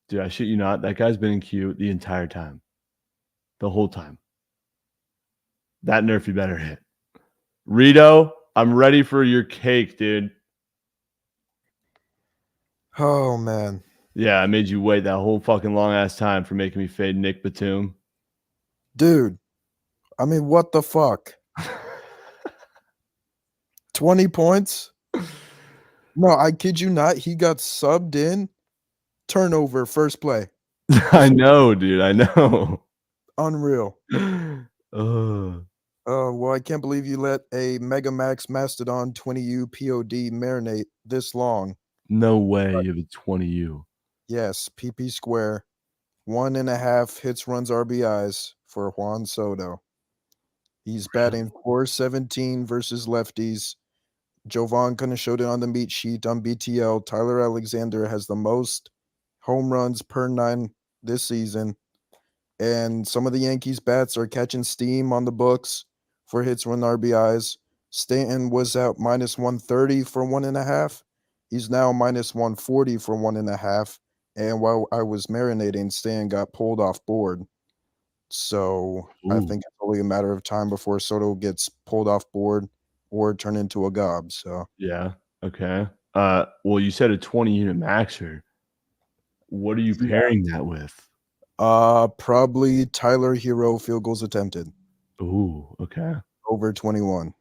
Dude, I shit you not. That guy's been in queue the entire time. The whole time. That Nerfy better hit. Rito, I'm ready for your cake, dude. Oh, man. Yeah, I made you wait that whole fucking long-ass time for making me fade Nick Batum. Dude, I mean, what the fuck? 20 points. No, I kid you not. He got subbed in. Turnover, first play. I know, dude. I know. Unreal. Ugh. Well, I can't believe you let a Mega Max Mastodon 20U POD marinate this long. No way. You have a 20U. Yes, PP square. 1.5 hits, runs, RBIs for Juan Soto. He's batting .417 versus lefties. Jovan kind of showed it on the meat sheet on BTL. Tyler Alexander has the most home runs per 9 this season. And some of the Yankees bats are catching steam on the books for hits, run, RBIs. Stanton was out -130 for 1.5. He's now -140 for 1.5. And while I was marinating, Stanton got pulled off board. So I think it's only a matter of time before Soto gets pulled off board or turn into a gob. So Yeah. Okay. Well, you said a 20-unit maxer. What are you pairing that with? Probably Tyler Hero field goals attempted. Ooh, okay. Over 21.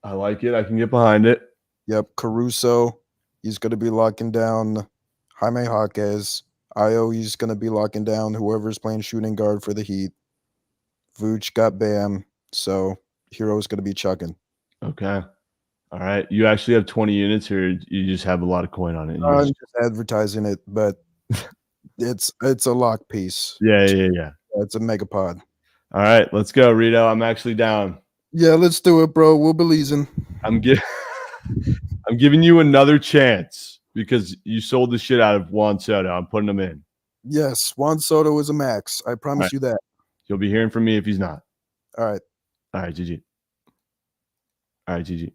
I like it. I can get behind it. Yep. Caruso, he's going to be locking down Jaime Jaquez. Io, he's going to be locking down whoever's playing shooting guard for the Heat. Vooch got Bam. So Hero's going to be chucking. Okay. All right. You actually have 20 units, or you just have a lot of coin on it? I'm just advertising it, but it's a lock piece. Yeah. It's a megapod. All right, let's go, Rito. I'm actually down. Yeah, let's do it, bro. We'll believe in. I'm giving you another chance because you sold the shit out of Juan Soto. I'm putting him in. Yes, Juan Soto is a max. I promise Right. you that. You'll be hearing from me if he's not. All right. All right, GG. All right, GG.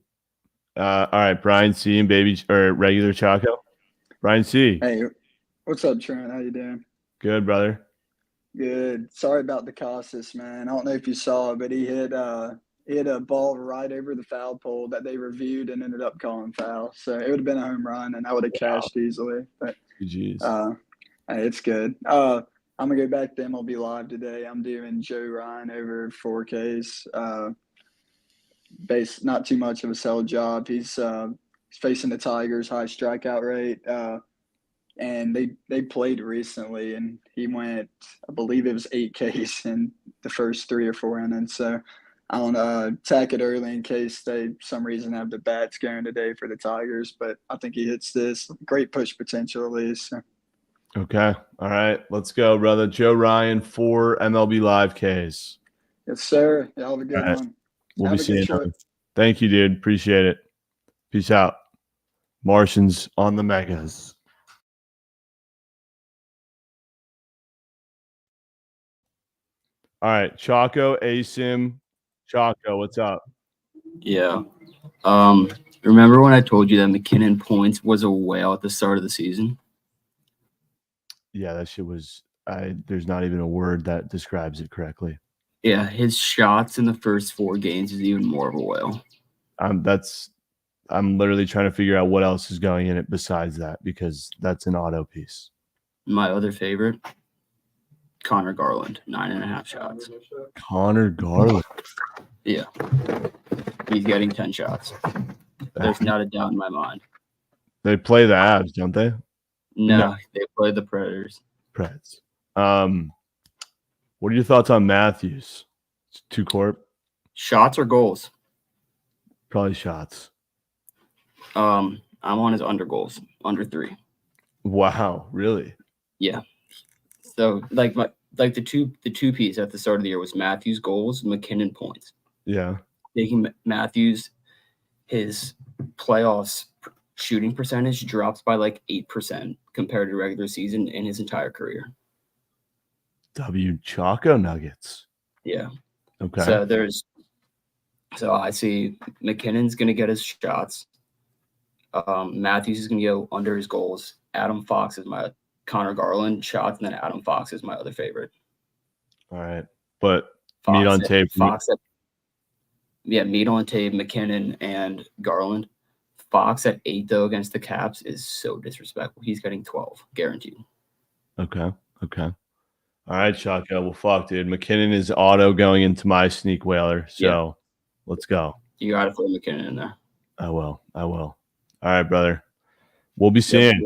All right, Brian C and baby or regular Chaco. Brian C. Hey, what's up, Trent? How you doing? Good, brother. Good. Sorry about the Casas, man. I don't know if you saw it, but he hit a ball right over the foul pole that they reviewed and ended up calling foul. So it would have been a home run, and I would have cashed easily. But Jeez. hey, it's good. I'm gonna go back to MLB Live today. I'm doing Joe Ryan over 4Ks. Not too much of a sell job. He's facing the Tigers, high strikeout rate. And they played recently, and he went, I believe it was 8 Ks in the first 3 or 4 innings. So I want to attack it early in case they, some reason, have the bats going today for the Tigers. But I think he hits this. Great push potential, at least. So. Okay. All right. Let's go, brother. Joe Ryan, 4 MLB Live Ks. Yes, sir. Y'all have a good one. We'll Have be a good seeing trip. you. Thank you, dude. Appreciate it. Peace out. Martians on the Megas. All right, Chaco, ASIM. Chaco, what's up? Yeah. Remember when I told you that McKinnon points was a whale at the start of the season? Yeah, that shit was there's not even a word that describes it correctly. Yeah, his shots in the first 4 games is even more of a whale. I'm literally trying to figure out what else is going in it besides that, because that's an auto piece. My other favorite, Connor Garland, 9.5 shots. Connor Garland. Yeah. He's getting 10 shots. There's not a doubt in my mind. They play the Avs, don't they? No. They play the Predators. Preds. What are your thoughts on Matthews? 2 corp? Shots or goals? Probably shots. I'm on his under goals, under 3. Wow, really? Yeah. So the two piece at the start of the year was Matthews goals, McKinnon points. Yeah. Taking Matthews, his playoffs shooting percentage drops by like 8% compared to regular season in his entire career. W Chaco Nuggets. Yeah. Okay. So I see McKinnon's gonna get his shots. Matthews is gonna go under his goals. Adam Fox is my Connor Garland shots, and then Adam Fox is my other favorite. All right. But Fox meat on tape. Meat on tape, McKinnon and Garland. Fox at 8 though against the Caps is so disrespectful. He's getting 12, guaranteed. Okay. All right, Chaco. Well, fuck, dude. McKinnon is auto going into my sneak whaler. So let's go. You got to throw McKinnon in there. I will. All right, brother. We'll be seeing.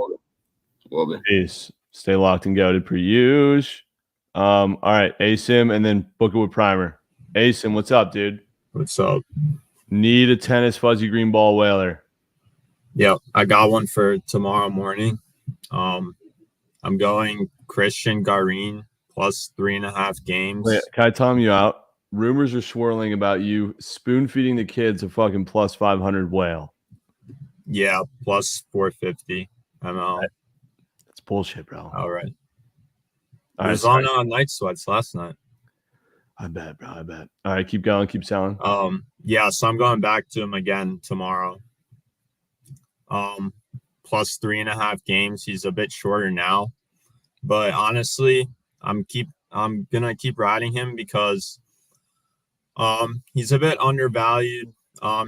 Will be. Peace. Stay locked and goated per usual. All right, ASIM and then Bookit with Primer. ASIM, what's up, dude? What's up? Need a tennis fuzzy green ball whaler. Yep, I got one for tomorrow morning. I'm going Christian Garin plus 3.5 games. Wait, can I time you out? Rumors are swirling about you spoon feeding the kids a fucking plus 500 whale. Yeah, plus 450 ml. That's bullshit, bro. All right. All It was right, on Night Sweats last night. I bet, bro. I bet. All right, keep going. Keep selling. Yeah, so I'm going back to him again tomorrow. Plus 3.5 games. He's a bit shorter now, but honestly, I'm gonna keep riding him because he's a bit undervalued.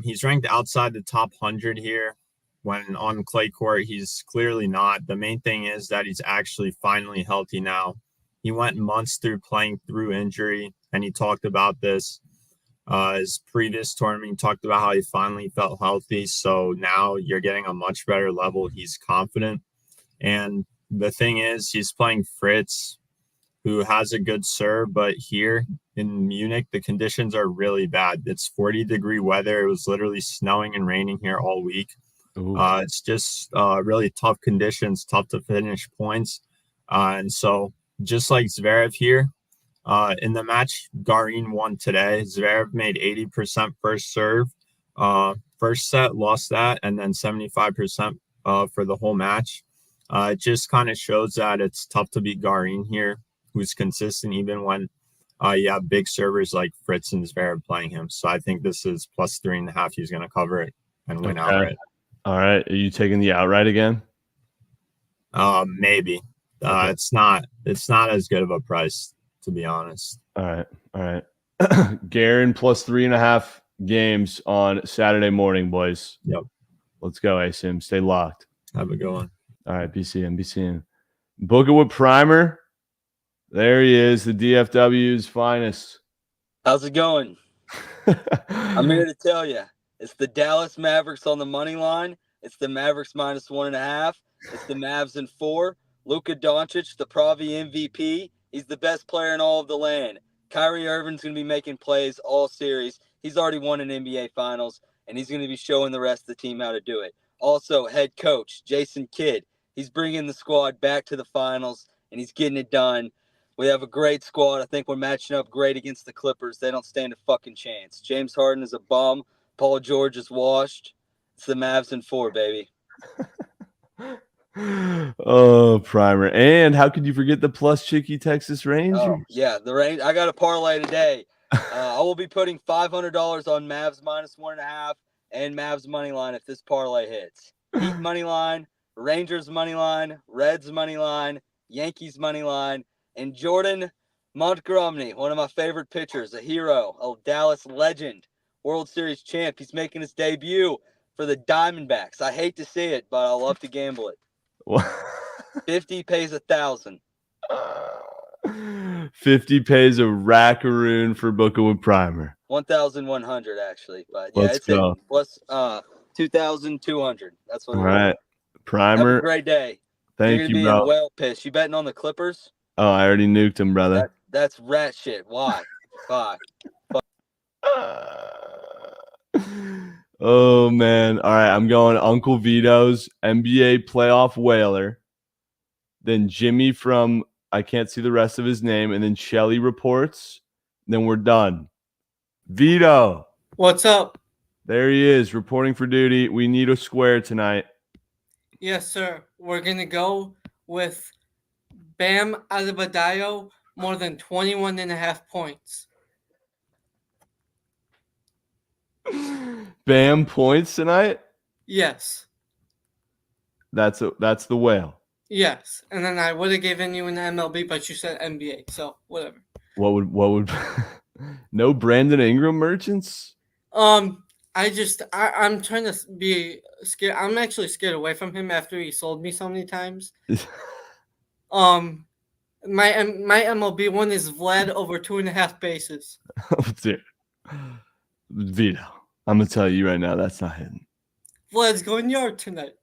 He's ranked outside the top 100 here. When on clay court, he's clearly not. The main thing is that he's actually finally healthy now. He went months through playing through injury, and he talked about this. His previous tournament, he talked about how he finally felt healthy. So now you're getting a much better level. He's confident. And the thing is, he's playing Fritz, who has a good serve, but here in Munich, the conditions are really bad. It's 40-degree weather. It was literally snowing and raining here all week. It's just really tough conditions, tough to finish points. And so just like Zverev here, in the match Garin won today, Zverev made 80% first serve. First set, lost that, and then 75% for the whole match. It just kind of shows that it's tough to beat Garin here, who's consistent even when you have big servers like Fritz and Zverev playing him. So I think this is plus 3.5. He's going to cover it and win outright. All right. Are you taking the outright again? Maybe. It's not as good of a price, to be honest. All right. Garin plus 3.5 games on Saturday morning, boys. Yep. Let's go, ASIM. Stay locked. Have a good one. All right, BCM. Bookit with Primer. There he is, the DFW's finest. How's it going? I'm here to tell you. It's the Dallas Mavericks on the money line. It's the Mavericks minus 1.5. It's the Mavs in 4. Luka Doncic, the Pravi MVP. He's the best player in all of the land. Kyrie Irving's going to be making plays all series. He's already won an NBA Finals, and he's going to be showing the rest of the team how to do it. Also, head coach Jason Kidd. He's bringing the squad back to the finals, and he's getting it done. We have a great squad. I think we're matching up great against the Clippers. They don't stand a fucking chance. James Harden is a bum. Paul George is washed. It's the Mavs in 4, baby. Oh, Primer. And how could you forget the plus Chicky Texas Rangers? Oh, yeah, the Range. I got a parlay today. I will be putting $500 on Mavs minus 1.5 and Mavs money line if this parlay hits. Heat money line, Rangers money line, Reds money line, Yankees money line, and Jordan Montgomery, one of my favorite pitchers, a hero, a Dallas legend, World Series champ. He's making his debut for the Diamondbacks. I hate to see it, but I love to gamble it. 50 pays 1,000. 50 pays a rackaroon for Bookit with Primer. 1,100 actually, but yeah, Let's it's go. in plus 2,200. That's what. All it right, is. Primer. Have a great day. Thank You're you, gonna be bro. in whale piss. You betting on the Clippers? Oh, I already nuked him, brother. That's rat shit. Why? Bye. Oh, man. All right, I'm going Uncle Vito's NBA playoff whaler. Then Jimmy from, I can't see the rest of his name, and then Shelly reports. Then we're done. Vito. What's up? There he is, reporting for duty. We need a square tonight. Yes, sir. We're going to go with Bam Adebayo, more than 21.5 points. Bam points tonight? Yes. That's the whale. Yes. And then I would have given you an MLB, but you said NBA, so whatever. What would no Brandon Ingram merchants? I'm trying to be scared. I'm actually scared away from him after he sold me so many times. My MLB one is Vlad over 2.5 bases. Oh, dude. Vito, I'm gonna tell you right now, that's not hitting. Vlad's going yard tonight.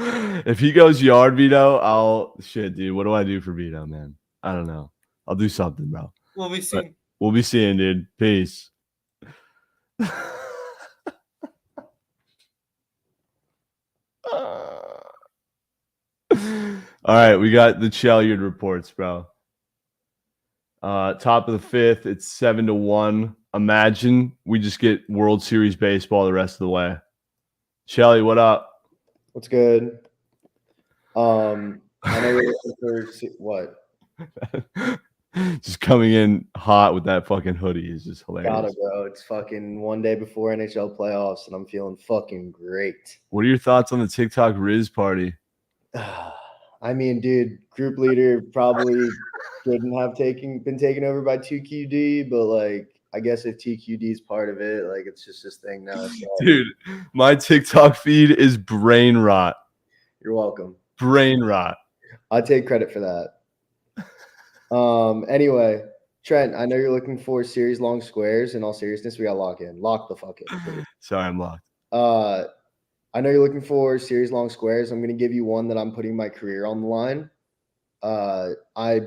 If he goes yard, Vito, shit, dude. What do I do for Vito, man? I don't know. I'll do something, bro. We'll be But seeing. we'll be seeing, dude. Peace. All right, we got the Chelyard reports, bro. Top of the fifth, it's 7-1. Imagine we just get World Series baseball the rest of the way. Shelly, what up? What's good? I know you're looking for what? Just coming in hot with that fucking hoodie is just hilarious. Gotta, bro. It's fucking one day before NHL playoffs, and I'm feeling fucking great. What are your thoughts on the TikTok Riz party? I mean, dude, group leader probably shouldn't have been taken over by 2QD, but like, I guess if TQD is part of it, like, it's just this thing now. So. Dude, my TikTok feed is brain rot. You're welcome. Brain rot. I take credit for that. Anyway, Trent, I know you're looking for series long squares. In all seriousness, we got to lock in. Lock the fuck in. Please. Sorry, I'm locked. I know you're looking for series long squares. I'm going to give you one that I'm putting my career on the line. I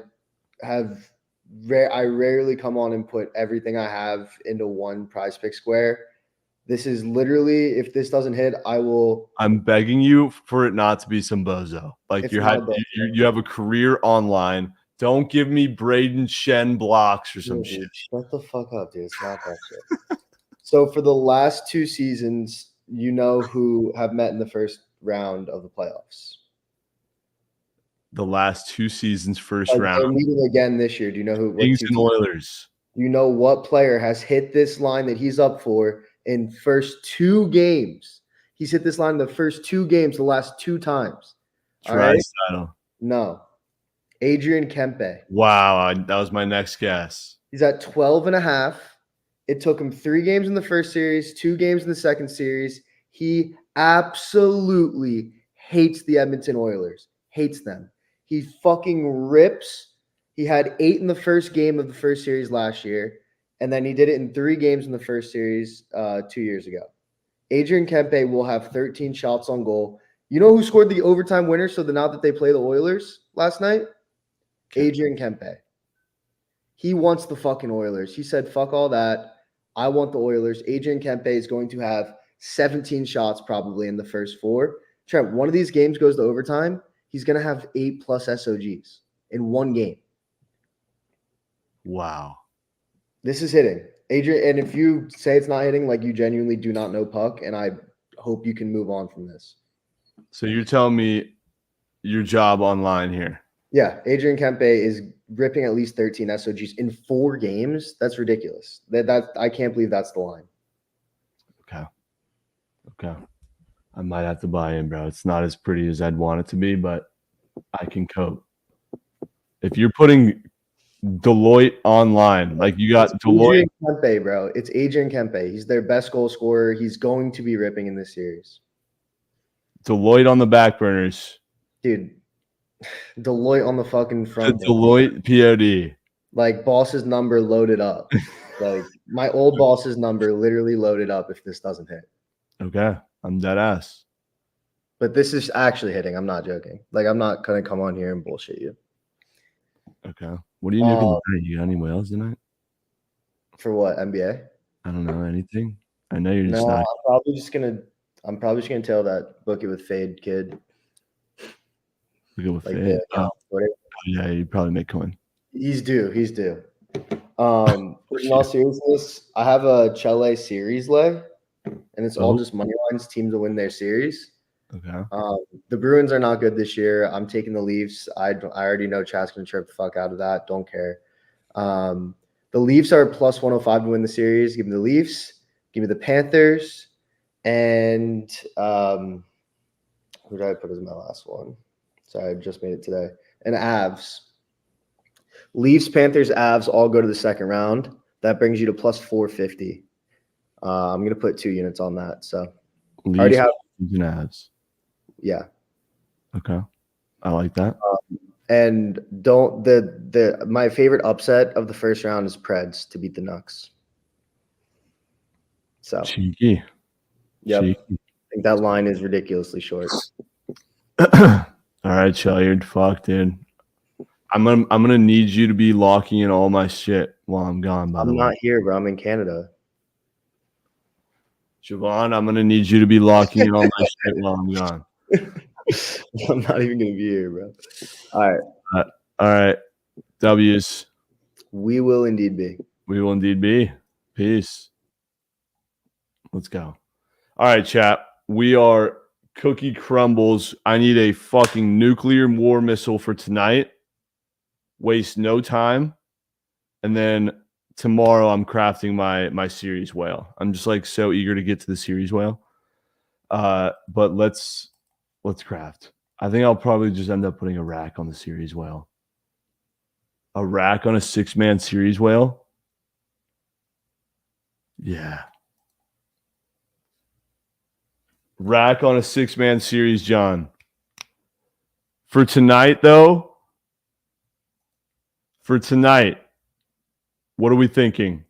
rarely come on and put everything I have into one prize pick square. This is literally, if this doesn't hit, I will. I'm begging you for it not to be some bozo. Like It's you not have, a bozo. you have a career online. Don't give me Braden Shen blocks or some Dude, shit. Shut the fuck up, dude. It's not that shit. So for the last 2 seasons, you know who have met in the first round of the playoffs. The last 2 seasons, first They're round. meeting again this year. Do you know who? Kings and Oilers. Do you know what player has hit this line that he's up for in first 2 games? He's hit this line in the first 2 games the last 2 times. All right? Drysdale. No. Adrian Kempe. Wow, that was my next guess. He's at 12.5. It took him 3 games in the first series, 2 games in the second series. He absolutely hates the Edmonton Oilers. Hates them. He fucking rips. He had 8 in the first game of the first series last year, and then he did it in 3 games in the first series 2 years ago. Adrian Kempe will have 13 shots on goal. You know who scored the overtime winner? So now that they play the Oilers last night? Adrian Kempe. He wants the fucking Oilers. He said, fuck all that. I want the Oilers. Adrian Kempe is going to have 17 shots probably in the first 4. Trent, one of these games goes to overtime. He's going to have 8+ SOGs in one game. Wow. This is hitting. Adrian, and if you say it's not hitting, like you genuinely do not know puck, and I hope you can move on from this. So you're telling me your job online here. Yeah, Adrian Kempe is ripping at least 13 SOGs in 4 games. That's ridiculous. That I can't believe that's the line. Okay. I might have to buy in, bro. It's not as pretty as I'd want it to be, but I can cope. If you're putting Deloitte online, like you got It's Deloitte. Adrian Kempe, bro. It's Adrian Kempe. He's their best goal scorer. He's going to be ripping in this series. Deloitte on the back burners. Dude, Deloitte on the fucking front. The Deloitte POD. Like boss's number loaded up. Like my old boss's number literally loaded up if this doesn't hit. Okay. I'm dead ass. But this is actually hitting. I'm not joking. Like I'm not gonna come on here and bullshit you. Okay. What are you nuking tonight? You got any whales tonight? For what? NBA? I don't know. Anything? I know you're just No, not. I'm probably just gonna tell that Bookit with Fade kid. Look at what Like fade. the, whatever. Yeah, you probably make coin. He's due. He's due. In all seriousness, I have a Chile series leg, and it's all just money lines, team to win their series. Okay. The Bruins are not good this year. I'm taking the Leafs. I already know Chat's going to trip the fuck out of that. Don't care. The Leafs are plus 105 to win the series. Give me the Leafs. Give me the Panthers. And who did I put as my last one? Sorry, I just made it today. And Avs. Leafs, Panthers, Avs all go to the second round. That brings you to plus 450. I'm going to put 2 units on that. So Leafs, I already have. and Avs. Yeah. Okay. I like that. And don't my favorite upset of the first round is Preds to beat the Nucks. So cheeky. Yep. Cheeky. I think that line is ridiculously short. All right, Shell, you're fucked, dude. I'm gonna need you to be locking in all my shit while I'm gone. By the I'm way, not here, bro. I'm in Canada. Javon, I'm gonna need you to be locking in all my shit while I'm gone. I'm not even gonna be here, bro. All right. All right. W's. We will indeed be. We will indeed be. Peace. Let's go. All right, chat. We are cookie crumbles. I need a fucking nuclear war missile for tonight. Waste no time. And then tomorrow I'm crafting my series whale. I'm just like so eager to get to the series whale. But let's craft. I think I'll probably just end up putting a rack on the series whale. A rack on a 6-man series whale? Yeah. Rack on a 6-man series, John. For tonight, though, what are we thinking?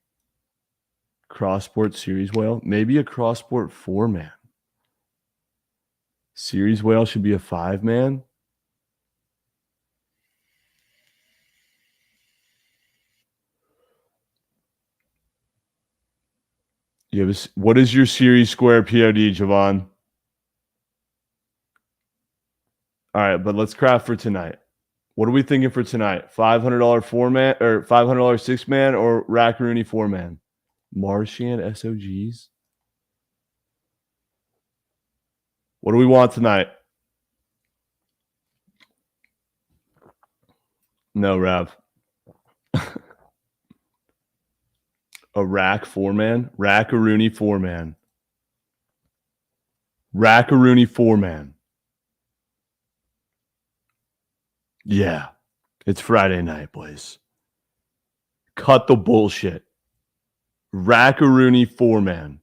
Crossport series whale? Maybe a crossport 4-man. Series whale should be a 5-man. What is your series square POD, Javon? All right, but let's craft for tonight. What are we thinking for tonight? $500 4-man or $500 6-man or Rack-Rooney 4-man? Martian SOGs? What do we want tonight? No, Rav. A Rack 4-man? Rack-a-Rooney 4-man. Rack-a-Rooney 4-man. Yeah. It's Friday night, boys. Cut the bullshit. Rack-a-Rooney 4-man.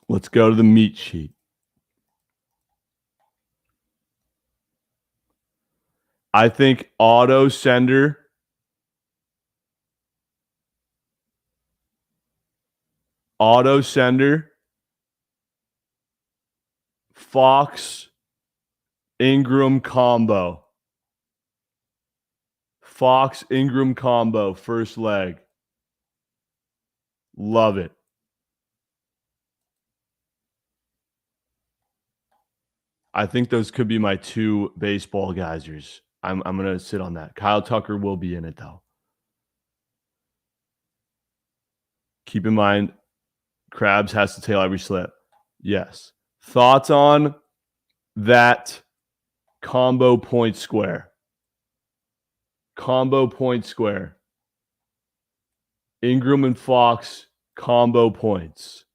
Let's go to the meat sheet. I think auto sender. Fox Ingram combo. Fox Ingram combo, first leg. Love it. I think those could be my 2 baseball geysers. I'm going to sit on that. Kyle Tucker will be in it, though. Keep in mind, Krabs has to tail every slip. Yes. Thoughts on that combo point square? Combo point square. Ingram and Fox combo points.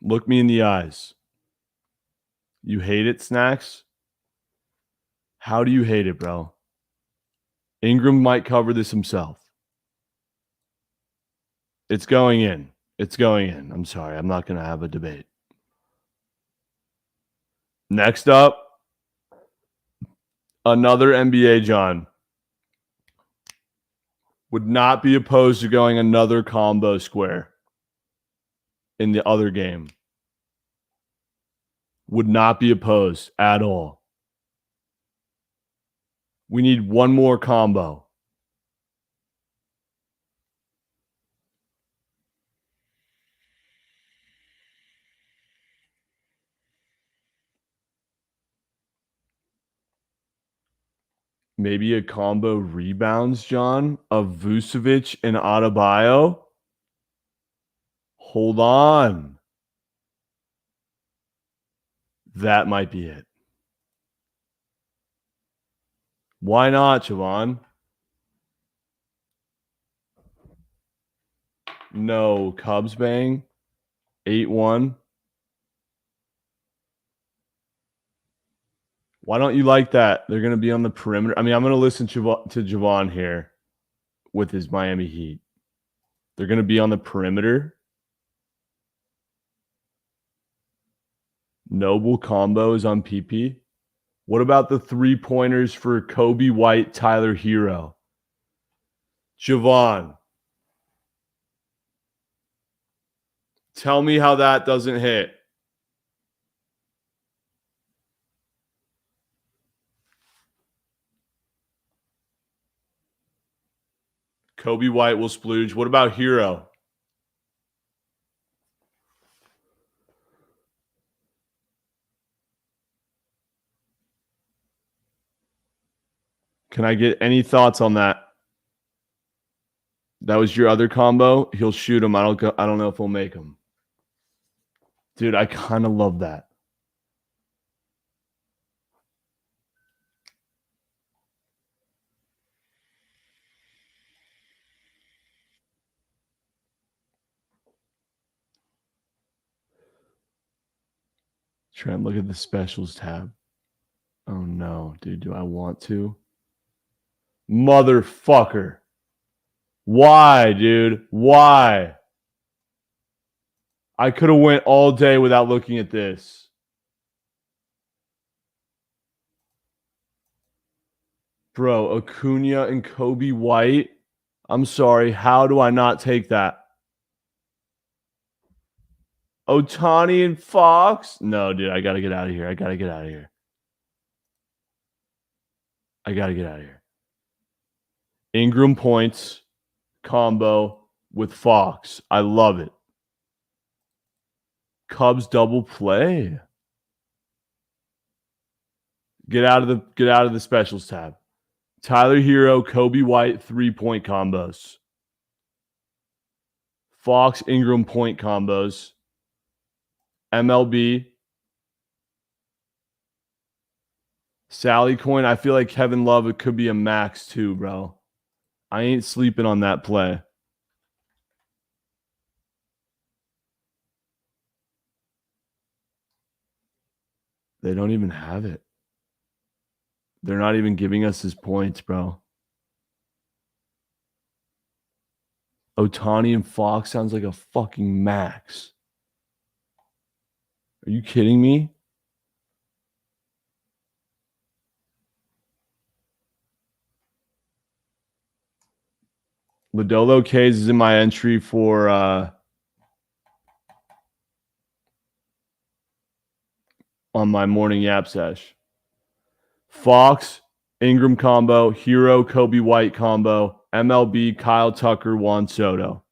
Look me in the eyes. You hate it, Snacks? How do you hate it, bro? Ingram might cover this himself. It's going in. It's going in. I'm sorry. I'm not going to have a debate. Next up, another NBA John. Would not be opposed to going another combo square in the other game. Would not be opposed at all. We need one more combo. Maybe a combo rebounds, John, of Vucevic and Adebayo. Hold on. That might be it. Why not, Javon? No, Cubs bang. 8-1. Why don't you like that? They're going to be on the perimeter. I mean, I'm going to listen to Javon here with his Miami Heat. They're going to be on the perimeter. Noble combos on PP. What about the 3-pointers for Kobe White, Tyler Hero? Javon. Tell me how that doesn't hit. Kobe White will splooge. What about Hero? Can I get any thoughts on that? That was your other combo. He'll shoot him. I don't know if he'll make him. Dude, I kind of love that. Try and look at the specials tab. Oh no, dude, do I want to? Motherfucker. Why, dude? Why? I could have went all day without looking at this. Bro, Acuna and Kobe White. I'm sorry. How do I not take that? Otani and Fox? No, dude, I got to get out of here. I got to get out of here. Ingram points combo with Fox. I love it. Cubs double play. Get out of the specials tab. Tyler Hero, Kobe White, 3-point combos. Fox, Ingram point combos. MLB. Sally coin. I feel like Kevin Love, it could be a max too, bro. I ain't sleeping on that play. They don't even have it. They're not even giving us his points, bro. Otani and Fox sounds like a fucking max. Are you kidding me? Lodolo K's is in my entry for on my morning yap sesh. Fox, Ingram combo, Hero, Kobe White combo, MLB, Kyle Tucker, Juan Soto.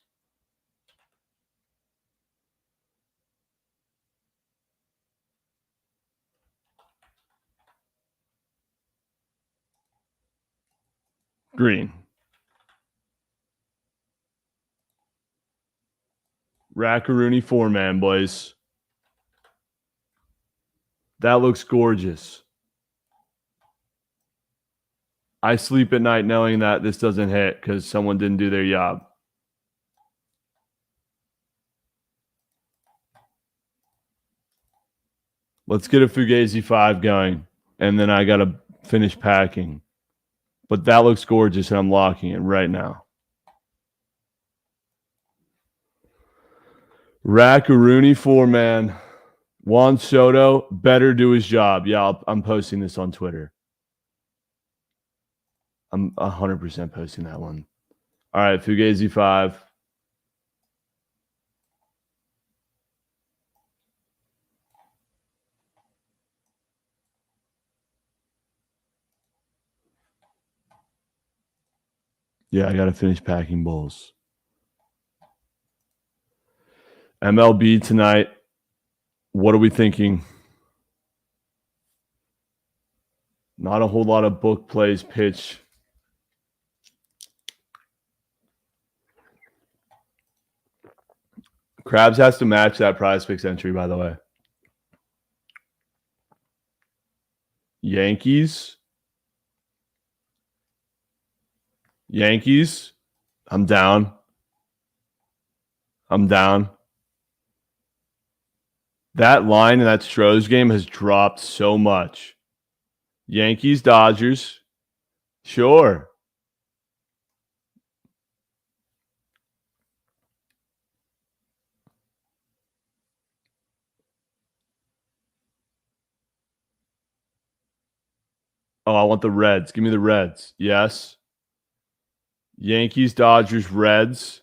Green. Rackaroony 4-man, boys. That looks gorgeous. I sleep at night knowing that this doesn't hit because someone didn't do their job. Let's get a Fugazi 5 going, and then I got to finish packing. But that looks gorgeous, and I'm locking it right now. Rackaroony 4-man. Juan Soto better do his job. Yeah, I'm posting this on Twitter. I'm 100% posting that one. All right, Fugazi 5. Yeah, I got to finish packing bowls. MLB tonight. What are we thinking? Not a whole lot of book plays pitch. Krabs has to match that Prize Picks entry, by the way. Yankees. I'm down. That line in that Stros game has dropped so much. Yankees, Dodgers. Sure. Oh, I want the Reds. Give me the Reds. Yes. Yankees, Dodgers, Reds.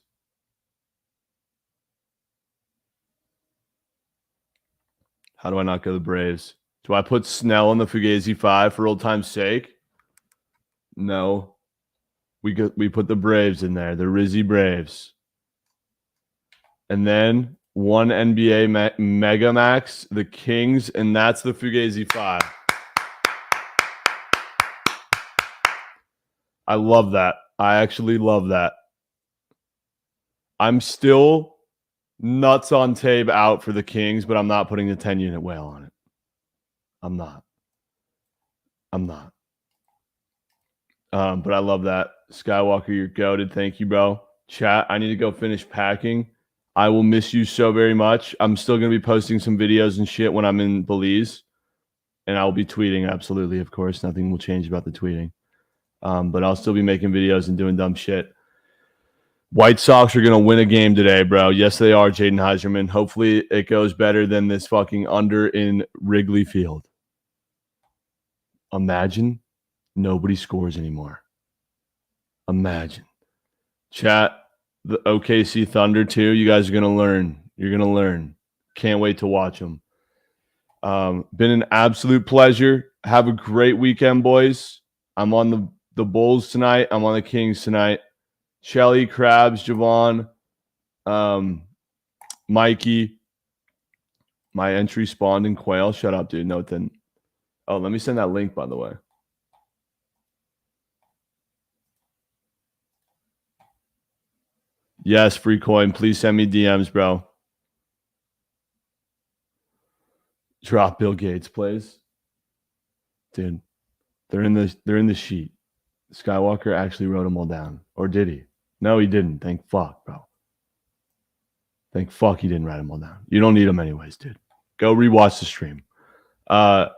How do I not go the Braves? Do I put Snell in the Fugazi 5 for old time's sake? No. We put the Braves in there, the Rizzy Braves. And then one NBA Mega Max, the Kings, and that's the Fugazi 5. I love that. I actually love that. I'm still nuts on Tabe out for the Kings, but I'm not putting the 10-unit whale on it. I'm not. But I love that. Skywalker, you're goated. Thank you, bro. Chat, I need to go finish packing. I will miss you so very much. I'm still going to be posting some videos and shit when I'm in Belize. And I'll be tweeting, absolutely, of course. Nothing will change about the tweeting. But I'll still be making videos and doing dumb shit. White Sox are going to win a game today, bro. Yes, they are, Jaden Heiserman. Hopefully it goes better than this fucking under in Wrigley Field. Imagine nobody scores anymore. Imagine. Chat, the OKC Thunder too. You guys are going to learn. You're going to learn. Can't wait to watch them. Been an absolute pleasure. Have a great weekend, boys. I'm on the Bulls tonight. I'm on the Kings tonight. Shelly, Krabs, Javon, Mikey. My entry spawned in Quail. Shut up, dude. No, it didn't. Oh, let me send that link, by the way. Yes, free coin. Please send me DMs, bro. Drop Bill Gates, please. Dude, they're in the sheet. Skywalker actually wrote them all down. Or did he? No, he didn't. Thank fuck, bro. Thank fuck he didn't write them all down. You don't need them anyways, dude. Go rewatch the stream. All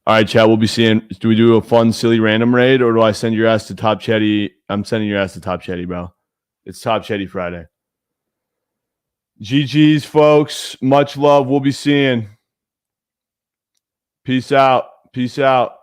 right, chat. We'll be seeing. Do we do a fun, silly random raid, or do I send your ass to Top Chetty? I'm sending your ass to Top Chetty, bro. It's Top Chetty Friday. GG's, folks. Much love. We'll be seeing. Peace out. Peace out.